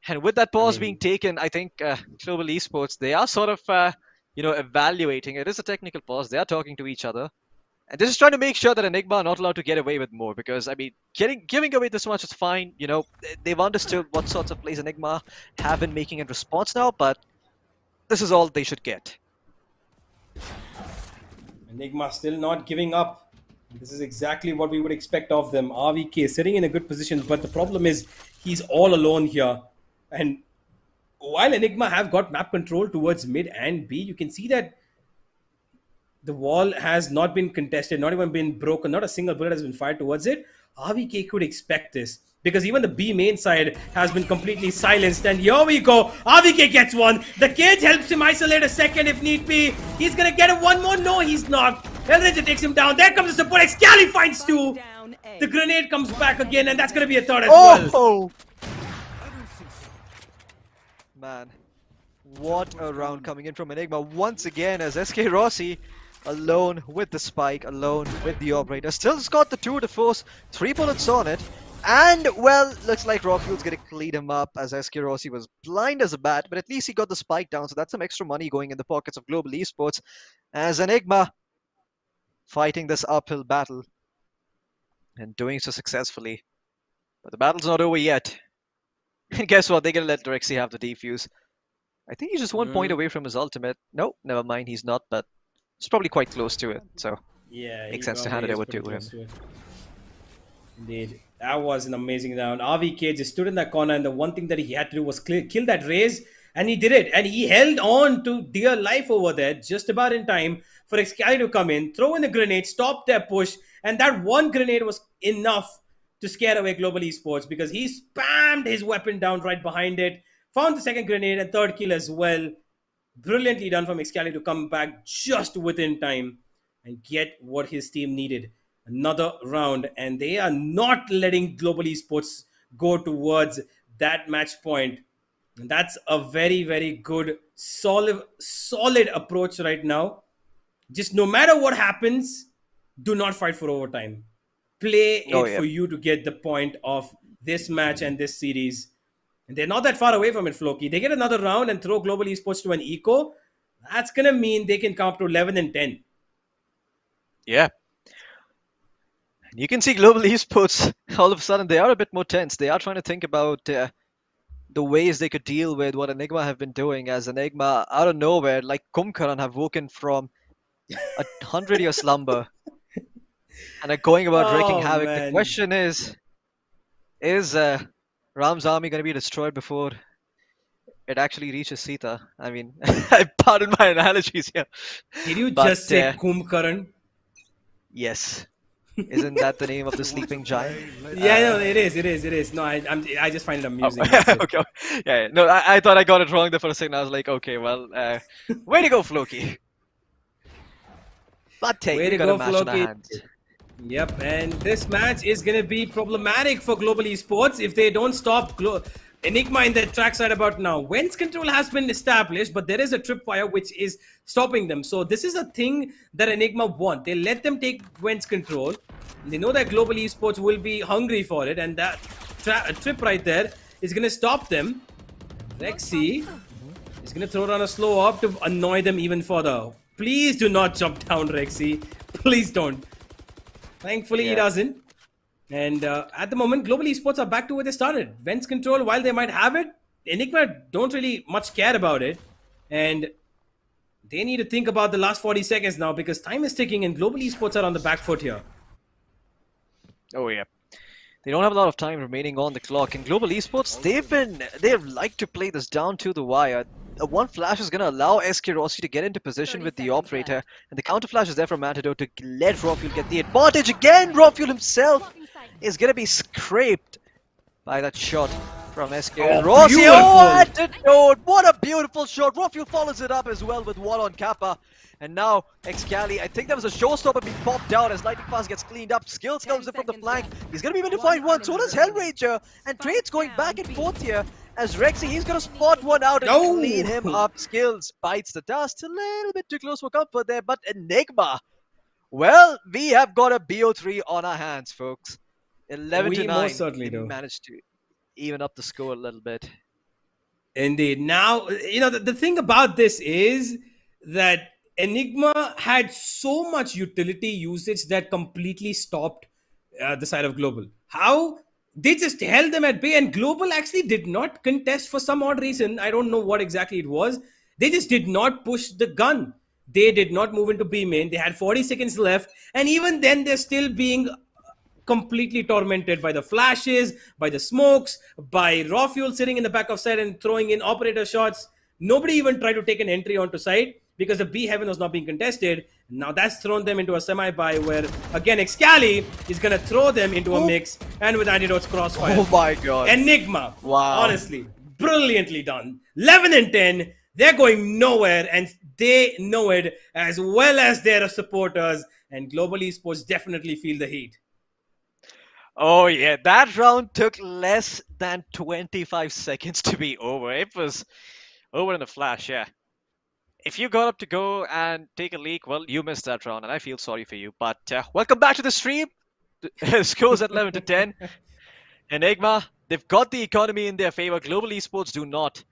And with that pause being taken, I think Global Esports, they are sort of, you know, evaluating. It is a technical pause. They are talking to each other. And this is trying to make sure that Enigma are not allowed to get away with more. Because, I mean, giving away this much is fine. You know, they've understood what sorts of plays Enigma have been making in response now. But this is all they should get. Enigma still not giving up. This is exactly what we would expect of them. RVK sitting in a good position, but the problem is he's all alone here. And while Enigma have got map control towards mid and B, you can see that the wall has not been contested, not even been broken, not a single bullet has been fired towards it. RVK could expect this, because even the B main side has been completely silenced. And here we go. RVK gets one. The cage helps him isolate a second if need be. He's going to get one more. No, he's not. Hellranger takes him down. There comes the support. Excali finds two. The grenade comes back again, and that's going to be a third as well. Man, what a round coming in from Enigma once again, as SK Rossi alone with the spike, alone with the operator. Still's got the tour de force, 3 bullets on it. And, well, looks like Rawfield's going to clean him up, as SK Rossi was blind as a bat, but at least he got the spike down, so that's some extra money going in the pockets of Global Esports, as Enigma fighting this uphill battle and doing so successfully. But the battle's not over yet. And guess what? They're going to let Rexy have the defuse. I think he's just 1 point away from his ultimate. No, never mind, he's not, but it's probably quite close to it, so yeah, makes sense to hand it over to him. Indeed. That was an amazing round. RVK just stood in that corner, and the one thing that he had to do was kill that Raze, and he did it. And he held on to dear life over there, just about in time for Excali to come in, throw in the grenade, stop their push, and that one grenade was enough to scare away Global Esports, because he spammed his weapon down right behind it, found the second grenade and third kill as well. Brilliantly done from Excali to come back just within time and get what his team needed. Another round, and they are not letting Global Esports go towards that match point. And that's a very, very good, solid approach right now. Just no matter what happens, do not fight for overtime. Play it Oh, yeah. for you to get the point of this match and this series. And they're not that far away from it, Floki. They get another round and throw Global Esports to an eco. That's going to mean they can come up to 11 and 10. Yeah. You can see Global Esports, all of a sudden, they are a bit more tense. They are trying to think about the ways they could deal with what Enigma have been doing, as Enigma, out of nowhere, like Kumkaran, have woken from a 100-year slumber and are going about wreaking havoc. Man. The question is Ram's army going to be destroyed before it actually reaches Sita? I mean, pardon my analogies here. Did you But, just say Kumkaran? Yes. Isn't that the name of the sleeping giant? Yeah, no, it is. No, I just find it amusing. Okay. Yeah, no, I thought I got it wrong there for a second. I was like, okay, well, way to go, Floki. But hey, Way we to got go, a match in our Floki. hands. Yep, and this match is going to be problematic for Global Esports if they don't stop Enigma in the trackside about now. Wentz control has been established, but there is a tripwire which is stopping them. So this is a thing that Enigma want. They let them take Wentz control. They know that Global Esports will be hungry for it, and that trip right there is going to stop them. Rexy is going to throw down a slow up to annoy them even further. Please do not jump down, Rexy. Please don't. Thankfully, he doesn't. And at the moment, Global Esports are back to where they started. Wentz control, while they might have it, Enigma don't really much care about it. And they need to think about the last 40 seconds now because time is ticking and Global Esports are on the back foot here. Oh yeah. They don't have a lot of time remaining on the clock. In Global Esports, they've liked to play this down to the wire. One flash is going to allow SK Rossi to get into position with the operator, and the counter flash is there from Matador to let Rofuel get the advantage. Again, Rofuel himself is going to be scraped by that shot from SK Rossi. Oh, antidote! What a beautiful shot! Rofuel follows it up as well with one on Kappa. And now, Excali, I think there was a showstopper being popped out as Lightning Fast gets cleaned up. Skills comes in from the flank. He's going to be able to find one. So does Hellranger. And Trade's going back and forth here. As Rexy, he's going to spot one out and clean him up. Skills bites the dust. A little bit too close for comfort there. But Enigma, well, we have got a BO3 on our hands, folks. 11 to 9. Most certainly do. Managed to even up the score a little bit. Indeed. Now, the thing about this is that Enigma had so much utility usage that completely stopped the side of Global. How? They just held them at bay, and Global actually did not contest for some odd reason. I don't know what exactly it was. They just did not push the gun. They did not move into B main. They had 40 seconds left, and even then they're still being completely tormented by the flashes, by the smokes, by Rofuel sitting in the back of side and throwing in operator shots. Nobody even tried to take an entry onto site because the B heaven was not being contested. Now that's thrown them into a semi-buy where, again, Excali is going to throw them into a mix, and with Antidote's crossfire. Oh my god. Enigma. Wow. Honestly, brilliantly done. 11 and 10. They're going nowhere, and they know it as well as their supporters. And Global Esports definitely feel the heat. Oh yeah, that round took less than 25 seconds to be over. It was over in a flash, yeah. If you got up to go and take a leak, well, you missed that round, and I feel sorry for you. But welcome back to the stream. Scores at 11 to 10. Enigma, they've got the economy in their favor. Global Esports do not.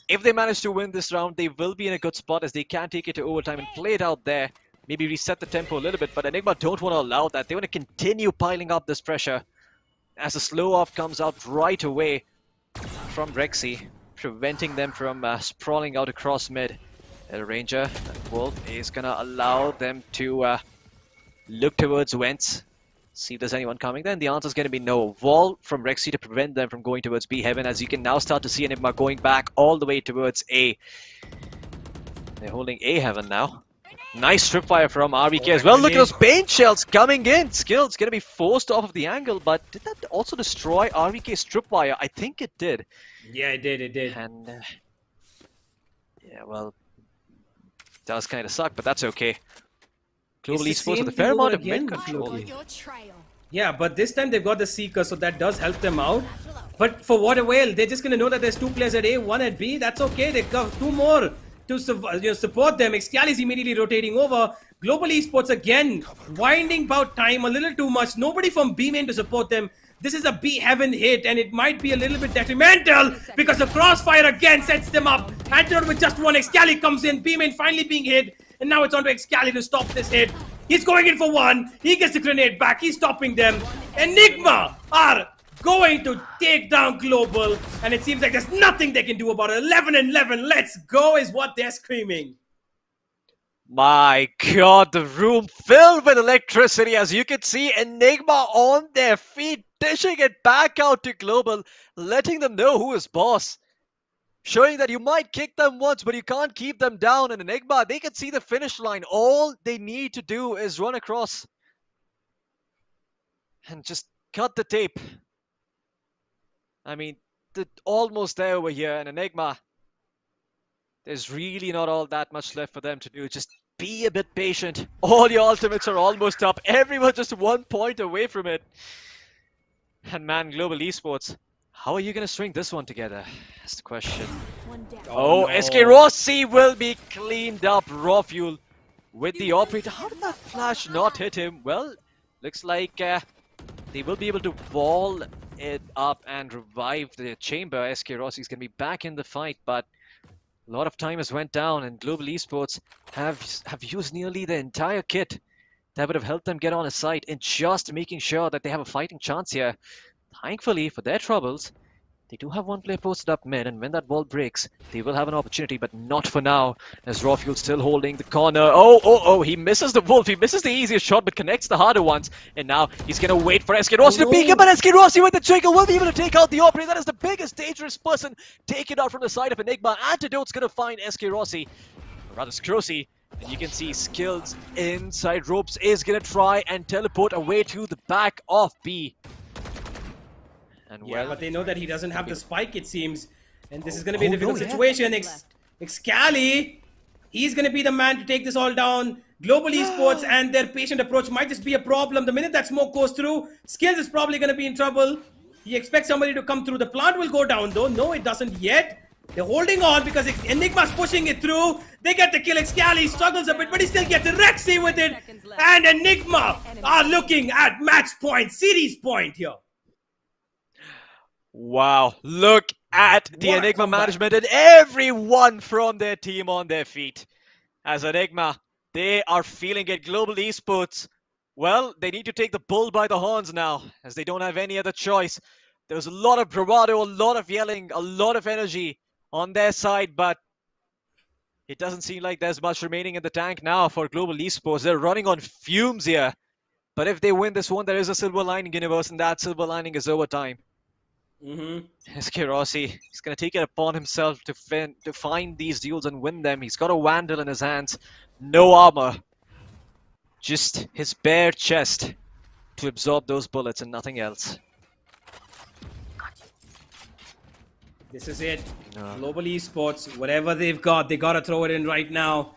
If they manage to win this round, they will be in a good spot as they can take it to overtime and play it out there. Maybe reset the tempo a little bit, but Enigma don't want to allow that. They want to continue piling up this pressure as the slow off comes out right away from Rexy, preventing them from sprawling out across mid. El Ranger, Wolf, is going to allow them to look towards Wentz, see if there's anyone coming. Then the answer is going to be no. Wall from Rexy to prevent them from going towards B Heaven, as you can now start to see Enigma going back all the way towards A. They're holding A Heaven now. Nice tripwire from RBK as well. Look at those paint shells coming in. Skills going to be forced off of the angle, but did that also destroy RBK's tripwire? I think it did. Yeah, it did. It did. And yeah, well, does kind of suck, but that's okay. Global Esports with a fair amount of mid control. Yeah, but this time they've got the Seeker, so that does help them out. But for what avail? They're just going to know that there's two players at A, one at B. That's okay. They've got two more to support them. Excali is immediately rotating over. Global Esports again winding about time a little too much. Nobody from B main to support them. This is a B heaven hit, and it might be a little bit detrimental because the crossfire again sets them up. Antidote with just one. Excali comes in. B main finally being hit, and now it's on to Excali to stop this hit. He's going in for one. He gets the grenade back. He's stopping them. Enigma are going to take down Global, and it seems like there's nothing they can do about it. 11-11. Let's go is what they're screaming. My God, the room filled with electricity. As you can see, Enigma on their feet, dishing it back out to Global, letting them know who is boss. Showing that you might kick them once, but you can't keep them down. And Enigma, they can see the finish line. All they need to do is run across and just cut the tape. I mean, they're almost there over here. And Enigma, there's really not all that much left for them to do. Just be a bit patient. All your ultimates are almost up. Everyone just 1 point away from it. And man, Global Esports, how are you going to string this one together? That's the question. Oh, no. SK Rossi will be cleaned up. Raw Fuel with the operator. How did that flash not hit him? Well, looks like they will be able to wall it up and revive the chamber. SK Rossi is going to be back in the fight, but a lot of time has went down, and Global Esports have used nearly the entire kit that would have helped them get on a site in just making sure that they have a fighting chance here. Thankfully, for their troubles, they do have one player posted up mid, and when that wall breaks, they will have an opportunity, but not for now, as Raw Fuel still holding the corner. Oh, he misses the Wolf. He misses the easiest shot, but connects the harder ones. And now he's going to wait for SK Rossi to peek him, but SK Rossi with the trigger will be able to take out the operator. That is the biggest dangerous person taken out from the side of Enigma. Antidote's going to find SK Rossi, or rather Skrosi. And you can see Skills inside ropes is going to try and teleport away to the back of B. And yeah, but they know that he doesn't have the spike, it seems. And this is going to be a difficult situation. Excali, he's going to be the man to take this all down. Global Esports and their patient approach might just be a problem. The minute that smoke goes through, Skills is probably going to be in trouble. He expects somebody to come through. The plant will go down though. No, it doesn't yet. They're holding on because Enigma's pushing it through. They get the kill. Excali struggles a bit, but he still gets the Rexy with it. And Enigma are looking at match point, series point here. Wow, look at the Enigma management and everyone from their team on their feet. As Enigma, they are feeling it. Global Esports, well, they need to take the bull by the horns now, as they don't have any other choice. There's a lot of bravado, a lot of yelling, a lot of energy on their side, but it doesn't seem like there's much remaining in the tank now for Global Esports. They're running on fumes here. But if they win this one, there is a silver lining, universe, and that silver lining is overtime. SK Rossi, he's going to take it upon himself to find these duels and win them. He's got a Vandal in his hands, no armor, just his bare chest to absorb those bullets and nothing else. This is it. Global Esports, whatever they've got, they got to throw it in right now.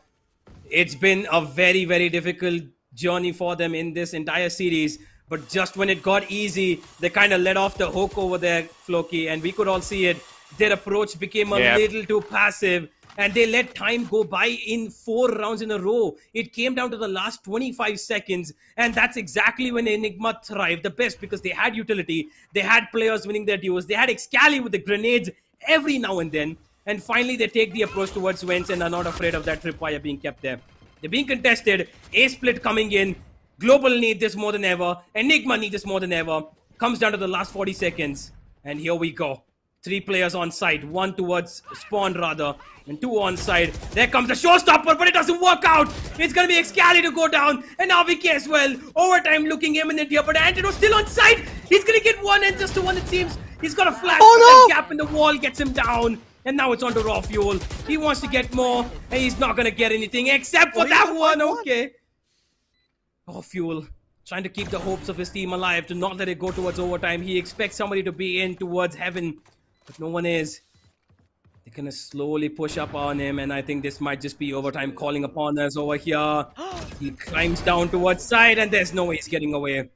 It's been a very, very difficult journey for them in this entire series. But just when it got easy, they kind of let off the hook over there, Floki, and we could all see it. Their approach became a little too passive, and they let time go by in 4 rounds in a row. It came down to the last 25 seconds, and that's exactly when Enigma thrived the best, because they had utility, they had players winning their duos, they had Excali with the grenades every now and then, and finally they take the approach towards Wentz and are not afraid of that tripwire being kept there. They're being contested, A-split coming in, Global need this more than ever. Enigma need this more than ever. Comes down to the last 40 seconds. And here we go. 3 players on site. 1 towards spawn rather. And 2 on site. There comes the showstopper, but it doesn't work out. It's going to be Excali to go down. And now VK as well. Overtime looking imminent here. But Antidote still on site. He's going to get 1 and just 1 it seems. He's got a flash. Oh no! Gap in the wall gets him down. And now it's on to Raw Fuel. He wants to get more. And he's not going to get anything except for that one. Okay. Raw Fuel, trying to keep the hopes of his team alive, to not let it go towards overtime. He expects somebody to be in towards heaven, but no one is. They're gonna slowly push up on him, and I think this might just be overtime calling upon us over here. He climbs down towards side, and there's no way he's getting away.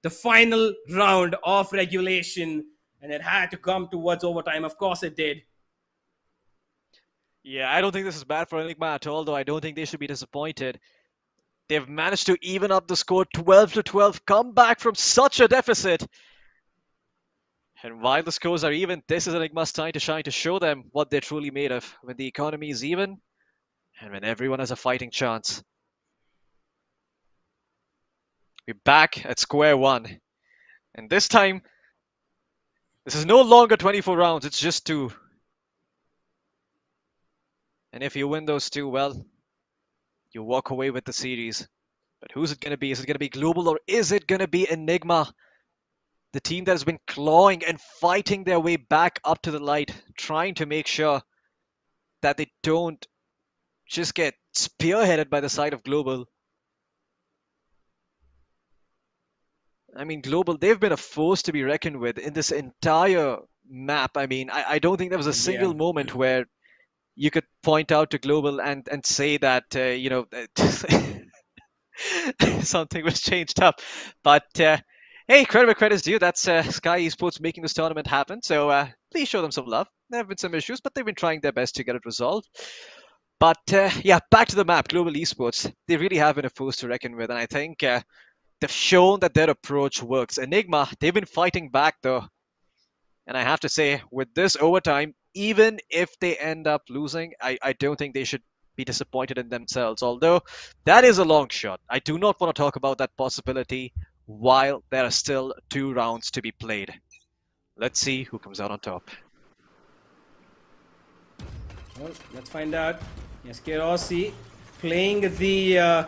The final round of regulation, and it had to come towards overtime. Of course it did. Yeah, I don't think this is bad for Enigma at all, though. I don't think they should be disappointed. They've managed to even up the score 12-12, come back from such a deficit. And while the scores are even, this is Enigma's time to shine, to show them what they're truly made of. When the economy is even, and when everyone has a fighting chance. We're back at square one. And this time, this is no longer 24 rounds, it's just 2. And if you win those 2, well, you walk away with the series. But who's it going to be? Is it going to be Global, or is it going to be Enigma? The team that has been clawing and fighting their way back up to the light, trying to make sure that they don't just get spearheaded by the side of Global. I mean, Global, they've been a force to be reckoned with in this entire map. I mean, I don't think there was a single moment where you could point out to Global and say that, you know, something was changed up. But hey, credit where credit's due. That's Sky Esports making this tournament happen. So please show them some love. There have been some issues, but they've been trying their best to get it resolved. But yeah, back to the map, Global Esports. They really have been a force to reckon with. And I think they've shown that their approach works. Enigma, they've been fighting back though. And I have to say, with this overtime, even if they end up losing, I don't think they should be disappointed in themselves. Although, that is a long shot. I do not want to talk about that possibility while there are still 2 rounds to be played. Let's see who comes out on top. Well, let's find out. Yes, Kerossi playing the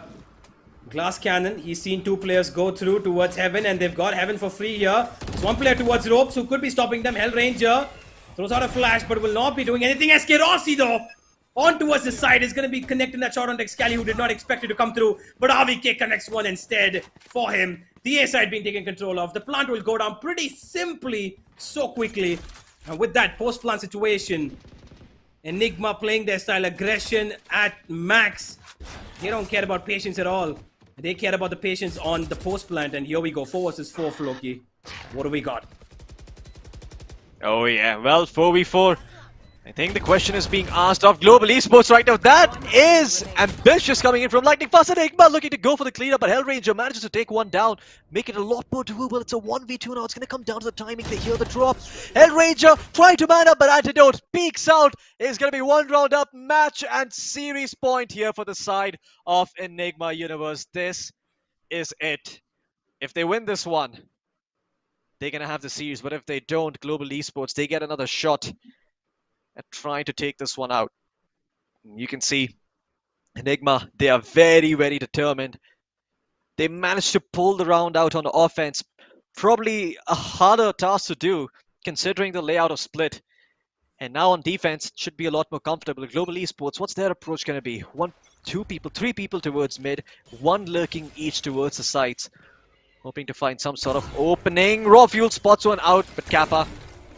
glass cannon. He's seen 2 players go through towards Heaven, and they've got Heaven for free here. There's 1 player towards Ropes who could be stopping them. Hellranger throws out a flash, but will not be doing anything. As Kerossi, though, on towards the side, is going to be connecting that shot on Excali, who did not expect it to come through, but RVK connects one instead for him. The A side being taken control of. The plant will go down pretty simply, so quickly. And with that post-plant situation, Enigma playing their style, aggression at max. They don't care about patience at all. They care about the patience on the post-plant. And here we go, 4 versus 4, Floki. What do we got? Oh yeah, well, 4v4. I think the question is being asked of Global Esports right now. That is ambitious coming in from Lightning Fast. Enigma looking to go for the cleanup, but Hellranger manages to take one down, make it a lot more doable. It's a 1v2 now. It's going to come down to the timing. They hear the drop. Hellranger trying to man up, but Antidote peeks out. It's going to be 1 round up, match and series point here for the side of Enigma Universe. This is it. If they win this one, they're going to have the series, but if they don't, Global Esports, they get another shot at trying to take this one out. You can see Enigma, they are very, very determined. They managed to pull the round out on the offense. Probably a harder task to do, considering the layout of Split. And now on defense, should be a lot more comfortable. Global Esports, what's their approach going to be? 1, 2 people, 3 people towards mid, 1 lurking each towards the sides. Hoping to find some sort of opening. Raw Fuel spots one out, but Kappa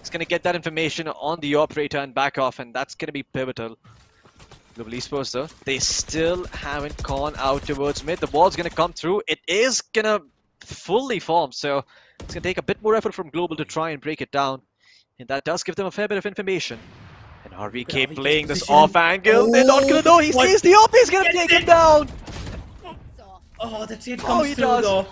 is going to get that information on the operator and back off, and that's going to be pivotal. Global Esports though, they still haven't gone out towards mid. The ball's going to come through. It is going to fully form, so it's going to take a bit more effort from Global to try and break it down. And that does give them a fair bit of information. And RVK playing this off angle. They're not going to know. He sees the op. He's going to take him down. Oh, the trade comes through though.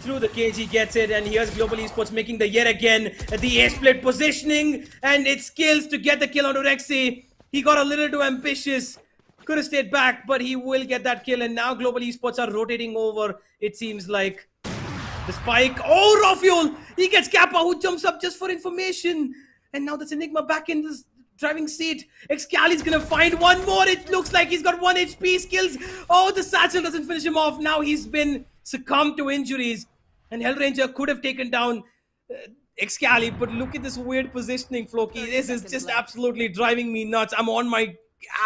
Through the cage, he gets it, and here's Global Esports making the yet again the A-split positioning and its skills to get the kill onto Rexy. He got a little too ambitious, could have stayed back, but he will get that kill, and now Global Esports are rotating over, it seems like. The spike, oh, Raw Fuel! He gets Kappa, who jumps up just for information, and now that's Enigma back in this driving seat. Excali's gonna find one more. It looks like he's got 1 HP skills. Oh, the satchel doesn't finish him off. Now he's been succumbed to injuries, and Hellranger could have taken down Excali, but look at this weird positioning, Floki. This is just absolutely driving me nuts. I'm on my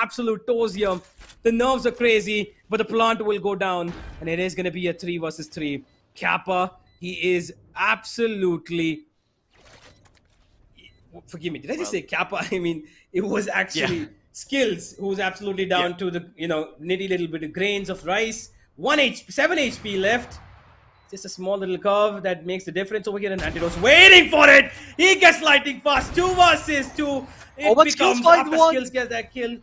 absolute toes here. The nerves are crazy, but the plant will go down, and it is going to be a 3 versus 3. Kappa, he is absolutely... Forgive me, did I just say Kappa? I mean, it was actually Skills, who's absolutely down to the, you know, nitty little bit of grains of rice. 7 HP left. Just a small little curve that makes the difference over here, and Antidote's waiting for it. He gets Lightning Fast. 2 versus 2. It becomes after Skills gets that kill.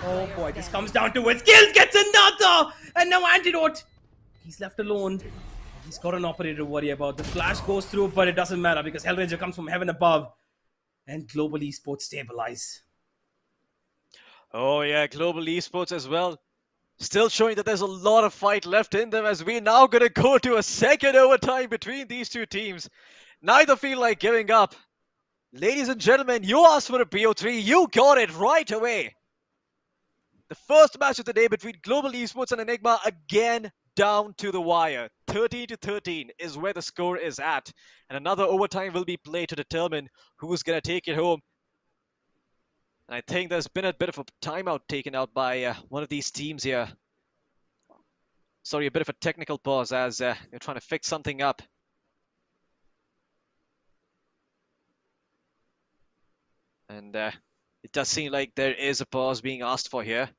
Oh boy, this comes down to it. Skills gets another! And now Antidote. He's left alone. He's got an operator to worry about. The flash goes through, but it doesn't matter because Hellranger comes from heaven above. And Global Esports stabilize. Oh yeah, Global Esports as well. Still showing that there's a lot of fight left in them as we're now going to go to a second overtime between these two teams. Neither feel like giving up. Ladies and gentlemen, you asked for a BO3, you got it right away. The first match of the day between Global Esports and Enigma, again down to the wire. 13-13 is where the score is at. And another overtime will be played to determine who's going to take it home. And I think there's been a bit of a timeout taken out by one of these teams here. Sorry, a bit of a technical pause as they're trying to fix something up. And it does seem like there is a pause being asked for here.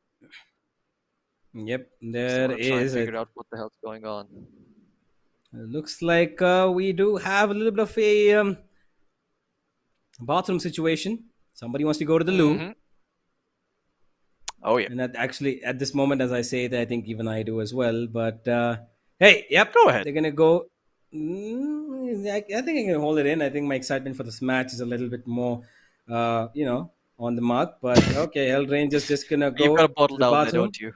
Yep, there so is. Trying to figure out what the hell's going on. It looks like we do have a little bit of a bathroom situation. Somebody wants to go to the loo. Oh yeah. And that actually, at this moment, as I say that, I think even I do as well. But hey, yep, go ahead. They're gonna go. I think I can hold it in. I think my excitement for this match is a little bit more, on the mark. But okay, Hellranger's just gonna go. You've got a bottle to the down bathroom. there, don't you?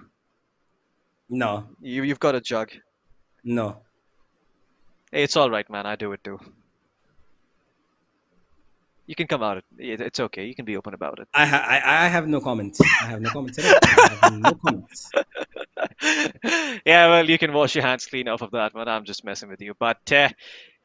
No. You've got a jug. No. Hey, it's all right, man. I do it too. You can come out. It's okay. You can be open about it. I have no comments. I have no comments at all. I have no comments. Yeah, well, you can wash your hands clean off of that, man. I'm just messing with you. But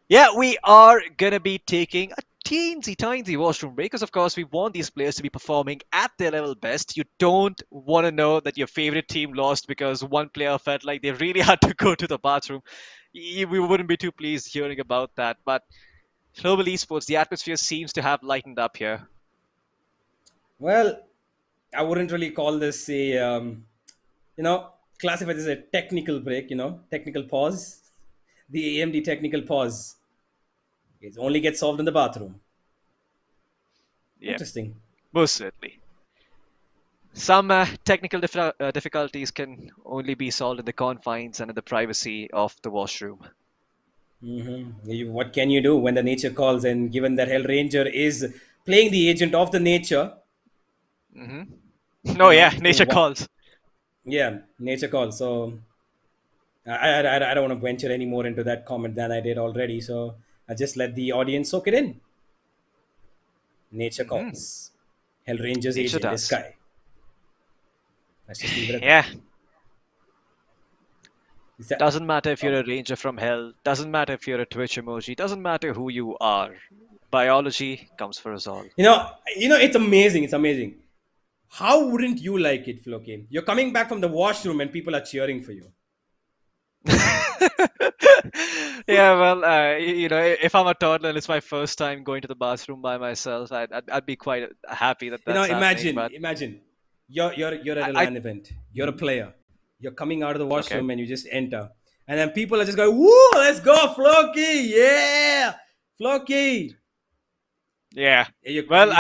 yeah, we are gonna be taking a teensy-tiny washroom break because, of course, we want these players to be performing at their level best. You don't want to know that your favorite team lost because one player felt like they really had to go to the bathroom. We wouldn't be too pleased hearing about that. But Global Esports, the atmosphere seems to have lightened up here. Well, I wouldn't really call this a, classify this as a technical break, technical pause. The AMD technical pause. It only gets solved in the bathroom. Yeah. Interesting. Most certainly. Some technical difficulties can only be solved in the confines and in the privacy of the washroom. What can you do when the nature calls? And given that Hellranger is playing the agent of the nature. Oh yeah, nature calls. Yeah, nature calls. So I don't want to venture any more into that comment than I did already. So I just let the audience soak it in. Nature calls. Hellranger's agent is Sky. Let's just leave it at that. Doesn't matter if you're a ranger from hell. Doesn't matter if you're a Twitch emoji. Doesn't matter who you are. Biology comes for us all. It's amazing. It's amazing. How wouldn't you like it, Floki? You're coming back from the washroom and people are cheering for you. Yeah, well, if I'm a toddler and it's my first time going to the bathroom by myself, I'd be quite happy that that's imagine you're at a LAN event. You're a player. You're coming out of the washroom and you just enter, and then people are just going, "Woo, let's go, Floki! Yeah, Floki!" Yeah. Well,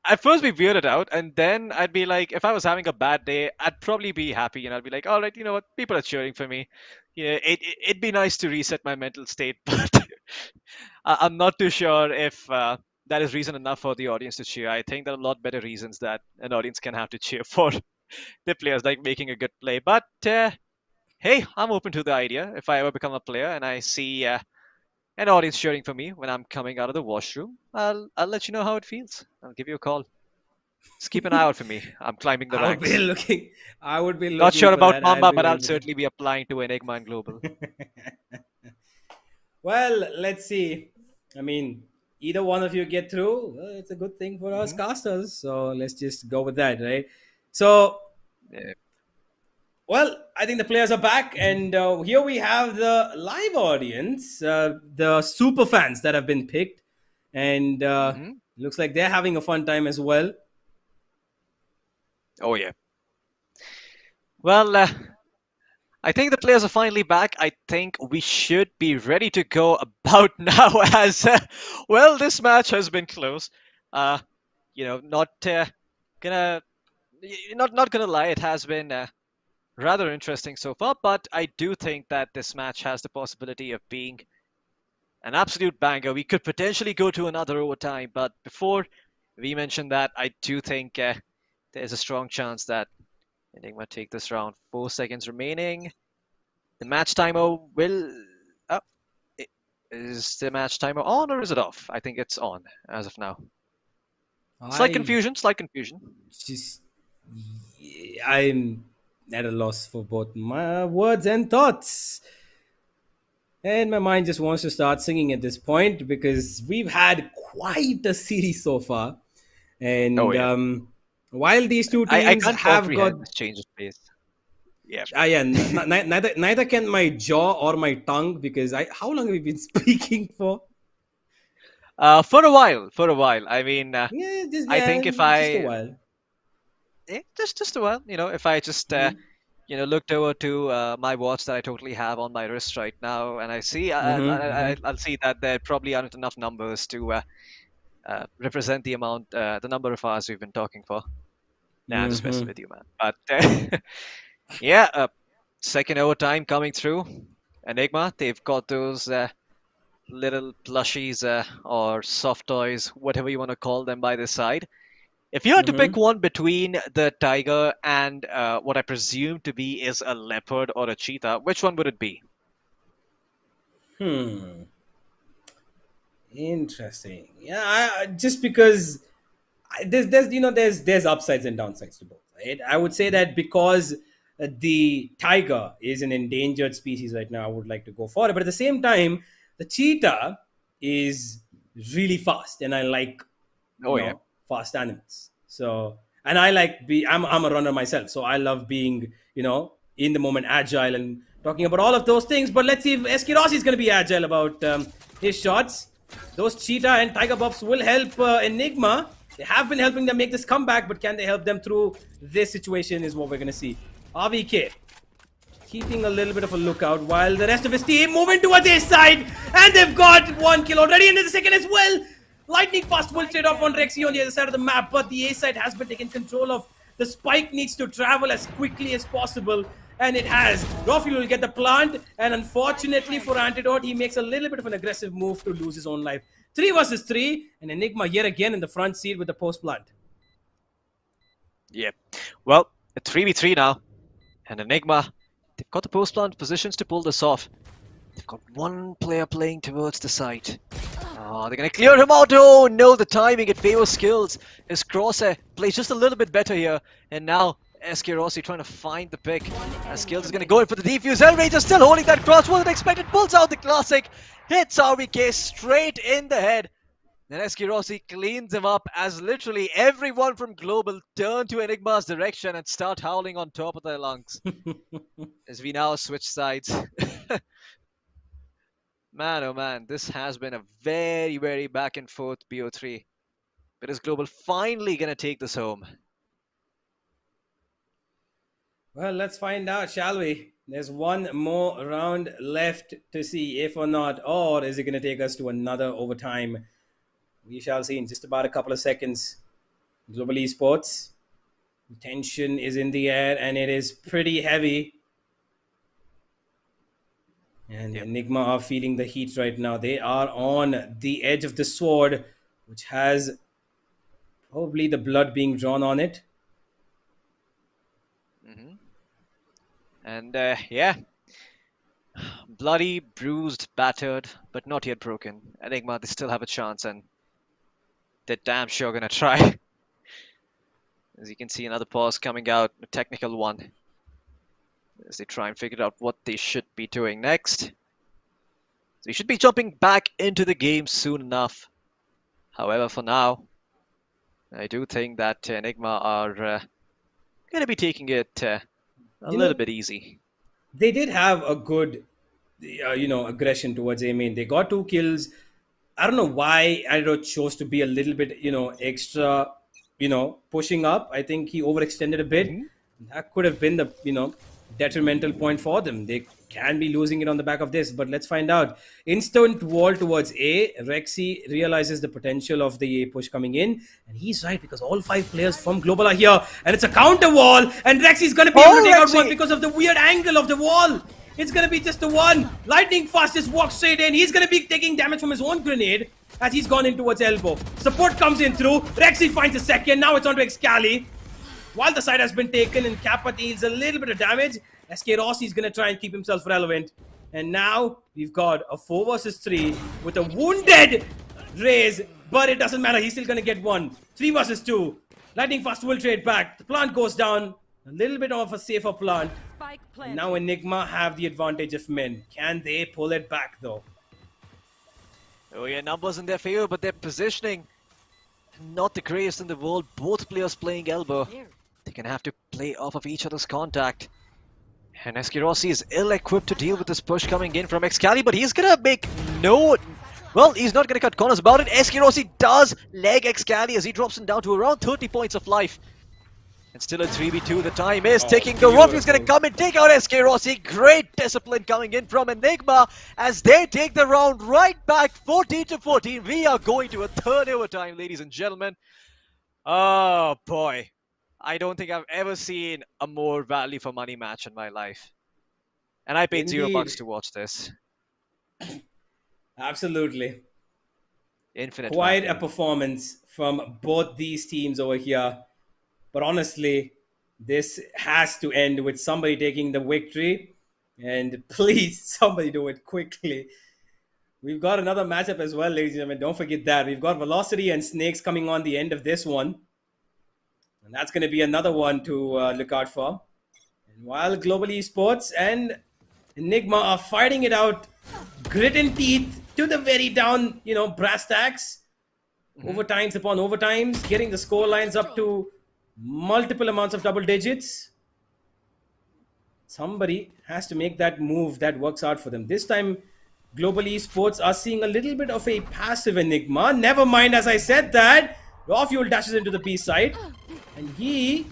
I'd first be weirded out, and then I'd be like, if I was having a bad day, I'd probably be happy, and I'd be like, all right, you know what, people are cheering for me. Yeah, it'd be nice to reset my mental state, but I'm not too sure if that is reason enough for the audience to cheer. I think there are a lot better reasons that an audience can have to cheer for their players, like making a good play. But hey, I'm open to the idea. If I ever become a player and I see an audience cheering for me when I'm coming out of the washroom, I'll let you know how it feels. I'll give you a call. Just keep an eye out for me. I'm climbing the ranks. I would be looking. Not sure about Mamba, but I'll certainly be applying to Enigma and Global. Well, let's see. I mean, either one of you get through, well, it's a good thing for us casters. So let's just go with that, right? So, well, I think the players are back, and here we have the live audience, the super fans that have been picked, and looks like they're having a fun time as well. Oh yeah. Well, I think the players are finally back. I think we should be ready to go about now, as well. This match has been close. Not not gonna lie, it has been rather interesting so far. But I do think that this match has the possibility of being an absolute banger. We could potentially go to another overtime, but before we mention that, I do think there's a strong chance that Enigma take this round. 4 seconds remaining. The match timer will. Is the match timer on or is it off? I think it's on as of now. Slight confusion. I'm at a loss for both my words and thoughts. And my mind just wants to start singing at this point because we've had quite a series so far. And while these two teams I can't have got this change of pace. Yeah. Neither can my jaw or my tongue because how long have we been speaking for? For a while. I mean, I think if just a while. Just a while. If I just looked over to my watch that I totally have on my wrist right now, and I see, I'll see that there probably aren't enough numbers to represent the number of hours we've been talking for. Nah, I'm just messing with you, man. But yeah, second overtime coming through. Enigma, they've got those little plushies or soft toys, whatever you want to call them, by their side. If you had to pick one between the tiger and what I presume to be is a leopard or a cheetah, which one would it be? Interesting. Yeah, just because there's upsides and downsides to both. Right? I would say that because the tiger is an endangered species right now, I would like to go for it. But at the same time, the cheetah is really fast, and I like fast animals. So, and I like I'm a runner myself, so I love being in the moment, agile, and talking about all of those things. But let's see if SK Rossi is going to be agile about his shots. Those cheetah and tiger buffs will help Enigma. They have been helping them make this comeback, but can they help them through this situation is what we're going to see. RVK keeping a little bit of a lookout while the rest of his team moving towards his side, and they've got 1 kill already, and there's a second as well. Lightning fast will trade off on Rexy on the other side of the map, but the A side has been taken control of. The spike needs to travel as quickly as possible, and it has. Rafi will get the plant, and unfortunately for Antidote, he makes a little bit of an aggressive move to lose his own life. 3 versus 3, and Enigma yet again in the front seat with the post plant. Yeah, well, it's 3v3 now, and Enigma, they've got the post plant positions to pull this off. They've got one player playing towards the site. Oh, they're going to clear him out. Oh, no, the timing, it favors Skills. His crosshair plays just a little bit better here. And now, SK Rossi trying to find the pick. And Skills is going to go in for the defuse. Hellraiser still holding that cross. Wasn't expected. Pulls out the classic. Hits RVK straight in the head. Then SK Rossi cleans him up as literally everyone from Global turn to Enigma's direction and start howling on top of their lungs. As we now switch sides. Man, oh man, this has been a very, very back and forth BO3. But is Global finally going to take this home? Well, let's find out, shall we? There's one more round left to see if or not, or is it going to take us to another overtime? We shall see in just about a couple of seconds. Global Esports. Tension is in the air and it is pretty heavy. And Enigma are feeling the heat right now. They are on the edge of the sword, which has probably the blood being drawn on it. And yeah, bloody, bruised, battered, but not yet broken. Enigma, they still have a chance, and they're damn sure gonna try. As you can see, another pause coming out, a technical one. As they try and figure out what they should be doing next. So they should be jumping back into the game soon enough. However, for now, I do think that Enigma are going to be taking it a little bit easy. They did have a good, aggression towards A main. They got 2 kills. I don't know why Antidote chose to be a little bit, extra, pushing up. I think he overextended a bit. That could have been the detrimental point for them. They can be losing it on the back of this, but let's find out. Instant wall towards A. Rexy realizes the potential of the A push coming in, and he's right because all 5 players from Global are here, and it's a counter wall, and Rexy's going to be able to take out one because of the weird angle of the wall. It's going to be just the one. Lightning Fast just walks straight in. He's going to be taking damage from his own grenade as he's gone in towards elbow. Support comes in through. Rexy finds a second. Now it's on to Excali. While the side has been taken and Kappa deals a little bit of damage, SK Rossi is going to try and keep himself relevant. And now we've got a 4 versus 3 with a wounded Raze, but it doesn't matter. He's still going to get one. 3 versus 2. Lightning Fast will trade back. The plant goes down. A little bit of a safer plant. And now Enigma have the advantage of men. Can they pull it back though? Oh yeah, numbers in their favor, but their positioning not the greatest in the world. Both players playing elbow. They're gonna have to play off of each other's contact. And SK Rossi is ill-equipped to deal with this push coming in from Excali, but he's gonna make no... Well, he's not gonna cut corners about it. SK Rossi does leg Excali as he drops him down to around 30 points of life. And still a 3v2, the time is ticking. The Rofiu's gonna come and take out SK Rossi. Great discipline coming in from Enigma as they take the round right back, 14-14. We are going to a third overtime, ladies and gentlemen. Oh boy. I don't think I've ever seen a more value for money match in my life. And I paid $0 to watch this. Absolutely. Infinite. Quite value. a performance from both these teams over here. But honestly, this has to end with somebody taking the victory. And please, somebody do it quickly. We've got another matchup as well, ladies and gentlemen. Don't forget that. We've got Velocity and Snakes coming on the end of this one. And that's going to be another one to look out for. And while Global Esports and Enigma are fighting it out, grit and teeth to the very down, brass tacks. Overtimes upon overtimes, getting the score lines up to multiple amounts of double digits. Somebody has to make that move that works out for them. This time, Global Esports are seeing a little bit of a passive Enigma. Never mind, as I said that, Raw dashes into the B side. And he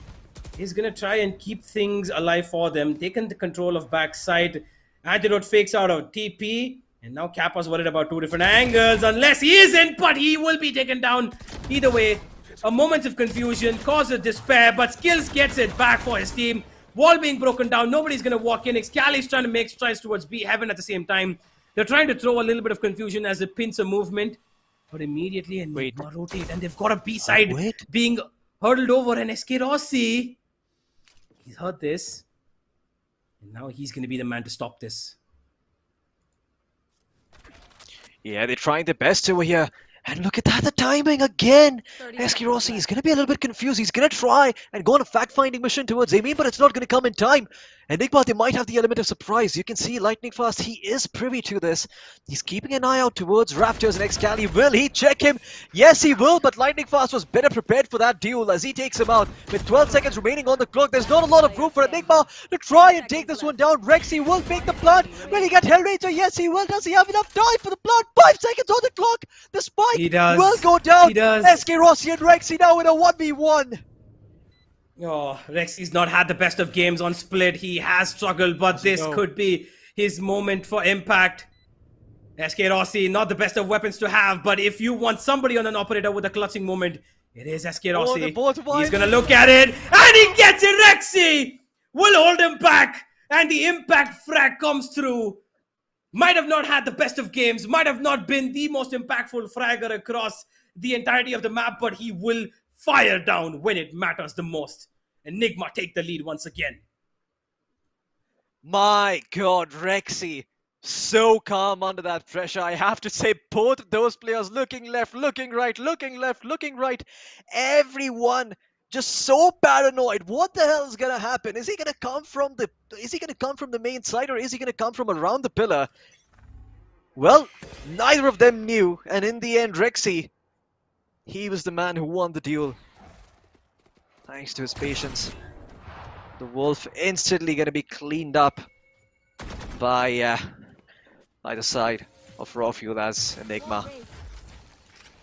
is going to try and keep things alive for them. Taking the control of backside. Antidote fakes out of TP. And now Kappa's worried about 2 different angles. Unless he isn't, but he will be taken down. Either way, a moment of confusion causes despair. But Skills gets it back for his team. Wall being broken down. Nobody's going to walk in. Excali's trying to make strides towards B Heaven at the same time. They're trying to throw a little bit of confusion as a pincer movement. But immediately Enigma rotate. And they've got a B side being hurdled over, and SK Rossi, he's heard this. And now he's going to be the man to stop this. Yeah, they're trying their best over here. And look at that, the timing again. SK Rossi is going to be a little bit confused. He's going to try and go on a fact-finding mission towards Amin, but it's not going to come in time. Enigma, they might have the element of surprise. You can see Lightning Fast, he is privy to this. He's keeping an eye out towards Raptors and Excali. Will he check him? Yes, he will, but Lightning Fast was better prepared for that duel as he takes him out. With 12 seconds remaining on the clock, there's not a lot of room for Enigma to try and take this one down. Rexy will make the plant. Will he get Hellraiser? Yes, he will. Does he have enough time for the plant? 5 seconds on the clock. The spike will go down. He does. SK Rossi and Rexy now in a 1v1. Oh, Rexy's not had the best of games on Split. He has struggled, but this could be his moment for impact. SK Rossi, not the best of weapons to have, but if you want somebody on an operator with a clutching moment, it is SK Rossi. He's going to look at it, and he gets it! Rexy will hold him back, and the impact frag comes through. Might have not had the best of games, might have not been the most impactful fragger across the entirety of the map, but he will fire down when it matters the most. Enigma take the lead once again. My God, Rexy, so calm under that pressure. I have to say, both of those players looking left, looking right, looking left, looking right. Everyone just so paranoid. What the hell is gonna happen? Is he gonna come from the main side, or is he gonna come from around the pillar? Well, neither of them knew, and in the end, Rexy, he was the man who won the duel. Thanks to his patience. The Wolf instantly going to be cleaned up by the side of Raw Fuel as Enigma.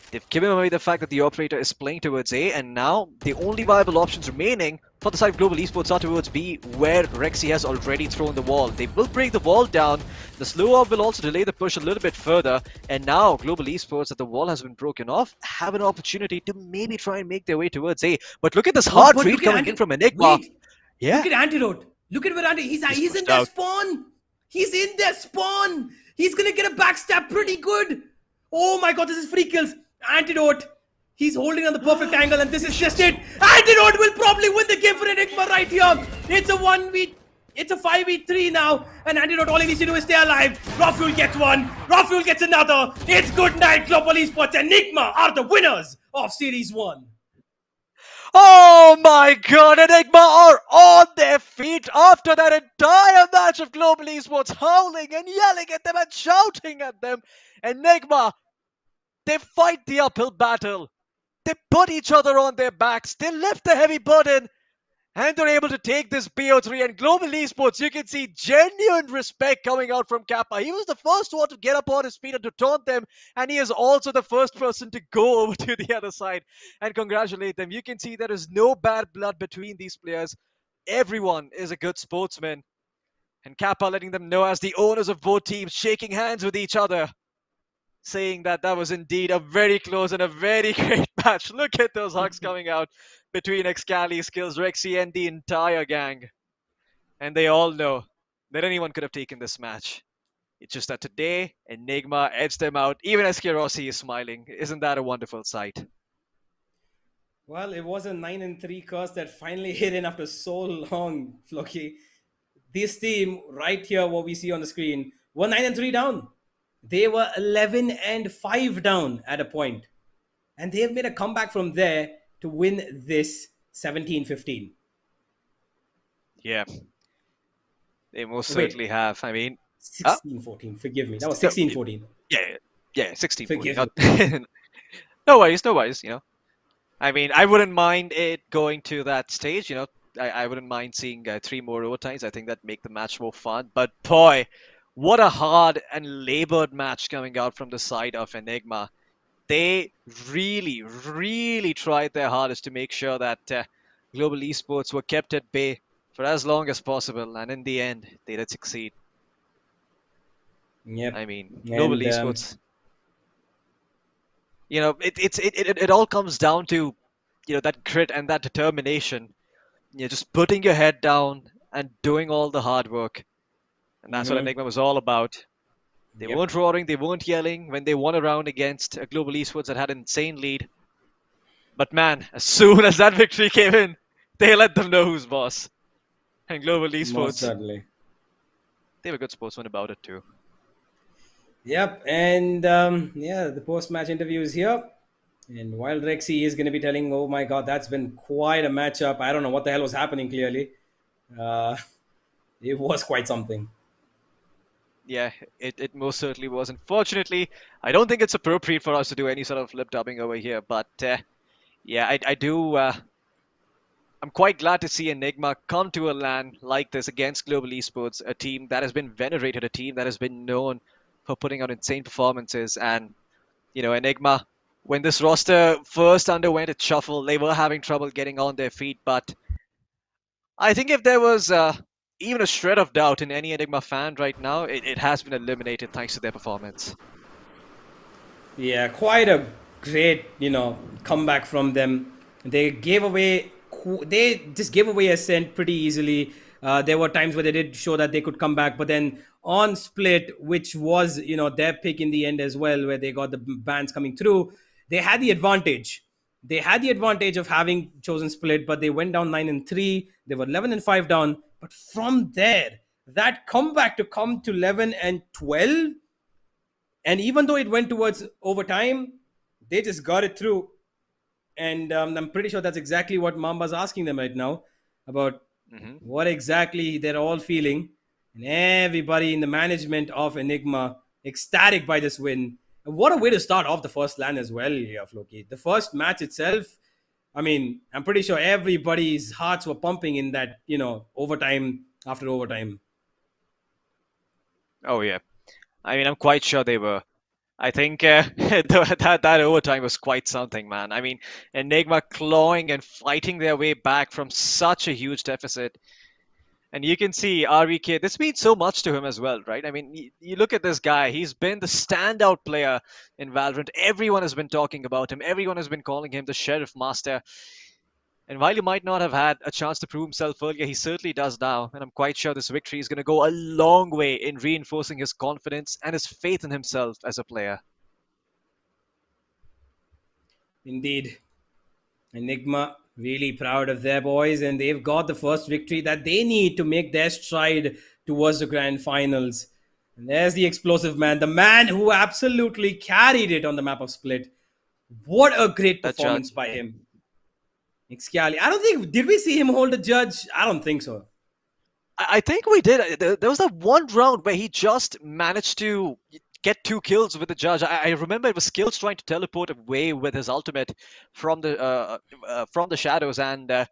They've given away the fact that the operator is playing towards A, and now the only viable options remaining for the side of Global Esports are towards B, where Rexy has already thrown the wall. They will break the wall down. The slow up will also delay the push a little bit further, and now Global Esports, that the wall has been broken off, have an opportunity to maybe try and make their way towards A. But look at this hard read coming in from Enigma. Wait, Yeah. look at Antidote. Look at where Antidote. He's in their spawn. He's in their spawn. He's gonna get a backstab pretty good. Oh my god, this is free kills. Antidote. He's holding on the perfect angle, and this is just it. Antidote will probably win the game for Enigma right here. It's a 5v3 now, and Antidote, all he needs to do is stay alive. Rafuel gets one. Rafuel gets another. It's good night, Global Esports. Enigma are the winners of Series 1. Oh my god, Enigma are on their feet after that entire match of Global Esports howling and yelling at them and shouting at them. Enigma, they fight the uphill battle. They put each other on their backs. They lift the heavy burden. And they're able to take this BO3. And Global Esports, you can see genuine respect coming out from Kappa. He was the first one to get up on his feet and to taunt them. And he is also the first person to go over to the other side and congratulate them. You can see there is no bad blood between these players. Everyone is a good sportsman. And Kappa letting them know as the owners of both teams, shaking hands with each other, saying that that was indeed a very close and a very great match. Look at those hugs coming out between Excali, Skills, Rexy, and the entire gang. And they all know that anyone could have taken this match. It's just that today, Enigma edged them out, even as Kirossi is smiling. Isn't that a wonderful sight? Well, it was a 9-3 curse that finally hit in after so long, Floki. This team, right here, what we see on the screen, were 9-3 down. They were 11-5 down at a point. And they have made a comeback from there to win this 17-15. Yeah. They most certainly have. I mean... 16-14, forgive me. That was 16-14. Yeah, 16-14. No worries, you know. I mean, I wouldn't mind it going to that stage, you know. I wouldn't mind seeing 3 more overtimes. I think that'd make the match more fun. But boy, what a hard and labored match coming out from the side of Enigma. They really, really tried their hardest to make sure that Global Esports were kept at bay for as long as possible. And in the end, they did succeed. Yep. I mean, Global Esports... You know, it all comes down to, you know, that grit and that determination. You're just putting your head down and doing all the hard work. And that's what Enigma was all about. They weren't roaring, they weren't yelling when they won a round against a Global Esports that had an insane lead. But man, as soon as that victory came in, they let them know who's boss. And Global Esports, they were good sportsmen about it too. Yep, and yeah, the post-match interview is here. And while Rexy is going to be telling, oh my god, that's been quite a matchup. I don't know what the hell was happening clearly. It was quite something. Yeah, it most certainly was. Unfortunately, I don't think it's appropriate for us to do any sort of lip dubbing over here. But yeah, I do. I'm quite glad to see Enigma come to a LAN like this against Global Esports, a team that has been venerated, a team that has been known for putting out insane performances. And, you know, Enigma, when this roster first underwent its shuffle, they were having trouble getting on their feet. But I think if there was even a shred of doubt in any Enigma fan right now, it has been eliminated thanks to their performance. Yeah, quite a great, you know, comeback from them. They just gave away Ascent pretty easily. There were times where they did show that they could come back, but then on Split, which was, you know, their pick in the end as well, where they got the bans coming through, they had the advantage. They had the advantage of having chosen Split, but they went down 9-3. They were 11-5 down. But from there, that comeback to come to 11-12, and even though it went towards overtime, they just got it through. And I'm pretty sure that's exactly what Mamba's asking them right now about what exactly they're all feeling. And everybody in the management of Enigma ecstatic by this win. And what a way to start off the first LAN as well, Floki. The first match itself, I mean, I'm pretty sure everybody's hearts were pumping in that, you know, overtime after overtime. Oh, yeah. I mean, I'm quite sure they were. I think that overtime was quite something, man. I mean, Enigma clawing and fighting their way back from such a huge deficit. And you can see RVK, this means so much to him as well, right? I mean, you look at this guy, he's been the standout player in Valorant. Everyone has been talking about him, everyone has been calling him the Sheriff Master. And while he might not have had a chance to prove himself earlier, he certainly does now. And I'm quite sure this victory is going to go a long way in reinforcing his confidence and his faith in himself as a player. Indeed. Enigma really proud of their boys, and they've got the first victory that they need to make their stride towards the grand finals. And there's the explosive man, the man who absolutely carried it on the map of Split. What a great performance by him. Xcali. I don't think, did we see him hold a judge? I don't think so. I think we did. There was that one round where he just managed to get 2 kills with the judge. I remember it was Skills trying to teleport away with his ultimate from the shadows, and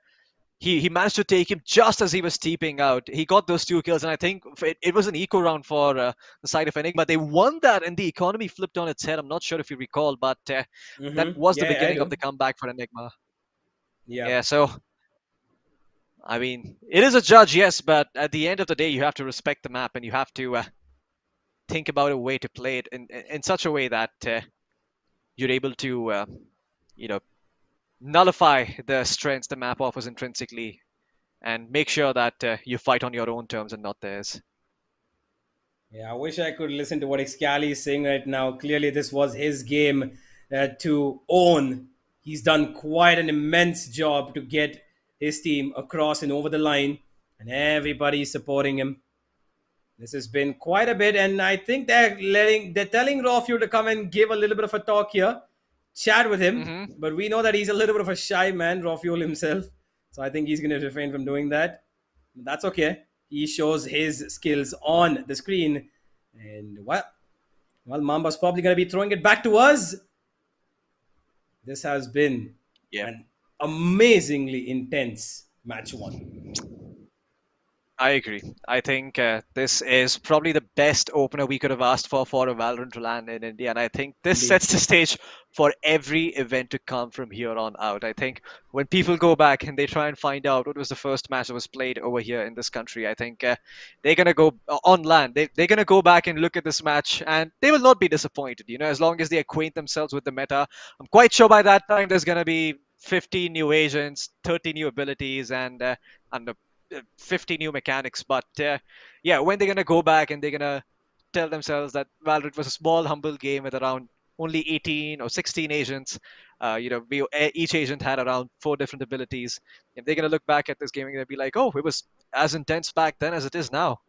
he managed to take him just as he was teeping out. He got those 2 kills, and I think it was an eco round for the side of Enigma. They won that, and the economy flipped on its head. I'm not sure if you recall, but that was the beginning of the comeback for Enigma. Yeah, so I mean, it is a judge, yes, but at the end of the day, you have to respect the map and you have to think about a way to play it in such a way that you're able to, nullify the strengths the map offers intrinsically and make sure that you fight on your own terms and not theirs. Yeah, I wish I could listen to what Xcali is saying right now. Clearly, this was his game to own. He's done quite an immense job to get his team across and over the line, and everybody's supporting him. This has been quite a bit, and I think they're telling Rofio to come and give a little bit of a talk here, chat with him. But we know that he's a little bit of a shy man, Rofio himself. So I think he's going to refrain from doing that. That's okay. He shows his skills on the screen, and well, Mamba's probably going to be throwing it back to us. This has been an amazingly intense match 1. I agree. I think this is probably the best opener we could have asked for a Valorant LAN in India, and I think this sets the stage for every event to come from here on out. I think when people go back and they try and find out what was the first match that was played over here in this country, I think they're going to go on LAN. They're going to go back and look at this match, and they will not be disappointed, as long as they acquaint themselves with the meta. I'm quite sure by that time there's going to be 15 new agents, 30 new abilities, and 50 new mechanics. But yeah, when they're going to go back and they're going to tell themselves that Valorant was a small, humble game with around only 18 or 16 agents, each agent had around 4 different abilities. If they're going to look back at this game, they'll be like, oh, it was as intense back then as it is now.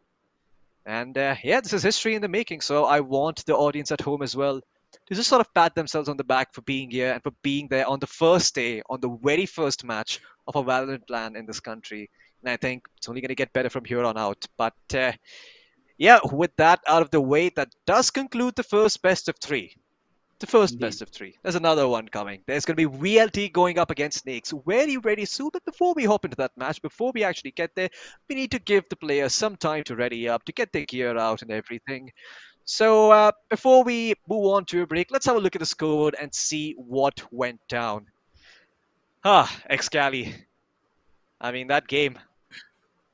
And yeah, this is history in the making. So I want the audience at home as well to just sort of pat themselves on the back for being here and for being there on the first day, on the very first match of a Valorant LAN in this country. And I think it's only going to get better from here on out. But yeah, with that out of the way, that does conclude the first best of 3. The first best of 3. There's another one coming. There's going to be VLT going up against Snakes very soon. But before we hop into that match, before we actually get there, we need to give the players some time to ready up, to get their gear out and everything. So before we move on to a break, let's have a look at the scoreboard and see what went down. Xcali. I mean, that game,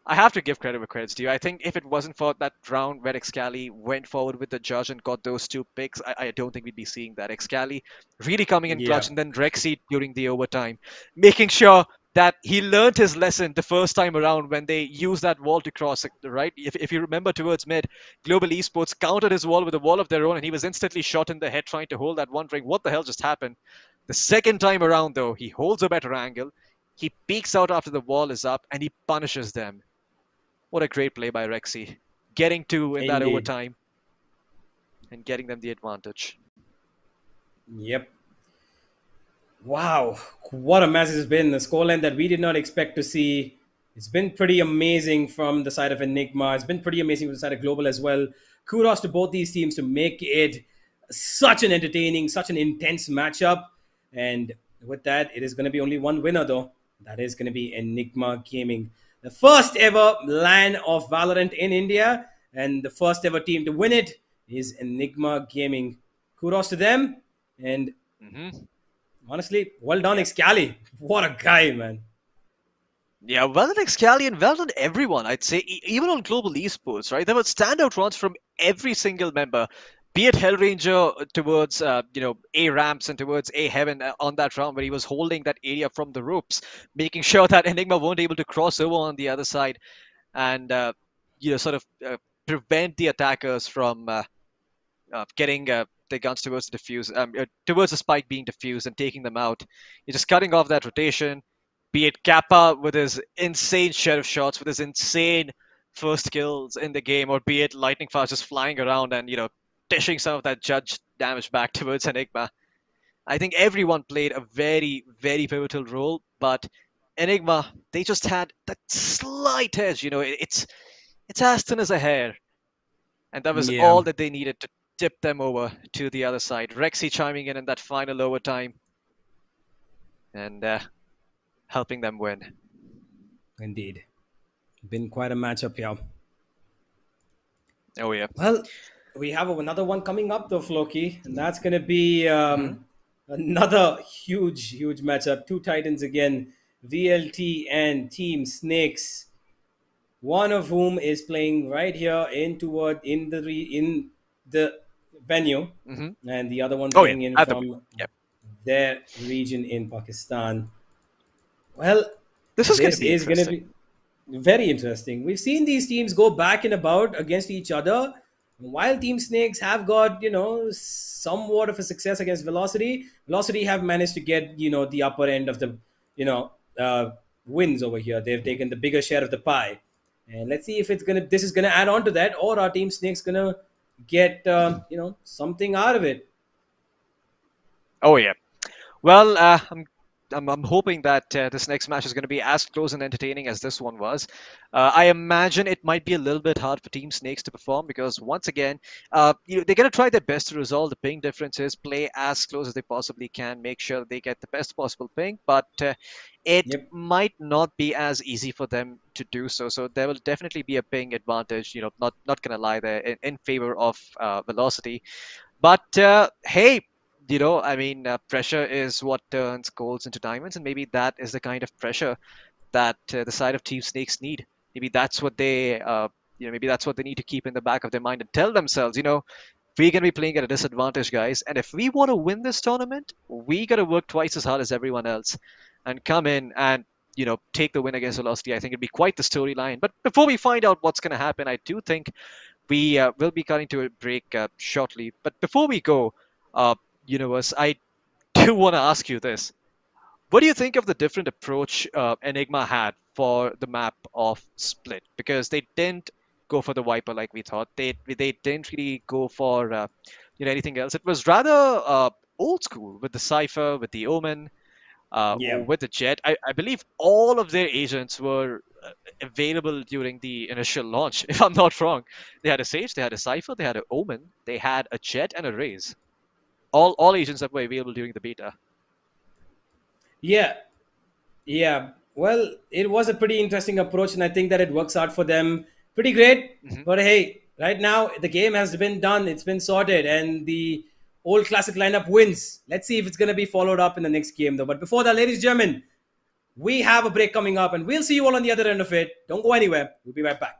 I have to give credit where credit's due. I think if it wasn't for that round where Xcali went forward with the judge and got those 2 picks, I don't think we'd be seeing that. Xcali really coming in clutch, and then Rexy during the overtime, making sure that he learned his lesson the first time around when they used that wall to cross, right? If you remember towards mid, Global Esports countered his wall with a wall of their own, and he was instantly shot in the head trying to hold that, wondering what the hell just happened. The second time around, though, he holds a better angle. He peeks out after the wall is up, and he punishes them. What a great play by Rexy. Getting 2 in that overtime and getting them the advantage. Yep. Wow. What a match it's been. The scoreline that we did not expect to see. It's been pretty amazing from the side of Enigma. It's been pretty amazing from the side of Global as well. Kudos to both these teams to make it such an entertaining, such an intense matchup. And with that, it is going to be only one winner, though. That is going to be Enigma Gaming. The first ever LAN of Valorant in India. And the first ever team to win it is Enigma Gaming. kudos to them. And honestly, well done, Excali. What a guy, man. Yeah, well done Excali and well done everyone, I'd say, even on global esports, right? There were standout runs from every single member, be it Hellranger towards, A ramps and towards A heaven on that round where he was holding that area from the ropes, making sure that Enigma weren't able to cross over on the other side and, sort of prevent the attackers from getting their guns towards the towards the spike being diffused and taking them out. You're just cutting off that rotation. Be it Kappa with his insane sheriff shots, with his insane first kills in the game, or be it Lightning Fast just flying around and, dishing some of that judge damage back towards Enigma. I think everyone played a very, very pivotal role, but Enigma, they just had that slight edge, it's as thin as a hair. And that was all that they needed to tip them over to the other side. Rexy chiming in that final overtime and helping them win. Indeed. Been quite a matchup here. Oh, yeah. Well, we have another one coming up, though, Floki. And that's going to be another huge matchup. Two Titans again. VLT and Team Snakes. One of whom is playing right here in the venue. And the other one playing in from their region in Pakistan. Well, this is going to be very interesting. We've seen these teams go back and about against each other. While Team Snakes have got, somewhat of a success against Velocity, Velocity have managed to get, the upper end of the, wins over here. They've taken the bigger share of the pie. And let's see if this is going to add on to that, or our Team Snakes going to get, something out of it. Oh, yeah. Well, I'm hoping that this next match is going to be as close and entertaining as this one was. I imagine it might be a little bit hard for Team Snakes to perform because once again, they're going to try their best to resolve the ping differences, play as close as they possibly can, make sure they get the best possible ping, but it might not be as easy for them to do so. So there will definitely be a ping advantage, not going to lie there in favor of Velocity. But hey, pressure is what turns golds into diamonds, and maybe that is the kind of pressure that the side of Team Snakes need. Maybe that's what they, maybe that's what they need to keep in the back of their mind and tell themselves, we're going to be playing at a disadvantage, guys, and if we want to win this tournament, we got to work twice as hard as everyone else and come in and, take the win against Velocity. I think it'd be quite the storyline. But before we find out what's going to happen, I do think we will be cutting to a break shortly. But before we go, Universe, I do want to ask you this. What do you think of the different approach Enigma had for the map of Split? Because they didn't go for the Viper like we thought. They didn't really go for anything else. It was rather old school with the Cypher, with the Omen, with the Jet. I believe all of their agents were available during the initial launch, if I'm not wrong. They had a Sage, they had a Cypher, they had an Omen, they had a Jet and a Raze. All agents that were available during the beta. Yeah. Well, it was a pretty interesting approach, and I think that it works out for them pretty great. But hey, right now the game has been done. It's been sorted, and the old classic lineup wins. Let's see if it's going to be followed up in the next game, though. But before that, ladies and gentlemen, we have a break coming up, and we'll see you all on the other end of it. Don't go anywhere. We'll be right back.